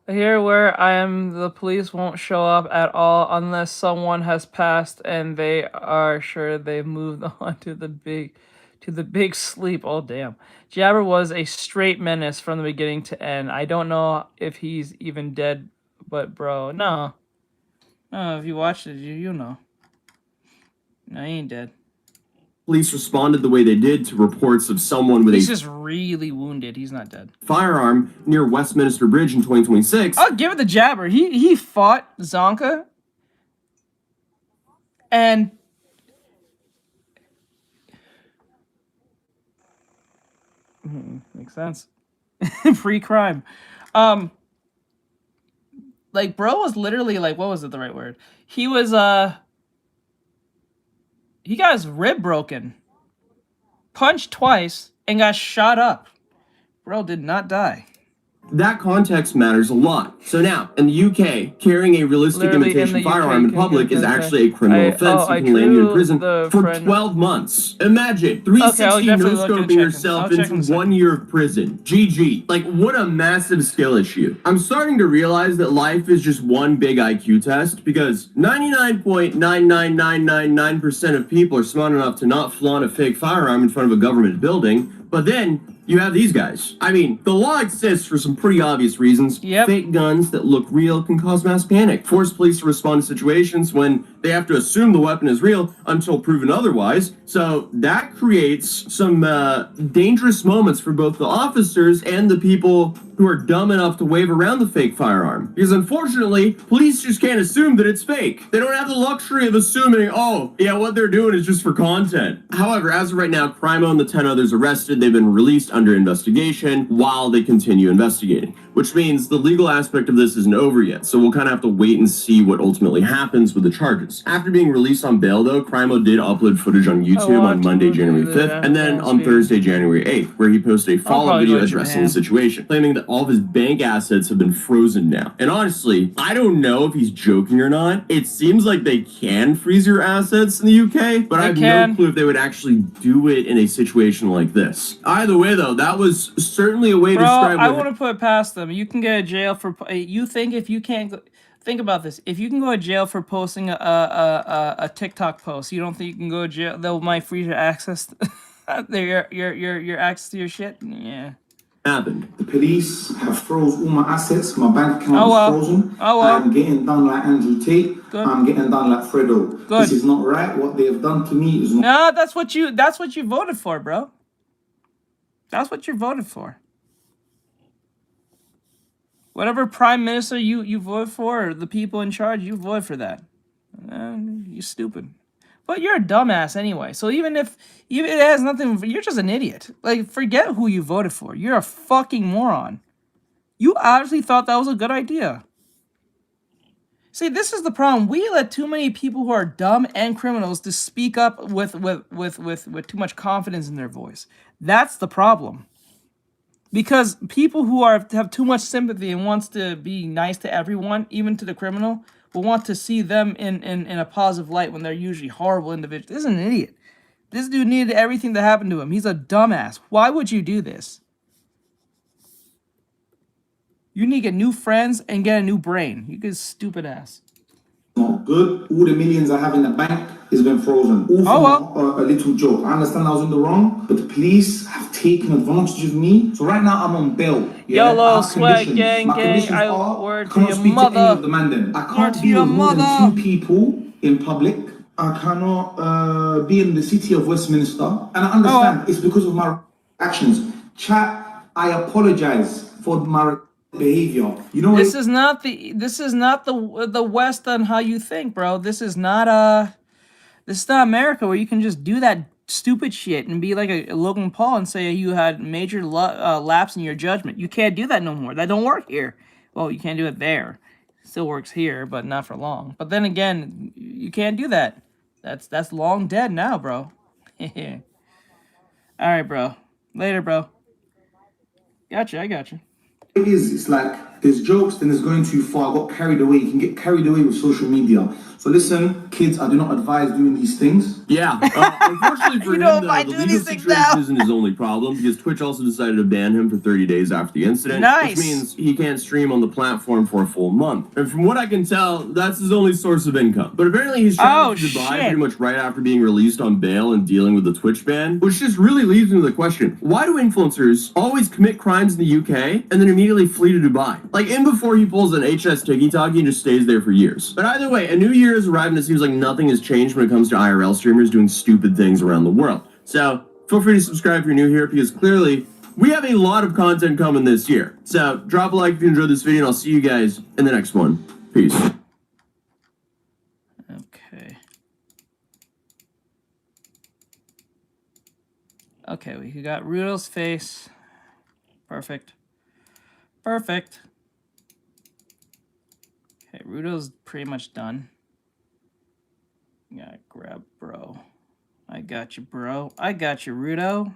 Here where I am, the police won't show up at all unless someone has passed and they are sure they've moved on to the big sleep. Oh damn. Jabber was a straight menace from the beginning to end. I don't know if he's even dead, but bro, no. No, if you watched it, you know. No, he ain't dead. Police responded the way they did to reports of someone with He's just really wounded. He's not dead. Firearm near Westminster Bridge in 2026. I'll give it to Jabber. He fought Zonka. And makes sense. Free crime. Like bro was literally like, what was it the right word? He was he got his rib broken, punched twice, and got shot up. Bro did not die. That context matters a lot. So now, in the UK, carrying a realistic imitation firearm in public is actually a criminal offense and can land you in prison for 12 months. Imagine 360 no-scoping yourself into 1 year of prison. GG. Like, what a massive skill issue. I'm starting to realize that life is just one big IQ test because 99.99999% of people are smart enough to not flaunt a fake firearm in front of a government building, but then you have these guys. I mean, the law exists for some pretty obvious reasons. Fake guns that look real can cause mass panic. Force police to respond to situations when they have to assume the weapon is real until proven otherwise. So that creates some dangerous moments for both the officers and the people who are dumb enough to wave around the fake firearm. Because unfortunately, police just can't assume that it's fake. They don't have the luxury of assuming, oh, yeah, what they're doing is just for content. However, as of right now, Crimo and the 10 others arrested, they've been released under investigation while they continue investigating, which means the legal aspect of this isn't over yet. So we'll kind of have to wait and see what ultimately happens with the charges. After being released on bail, though, Crimo did upload footage on YouTube on Monday, January 5th, and then on Thursday, January 8th, where he posted a follow-up video addressing the situation, claiming that all of his bank assets have been frozen now. And honestly, I don't know if he's joking or not. It seems like they can freeze your assets in the UK, but I have no clue if they would actually do it in a situation like this. Either way, though, that was certainly a way to describe I want to put it past them. You can get a jail for... You think if you can't... Think about this. If you can go to jail for posting a TikTok post, you don't think you can go to jail? They might freeze your access... your access to your shit? Yeah. Happened. The police have froze all my assets. My bank account is frozen. I'm getting done like Andrew Tate. I'm getting done like Fredo. This is not right. What they have done to me is not... No, that's what you voted for, bro. That's what you voted for. Whatever prime minister you vote for, or the people in charge, you vote for that. You stupid. But you're a dumbass anyway. So even if it has nothing, you're just an idiot. Like, forget who you voted for. You're a fucking moron. You obviously thought that was a good idea. See, this is the problem. We let too many people who are dumb and criminals to speak up with too much confidence in their voice. That's the problem. Because people who have too much sympathy and wants to be nice to everyone, even to the criminal, will want to see them in a positive light when they're usually horrible individuals. This is an idiot. This dude needed everything that happened to him. He's a dumbass. Why would you do this? You need to get new friends and get a new brain. You get stupid ass. not good. All the millions I have in the bank has been frozen. All from a little joke. I understand I was in the wrong, but the police have taken advantage of me. So right now I'm on bail. Yeah? YOLO, swag, gang, My gang. conditions are, Word I to cannot your speak mother. to any of the man then. I can't be with more than 2 people in public. I cannot be in the city of Westminster. And I understand it's because of my actions. Chat, I apologize for my behavior. You know, this is not the West on how you think, bro. This is not America where you can just do that stupid shit and be like a Logan Paul and say you had major lapse in your judgment. You can't do that no more. That don't work here. Well, you can't do it there. It still works here, but not for long. But then again, you can't do that. That's long dead now, bro. All right, bro. Later, bro. Gotcha. I gotcha. It is. It's like there's jokes, then there's going too far. I got carried away. You can get carried away with social media. So listen, kids, I do not advise doing these things. Yeah, unfortunately for him, the legal situation isn't his only problem, because Twitch also decided to ban him for 30 days after the incident, which means he can't stream on the platform for a full month. And from what I can tell, that's his only source of income. But apparently he's traveled to Dubai pretty much right after being released on bail and dealing with the Twitch ban, which just really leads into the question, why do influencers always commit crimes in the UK and then immediately flee to Dubai? Like, in before he pulls an HS tiki-taki and just stays there for years. But either way, a new year has arrived and it seems like nothing has changed when it comes to IRL streamers doing stupid things around the world. So feel free to subscribe if you're new here, because clearly we have a lot of content coming this year. So drop a like if you enjoyed this video, and I'll see you guys in the next one. Peace. Okay. Okay, we got Rudo's face. Perfect. Perfect. Okay, Rudo's pretty much done. Gotta grab bro. I got you, bro. I got you, Rudo.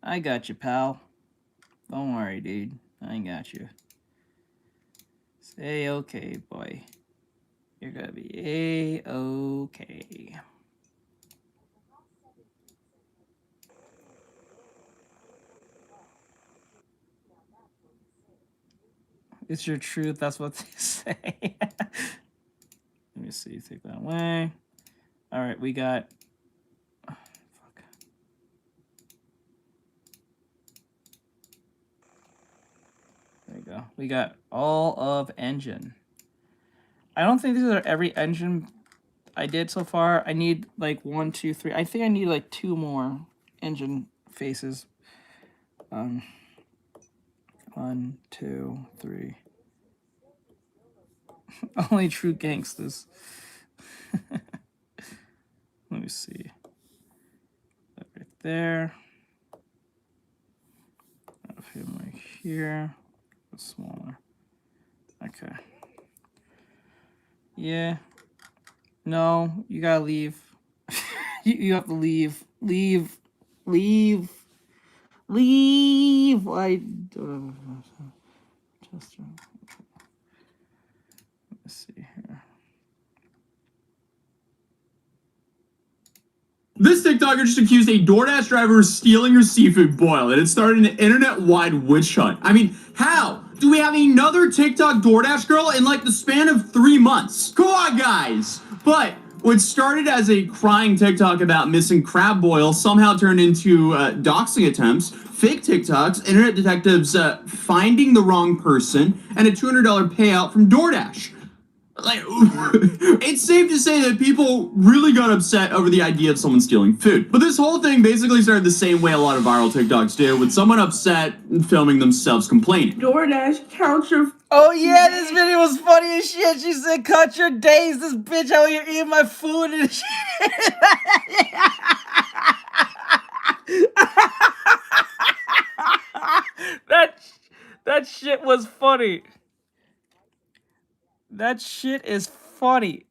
I got you, pal. Don't worry, dude. I got you. Say okay, boy. You're gonna be A-okay. It's your truth, that's what they say. Let me see, take that away. All right, we got... Oh, fuck. There you go. We got all of engine. I don't think these are every engine I did so far. I need like 1, 2, 3. I think I need like 2 more engine faces. 1, 2, 3. Only true gangsters. Let me see. That right there. Have him right here. Smaller. Okay. Yeah. No, you gotta leave. you have to leave. Leave. Leave. Leave. I. Just. Let's see here. This TikToker just accused a DoorDash driver of stealing her seafood boil, and it started an internet-wide witch hunt. I mean, how do we have another TikTok DoorDash girl in like the span of 3 months? Come on, guys! But what started as a crying TikTok about missing crab boil somehow turned into doxing attempts, fake TikToks, internet detectives finding the wrong person, and a $200 payout from DoorDash. Like, it's safe to say that people really got upset over the idea of someone stealing food. But this whole thing basically started the same way a lot of viral TikToks do, with someone upset and filming themselves complaining. DoorDash, count your... Oh yeah, this video was funny as shit. She said, "Cut your days, this bitch out here eating my food and shit." That shit was funny. That shit is funny.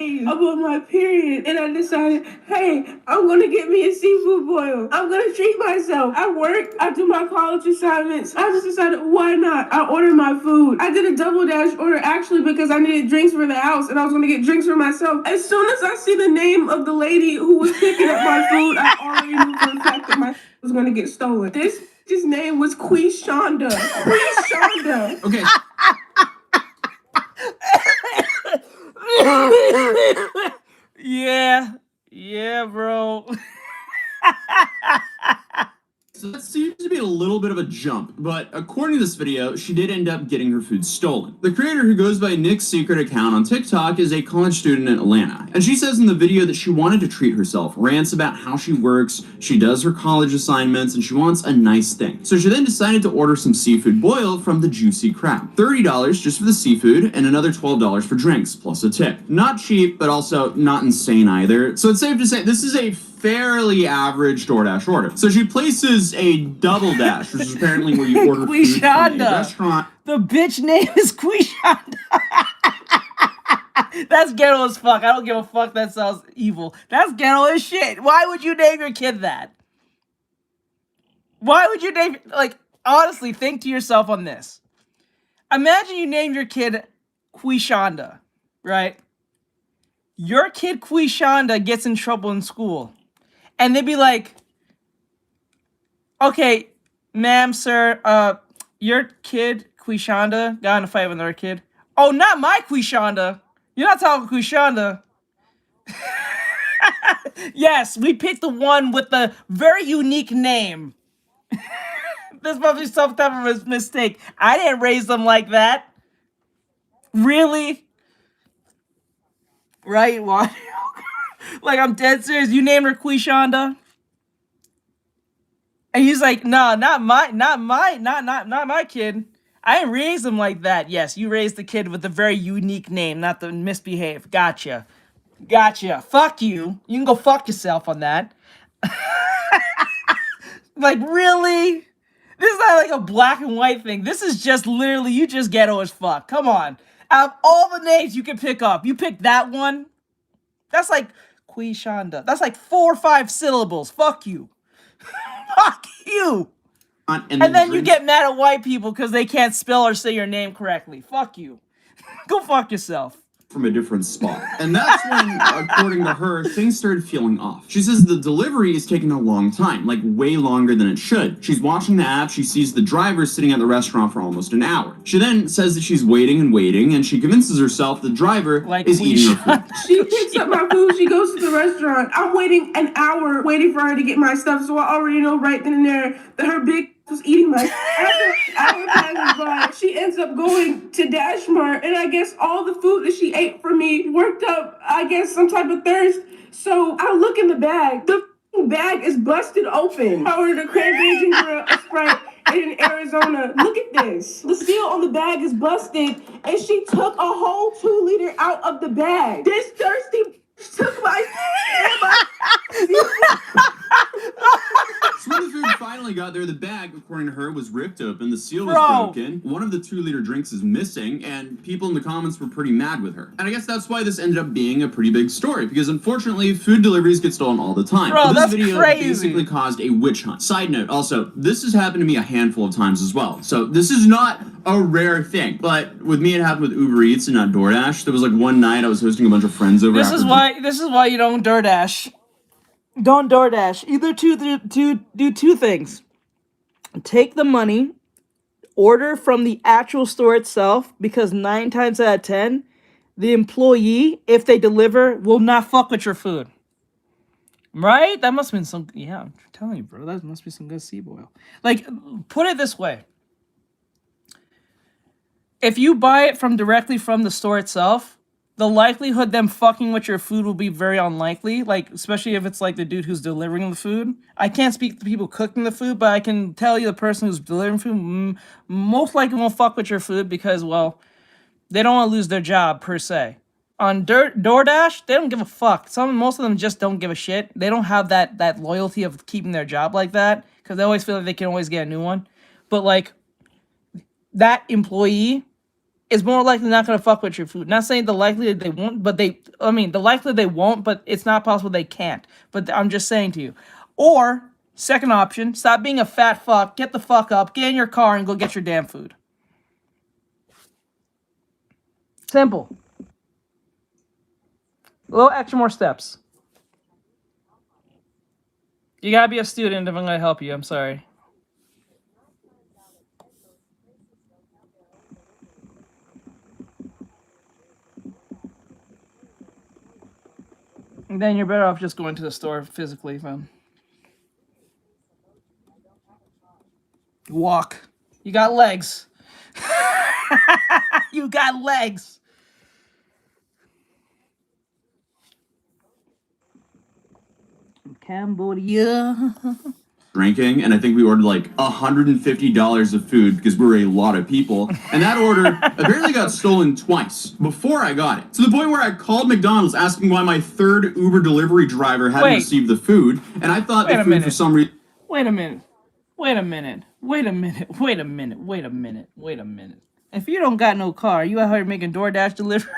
I'm on my period, and I decided, hey, I'm gonna get me a seafood boil. I'm gonna treat myself. I work, I do my college assignments. I just decided, why not? I ordered my food. I did a double dash order actually because I needed drinks for the house, and I was gonna get drinks for myself. As soon as I see the name of the lady who was picking up my food, I already knew for a fact that my food was gonna get stolen. His name was Quishonda. Quishonda. Okay. Yeah, bro. So that seems to be a little bit of a jump, but according to this video, she did end up getting her food stolen. The creator, who goes by Nick's Secret account on TikTok, is a college student in Atlanta, and she says in the video that she wanted to treat herself, rants about how she works, she does her college assignments, and she wants a nice thing. So she then decided to order some seafood boil from the Juicy Crab. $30 just for the seafood, and another $12 for drinks, plus a tip. Not cheap, but also not insane either. So it's safe to say this is a fairly average DoorDash order. So she places a double dash, which is apparently where you order food from a restaurant. The bitch name is Quishanda. That's ghetto as fuck. I don't give a fuck. That sounds evil. That's ghetto as shit. Why would you name your kid that? Why would you name, like, honestly, think to yourself on this. Imagine you named your kid Quishanda, right? Your kid Quishanda gets in trouble in school. And they'd be like, okay, ma'am, sir, your kid, Quishanda, got in a fight with another kid. Oh, not my Quishanda. You're not talking Quishanda. Yes, we picked the one with the very unique name. This must be some type of a mistake. I didn't raise them like that. Really? Right? Why? Like, I'm dead serious. You named her Quishanda? And he's like, nah, not my kid. I didn't raise him like that. Yes, you raised the kid with a very unique name, not the misbehave. Gotcha. Fuck you. You can go fuck yourself on that. Like, really? This is not like a black and white thing. This is just literally, you just ghetto as fuck. Come on. Out of all the names you can pick up, you picked that one? That's like Quishanda. That's like 4 or 5 syllables. Fuck you. Fuck you. And then you get mad at white people because they can't spell or say your name correctly. Fuck you. Go fuck yourself. From a different spot. And that's when, according to her, things started feeling off. She says the delivery is taking a long time, like way longer than it should. She's watching the app, she sees the driver sitting at the restaurant for almost an hour. She then says that she's waiting and waiting, and she convinces herself the driver is eating her food. She picks up my food, she goes to the restaurant. I'm waiting an hour waiting for her to get my stuff, so I already know right then and there that her big was eating my after hour passes by. She ends up going to Dash Mart, and I guess all the food that she ate for me worked up, I guess, some type of thirst. So I look in the bag. The bag is busted open. I ordered a cranberry ginger, a Sprite in Arizona. Look at this. The seal on the bag is busted, and she took a whole 2 liter out of the bag. This thirsty took my So when the food finally got there, the bag, according to her, was ripped open, the seal was broken, one of the 2-liter drinks is missing, and people in the comments were pretty mad with her. And I guess that's why this ended up being a pretty big story, because unfortunately, food deliveries get stolen all the time. Bro, this that's video crazy. basically caused a witch hunt. Side note, also, this has happened to me a handful of times as well. So this is not a rare thing, but with me it happened with Uber Eats and not DoorDash. There was like one night I was hosting a bunch of friends over. This is why you don't DoorDash. Don't DoorDash. Either do 2 things. Take the money, order from the actual store itself, because 9 times out of 10, the employee, if they deliver, will not fuck with your food. Right? That must have been some, yeah, I'm telling you, bro, that must be some good sea boil. Like, put it this way. If you buy it directly from the store itself, the likelihood them fucking with your food will be very unlikely, like, especially if it's like the dude who's delivering the food. I can't speak to people cooking the food, but I can tell you the person who's delivering food most likely won't fuck with your food because, well, they don't want to lose their job, per se. On DoorDash, they don't give a fuck. Most of them just don't give a shit. They don't have that loyalty of keeping their job like that because they always feel like they can always get a new one. But, like, that employee is more likely not going to fuck with your food. Not saying the likelihood they won't, but the likelihood they won't, but it's not possible they can't. But I'm just saying to you. Or, second option, stop being a fat fuck, get the fuck up, get in your car, and go get your damn food. Simple. A little extra more steps. You gotta be a student if I'm gonna help you, I'm sorry. Then you're better off just going to the store physically, fam. Walk. You got legs. You got legs. Cambodia. Drinking, and I think we ordered like $150 of food because we were a lot of people, and that order apparently got stolen twice before I got it, to the point where I called McDonald's asking why my third Uber delivery driver hadn't received the food, and I thought the food for some reason. Wait a minute. If you don't got no car, you out here making DoorDash deliveries.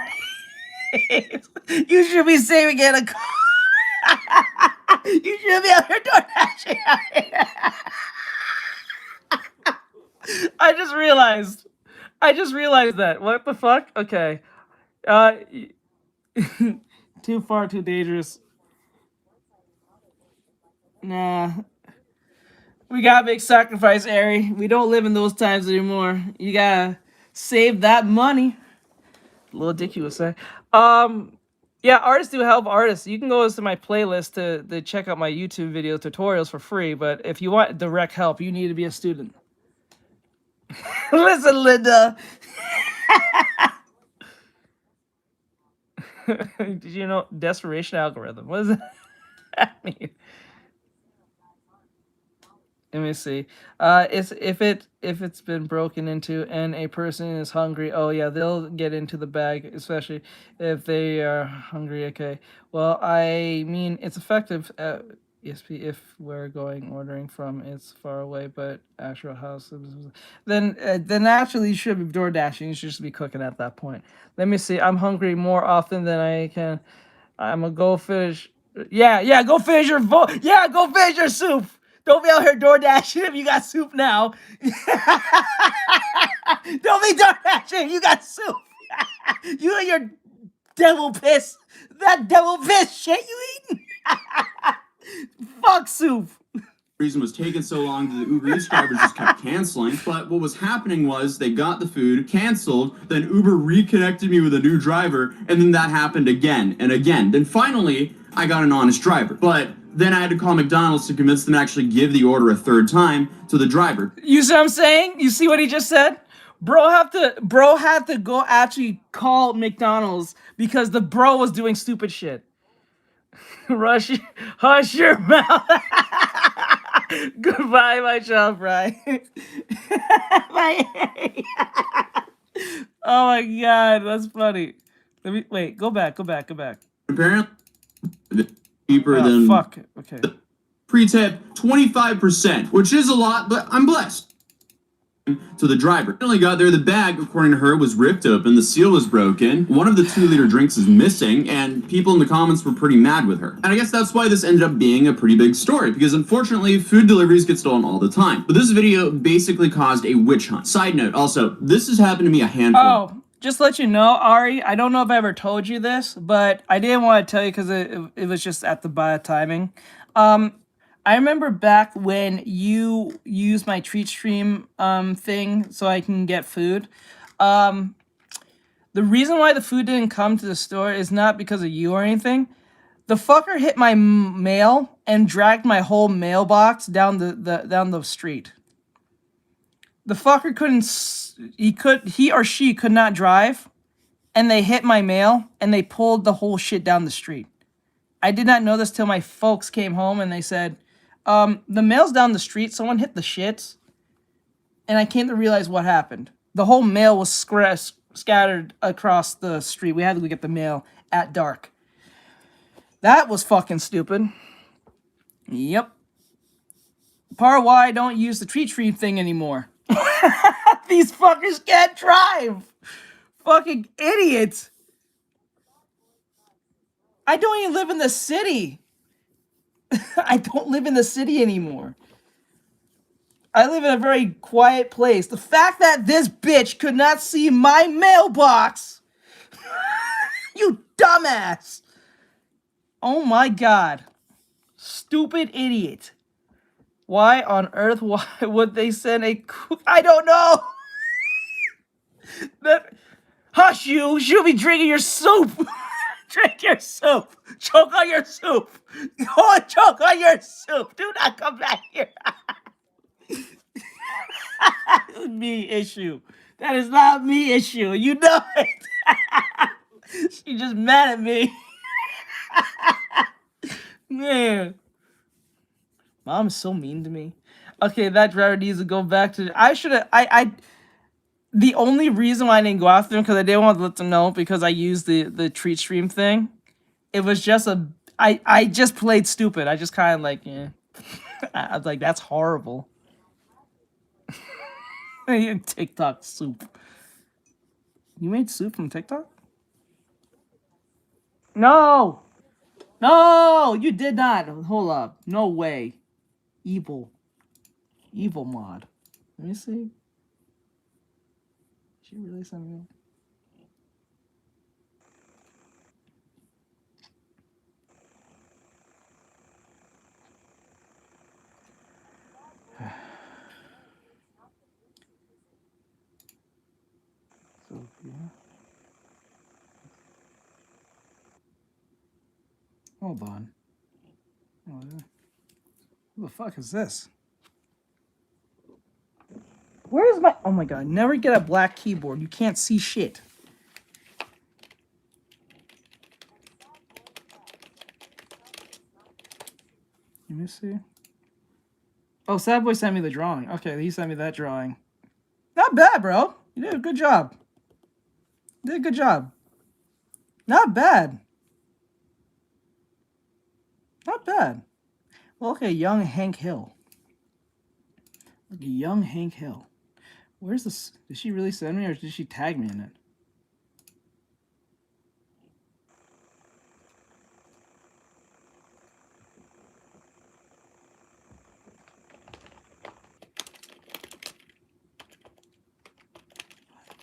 You should be saving in a car. You should be out here DoorDashing out here. I just realized that. What the fuck? Okay. Too far, too dangerous. Nah. We gotta make sacrifice, Ari. We don't live in those times anymore. You gotta save that money. Little Dicky would say. Yeah, artists do help artists. You can go to my playlist to check out my YouTube video tutorials for free, but if you want direct help, you need to be a student. Listen, Linda. Did you know desperation algorithm? What does that mean? Let me see. If it's been broken into and a person is hungry, oh yeah, they'll get into the bag, especially if they are hungry. Okay. Well, I mean, it's effective. ESP if we're ordering from it's far away, but actual house. Then actually you should be door dashing. You should just be cooking at that point. Let me see. I'm hungry more often than I can. I'm gonna go finish. Yeah, go finish your go finish your soup. Don't be out here door dashing if you got soup now. Don't be door dashing. You got soup. You and your devil piss. That devil piss shit you eating. Fuck soup. Reason was taking so long that the Uber Eats drivers just kept canceling. But what was happening was they got the food, canceled, then Uber reconnected me with a new driver, and then that happened again and again. Then finally, I got an honest driver. But then I had to call McDonald's to convince them to actually give the order a third time to the driver. You see what I'm saying? You see what he just said? Bro had to go actually call McDonald's because the bro was doing stupid shit. Hush your mouth. Goodbye, my child, Brian. Oh my god, that's funny. Let me wait. Go back. Apparently, cheaper than fuck. Okay. Pre-tip 25%, which is a lot, but I'm blessed. So the driver only got there. The bag, according to her, was ripped open. The seal was broken. One of the 2-liter drinks is missing, and people in the comments were pretty mad with her. And I guess that's why this ended up being a pretty big story, because unfortunately, food deliveries get stolen all the time. But this video basically caused a witch hunt. Side note, also, this has happened to me a handful. Oh, just to let you know, Ari, I don't know if I ever told you this, but I didn't want to tell you because it was just at the bad timing. I remember back when you used my treat stream thing so I can get food. The reason why the food didn't come to the store is not because of you or anything. The fucker hit my mail and dragged my whole mailbox down the street. The fucker he or she could not drive, and they hit my mail and they pulled the whole shit down the street. I did not know this till my folks came home and they said, the mail's down the street, someone hit the shits. And I came to realize what happened. The whole mail was scattered across the street. We had to go get the mail at dark. That was fucking stupid. Yep. Part of why I don't use the treat stream thing anymore. These fuckers can't drive. Fucking idiots. I don't even live in the city. I don't live in the city anymore. I live in a very quiet place. The fact that this bitch could not see my mailbox. You dumbass. Oh my god. Stupid idiot. Why on earth would they send a... I don't know. Hush you. She'll be drinking your soup. Drink your soup. Choke on your soup. Go and choke on your soup. Do not come back here. Me issue. That is not me issue. You know it. She just mad at me. Man. Mom is so mean to me. Okay, that driver needs to go back to... I should have... The only reason why I didn't go after them, because I didn't want to let them know, because I used the treat stream thing. It was just a... I just played stupid. I just kind of like, yeah. I was like, that's horrible. TikTok soup. You made soup from TikTok? No! No! You did not! Hold up. No way. Evil. Evil mod. Let me see. She really sent me... Hold on. Oh, yeah. Who the fuck is this? Where is my... Oh my god, never get a black keyboard. You can't see shit. Let me see. Oh, Sad Boy sent me the drawing. Okay, he sent me that drawing. Not bad, bro. You did a good job. You did a good job. Not bad. Not bad. Well, okay, young Hank Hill. Look at young Hank Hill. Where's this? Did she really send me or did she tag me in it?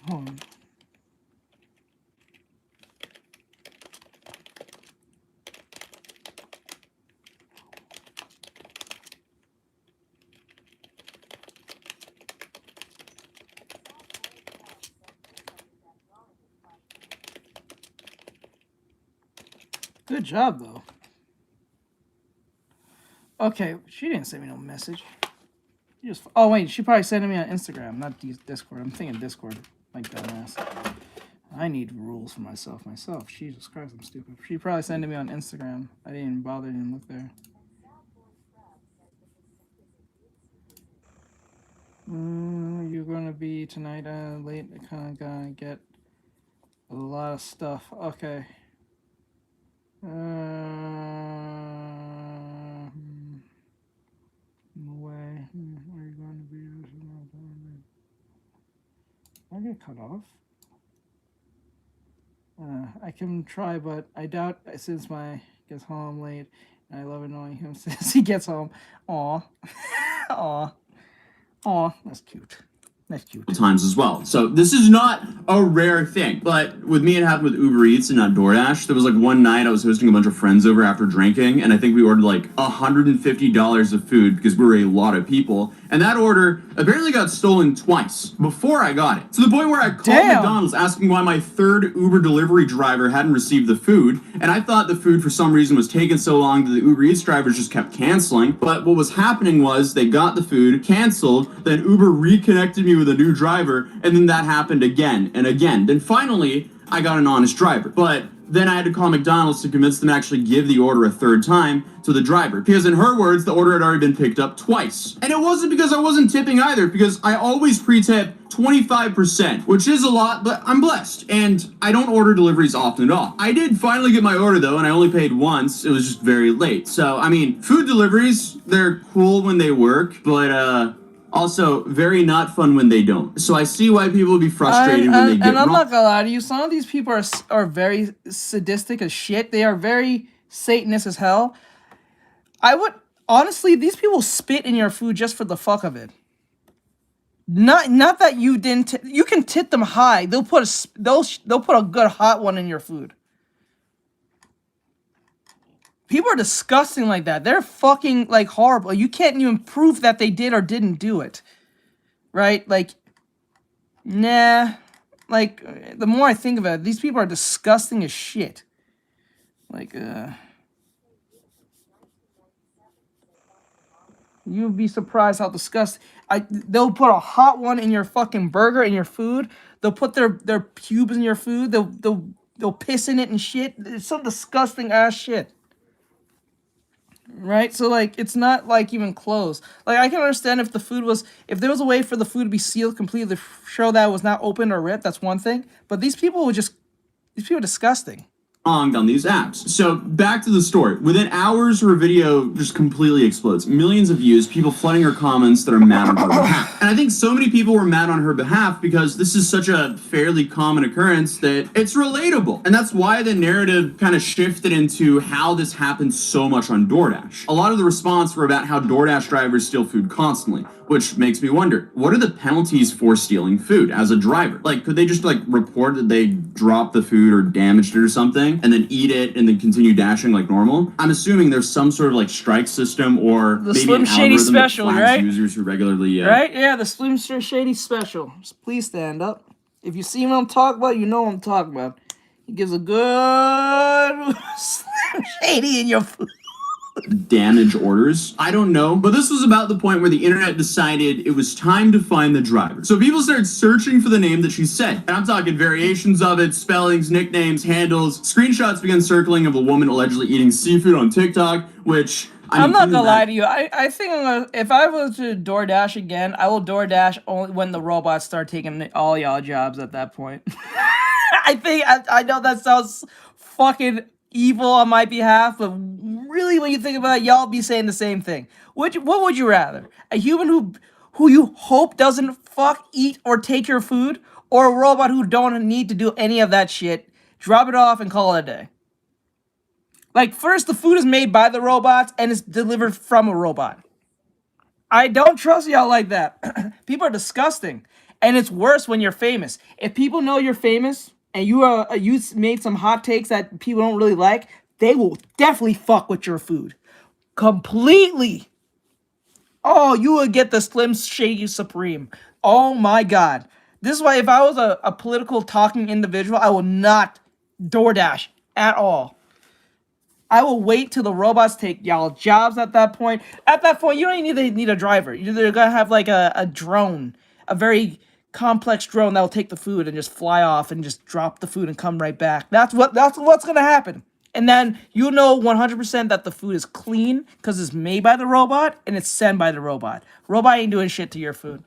Hold on. Good job, though. Okay, she didn't send me no message. She just... Oh, wait, she probably sent me on Instagram, not Discord. I'm thinking Discord, like dumbass. I need rules for myself. Jesus Christ, I'm stupid. She probably sent me on Instagram. I didn't even bother to look there. You're gonna be tonight late. I kind of gonna get a lot of stuff. Okay. No way. Where are you going to be? I get cut off. I can try, but I doubt since my gets home late. And I love annoying him since he gets home. Aw. Aw. Aw. That's cute. That's cute. Times as well. So this is not a rare thing, but with me it happened with Uber Eats and not DoorDash. There was like one night I was hosting a bunch of friends over after drinking, and I think we ordered like $150 of food because we were a lot of people, and that order apparently got stolen twice before I got it. To the point where I called McDonald's asking why my third Uber delivery driver hadn't received the food, and I thought the food for some reason was taking so long that the Uber Eats drivers just kept canceling, but what was happening was they got the food, canceled, then Uber reconnected me with a new driver, and then that happened again and again. Then finally, I got an honest driver. But then I had to call McDonald's to convince them to actually give the order a third time to the driver. Because in her words, the order had already been picked up twice. And it wasn't because I wasn't tipping either, because I always pre-tip 25%, which is a lot, but I'm blessed. And I don't order deliveries often at all. I did finally get my order though, and I only paid once. It was just very late. So, I mean, food deliveries, they're cool when they work, but also very not fun when they don't. So I see why people would be frustrated when they get And I'm not gonna lie to you, some of these people are very sadistic as shit. They are very Satanist as hell. I would honestly, these people spit in your food just for the fuck of it. Not that you didn't. You can tip them high. They'll put a good hot one in your food. People are disgusting like that. They're fucking like horrible. You can't even prove that they did or didn't do it. Right? Like, nah. Like, the more I think about it, these people are disgusting as shit. Like, you'd be surprised how disgusting. They'll put a hot one in your fucking burger, in your food. They'll put their pubes in your food. They'll piss in it and shit. It's some disgusting ass shit. Right? So like, it's not like even close. Like, I can understand if there was a way for the food to be sealed completely to show that it was not open or ripped. That's one thing. But these people are disgusting. On these apps. So back to the story. Within hours, her video just completely explodes. Millions of views, people flooding her comments that are mad on her behalf. And I think so many people were mad on her behalf because this is such a fairly common occurrence that it's relatable. And that's why the narrative kind of shifted into how this happens so much on DoorDash. A lot of the response were about how DoorDash drivers steal food constantly, which makes me wonder, what are the penalties for stealing food as a driver? Like, could they just like report that they dropped the food or damaged it or something and then eat it and then continue dashing like normal? I'm assuming there's some sort of like strike system or The maybe Slim an Shady algorithm special, that flags right? users who regularly Right? Yeah, the Slim Shady special. Just please stand up. If you see what I'm talking about, you know what I'm talking about. He gives a good Slim Shady in your food. damage orders. I don't know, but this was about the point where the internet decided it was time to find the driver. So people started searching for the name that she said. And I'm talking variations of it, spellings, nicknames, handles. Screenshots began circling of a woman allegedly eating seafood on TikTok, which I'm not gonna lie to you. I think if I was to DoorDash again, I will DoorDash only when the robots start taking all y'all jobs at that point. I know that sounds fucking evil on my behalf, but really when you think about it, y'all be saying the same thing. What would you rather? A human who you hope doesn't fuck, eat, or take your food, or a robot who don't need to do any of that shit? Drop it off and call it a day. Like, first, the food is made by the robots and it's delivered from a robot. I don't trust y'all like that. People are disgusting. And it's worse when you're famous. If people know you're famous and you made some hot takes that people don't really like, they will definitely fuck with your food. Completely. Oh, you will get the Slim Shady Supreme. Oh my God. This is why if I was a political talking individual, I will not DoorDash at all. I will wait till the robots take y'all jobs at that point. At that point, you don't even need a driver. You're gonna have like a drone, a very complex drone that will take the food and just fly off and just drop the food and come right back. That's what's gonna happen. And then you know 100% that the food is clean because it's made by the robot and it's sent by the robot. Robot ain't doing shit to your food.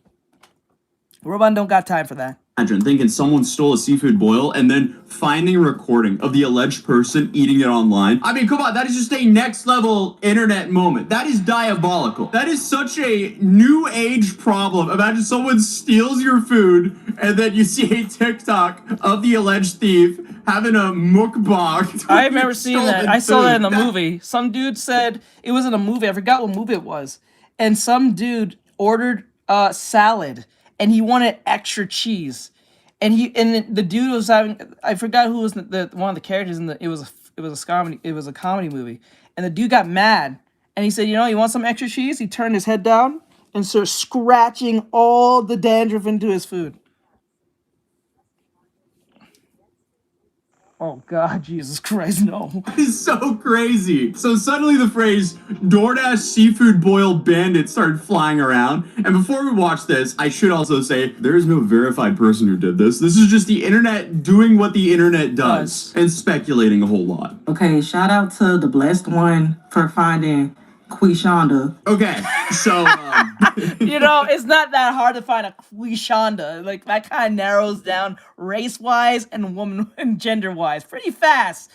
Robot don't got time for that. Imagine thinking someone stole a seafood boil and then finding a recording of the alleged person eating it online. I mean, come on, that is just a next level internet moment. That is diabolical. That is such a new age problem. Imagine someone steals your food and then you see a TikTok of the alleged thief having a mukbang. I remember seeing that. I saw that in the movie. Some dude said, it was in a movie, I forgot what movie it was. And some dude ordered salad. And he wanted extra cheese, and the dude was having, I forgot who was the one of the characters in it was a comedy movie, and the dude got mad and he said, you want some extra cheese? He turned his head down and started scratching all the dandruff into his food. Oh God, Jesus Christ, no. It's so crazy. So suddenly the phrase DoorDash seafood boil bandit started flying around. And before we watch this, I should also say there is no verified person who did this. This is just the internet doing what the internet does and speculating a whole lot. Okay, shout out to the blessed one for finding Quishonda. Okay, so it's not that hard to find a Quishonda. Like, that kind of narrows down race-wise and woman and gender-wise pretty fast.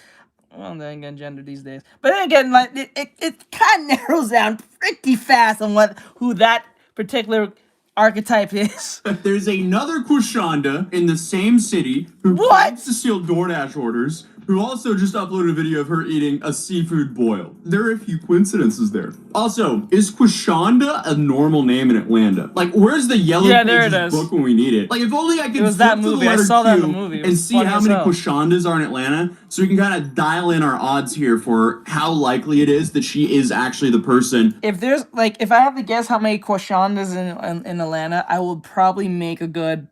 Well, they ain't getting gender these days. But then again, like it kind of narrows down pretty fast on who that particular archetype is. There's another Quishonda in the same city who claims to steal DoorDash orders, who also just uploaded a video of her eating a seafood boil. There are a few coincidences there. Also, is Quishonda a normal name in Atlanta? Like, where's the yellow pages book when we need it? Like, if only I could flip that to movie. the letter I saw that in the Q movie. and see how many Quishondas are in Atlanta, so we can kind of dial in our odds here for how likely it is that she is actually the person. If I have to guess how many Quishondas in Atlanta, I will probably make a good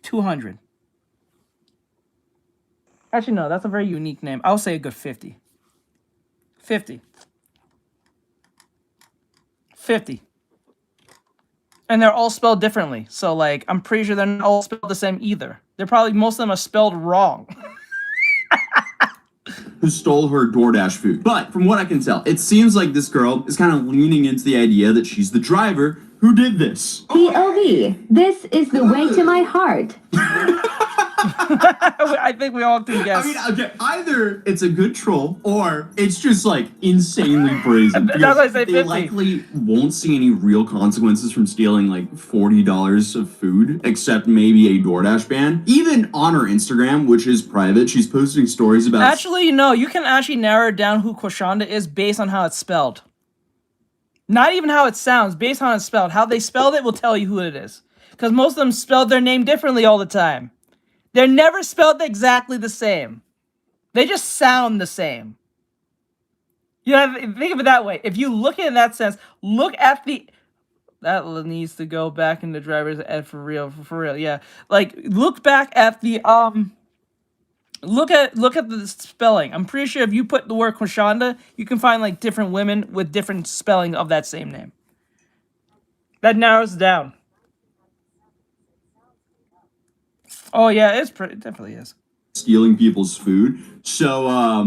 200. Actually, no, that's a very unique name. I'll say a good 50. 50. 50. And they're all spelled differently. So, like, I'm pretty sure they're not all spelled the same either. They're probably, most of them are spelled wrong. Who stole her DoorDash food. But from what I can tell, it seems like this girl is kind of leaning into the idea that she's the driver who did this. POV, this is the way to my heart. I think we all can guess. I mean, okay, either it's a good troll or it's just like insanely brazen. That's why I say They 50. likely won't see any real consequences from stealing like $40 of food, except maybe a DoorDash ban. Even on her Instagram, which is private, she's posting stories about. Actually, no, you can actually narrow down who Kwashonda is based on how it's spelled. Not even how it sounds, based on how it's spelled. How they spelled it will tell you who it is. Because most of them spelled their name differently all the time. They're never spelled exactly the same. They just sound the same. You know, think of it that way. If you look at it in that sense, look at the... That needs to go back in the driver's ed for real, yeah. Like, look back at the, Look at the spelling. I'm pretty sure if you put the word Kwashonda, you can find, like, different women with different spelling of that same name. That narrows it down. Oh, yeah, it definitely is. Stealing people's food. So, I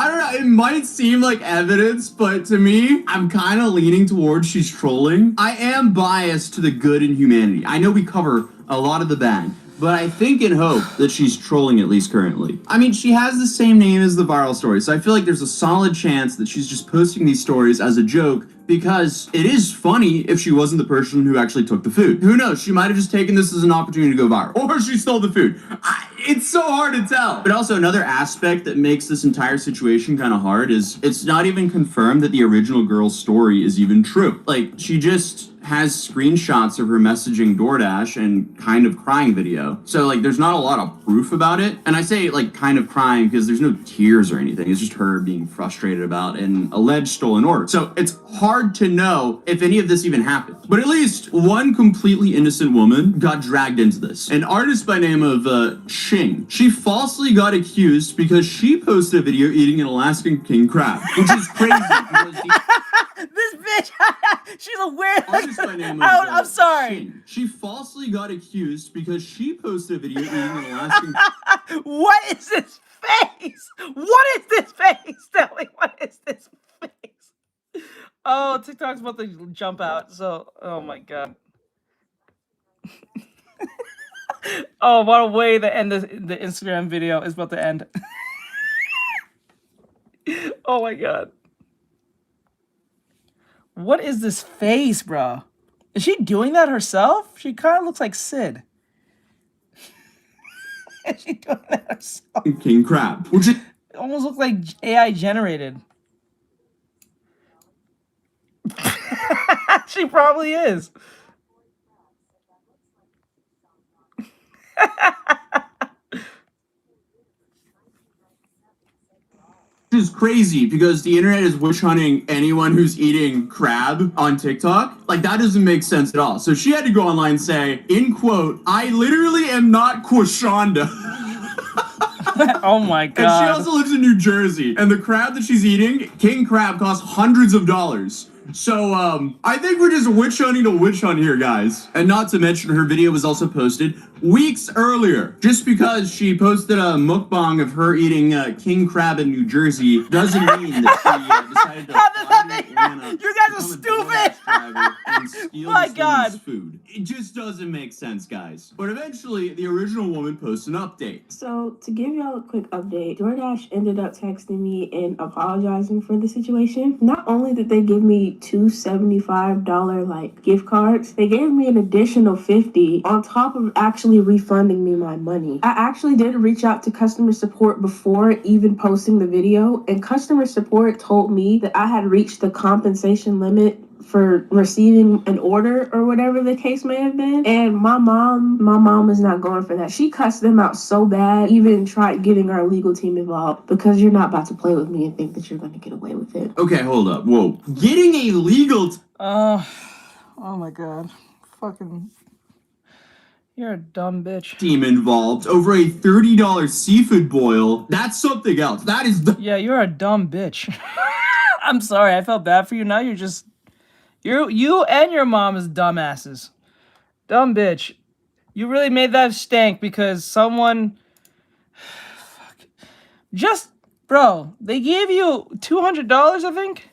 don't know, it might seem like evidence, but to me, I'm kind of leaning towards she's trolling. I am biased to the good in humanity. I know we cover a lot of the bad, but I think and hope that she's trolling at least currently. I mean, she has the same name as the viral story, so I feel like there's a solid chance that she's just posting these stories as a joke because it is funny if she wasn't the person who actually took the food. Who knows? She might have just taken this as an opportunity to go viral. Or she stole the food. It's so hard to tell. But also another aspect that makes this entire situation kind of hard is it's not even confirmed that the original girl's story is even true. Like, she just has screenshots of her messaging DoorDash and kind of crying video. So, like, there's not a lot of proof about it. And I say, like, kind of crying because there's no tears or anything. It's just her being frustrated about an alleged stolen order. So it's hard to know if any of this even happened. But at least one completely innocent woman got dragged into this. An artist by name of Shing. She falsely got accused because she posted a video eating an Alaskan king crab, which is crazy because This bitch, she's a weird. artist by name of I'm sorry. Shing. She falsely got accused because she posted a video eating an Alaskan. What is this face? What is this face? Tell me, what is this face? Oh, TikTok's about to jump out. So, oh my god. Oh, what a way to end the Instagram video is about to end. Oh my god. What is this face, bro? Is she doing that herself? She kind of looks like Sid. Is she doing that herself? King crab, which is It almost looks like AI generated. She probably is. Which is crazy because the internet is witch hunting anyone who's eating crab on TikTok. Like, that doesn't make sense at all. So she had to go online and say, in quote, I literally am not Kwashonda. Oh my god. And she also lives in New Jersey. And the crab that she's eating, king crab, costs hundreds of dollars. So, I think we're just witch hunting to witch hunt here, guys. And not to mention, her video was also posted weeks earlier. Just because she posted a mukbang of her eating king crab in New Jersey doesn't mean that she decided to How does that make You guys are stupid! and steal My this God. woman's food. It just doesn't make sense, guys. But eventually, the original woman posts an update. So, to give y'all a quick update, DoorDash ended up texting me and apologizing for the situation. Not only did they give me two $75 like gift cards, they gave me an additional $50 on top of actually refunding me my money. I actually did reach out to customer support before even posting the video, and customer support told me that I had reached the compensation limit for receiving an order or whatever the case may have been. And my mom is not going for that. She cussed them out so bad, even tried getting our legal team involved, because you're not about to play with me and think that you're going to get away with it. Okay, hold up. Whoa. Getting a legal... Oh my god. Fucking... You're a dumb bitch. Team involved over a $30 seafood boil. That's something else. That is the Yeah, you're a dumb bitch. I'm sorry, I felt bad for you. Now you're just you and your mom is dumbasses. Dumb bitch. You really made that stank because someone fuck. Just bro, they gave you $200, I think.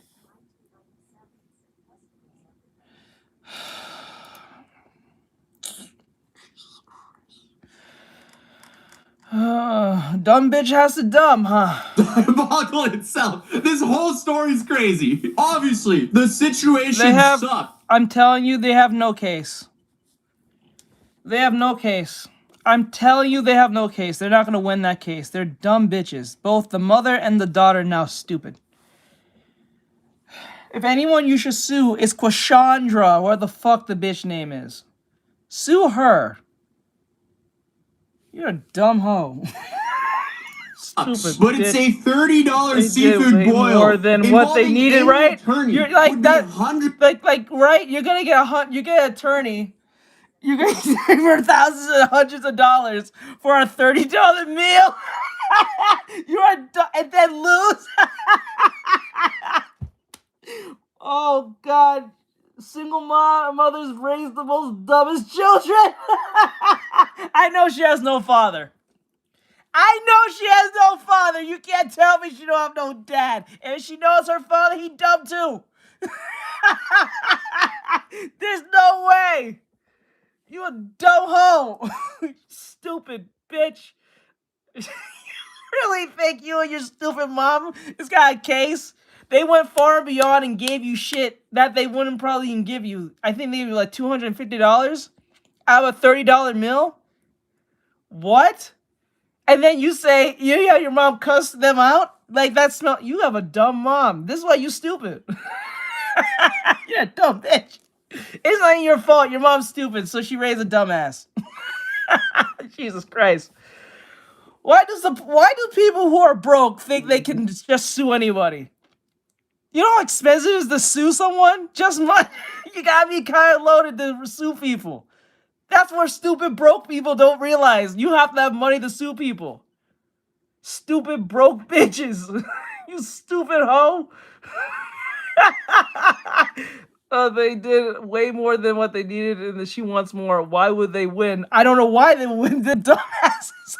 Dumb bitch has to dumb, huh? debacle itself. This whole story's crazy. Obviously, the situation sucked. I'm telling you, they have no case. They have no case. I'm telling you, they have no case. They're not gonna win that case. They're dumb bitches. Both the mother and the daughter now stupid. If anyone you should sue is Quashandra, where the fuck the bitch name is. Sue her. You're a dumb hoe. Stupid but bitch. it's a $30 seafood boil. More than what they needed, right? You're like that. Like right? You're gonna get you get an attorney. You're gonna get for thousands and hundreds of dollars for a $30 meal. And then lose. Oh God. Single mothers raise the most dumbest children. I know she has no father. I know she has no father. You can't tell me she don't have no dad. And if she knows her father, he dumb too. There's no way. You a dumb hoe. Stupid bitch. You really think you and your stupid mom has got a case? They went far and beyond and gave you shit that they wouldn't probably even give you. I think they gave you like $250 out of a $30 meal. What? And then you say, yeah, your mom cussed them out? Like, that's not, you have a dumb mom. This is why you stupid. You're a dumb bitch. It's not your fault. Your mom's stupid, so she raised a dumbass. Jesus Christ. Why do people who are broke think they can just sue anybody? You know how expensive it is to sue someone? Just money. You gotta be kind of loaded to sue people. That's what stupid broke people don't realize. You have to have money to sue people. Stupid broke bitches. You stupid hoe. They did way more than what they needed, and she wants more. Why would they win? I don't know why they would win, the dumbasses.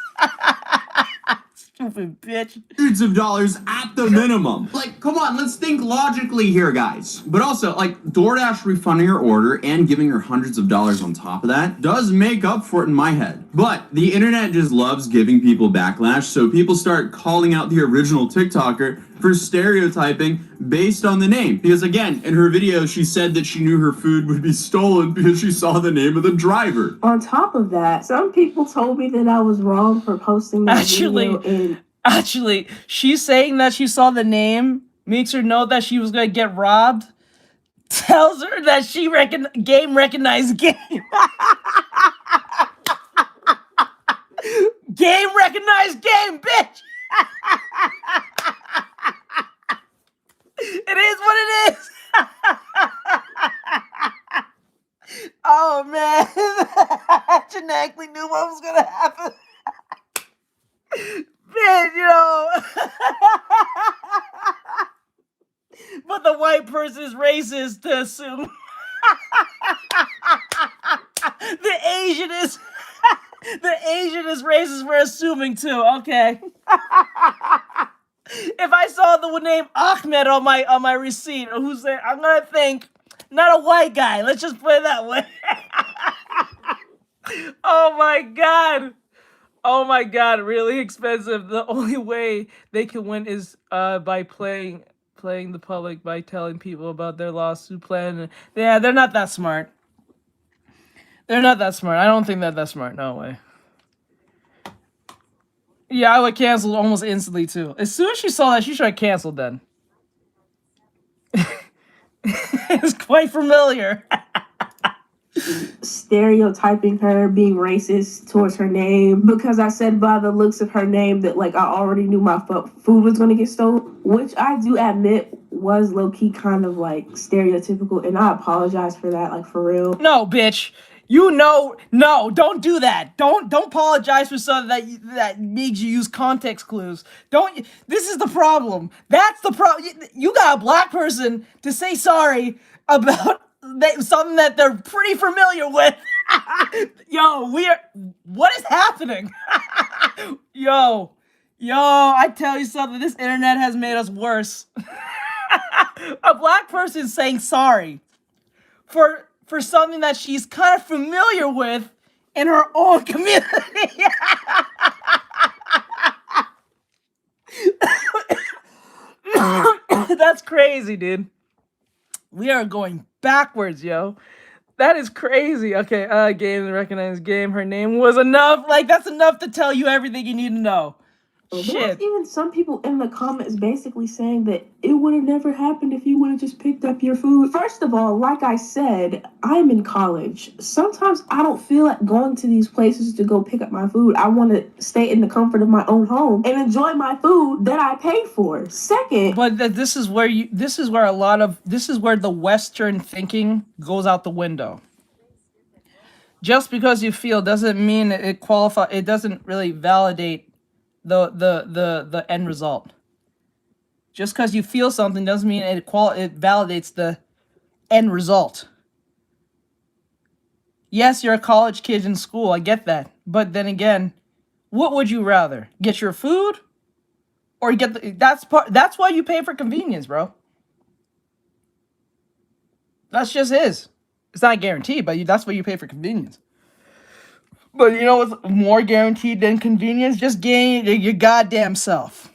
Stupid bitch. Hundreds of dollars at the minimum. Like, come on, let's think logically here, guys. But also, like, DoorDash refunding her order and giving her hundreds of dollars on top of that does make up for it in my head. But the internet just loves giving people backlash, so people start calling out the original TikToker for stereotyping based on the name. Because again, in her video, she said that she knew her food would be stolen because she saw the name of the driver. On top of that, some people told me that I was wrong for posting that video. Actually, she's saying that she saw the name, makes her know that she was going to get robbed, tells her that she game recognized game. Game recognized game, bitch. It is what it is. Oh man, I genetically knew what was gonna happen. Man, you know. But the white person is racist to assume. The Asian is racist for assuming too. Okay. If I saw the name Ahmed on my receipt, who's there, I'm gonna think not a white guy. Let's just put it that way. Oh my god. Oh my god, really expensive. The only way they can win is by playing the public, by telling people about their lawsuit plan. Yeah, they're not that smart. They're not that smart. I don't think they're that smart. No way. Yeah, I would cancel almost instantly too. As soon as she saw that, she should have canceled then. It's quite familiar. Stereotyping her, being racist towards her name because I said by the looks of her name that like I already knew my food was going to get stolen, which I do admit was low-key kind of like stereotypical, and I apologize for that, like for real. No, bitch. You know, no, don't do that. Don't apologize for something that makes you use context clues. Don't. This is the problem. That's the problem. You got a black person to say sorry about something that they're pretty familiar with. Yo, what is happening? Yo, I tell you something. This internet has made us worse. A black person saying sorry for something that she's kind of familiar with in her own community. That's crazy, dude. We are going backwards, yo. That is crazy. Okay, game, recognized game. Her name was enough. Like, that's enough to tell you everything you need to know. There's Shit. even some people in the comments basically saying that it would have never happened if you would have just picked up your food. First of all, like I said, I'm in college. Sometimes I don't feel like going to these places to go pick up my food. I want to stay in the comfort of my own home and enjoy my food that I paid for. Second, but this is where the Western thinking goes out the window. Just because you feel doesn't mean it qualify. It doesn't really validate the end result. Just because you feel something doesn't mean it validates the end result. Yes, you're a college kid in school. I get that. But then again, what would you rather? Get your food or get that's why you pay for convenience, bro. That's just is. It's not guaranteed, but that's why you pay for convenience. But you know what's more guaranteed than convenience? Just gain your goddamn self.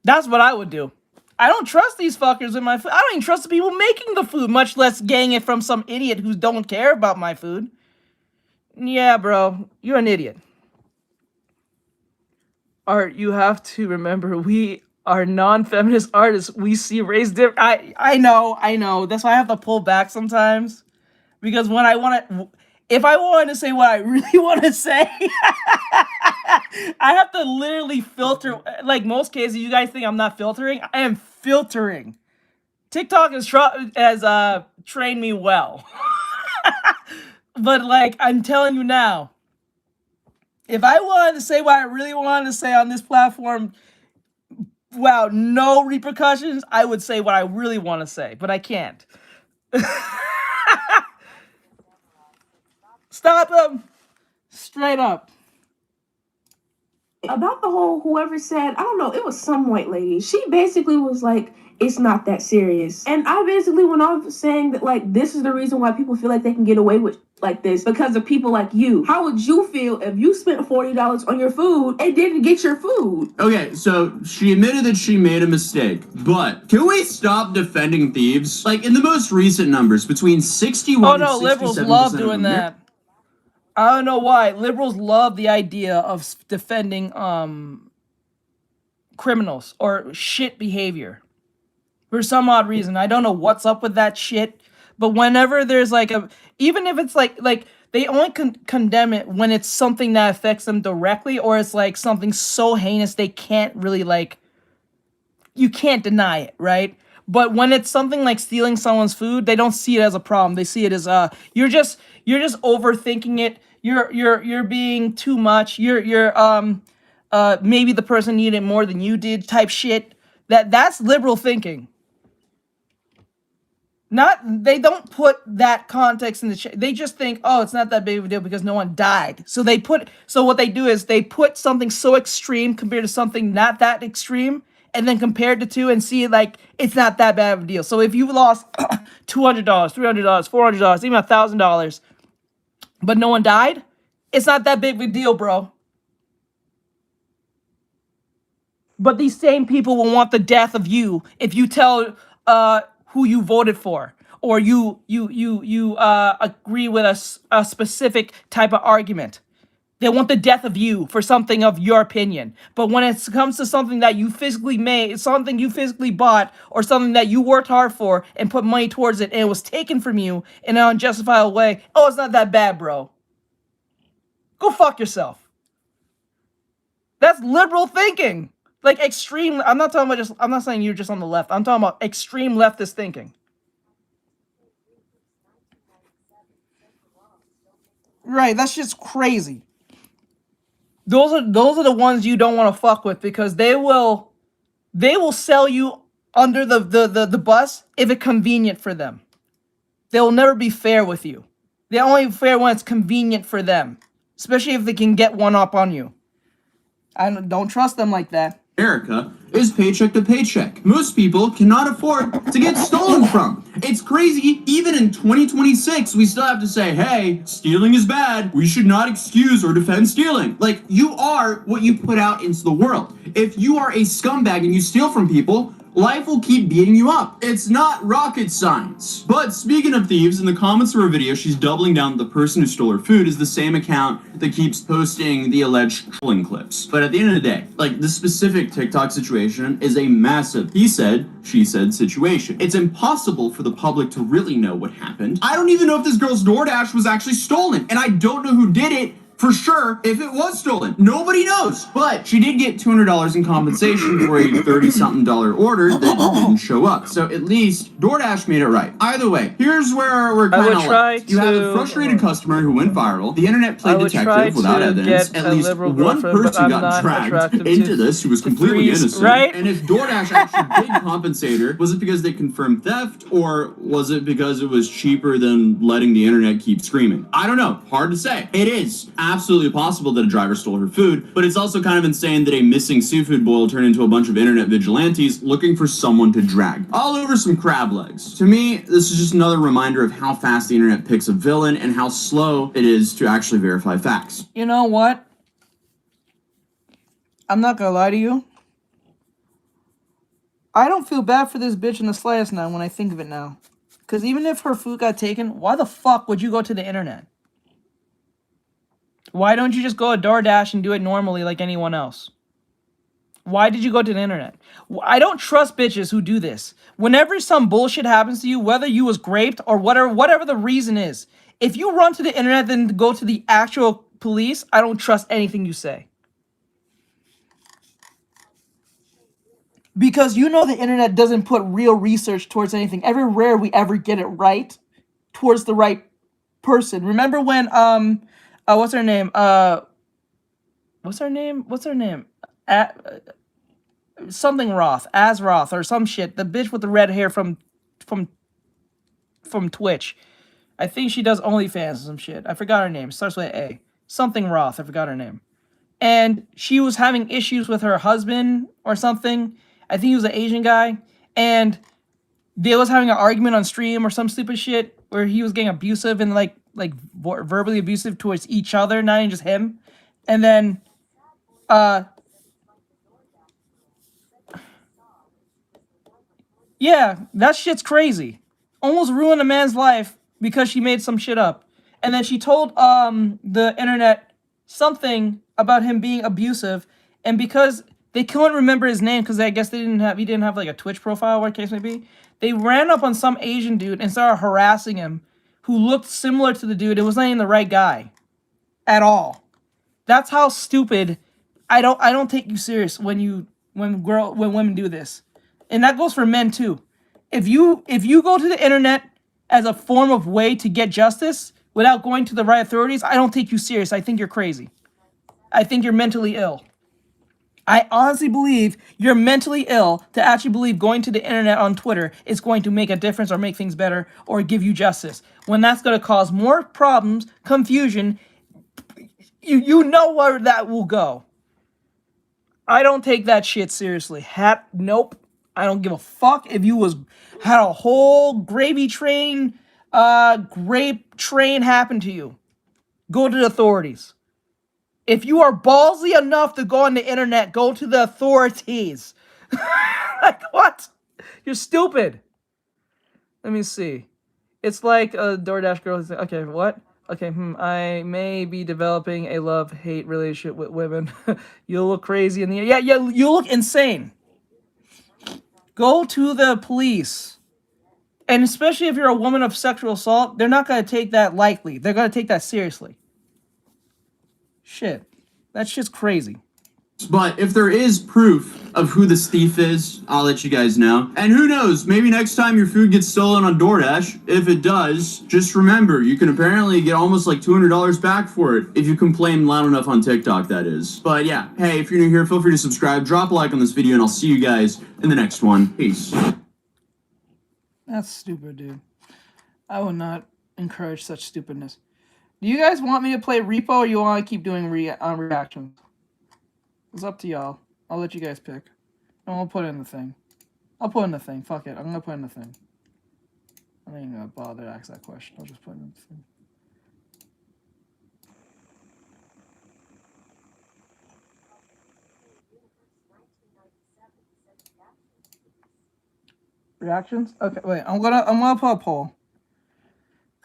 That's what I would do. I don't trust these fuckers with my food. I don't even trust the people making the food, much less getting it from some idiot who don't care about my food. Yeah, bro, you're an idiot. Art, you have to remember, we are non-feminist artists. We see race different. I know. That's why I have to pull back sometimes. Because when if I wanted to say what I really want to say, I have to literally filter. Like most cases, you guys think I'm not filtering. I am filtering. TikTok has trained me well. But like, I'm telling you now, if I wanted to say what I really wanted to say on this platform, wow, no repercussions, I would say what I really want to say, but I can't. Stop them. Straight up. about the whole whoever said, I don't know, it was some white lady. She basically was like, it's not that serious. And I basically went off saying that, like, this is the reason why people feel like they can get away with like this, because of people like you. How would you feel if you spent $40 on your food and didn't get your food? Okay, so she admitted that she made a mistake, but can we stop defending thieves? Like, in the most recent numbers, between 61 and 67% liberals love doing that. I don't know why. Liberals love the idea of defending criminals or shit behavior. For some odd reason. I don't know what's up with that shit. But whenever there's like even if it's like they only condemn it when it's something that affects them directly, or it's like something so heinous they can't really you can't deny it, right? But when it's something like stealing someone's food, they don't see it as a problem. They see it as you're just overthinking it. You're being too much. You're maybe the person needed it more than you did type shit. That's liberal thinking. They don't put that context in the chat. They just think, oh, it's not that big of a deal because no one died. So what they do is they put something so extreme compared to something not that extreme, and then compare the two and see like it's not that bad of a deal. So if you lost $200, $300, $400, even $1,000, but no one died, it's not that big of a deal, bro. But these same people will want the death of you if you tell who you voted for, or you agree with a specific type of argument. They want the death of you for something of your opinion. But when it comes to something that you physically made, something you physically bought, or something that you worked hard for and put money towards it, and it was taken from you in an unjustifiable way, oh, it's not that bad, bro. Go fuck yourself. That's liberal thinking. Like extreme, I'm not saying you're just on the left. I'm talking about extreme leftist thinking. Right, that's just crazy. Those are the ones you don't want to fuck with because they will sell you under the bus if it's convenient for them. They'll never be fair with you. They're only fair when it's convenient for them, especially if they can get one up on you. I don't trust them like that. America is paycheck to paycheck. Most people cannot afford to get stolen from. It's crazy. Even in 2026, we still have to say, hey, stealing is bad. We should not excuse or defend stealing. Like, you are what you put out into the world. If you are a scumbag and you steal from people, life will keep beating you up. It's not rocket science. But speaking of thieves, in the comments of her video, she's doubling down that the person who stole her food is the same account that keeps posting the alleged trolling clips. But at the end of the day, like, this specific TikTok situation is a massive he said, she said situation. It's impossible for the public to really know what happened. I don't even know if this girl's DoorDash was actually stolen, and I don't know who did it for sure if it was stolen. Nobody knows. But she did get $200 in compensation for a $30-something order that didn't show up. So at least DoorDash made it right. Either way, here's where we're kind of like. You have a frustrated customer who went viral. The internet played detective without evidence. At least one person got dragged into this who was completely innocent. Right? And if DoorDash actually did compensate her, was it because they confirmed theft, or was it because it was cheaper than letting the internet keep screaming? I don't know. Hard to say. It is absolutely possible that a driver stole her food, but it's also kind of insane that a missing seafood boil turned into a bunch of internet vigilantes looking for someone to drag all over some crab legs. To me, this is just another reminder of how fast the internet picks a villain and how slow it is to actually verify facts. You know what? I'm not gonna lie to you. I don't feel bad for this bitch in the slightest now when I think of it now. Because even if her food got taken, why the fuck would you go to the internet? Why don't you just go to DoorDash and do it normally like anyone else? Why did you go to the internet? I don't trust bitches who do this. Whenever some bullshit happens to you, whether you was raped or whatever the reason is, if you run to the internet then go to the actual police, I don't trust anything you say. Because you know the internet doesn't put real research towards anything. Everywhere we ever get it right towards the right person. Remember when what's her name? Something Roth, Roth, or some shit. The bitch with the red hair from Twitch. I think she does OnlyFans or some shit. I forgot her name. Starts with A. Something Roth. I forgot her name. And she was having issues with her husband or something. I think he was an Asian guy. And they was having an argument on stream or some stupid shit where he was getting abusive and like verbally abusive towards each other, not even just him. And then yeah, that shit's crazy. Almost ruined a man's life because she made some shit up. And then she told the internet something about him being abusive, and because they couldn't remember his name because I guess he didn't have like a Twitch profile, whatever case may be, they ran up on some Asian dude and started harassing him who looked similar to the dude. It was not even the right guy at all. That's how stupid. I don't take you serious when women do this. And that goes for men too. If you go to the internet as a form of way to get justice without going to the right authorities, I don't take you serious. I think you're crazy. I think you're mentally ill. I honestly believe you're mentally ill to actually believe going to the internet on Twitter is going to make a difference or make things better or give you justice, when that's going to cause more problems, confusion. You know where that will go. I don't take that shit seriously. Nope. I don't give a fuck if you had a whole grape train happen to you. Go to the authorities. If you are ballsy enough to go on the internet, go to the authorities. Like, what? You're stupid. Let me see. It's like a DoorDash girl. Okay, what? Okay, I may be developing a love-hate relationship with women. You look crazy in the... Yeah, you look insane. Go to the police. And especially if you're a woman of sexual assault, they're not going to take that lightly. They're going to take that seriously. Shit. That shit's crazy. But if there is proof of who this thief is, I'll let you guys know. And who knows, maybe next time your food gets stolen on DoorDash, if it does, just remember, you can apparently get almost like $200 back for it if you complain loud enough on TikTok, that is. But yeah, hey, if you're new here, feel free to subscribe, drop a like on this video, and I'll see you guys in the next one. Peace. That's stupid, dude. I would not encourage such stupidness. Do you guys want me to play Repo, or you want to keep doing reactions? It's up to y'all. I'll let you guys pick. No, I'll put it in the thing. I'll put it in the thing. Fuck it. I'm gonna put it in the thing. I'm not even gonna bother to ask that question. I'll just put it in the thing. Reactions? Okay, wait. I'm gonna put a poll.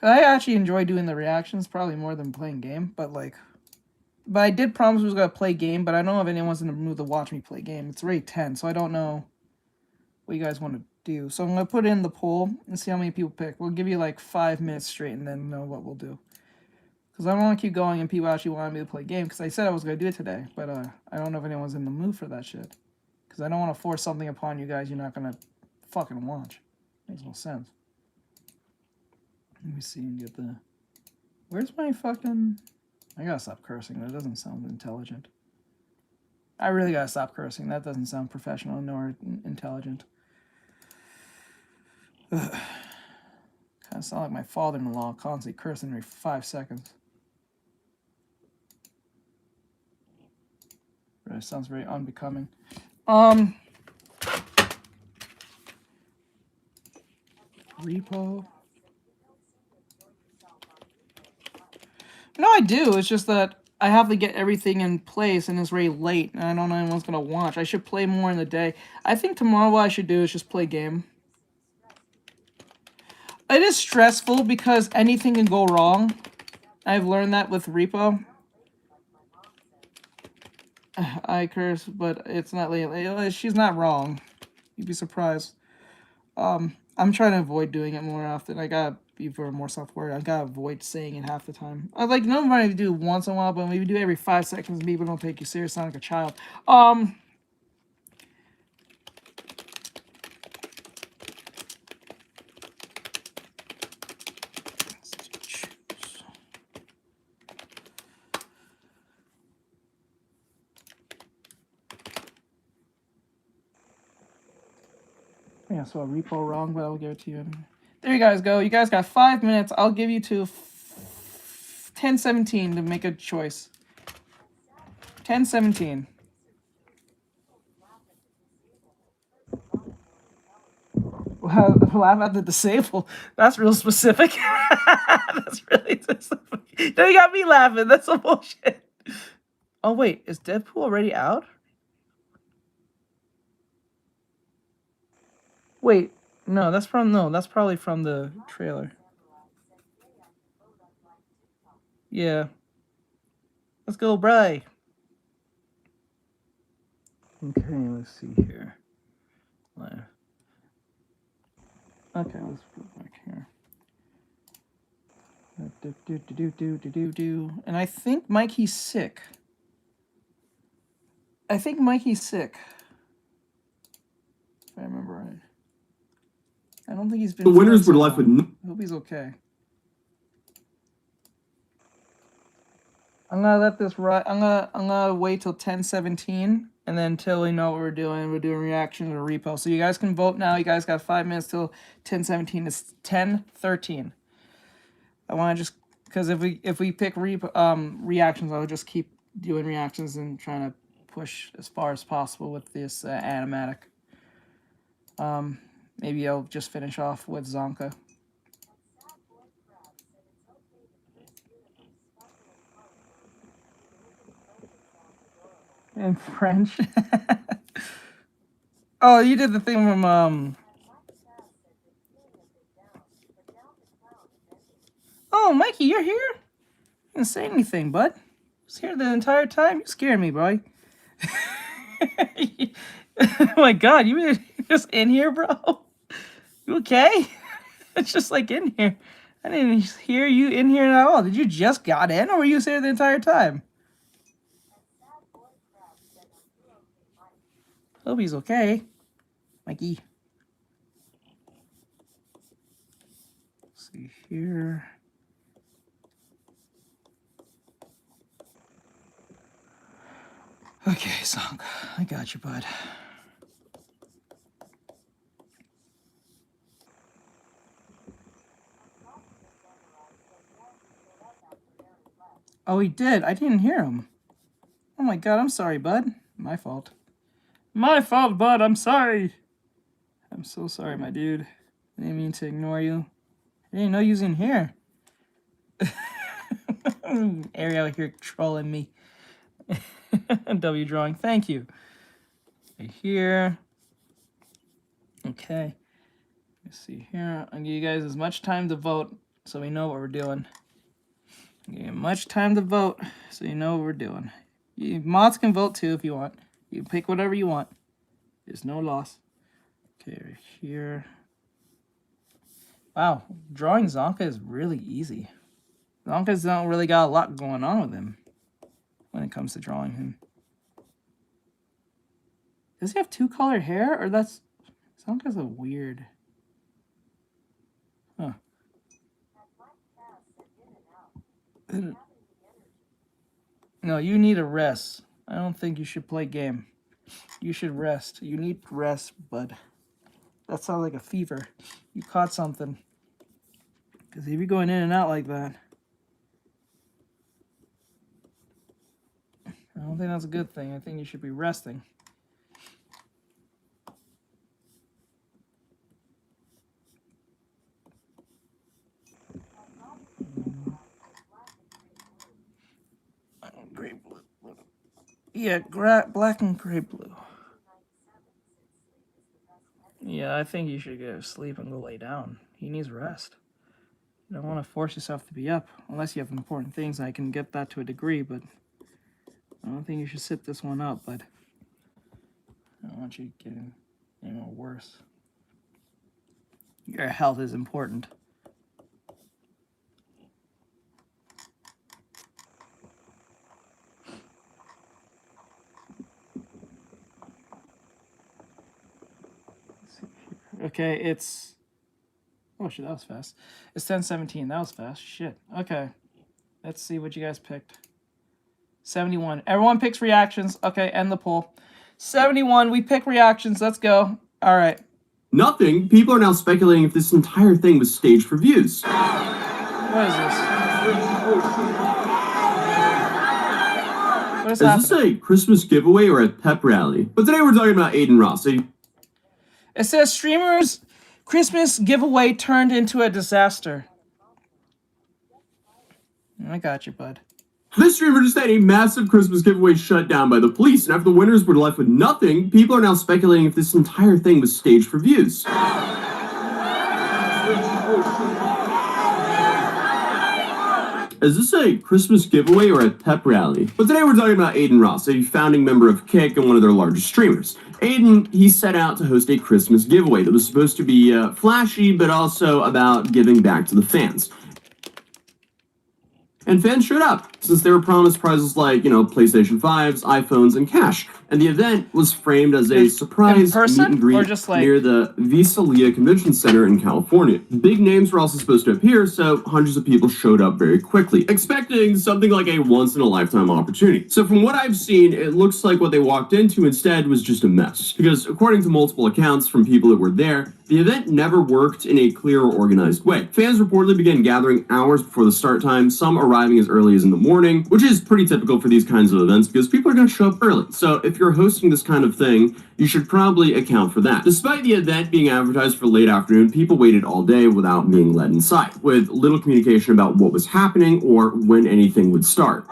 Cause I actually enjoy doing the reactions probably more than playing game, but like. But I did promise we was going to play game, but I don't know if anyone's in the mood to watch me play game. It's already 10, so I don't know what you guys want to do. So I'm going to put in the poll and see how many people pick. We'll give you like 5 minutes straight and then know what we'll do. Because I don't want to keep going and people actually want me to play game. Because I said I was going to do it today, but I don't know if anyone's in the mood for that shit. Because I don't want to force something upon you guys you're not going to fucking watch. Makes no sense. Let me see and get the... Where's my fucking... I gotta stop cursing. That doesn't sound intelligent. I really gotta stop cursing. That doesn't sound professional nor intelligent. Kind of sound like my father-in-law, constantly cursing every 5 seconds. That sounds very unbecoming. Repo. No, I do. It's just that I have to get everything in place and it's very late and I don't know anyone's going to watch. I should play more in the day. I think tomorrow what I should do is just play game. It is stressful because anything can go wrong. I've learned that with Repo. I curse, but it's not late. She's not wrong. You'd be surprised. I'm trying to avoid doing it more often. I gotta be more self-aware. I gotta avoid saying it half the time. I like nobody to do it once in a while, but maybe do it every 5 seconds. People don't take you serious. Sound like a child. Yeah, so a Repo wrong, but I'll give it to you. There you guys go. You guys got 5 minutes. I'll give you to 10:17 to make a choice. 10:17. Laugh at the disabled. That's real specific. That's really specific. Now you got me laughing. That's some bullshit. Oh wait, is Deadpool already out? Wait, no, that's probably from the trailer. Yeah. Let's go, Bri. Okay, let's see here. Okay, let's go back here. And I think Mikey's sick. If I remember right. I don't think he's been. The winners were left with. I hope he's okay. I'm gonna let this run. I'm gonna wait till 10:17, and then until we know what we're doing reactions or Repo. So you guys can vote now. You guys got 5 minutes till 10:17. It's 10:13. I want to just because if we pick reactions, I'll just keep doing reactions and trying to push as far as possible with this animatic. Maybe I'll just finish off with Zonka. In French. Oh, you did the thing from Oh, Mikey, you're here? You didn't say anything, bud. I was here the entire time. You scared me, boy. Oh my god, you were just in here, bro? You okay? It's just like in here. I didn't hear you in here at all. Did you just got in or were you here the entire time? Hope he's okay. Mikey. Let's see here. Okay, Zonk. I got you, bud. Oh, he did. I didn't hear him. Oh my god, I'm sorry, bud. My fault. My fault, bud. I'm sorry. I'm so sorry, my dude. I didn't mean to ignore you. I didn't know you was in here. Ariel here trolling me. W drawing. Thank you. Right here. Okay. Let's see here. I'll give you guys as much time to vote so we know what we're doing. I'll give you much time to vote so you know what we're doing. You mods can vote too if you want. You can pick whatever you want. There's no loss. Okay, right here. Wow, drawing Zonka is really easy. Zonka's don't really got a lot going on with him when it comes to drawing him. Does he have two-color hair, or that's... Zonka's a weird... Huh. No, you need a rest. I don't think you should play game. You should rest. You need rest, bud. That sounds like a fever. You caught something. Because if you're going in and out like that, I don't think that's a good thing. I think you should be resting. Gray blue. Yeah, black and gray blue. Yeah, I think you should go to sleep and go lay down. He needs rest. You don't want to force yourself to be up, unless you have important things. I can get that to a degree, but I don't think you should sit this one out, bud. I don't want you getting any more worse. Your health is important. Okay, it's... Oh, shit, that was fast. It's 10:17. That was fast. Shit. Okay. Let's see what you guys picked. 71. Everyone picks reactions. Okay, end the poll. 71. We pick reactions. Let's go. All right. Nothing. People are now speculating if this entire thing was staged for views. What is this? What is this a Christmas giveaway or a pep rally? But today we're talking about Aiden Rossi. It says streamers Christmas giveaway turned into a disaster. I got you, bud. This streamer just had a massive Christmas giveaway shut down by the police, and after the winners were left with nothing, people are now speculating if this entire thing was staged for views. Is this a Christmas giveaway or a pep rally? But today we're talking about Aiden Ross, a founding member of Kick and one of their largest streamers. Aiden, he set out to host a Christmas giveaway that was supposed to be flashy, but also about giving back to the fans. And fans showed up, since they were promised prizes like, you know, PlayStation 5s, iPhones, and cash. And the event was framed as a surprise meet and greet near the Visalia Convention Center in California. Big names were also supposed to appear, so hundreds of people showed up very quickly, expecting something like a once-in-a-lifetime opportunity. So from what I've seen, it looks like what they walked into instead was just a mess. Because according to multiple accounts from people that were there, the event never worked in a clear or organized way. Fans reportedly began gathering hours before the start time, some arriving as early as in the morning, which is pretty typical for these kinds of events because people are going to show up early. So if you're hosting this kind of thing, you should probably account for that. Despite the event being advertised for late afternoon, people waited all day without being let inside, with little communication about what was happening or when anything would start.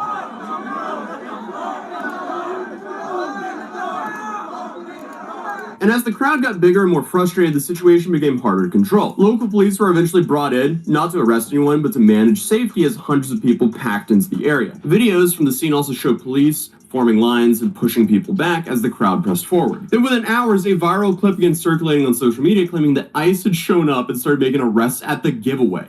And as the crowd got bigger and more frustrated, the situation became harder to control. Local police were eventually brought in, not to arrest anyone, but to manage safety as hundreds of people packed into the area. Videos from the scene also show police forming lines and pushing people back as the crowd pressed forward. Then within hours, a viral clip began circulating on social media claiming that ICE had shown up and started making arrests at the giveaway.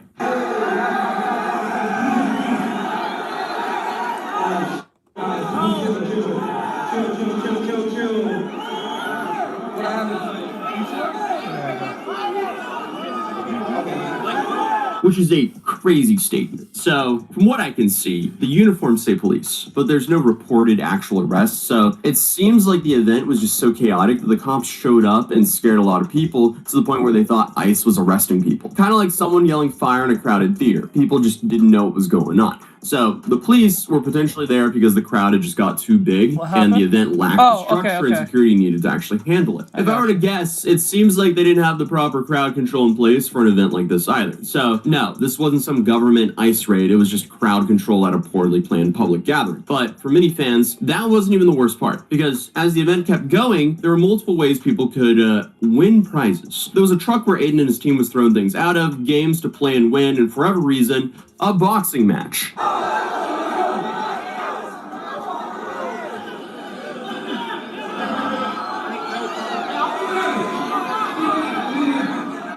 which is a crazy statement. So, from what I can see, the uniforms say police, but there's no reported actual arrests, so it seems like the event was just so chaotic that the cops showed up and scared a lot of people to the point where they thought ICE was arresting people. Kind of like someone yelling fire in a crowded theater. People just didn't know what was going on. So the police were potentially there because the crowd had just got too big and the event lacked the structure and security needed to actually handle it. If I were to guess, it seems like they didn't have the proper crowd control in place for an event like this either. So no, this wasn't some government ICE raid, it was just crowd control at a poorly planned public gathering. But for many fans, that wasn't even the worst part, because as the event kept going, there were multiple ways people could win prizes. There was a truck where Aiden and his team was throwing things out of, games to play and win, and for whatever reason, a boxing match.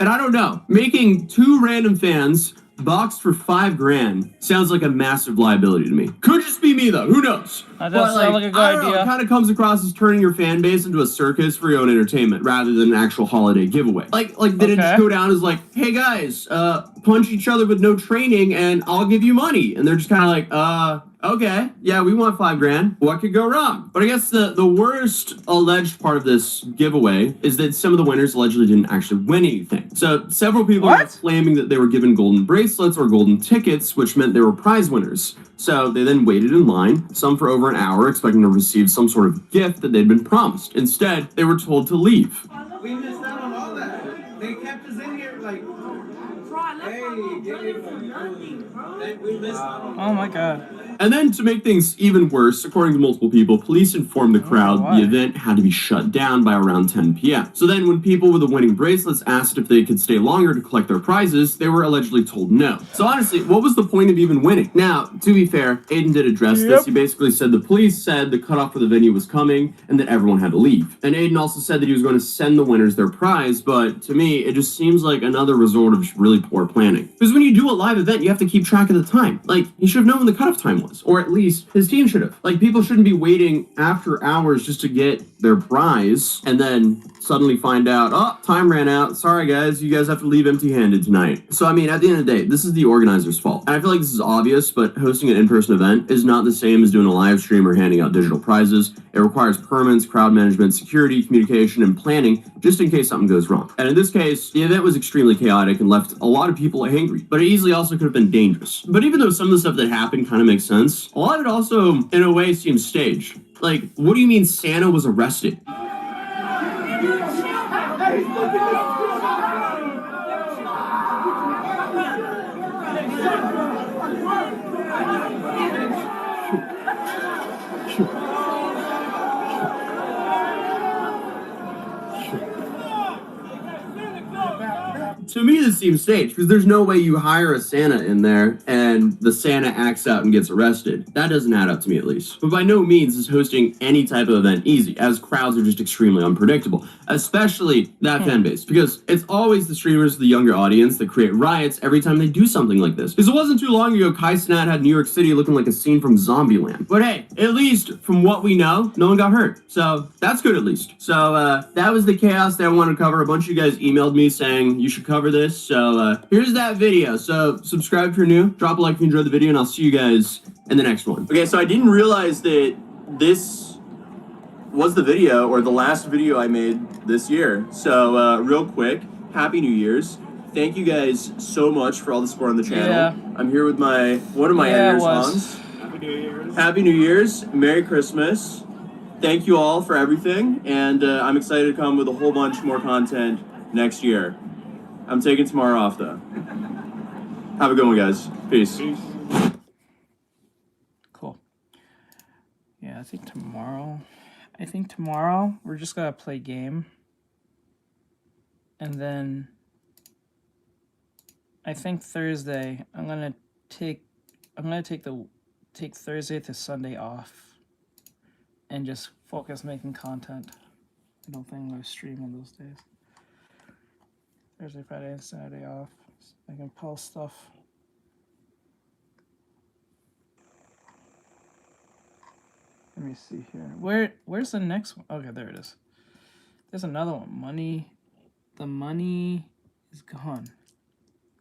And I don't know, making two random fans box for $5,000 sounds like a massive liability to me. Could just be me though, who knows? That does sound like a good idea. It kind of comes across as turning your fan base into a circus for your own entertainment rather than an actual holiday giveaway. Like did it just go down as like, hey guys, punch each other with no training and I'll give you money. And they're just kind of like, okay, yeah, we want $5,000. What could go wrong? But I guess the worst alleged part of this giveaway is that some of the winners allegedly didn't actually win anything. So several people are claiming that they were given golden bracelets or golden tickets, which meant they were prize winners. So they then waited in line, some for over an hour, expecting to receive some sort of gift that they'd been promised. Instead, they were told to leave. We missed out on all that. They kept us in here like, hey, we missed out on Oh my god. And then to make things even worse, according to multiple people, police informed the crowd the event had to be shut down by around 10 p.m. So then when people with the winning bracelets asked if they could stay longer to collect their prizes, they were allegedly told no. So honestly, what was the point of even winning? Now, to be fair, Aiden did address this. He basically said the police said the cutoff for the venue was coming and that everyone had to leave. And Aiden also said that he was going to send the winners their prize, but to me, it just seems like another resort of really poor planning. Because when you do a live event, you have to keep track of the time. Like, he should have known when the cutoff time was. Or at least his team should have. Like, people shouldn't be waiting after hours just to get their prize and then suddenly find out, oh, time ran out. Sorry, guys, you guys have to leave empty-handed tonight. So, I mean, at the end of the day, this is the organizer's fault. And I feel like this is obvious, but hosting an in-person event is not the same as doing a live stream or handing out digital prizes. It requires permits, crowd management, security, communication, and planning just in case something goes wrong. And in this case, the event was extremely chaotic and left a lot of people angry, but it easily also could have been dangerous. But even though some of the stuff that happened kind of makes sense, a lot of it also, in a way, seems staged. Like, what do you mean Santa was arrested? To me, this seems staged, because there's no way you hire a Santa in there and the Santa acts out and gets arrested. That doesn't add up to me, at least. But by no means is hosting any type of event easy, as crowds are just extremely unpredictable, especially that fan base, because it's always the streamers of the younger audience that create riots every time they do something like this. Because it wasn't too long ago, Kai Cenat had New York City looking like a scene from Zombieland. But hey, at least from what we know, no one got hurt. So that's good, at least. So that was the chaos that I wanted to cover. A bunch of you guys emailed me saying you should cover this, so here's that video. So subscribe if you're new, drop a like if you enjoyed the video, and I'll see you guys in the next one. Okay, so I didn't realize that this was the video, or the last video I made this year. So real quick, Happy New Year's. Thank you guys so much for all the support on the channel. Yeah. I'm here with one of my editors, Hans. Happy New Year's. Happy New Year's, Merry Christmas. Thank you all for everything, and I'm excited to come with a whole bunch more content next year. I'm taking tomorrow off, though. Have a good one, guys. Peace. Cool. Yeah, I think tomorrow we're just gonna play game. And then I think Thursday I'm gonna take Thursday to Sunday off and just focus making content. I don't think I'm gonna stream on those days. Thursday, Friday, and Saturday off. So I can post stuff. Let me see here. Where's the next one? Okay, there it is. There's another one. Money. The money is gone.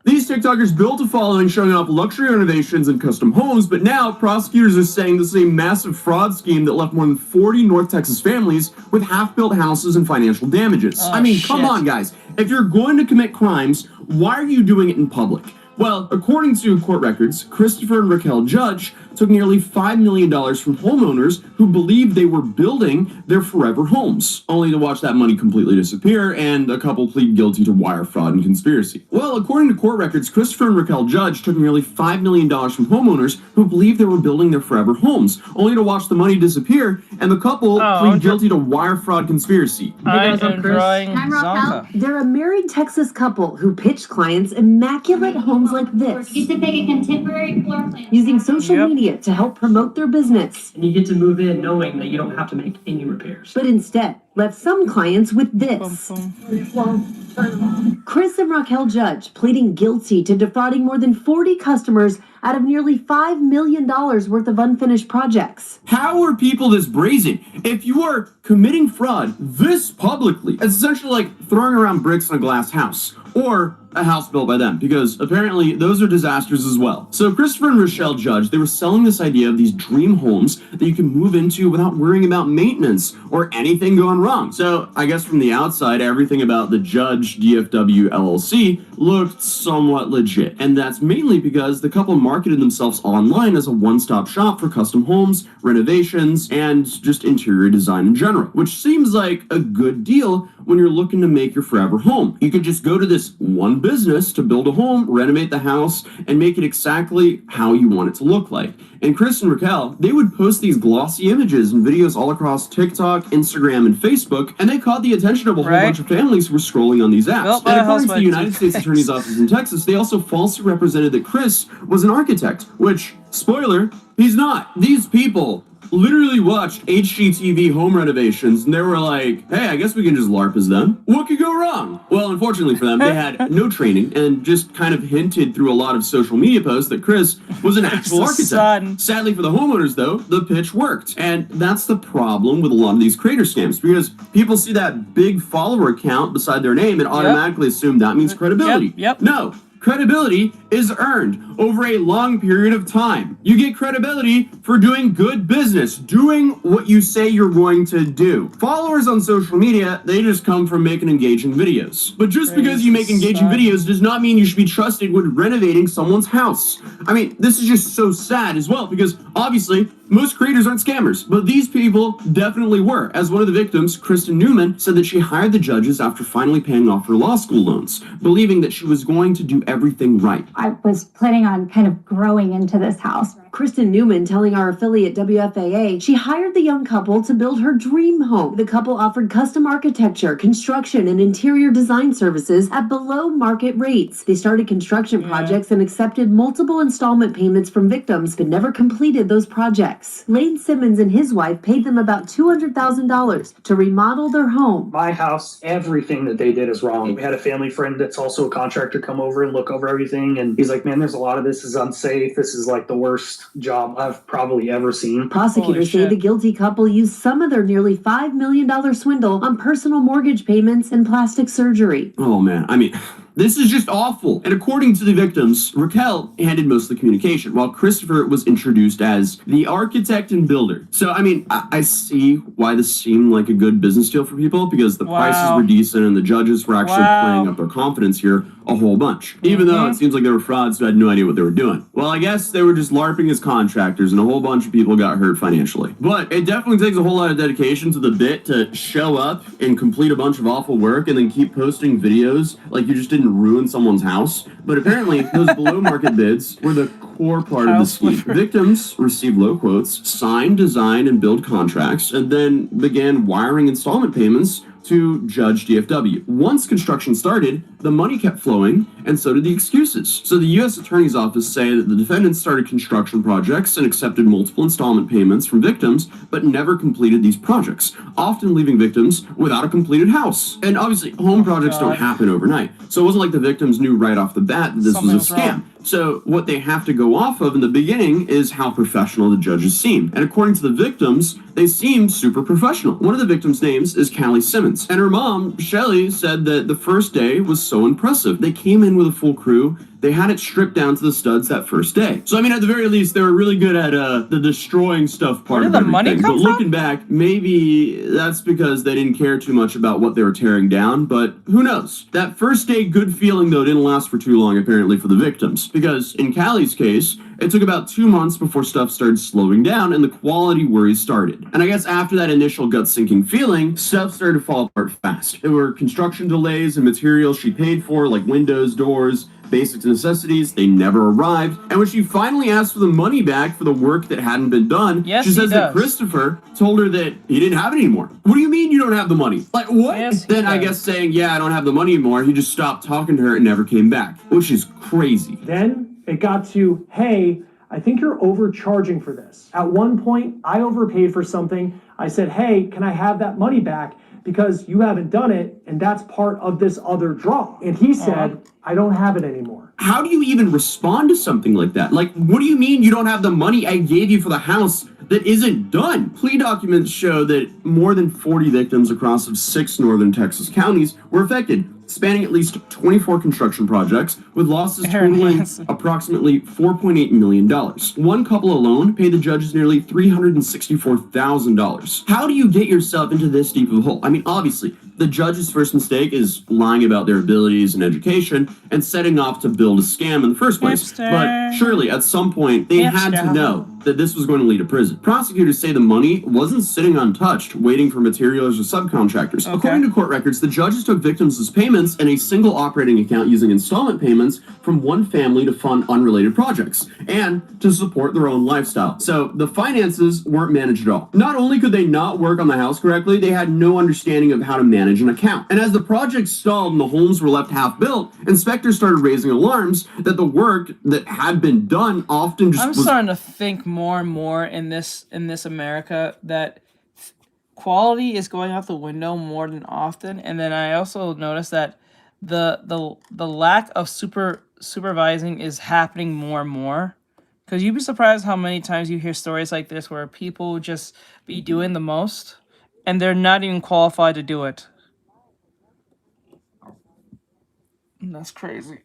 These these TikTokers built a following showing off luxury renovations and custom homes, but now prosecutors are saying this is a massive fraud scheme that left more than 40 North Texas families with half-built houses and financial damages. Oh, I mean, shit. come on, guys. If you're going to commit crimes, why are you doing it in public? Well, according to court records, Christopher and Raquel Judge took nearly $5 million from homeowners who believed they were building their forever homes, only to watch that money completely disappear, and a couple plead guilty to wire fraud and conspiracy. Well, according to court records, Christopher and Raquel Judge took nearly $5 million from homeowners who believed they were building their forever homes, only to watch the money disappear, and the couple plead guilty to wire fraud conspiracy. I am drawing Zonka. They're a married Texas couple who pitched clients immaculate homes like this, You get to pick a contemporary floor plan. using social media to help promote their business. And you get to move in knowing that you don't have to make any repairs. But instead, left some clients with this. Chris and Raquel Judge pleading guilty to defrauding more than 40 customers out of nearly $5 million worth of unfinished projects. How are people this brazen? If you are committing fraud this publicly, it's essentially like throwing around bricks in a glass house, or a house built by them, because apparently those are disasters as well. So Christopher and Rochelle Judge, they were selling this idea of these dream homes that you can move into without worrying about maintenance or anything going wrong. So I guess from the outside, everything about the Judge DFW LLC looked somewhat legit. And that's mainly because the couple marketed themselves online as a one-stop shop for custom homes, renovations, and just interior design in general, which seems like a good deal when you're looking to make your forever home. You could just go to this one business to build a home, renovate the house, and make it exactly how you want it to look like. And Chris and Raquel, they would post these glossy images and videos all across TikTok, Instagram, and Facebook, and they caught the attention of a whole bunch of families who were scrolling on these apps. And according to the United States Attorney's Office in Texas, they also falsely represented that Chris was an architect, which, spoiler, he's not. These people literally watched HGTV home renovations, and they were like, hey, I guess we can just LARP as them. What could go wrong? Well, unfortunately for them, they had no training and just kind of hinted through a lot of social media posts that Chris was an actual architect. Sadly for the homeowners, though, the pitch worked. And that's the problem with a lot of these creator scams, because people see that big follower count beside their name and automatically assume that means credibility. No. Credibility is earned over a long period of time. You get credibility for doing good business, doing what you say you're going to do. Followers on social media, they just come from making engaging videos. But just because you make engaging videos does not mean you should be trusted with renovating someone's house. I mean, this is just so sad as well, because obviously most creators aren't scammers, but these people definitely were. As one of the victims, Kristen Newman, said that she hired the judges after finally paying off her law school loans, believing that she was going to do everything right. I was planning on kind of growing into this house. Kristen Newman telling our affiliate WFAA she hired the young couple to build her dream home. The couple offered custom architecture, construction, and interior design services at below market rates. They started construction projects and accepted multiple installment payments from victims, but never completed those projects. Lane Simmons and his wife paid them about $200,000 to remodel their home. My house, everything that they did is wrong. We had a family friend that's also a contractor come over and look over everything, and he's like, man, there's a lot of this is unsafe. This is like the worst job I've probably ever seen. Prosecutors say the guilty couple used some of their nearly $5 million swindle on personal mortgage payments and plastic surgery. Oh man, I mean, this is just awful. And according to the victims, Raquel handled most of the communication, while Christopher was introduced as the architect and builder. So, I mean, I see why this seemed like a good business deal for people, because the prices were decent and the judges were actually playing up their confidence here a whole bunch. Even though it seems like they were frauds who had no idea what they were doing. Well, I guess they were just LARPing as contractors and a whole bunch of people got hurt financially. But it definitely takes a whole lot of dedication to the bit to show up and complete a bunch of awful work and then keep posting videos like you just didn't ruin someone's house. But apparently those below market bids were the core part of the scheme. Victims received low quotes, signed, design, and build contracts, and then began wiring installment payments to Judge DFW. Once construction started, the money kept flowing, and so did the excuses. So the U.S. Attorney's Office say that the defendants started construction projects and accepted multiple installment payments from victims, but never completed these projects, often leaving victims without a completed house. And obviously, home projects don't happen overnight, so it wasn't like the victims knew right off the bat that this was a scam. So what they have to go off of in the beginning is how professional the judges seem. And according to the victims, they seem super professional. One of the victims' names is Callie Simmons. And her mom, Shelly, said that the first day was so impressive. They came in with a full crew. they had it stripped down to the studs that first day. So I mean, at the very least, they were really good at the destroying stuff part of everything. Money come but looking back, maybe that's because they didn't care too much about what they were tearing down, but who knows? That first day good feeling, though, didn't last for too long, apparently, for the victims, because in Callie's case, it took about 2 months before stuff started slowing down and the quality worries started. And I guess after that initial gut-sinking feeling, stuff started to fall apart fast. There were construction delays and materials she paid for, like windows, doors, basic necessities. They never arrived. And when she finally asked for the money back for the work that hadn't been done, she says that Christopher told her that he didn't have it anymore. What do you mean you don't have the money? Like, what? Then I guess saying, yeah, I don't have the money anymore, he just stopped talking to her and never came back, which is crazy. Then it got to, hey, I think you're overcharging for this. At one point, I overpaid for something. I said, hey, can I have that money back? Because you haven't done it, and that's part of this other draw. And he said, I don't have it anymore. How do you even respond to something like that? Like, what do you mean you don't have the money I gave you for the house that isn't done? Plea documents show that more than 40 victims across 6 northern Texas counties were affected, spanning at least 24 construction projects, with losses totaling approximately $4.8 million. One couple alone paid the judges nearly $364,000. How do you get yourself into this deep of a hole? I mean, obviously, the judge's first mistake is lying about their abilities and education and setting off to build a scam in the first place. But surely, at some point, they had to know that this was going to lead to prison. Prosecutors say the money wasn't sitting untouched, waiting for materials or subcontractors. According to court records, the judges took victims' payments in a single operating account using installment payments from one family to fund unrelated projects and to support their own lifestyle. So the finances weren't managed at all. Not only could they not work on the house correctly, they had no understanding of how to manage an account. And as the project stalled and the homes were left half built, inspectors started raising alarms that the work that had been done often just I'm starting to think more and more in this America that quality is going out the window more than often. And then I also noticed that the lack of supervising is happening more and more. Because you'd be surprised how many times you hear stories like this where people just be doing the most and they're not even qualified to do it. And that's crazy.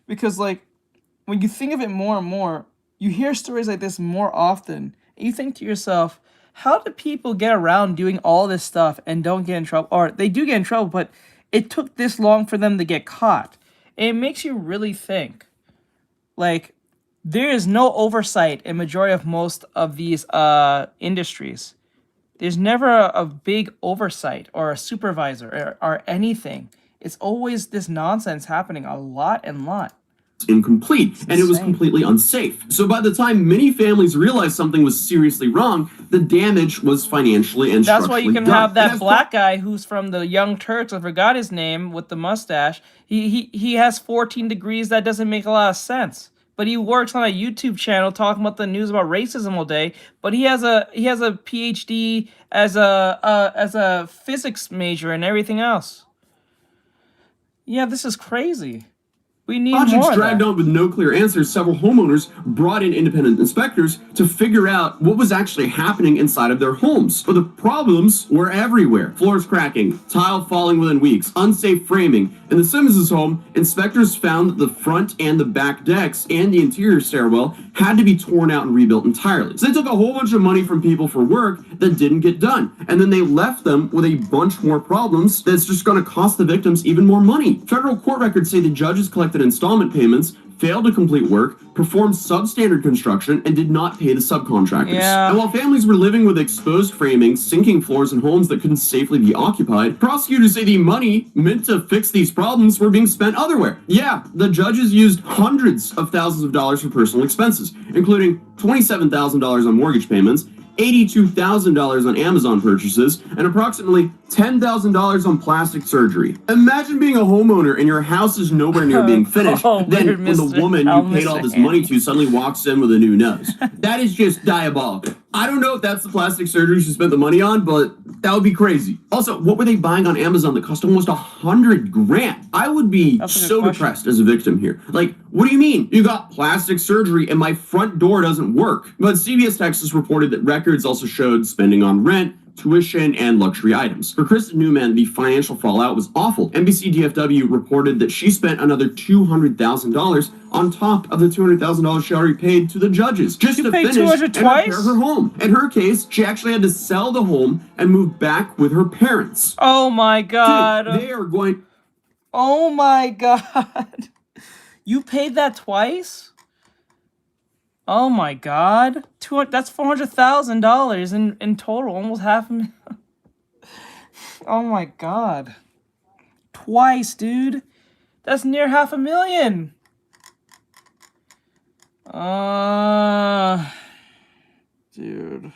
Because, like, when you think of it more and more, you hear stories like this more often. And you think to yourself, how do people get around doing all this stuff and don't get in trouble? Or they do get in trouble, but it took this long for them to get caught. And it makes you really think. Like, there is no oversight in majority of most of these industries. There's never a big oversight or a supervisor or anything. It's always this nonsense happening a lot. Incomplete, and it was completely unsafe. So by the time many families realized something was seriously wrong, the damage was financially and That's why you can done. have that black guy who's from the Young Turks, I forgot his name, with the mustache. He has 14 degrees. That doesn't make a lot of sense. But he works on a YouTube channel talking about the news about racism all day. But he has a PhD as a physics major and everything else. Yeah, this is crazy. We need Projects more of dragged that. on with no clear answers. Several homeowners brought in independent inspectors to figure out what was actually happening inside of their homes. But the problems were everywhere. Floors cracking, tile falling within weeks, unsafe framing. In the Simmons' home, inspectors found that the front and the back decks and the interior stairwell had to be torn out and rebuilt entirely. So they took a whole bunch of money from people for work that didn't get done. And then they left them with a bunch more problems that's just going to cost the victims even more money. Federal court records say the judges collected installment payments, failed to complete work, performed substandard construction, and did not pay the subcontractors. Yeah. And while families were living with exposed framing, sinking floors, and homes that couldn't safely be occupied, prosecutors say the money meant to fix these problems were being spent otherwhere. Yeah, the judges used hundreds of thousands of dollars for personal expenses, including $27,000 on mortgage payments, $82,000 on Amazon purchases, and approximately $10,000 on plastic surgery. Imagine being a homeowner and your house is nowhere near being finished, then when the woman you paid all this money to suddenly walks in with a new nose. That is just diabolical. I don't know if that's the plastic surgery she spent the money on, but that would be crazy. Also, what were they buying on Amazon that cost almost $100,000? I would be so depressed as a victim here. Like, what do you mean? You got plastic surgery and my front door doesn't work. But CBS Texas reported that records also showed spending on rent, tuition, and luxury items. For Kristen Newman, the financial fallout was awful. NBC DFW reported that she spent another $200,000 on top of the $200,000 she already paid to the judges just to finish and repair her home. In her case, she actually had to sell the home and move back with her parents. Oh my god. Dude, they are going... Oh my god. You paid that twice? Oh my god. That's $400,000 in total. Almost half a million. Oh my god. Twice, dude. That's near $500,000. Dude.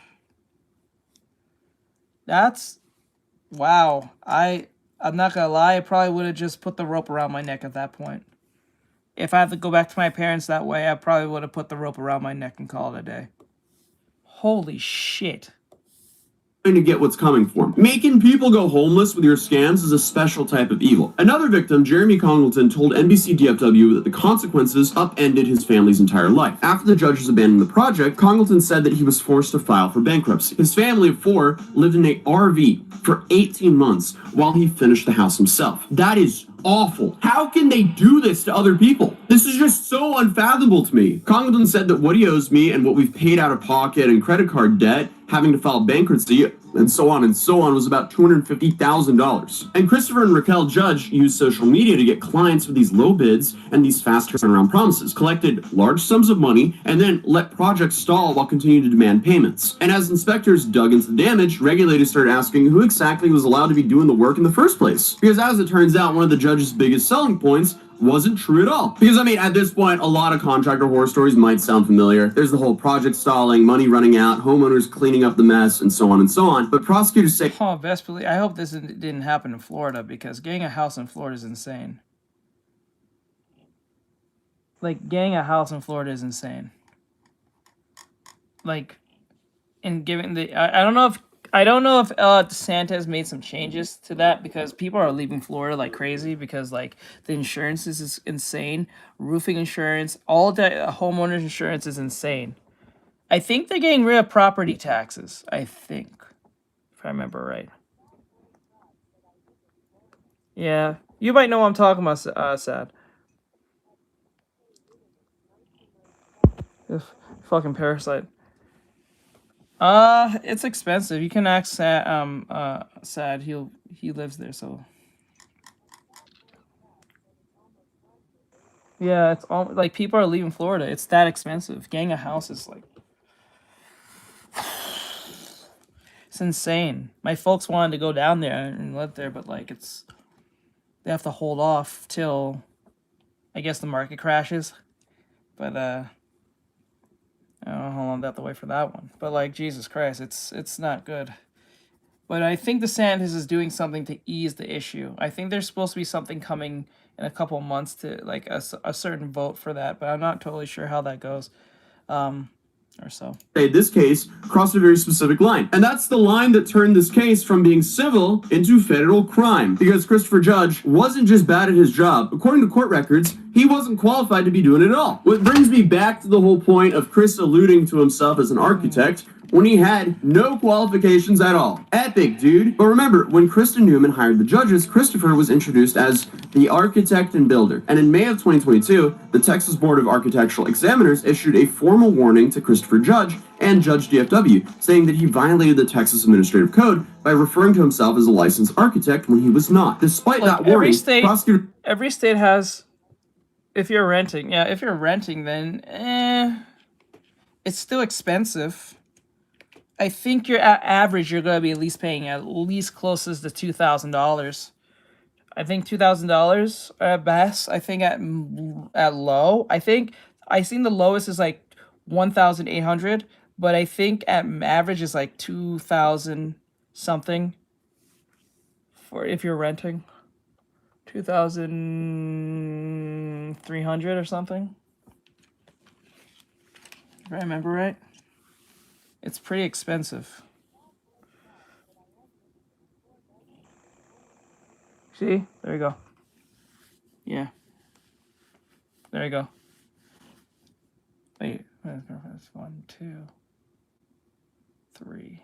That's... Wow. I'm not gonna lie, I probably would have just put the rope around my neck at that point. If I had to go back to my parents that way, I probably would have put the rope around my neck and called it a day. Holy shit. To get what's coming for him. Making people go homeless with your scams is a special type of evil. Another victim, Jeremy Congleton, told NBC DFW that the consequences upended his family's entire life. After the judges abandoned the project, Congleton said that he was forced to file for bankruptcy. His family of 4 lived in an RV for 18 months while he finished the house himself. That is awful. How can they do this to other people? This is just so unfathomable to me. Congleton said that what he owes me and what we've paid out of pocket and credit card debt, having to file bankruptcy, and so on, was about $250,000. And Christopher and Raquel Judge used social media to get clients with these low bids and these fast turnaround promises, collected large sums of money, and then let projects stall while continuing to demand payments. And as inspectors dug into the damage, regulators started asking who exactly was allowed to be doing the work in the first place. Because as it turns out, one of the judge's biggest selling points wasn't true at all. Because, I mean, at this point, a lot of contractor horror stories might sound familiar. There's the whole project stalling, money running out, homeowners cleaning up the mess, and so on and so on. But prosecutors say... Oh, best believe. I hope this didn't happen in Florida, because getting a house in Florida is insane. Like, getting a house in Florida is insane. Like, and giving the... I don't know if DeSantis made some changes to that, because people are leaving Florida like crazy because like the insurance is insane. Roofing insurance, all the homeowners insurance is insane. I think they're getting rid of property taxes. I think, if I remember right. Yeah, you might know what I'm talking about, Sad. Ugh, fucking Parasite. It's expensive. You can ask Sad. He lives there, so. Yeah, it's all like people are leaving Florida. It's that expensive. Getting a house is like, it's insane. My folks wanted to go down there and live there, but like they have to hold off till, I guess, the market crashes. But I don't know how long they have to wait for that one. But like, Jesus Christ, it's not good. But I think DeSantis is doing something to ease the issue. I think there's supposed to be something coming in a couple months to like a certain vote for that, but I'm not totally sure how that goes. Or so. This case crossed a very specific line. And that's the line that turned this case from being civil into federal crime. Because Christopher Judge wasn't just bad at his job. According to court records, he wasn't qualified to be doing it at all. What brings me back to the whole point of Chris alluding to himself as an architect when he had no qualifications at all. Epic, dude. But remember, when Kristen Newman hired the judges, Christopher was introduced as the architect and builder. And in May of 2022, the Texas Board of Architectural Examiners issued a formal warning to Christopher Judge and Judge DFW, saying that he violated the Texas Administrative Code by referring to himself as a licensed architect when he was not. Despite that warning, every state has, if you're renting, then it's still expensive. I think you're at average, you're going to be at least paying at least closest to $2,000. I think $2,000 at best. I think at low, I think I seen the lowest is like 1,800, but I think at average is like 2,000 something for if you're renting. 2,300 or something. If I remember right. It's pretty expensive. See? There you go. Yeah. There you go. Wait. That's 1, 2, 3.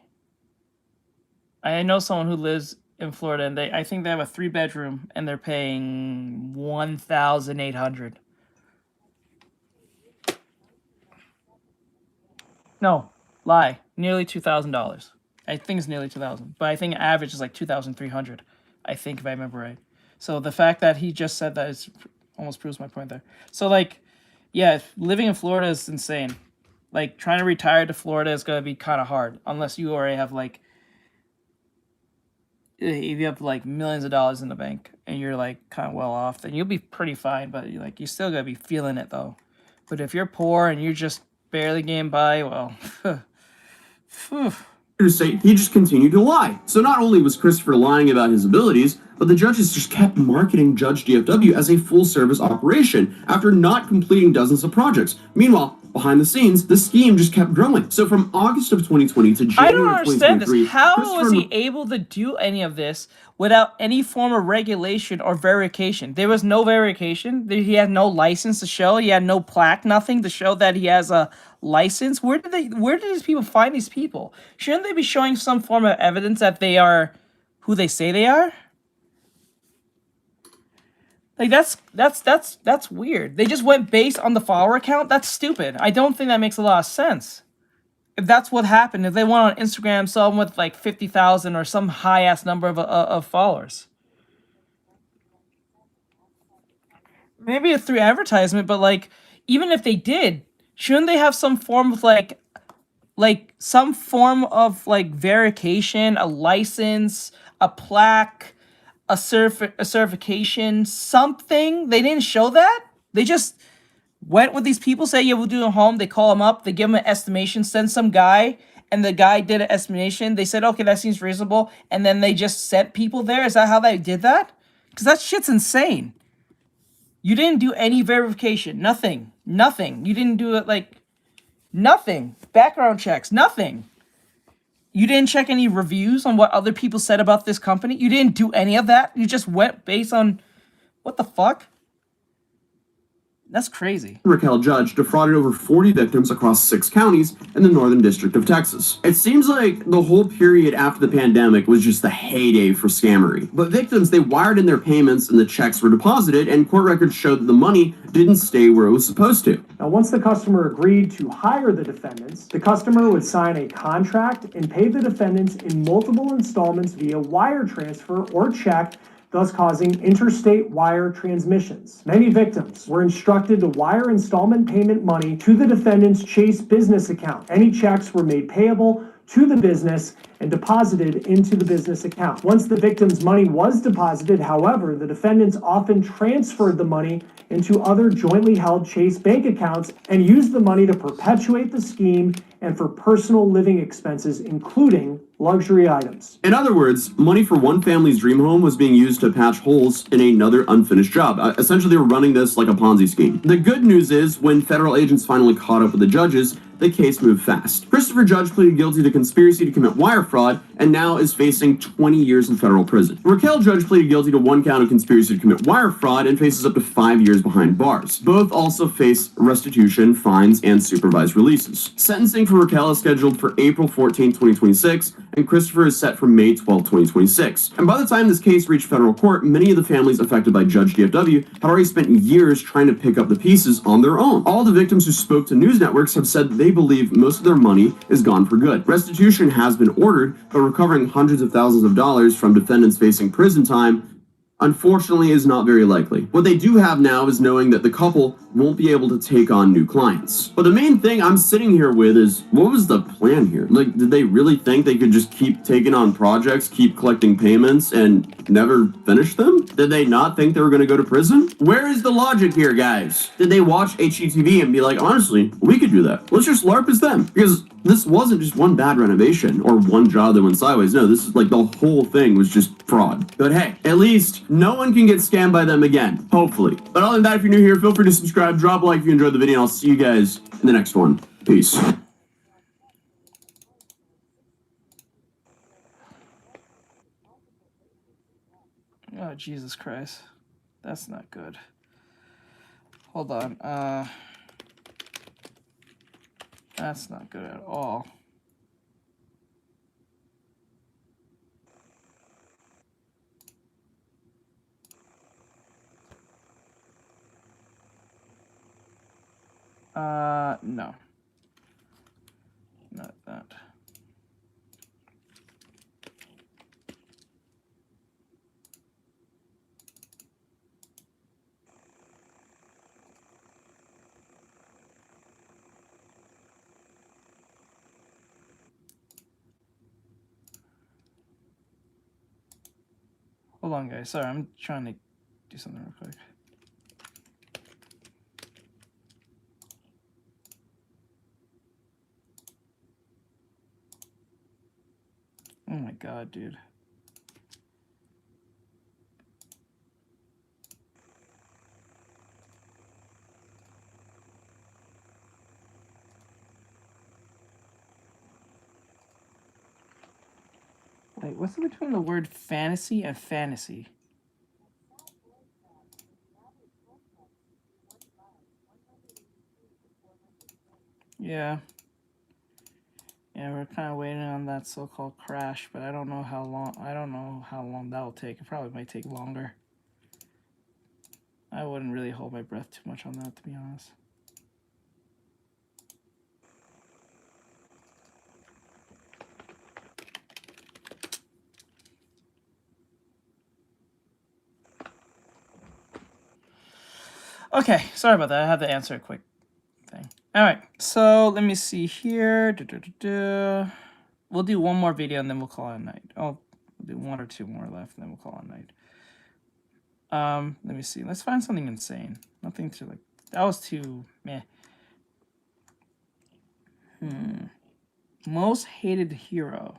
I know someone who lives in Florida, and I think they have a 3-bedroom, and they're paying $1,800. No, lie, nearly $2,000. I think it's nearly 2,000, but I think average is like 2,300. I think if I remember right. So the fact that he just said that is almost proves my point there. So like, yeah, living in Florida is insane. Like trying to retire to Florida is gonna be kind of hard unless you already have like, if you have like millions of dollars in the bank and you're like kind of well off, then you'll be pretty fine. But you still gotta be feeling it though. But if you're poor and you're just barely getting by, well, to say he just continued to lie. So not only was Christopher lying about his abilities, but the judges just kept marketing Judge DFW as a full-service operation after not completing dozens of projects. Meanwhile, behind the scenes, the scheme just kept growing. So from August of 2020 to I January don't of understand 2023, this. How was he able to do any of this without any form of regulation or verification? There was no verification. He had no license to show. He had no plaque, nothing to show that he has a license. Where did these people find these people? Shouldn't they be showing some form of evidence that they are who they say they are? Like that's weird. They just went based on the follower count. That's stupid. I don't think that makes a lot of sense. If that's what happened, if they went on Instagram, someone with like 50,000 or some high ass number of followers, maybe it's through advertisement. But like, even if they did, shouldn't they have some form of like some form of like verification, a license, a plaque? A certification, something? They didn't show that. They just went with these people, say, yeah, we'll do it at home. They call them up, they give them an estimation, send some guy, and the guy did an estimation. They said, okay, that seems reasonable, and then they just sent people there. Is that how they did that? Because that shit's insane. You didn't do any verification, nothing. You didn't do it, like, nothing. Background checks, nothing. You didn't check any reviews on what other people said about this company. You didn't do any of that. You just went based on, what the fuck? That's crazy. Raquel Judge defrauded over 40 victims across 6 counties in the Northern District of Texas. It seems like the whole period after the pandemic was just the heyday for scammery. But victims, they wired in their payments and the checks were deposited, and court records showed that the money didn't stay where it was supposed to. Now, once the customer agreed to hire the defendants, the customer would sign a contract and pay the defendants in multiple installments via wire transfer or check, thus causing interstate wire transmissions. Many victims were instructed to wire installment payment money to the defendant's Chase business account. Any checks were made payable to the business and deposited into the business account. Once the victim's money was deposited, however, the defendants often transferred the money into other jointly held Chase bank accounts and used the money to perpetuate the scheme and for personal living expenses, including luxury items. In other words, money for one family's dream home was being used to patch holes in another unfinished job. Essentially, they were running this like a Ponzi scheme. The good news is, when federal agents finally caught up with the judges, the case moved fast. Christopher Judge pleaded guilty to conspiracy to commit wire fraud and now is facing 20 years in federal prison. Raquel Judge pleaded guilty to 1 count of conspiracy to commit wire fraud and faces up to 5 years behind bars. Both also face restitution, fines, and supervised releases. Sentencing for Raquel is scheduled for April 14, 2026, and Christopher is set for May 12, 2026. And by the time this case reached federal court, many of the families affected by Judge DFW had already spent years trying to pick up the pieces on their own. All the victims who spoke to news networks have said they believe most of their money is gone for good. Restitution has been ordered, but recovering hundreds of thousands of dollars from defendants facing prison time unfortunately is not very likely. What they do have now is knowing that the couple won't be able to take on new clients. But the main thing I'm sitting here with is, what was the plan here? Like, did they really think they could just keep taking on projects, keep collecting payments, and never finish them? Did they not think they were going to go to prison? Where is the logic here, guys? Did they watch HGTV and be like, honestly, we could do that. Let's just LARP as them. Because this wasn't just one bad renovation or one job that went sideways. No, this is like the whole thing was just fraud. But hey, at least no one can get scammed by them again, hopefully. But other than that, if you're new here, feel free to subscribe, drop a like if you enjoyed the video, and I'll see you guys in the next one. Peace. Oh, Jesus Christ. That's not good. Hold on. That's not good at all. No. Not that. Hold on, guys. Sorry, I'm trying to do something real quick. Oh my god, dude. Wait, what's in between the word fantasy and fantasy? Yeah. Yeah, we're kind of waiting on that so-called crash, but I don't know how long. I don't know how long that will take. It probably might take longer. I wouldn't really hold my breath too much on that, to be honest. Okay, sorry about that. I had to answer a quick thing. All right, so let me see here. We'll do one more video and then we'll call it a night. Oh, we'll do one or two more left and then we'll call it a night. Let me see. Let's find something insane. Nothing too like that was too meh. Most hated hero.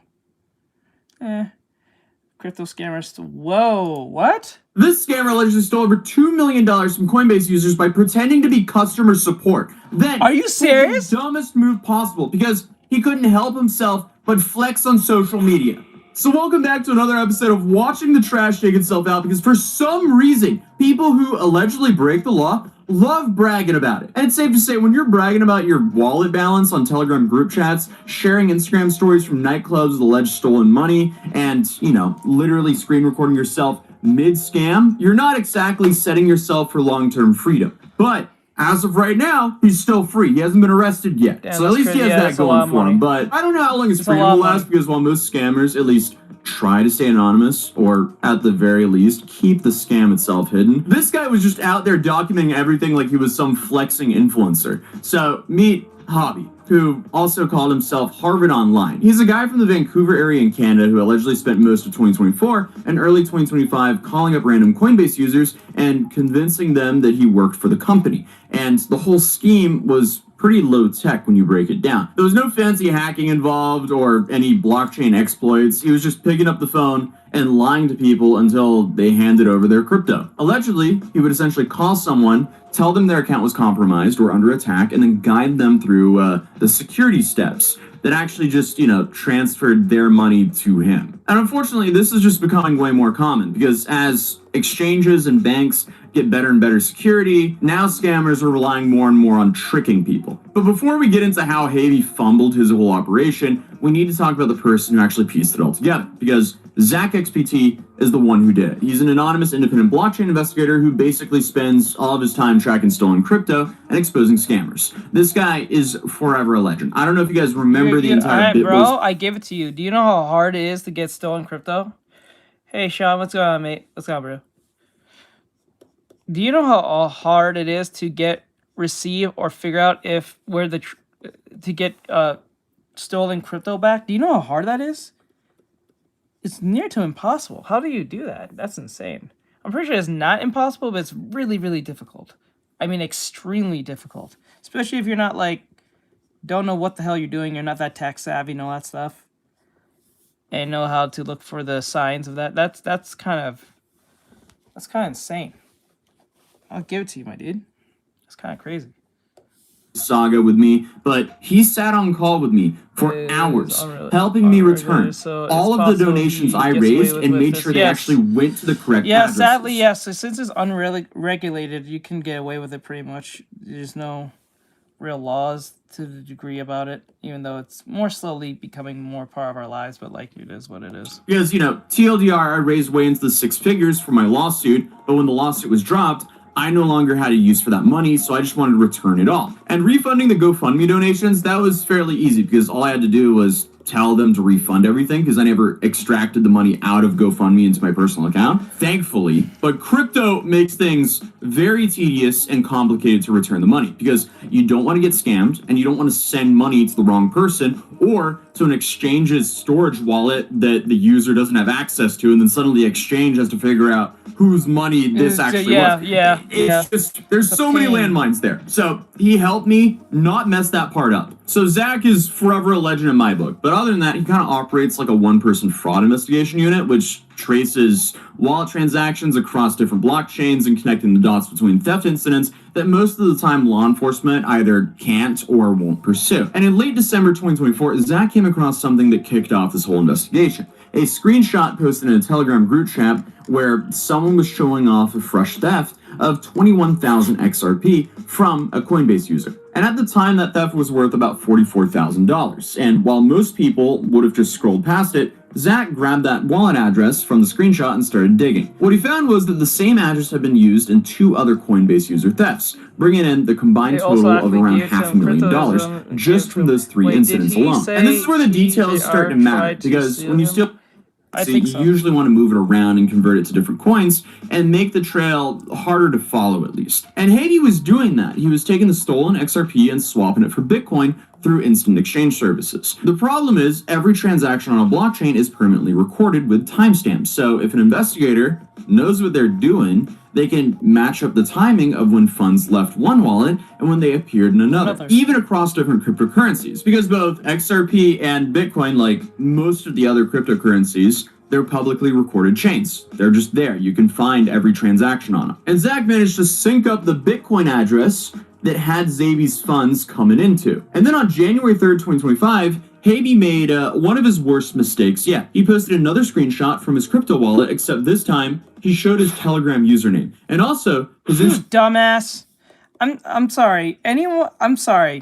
Crypto scammers. Whoa, what? This scammer allegedly stole over $2 million from Coinbase users by pretending to be customer support. Then, are you serious? The dumbest move possible because he couldn't help himself but flex on social media. So welcome back to another episode of watching the trash take itself out, because for some reason, people who allegedly break the law love bragging about it. And it's safe to say, when you're bragging about your wallet balance on Telegram group chats, sharing Instagram stories from nightclubs with alleged stolen money, and, you know, literally screen recording yourself mid-scam, you're not exactly setting yourself for long-term freedom. But as of right now, he's still free. He hasn't been arrested yet. Damn, so at least he has that going for him. But I don't know how long his freedom will last, because while most scammers at least try to stay anonymous, or at the very least, keep the scam itself hidden, this guy was just out there documenting everything like he was some flexing influencer. So meet Hobby, who also called himself Harvard Online. He's a guy from the Vancouver area in Canada who allegedly spent most of 2024 and early 2025 calling up random Coinbase users and convincing them that he worked for the company. And the whole scheme was pretty low tech when you break it down. There was no fancy hacking involved or any blockchain exploits. He was just picking up the phone and lying to people until they handed over their crypto. Allegedly, he would essentially call someone, tell them their account was compromised or under attack, and then guide them through the security steps that actually just, you know, transferred their money to him. And unfortunately, this is just becoming way more common, because as exchanges and banks get better and better security, now scammers are relying more and more on tricking people. But before we get into how Havey fumbled his whole operation, we need to talk about the person who actually pieced it all together, because Zach XPT is the one who did it. He's an anonymous independent blockchain investigator who basically spends all of his time tracking stolen crypto and exposing scammers. This guy is forever a legend. I don't know if you guys remember the entire bit. Bro, I give it to you. Do you know how hard it is to get stolen crypto? Hey, Sean, what's going on, mate? What's going on, bro? Do you know how hard it is to receive or figure out if to get stolen crypto back? Do you know how hard that is? It's near to impossible. How do you do that? That's insane. I'm pretty sure it's not impossible, but it's really, really difficult. I mean, extremely difficult. Especially if you're not, like, don't know what the hell you're doing, you're not that tech savvy and all that stuff, and know how to look for the signs of that. That's kind of insane. I'll give it to you, my dude. It's kind of crazy. Saga with me, but he sat on call with me for hours, helping me return all of the donations I raised and made sure they actually went to the correct addresses. Sadly, yes. So since it's unregulated, you can get away with it pretty much. There's no real laws to the degree about it, even though it's more slowly becoming more part of our lives, but like it is what it is. Because, you know, TLDR, I raised way into the six figures for my lawsuit, but when the lawsuit was dropped, I no longer had a use for that money, so I just wanted to return it all. And refunding the GoFundMe donations, that was fairly easy because all I had to do was tell them to refund everything because I never extracted the money out of GoFundMe into my personal account, thankfully. But crypto makes things very tedious and complicated to return the money because you don't want to get scammed and you don't want to send money to the wrong person or to an exchange's storage wallet that the user doesn't have access to, and then suddenly the exchange has to figure out whose money this actually was. It's just, there's so many landmines there. So he helped me not mess that part up. So Zach is forever a legend in my book. But other than that, he kind of operates like a one-person fraud investigation unit, which traces wallet transactions across different blockchains and connecting the dots between theft incidents that most of the time law enforcement either can't or won't pursue. And in late December 2024, Zach came across something that kicked off this whole investigation. A screenshot posted in a Telegram group chat where someone was showing off a fresh theft of 21,000 XRP from a Coinbase user. And at the time, that theft was worth about $44,000. And while most people would have just scrolled past it, Zach grabbed that wallet address from the screenshot and started digging. What he found was that the same address had been used in 2 other Coinbase user thefts, bringing in the combined total of around $500,000 just from those 3 incidents alone. And this is where the details start to matter, because when you still... So you usually want to move it around and convert it to different coins and make the trail harder to follow at least. And Haiti was doing that. He was taking the stolen XRP and swapping it for Bitcoin through instant exchange services. The problem is every transaction on a blockchain is permanently recorded with timestamps. So if an investigator knows what they're doing, they can match up the timing of when funds left one wallet and when they appeared in another, even across different cryptocurrencies. Because both XRP and Bitcoin, like most of the other cryptocurrencies, they're publicly recorded chains. They're just there. You can find every transaction on them. And Zach managed to sync up the Bitcoin address that had Zabi's funds coming into. And then on January 3rd, 2025, Haiti made one of his worst mistakes yet. He posted another screenshot from his crypto wallet, except this time he showed his Telegram username. And also his dumbass. I'm sorry. I'm sorry.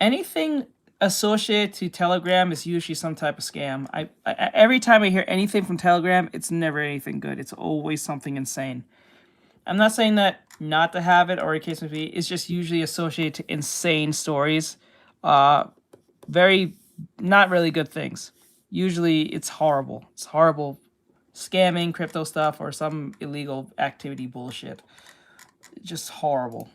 Anything associated to Telegram is usually some type of scam. I every time I hear anything from Telegram, it's never anything good. It's always something insane. I'm not saying that not to have it or a case may be. It's just usually associated to insane stories. Very not really good things. Usually it's horrible. It's horrible scamming, crypto stuff, or some illegal activity bullshit. Just horrible.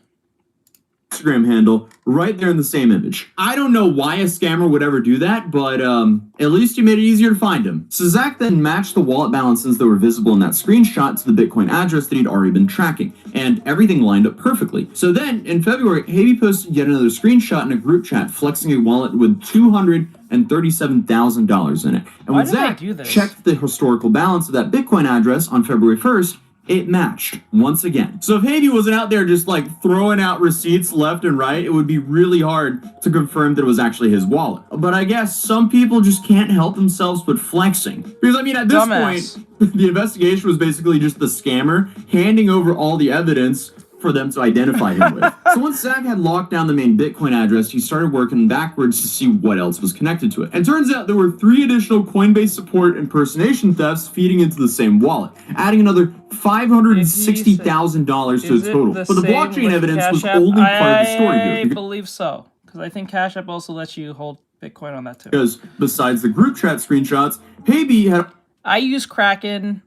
Instagram handle right there in the same image. I don't know why a scammer would ever do that, but at least you made it easier to find him. So Zach then matched the wallet balances that were visible in that screenshot to the Bitcoin address that he'd already been tracking, and everything lined up perfectly. So then, in February, Haiti posted yet another screenshot in a group chat flexing a wallet with $237,000 in it. And when Zach checked the historical balance of that Bitcoin address on February 1st, it matched once again. So if Haiti wasn't out there just like throwing out receipts left and right, it would be really hard to confirm that it was actually his wallet. But I guess some people just can't help themselves but flexing. Because I mean, at this point, the investigation was basically just the scammer handing over all the evidence for them to identify him with. So once Zach had locked down the main Bitcoin address, he started working backwards to see what else was connected to it. And turns out there were 3 additional Coinbase support impersonation thefts feeding into the same wallet, adding another $560,000 to its total. But the blockchain evidence was only part of the story here. I believe so, because I think Cash App also lets you hold Bitcoin on that too. Because besides the group chat screenshots, Haiti had... I use Kraken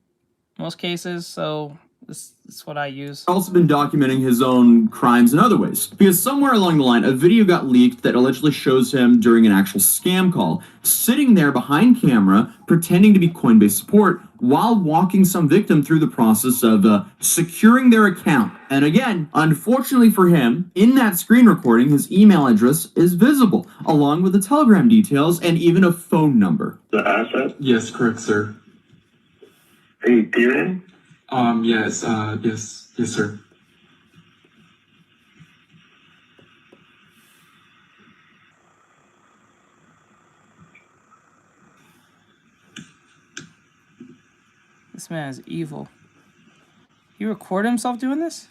most cases, so... This is what I use. Also been documenting his own crimes in other ways. Because somewhere along the line, a video got leaked that allegedly shows him during an actual scam call, sitting there behind camera, pretending to be Coinbase support, while walking some victim through the process of securing their account. And again, unfortunately for him, in that screen recording, his email address is visible, along with the Telegram details and even a phone number. The asset? Yes, correct, sir. Hey, Ethereum? Yes, yes, sir. This man is evil. He recorded himself doing this?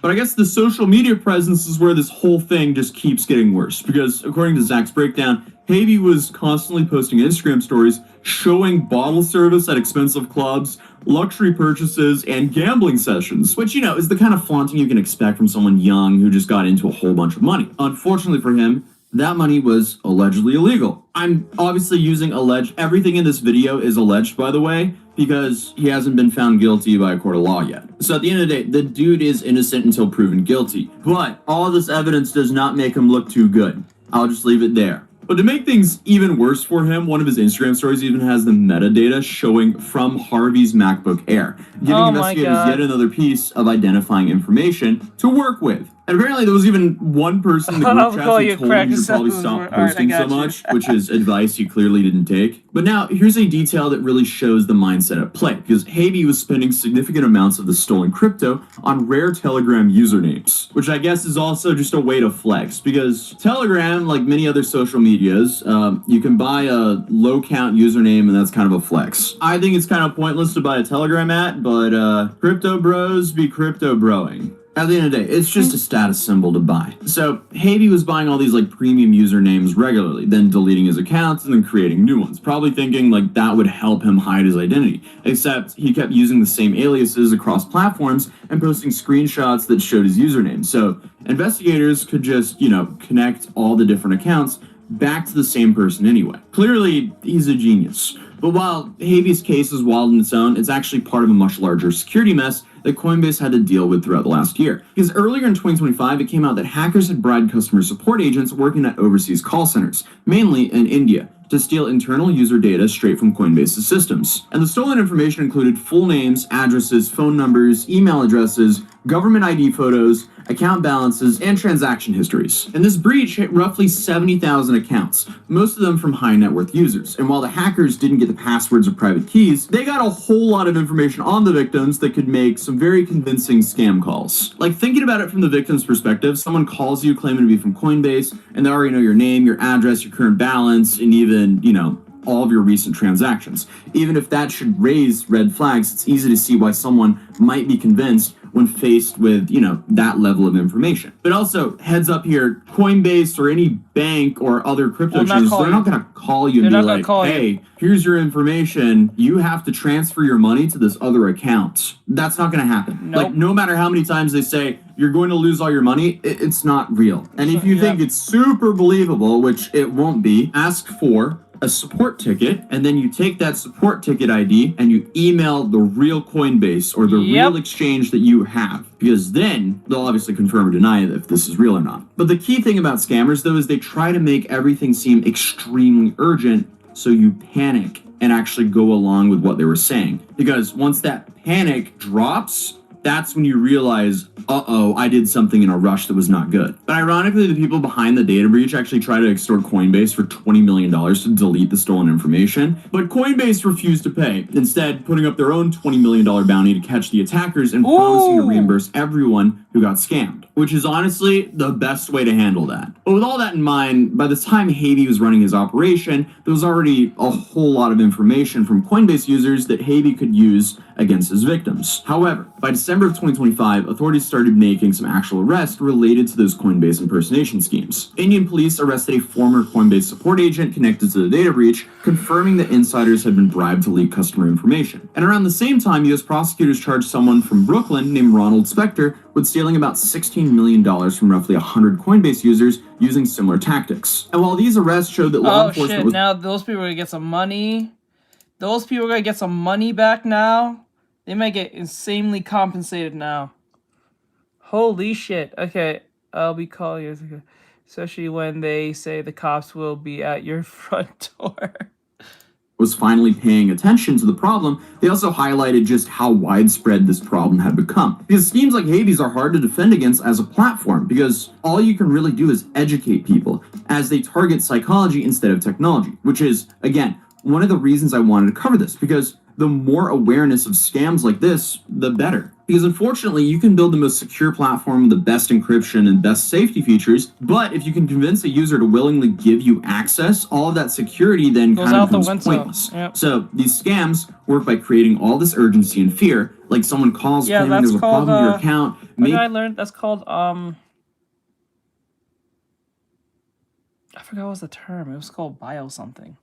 But I guess the social media presence is where this whole thing just keeps getting worse. Because according to Zach's breakdown, Haby was constantly posting Instagram stories showing bottle service at expensive clubs, luxury purchases, and gambling sessions, which, you know, is the kind of flaunting you can expect from someone young who just got into a whole bunch of money. Unfortunately for him, that money was allegedly illegal. I'm obviously using alleged. Everything in this video is alleged, by the way, because he hasn't been found guilty by a court of law yet. So at the end of the day, the dude is innocent until proven guilty. But all this evidence does not make him look too good. I'll just leave it there. But to make things even worse for him, one of his Instagram stories even has the metadata showing from Harvey's MacBook Air, giving investigators yet another piece of identifying information to work with. And apparently there was even one person in the group chat who told him to probably stop posting so much, which is advice he clearly didn't take. But now, here's a detail that really shows the mindset at play, because Haby was spending significant amounts of the stolen crypto on rare Telegram usernames, which I guess is also just a way to flex, because Telegram, like many other social medias, you can buy a low-count username, and that's kind of a flex. I think it's kind of pointless to buy a Telegram at, but crypto bros be crypto broing. At the end of the day, it's just a status symbol to buy. So Haby was buying all these like premium usernames regularly, then deleting his accounts and then creating new ones, probably thinking like that would help him hide his identity. Except he kept using the same aliases across platforms and posting screenshots that showed his username. So investigators could just, you know, connect all the different accounts back to the same person anyway. Clearly, he's a genius. But while Haby's case is wild in its own, it's actually part of a much larger security mess that Coinbase had to deal with throughout the last year. Because earlier in 2025, it came out that hackers had bribed customer support agents working at overseas call centers, mainly in India, to steal internal user data straight from Coinbase's systems. And the stolen information included full names, addresses, phone numbers, email addresses, government ID photos, account balances, and transaction histories. And this breach hit roughly 70,000 accounts, most of them from high net worth users. And while the hackers didn't get the passwords or private keys, they got a whole lot of information on the victims that could make some very convincing scam calls. Like, thinking about it from the victim's perspective, someone calls you claiming to be from Coinbase, and they already know your name, your address, your current balance, and even, you know, all of your recent transactions. Even if that should raise red flags, it's easy to see why someone might be convinced when faced with, you know, that level of information. But also, heads up here, Coinbase or any bank or other crypto exchanges, they're not going to call you and be like, hey, here's your information. You have to transfer your money to this other account. That's not going to happen. Nope. Like, no matter how many times they say you're going to lose all your money, it's not real. And if you think it's super believable, which it won't be, ask for a support ticket, and then you take that support ticket ID and you email the real Coinbase or the real exchange that you have, because then they'll obviously confirm or deny if this is real or not. But the key thing about scammers, though, is they try to make everything seem extremely urgent, so you panic and actually go along with what they were saying. Because once that panic drops, that's when you realize, uh-oh, I did something in a rush that was not good. But ironically, the people behind the data breach actually tried to extort Coinbase for $20 million to delete the stolen information. But Coinbase refused to pay, instead putting up their own $20 million bounty to catch the attackers and promising to reimburse everyone who got scammed, which is honestly the best way to handle that. But with all that in mind, by the time Haby was running his operation, there was already a whole lot of information from Coinbase users that Haby could use against his victims. However, by December of 2025, authorities started making some actual arrests related to those Coinbase impersonation schemes. Indian police arrested a former Coinbase support agent connected to the data breach, confirming that insiders had been bribed to leak customer information. And around the same time, U.S. prosecutors charged someone from Brooklyn named Ronald Spector with stealing about $16 million from roughly 100 Coinbase users using similar tactics. And while these arrests showed that law enforcement was— now those people are gonna get some money. Those people are gonna get some money back now. They might get insanely compensated now. Holy shit. Okay, I'll be calling you. Especially when they say the cops will be at your front door. Was finally paying attention to the problem, they also highlighted just how widespread this problem had become. Because schemes like Haby's are hard to defend against as a platform, because all you can really do is educate people as they target psychology instead of technology, which is, again, one of the reasons I wanted to cover this, because the more awareness of scams like this, the better. Because unfortunately, you can build the most secure platform with the best encryption and best safety features, but if you can convince a user to willingly give you access, all of that security then kind of becomes pointless. So these scams work by creating all this urgency and fear, like someone calls claiming there's a problem with your account. What did I learn? That's called, I forgot what was the term. It was called bio something.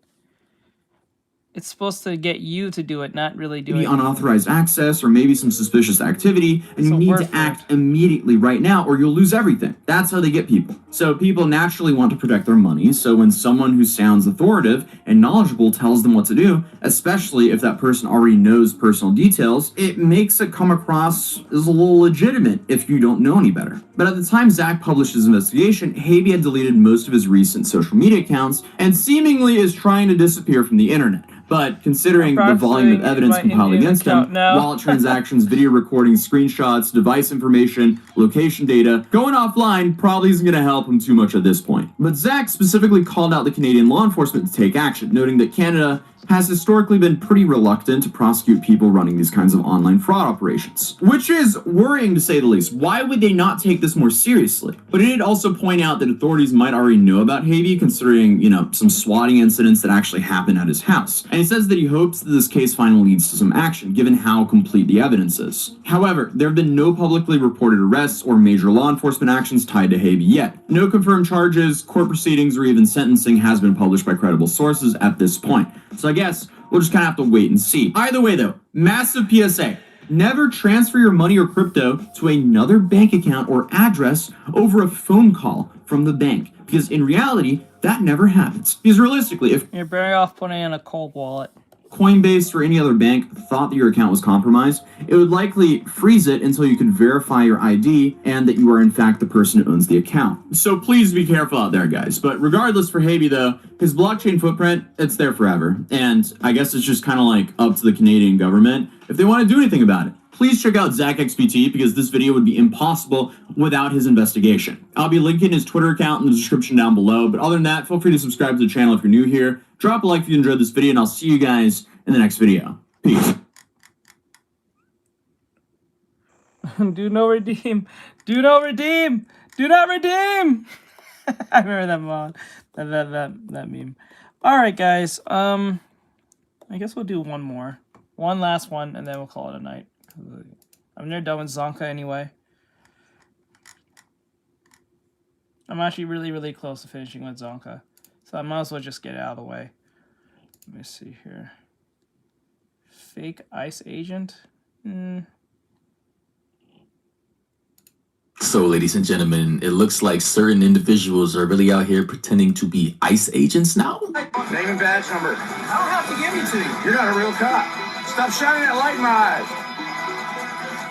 It's supposed to get you to do it, not really do it. Unauthorized access or maybe some suspicious activity, and you need to act immediately right now or you'll lose everything. That's how they get people. So people naturally want to protect their money, so when someone who sounds authoritative and knowledgeable tells them what to do, especially if that person already knows personal details, it makes it come across as a little legitimate if you don't know any better. But at the time Zach published his investigation, Habe had deleted most of his recent social media accounts and seemingly is trying to disappear from the internet. But considering the volume of evidence compiled against him, wallet transactions, video recordings, screenshots, device information, location data, going offline probably isn't going to help him too much at this point. But Zach specifically called out the Canadian law enforcement to take action, noting that Canada has historically been pretty reluctant to prosecute people running these kinds of online fraud operations. Which is worrying to say the least. Why would they not take this more seriously? But he did also point out that authorities might already know about Habe, considering, some swatting incidents that actually happened at his house. And he says that he hopes that this case finally leads to some action, given how complete the evidence is. However, there have been no publicly reported arrests or major law enforcement actions tied to Habe yet. No confirmed charges, court proceedings, or even sentencing has been published by credible sources at this point. So I guess we'll just kind of have to wait and see. Either way though, massive PSA. Never transfer your money or crypto to another bank account or address over a phone call from the bank. Because in reality, that never happens. Because realistically, if you're better off putting in a cold wallet, Coinbase or any other bank thought that your account was compromised, it would likely freeze it until you could verify your ID and that you are in fact the person who owns the account. So please be careful out there, guys. But regardless for Habe though, his blockchain footprint, it's there forever. And I guess it's just kind of like up to the Canadian government if they want to do anything about it. Please check out Zach XPT because this video would be impossible without his investigation. I'll be linking his Twitter account in the description down below, but other than that, feel free to subscribe to the channel if you're new here. Drop a like if you enjoyed this video, and I'll see you guys in the next video. Peace. Do no redeem. Do no redeem. Do not redeem. I remember that mod. That meme. Alright guys. I guess we'll do one more. One last one and then we'll call it a night. I'm near done with Zonka anyway. I'm actually really close to finishing with Zonka. So I might as well just get it out of the way. Let me see here. Fake ICE agent? So, ladies and gentlemen, it looks like certain individuals are really out here pretending to be ICE agents now. Name and badge number. I don't have to give it to you. You're not a real cop. Stop shining that light in my eyes.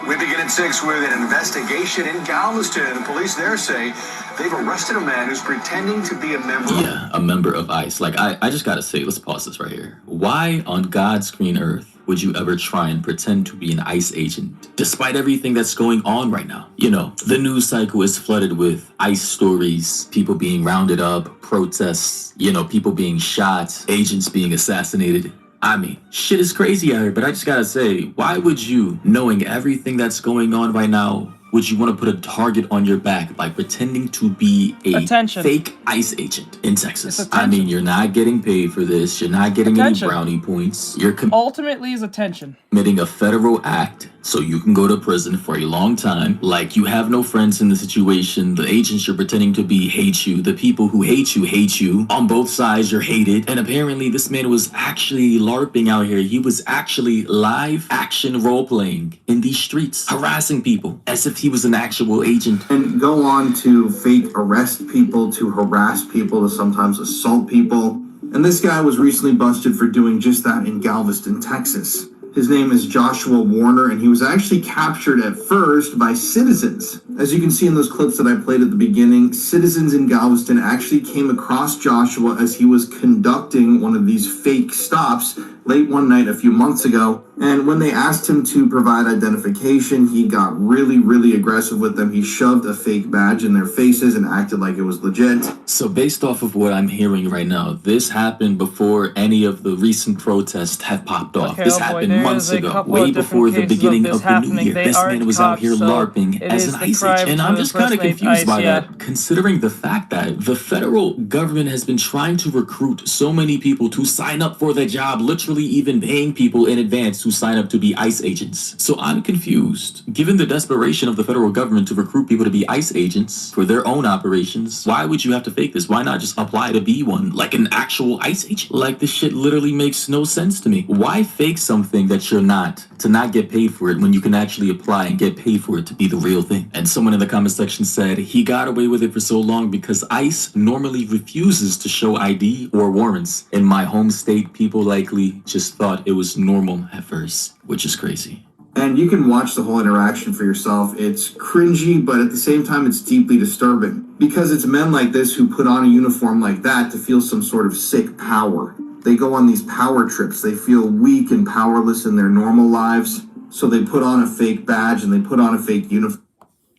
We begin at 6 with an investigation in Galveston. The police there say they've arrested a man who's pretending to be a member. Yeah, a member of ICE. Like, I just gotta say, let's pause this right here. Why on God's green earth would you ever try and pretend to be an ICE agent? Despite everything that's going on right now. The news cycle is flooded with ICE stories, people being rounded up, protests, people being shot, agents being assassinated. I mean, shit is crazy out here, but I just gotta say, why would you, knowing everything that's going on right now, would you want to put a target on your back by pretending to be a fake ICE agent in Texas? I mean, you're not getting paid for this. You're not getting any brownie points. You're ultimately is attention. Committing a federal act so you can go to prison for a long time. Like, you have no friends in the situation. The agents you're pretending to be hate you. The people who hate you. On both sides, you're hated. And apparently this man was actually LARPing out here. He was actually live action role-playing in these streets, harassing people as if he was an actual agent. And go on to fake arrest people, to harass people, to sometimes assault people. And this guy was recently busted for doing just that in Galveston, Texas. His name is Joshua Warner, and he was actually captured at first by citizens. As you can see in those clips that I played at the beginning, citizens in Galveston actually came across Joshua as he was conducting one of these fake stops late one night a few months ago. And when they asked him to provide identification, he got really aggressive with them. He shoved a fake badge in their faces and acted like it was legit. So based off of what I'm hearing right now, this happened before any of the recent protests have popped off. This happened months ago, way before the beginning of the new year. This man was out here LARPing as an ICE agent. And I'm just kind of confused by that, considering the fact that the federal government has been trying to recruit so many people to sign up for the job, literally even paying people in advance to who sign up to be ICE agents. So I'm confused. Given the desperation of the federal government to recruit people to be ICE agents for their own operations, why would you have to fake this? Why not just apply to be one, like an actual ICE agent? Like, this shit literally makes no sense to me. Why fake something that you're not to not get paid for it when you can actually apply and get paid for it to be the real thing? And someone in the comment section said he got away with it for so long because ICE normally refuses to show ID or warrants. In my home state, people likely just thought it was normal at first, which is crazy. And you can watch the whole interaction for yourself. It's cringy, but at the same time, it's deeply disturbing. Because it's men like this who put on a uniform like that to feel some sort of sick power. They go on these power trips. They feel weak and powerless in their normal lives. So they put on a fake badge and they put on a fake uniform.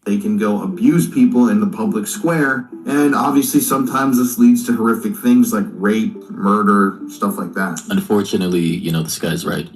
They can go abuse people in the public square, and obviously sometimes this leads to horrific things like rape, murder, stuff like that. Unfortunately, this guy's right.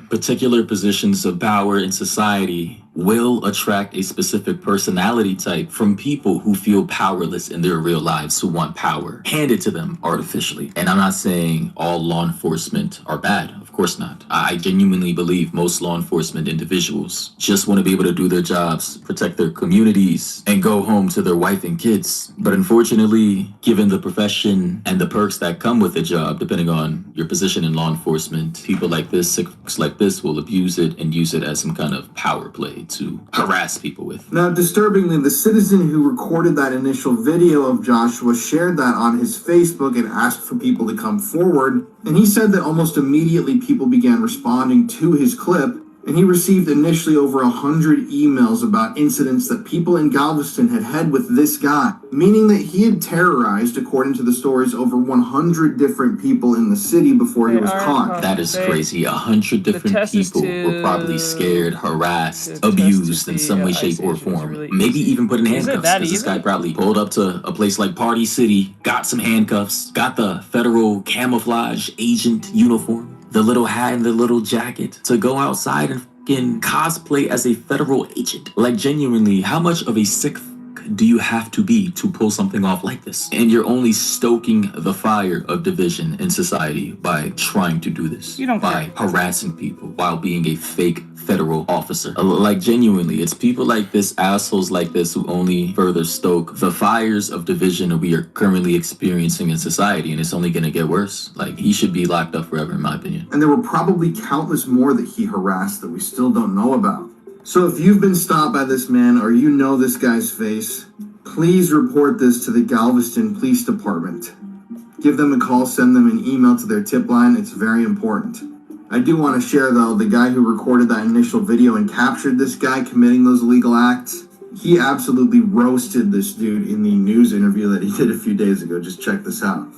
Particular positions of power in society will attract a specific personality type from people who feel powerless in their real lives, who want power handed to them artificially. And I'm not saying all law enforcement are bad. Of course not. I genuinely believe most law enforcement individuals just want to be able to do their jobs, protect their communities, and go home to their wife and kids. But unfortunately, given the profession and the perks that come with the job, depending on your position in law enforcement, people like this, sicks like this, will abuse it and use it as some kind of power play to harass people with. Now, disturbingly, the citizen who recorded that initial video of Joshua shared that on his Facebook and asked for people to come forward. And he said that almost immediately people began responding to his clip. And he received initially over 100 emails about incidents that people in Galveston had had with this guy, meaning that he had terrorized, according to the stories, over 100 different people in the city before he was caught. That is crazy. 100 different people were probably scared, harassed, abused in some way, shape, or form. Maybe even put in handcuffs, because this guy probably pulled up to a place like Party City, got some handcuffs, got the federal camouflage agent uniform, the little hat and the little jacket, to go outside and fucking cosplay as a federal agent. Like, genuinely, how much of a sick do you have to be to pull something off like this? And you're only stoking the fire of division in society by trying to do this. By harassing people while being a fake federal officer. Like, genuinely, it's people like this, assholes like this, who only further stoke the fires of division we are currently experiencing in society, and it's only gonna get worse. Like, he should be locked up forever, in my opinion. And there were probably countless more that he harassed that we still don't know about. So if you've been stopped by this man or you know this guy's face, please report this to the Galveston Police Department. Give them a call, send them an email to their tip line. It's very important. I do want to share, though, the guy who recorded that initial video and captured this guy committing those illegal acts. He absolutely roasted this dude in the news interview that he did a few days ago. Just check this out.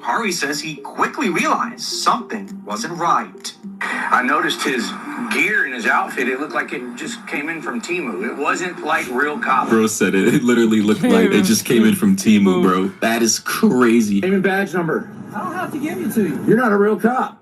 Harvey says he quickly realized something wasn't right. I noticed his gear and his outfit. It looked like it just came in from Temu. It wasn't like real cop. Bro said it. It literally looked like it just came in from Temu, bro. That is crazy. Name and badge number. I don't have to give it to you. You're not a real cop.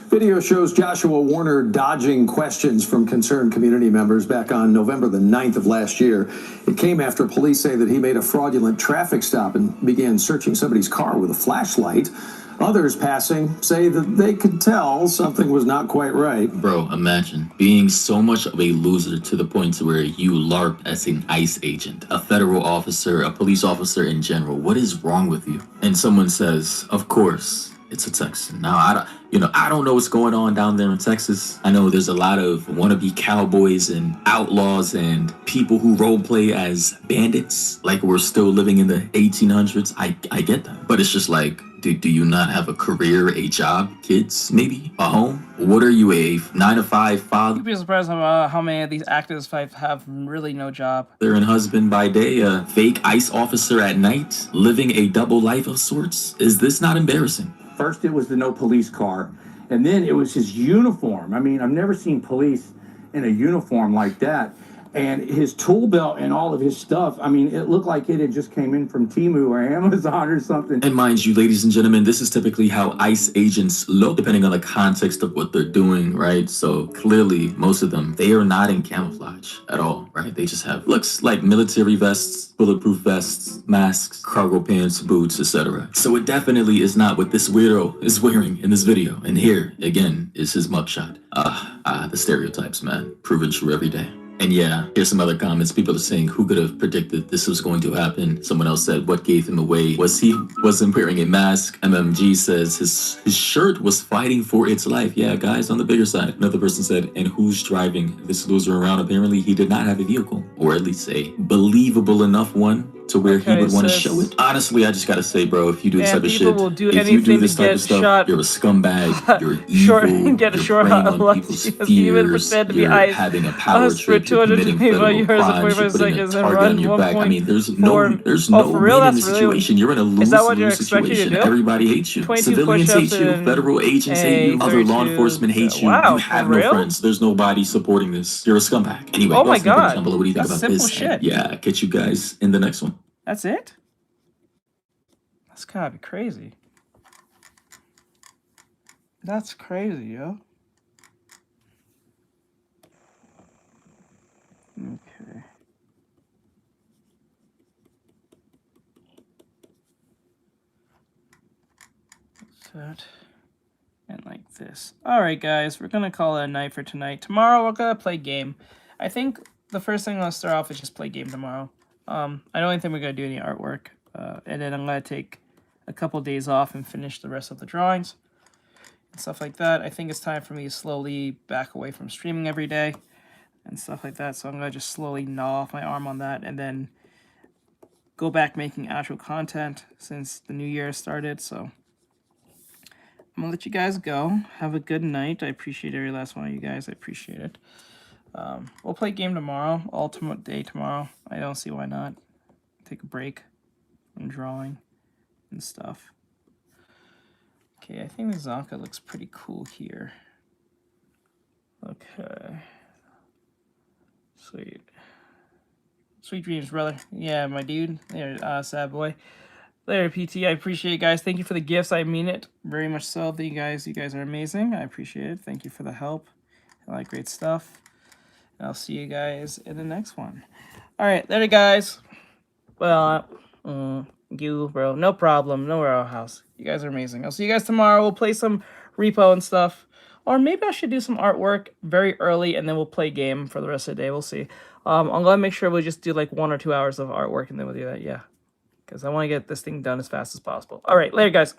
Video shows Joshua Warner dodging questions from concerned community members back on November the 9th of last year. It came after police say that he made a fraudulent traffic stop and began searching somebody's car with a flashlight. Others passing say that they could tell something was not quite right. Bro, imagine being so much of a loser to the point to where you LARP as an ICE agent, a federal officer, a police officer in general. What is wrong with you? And someone says, of course, it's a Texan. Now, I don't know what's going on down there in Texas. I know there's a lot of wannabe cowboys and outlaws and people who role play as bandits, like we're still living in the 1800s. I get that. But it's just like, do you not have a career, a job, kids, maybe a home? What are you, a 9-to-5 father? You'd be surprised how many of these actors have really no job. They're a husband by day, a fake ICE officer at night, living a double life of sorts. Is this not embarrassing? First, it was the no police car, and then it was his uniform. I mean, I've never seen police in a uniform like that. And his tool belt and all of his stuff, I mean, it looked like it had just came in from Temu or Amazon or something. And mind you, ladies and gentlemen, this is typically how ICE agents look, depending on the context of what they're doing, right? So clearly, most of them, they are not in camouflage at all, right? They just have looks like military vests, bulletproof vests, masks, cargo pants, boots, etc. So it definitely is not what this weirdo is wearing in this video. And here, again, is his mugshot. The stereotypes, man, proven true every day. And yeah, here's some other comments. People are saying, who could have predicted this was going to happen? Someone else said, what gave him away? Was he wasn't wearing a mask? MMG says his shirt was fighting for its life. Yeah, guys, on the bigger side. Another person said, and who's driving this loser around? Apparently, he did not have a vehicle, or at least a believable enough one to where he would want to show it. Honestly, I just gotta say, bro, if you do this type of shit, if you do this type of stuff, you're a scumbag, you're evil, get a you're short preying on on people's fears, you're having a power trip, you're committing federal crimes, you're putting a target on your back. I mean, there's no win in the situation. You're in a lose-lose situation. Everybody hates you. Civilians hate you, federal agents hate you, other law enforcement hate you. You have no friends. There's nobody supporting this. You're a scumbag. Anyway, oh my god, down below what do you think about this? Shit. Yeah, catch you guys in the next one. That's it? That's gotta be crazy. That's crazy, yo. Okay. That. And like this. Alright, guys, we're gonna call it a night for tonight. Tomorrow, we're gonna play game. I think the first thing I'll start off is just play game tomorrow. I don't think we're going to do any artwork, and then I'm going to take a couple days off and finish the rest of the drawings and stuff like that. I think it's time for me to slowly back away from streaming every day and stuff like that, so I'm going to just slowly gnaw off my arm on that and then go back making actual content since the new year started, so I'm going to let you guys go. Have a good night. I appreciate every last one of you guys. I appreciate it. We'll play game tomorrow, ultimate day tomorrow. I don't see why not. Take a break from drawing and stuff. Okay, I think the Zonka looks pretty cool here. Okay. Sweet. Sweet dreams, brother. Yeah, my dude. There, sad boy. There, PT. I appreciate you guys. Thank you for the gifts. I mean it very much so. You guys are amazing. I appreciate it. Thank you for the help. I like great stuff. I'll see you guys in the next one. Alright, later guys. Well, you, bro. No problem. No house. You guys are amazing. I'll see you guys tomorrow. We'll play some repo and stuff. Or maybe I should do some artwork very early and then we'll play game for the rest of the day. We'll see. I'm going to make sure we just do like 1 or 2 hours of artwork and then we'll do that. Yeah. Because I want to get this thing done as fast as possible. Alright, later guys.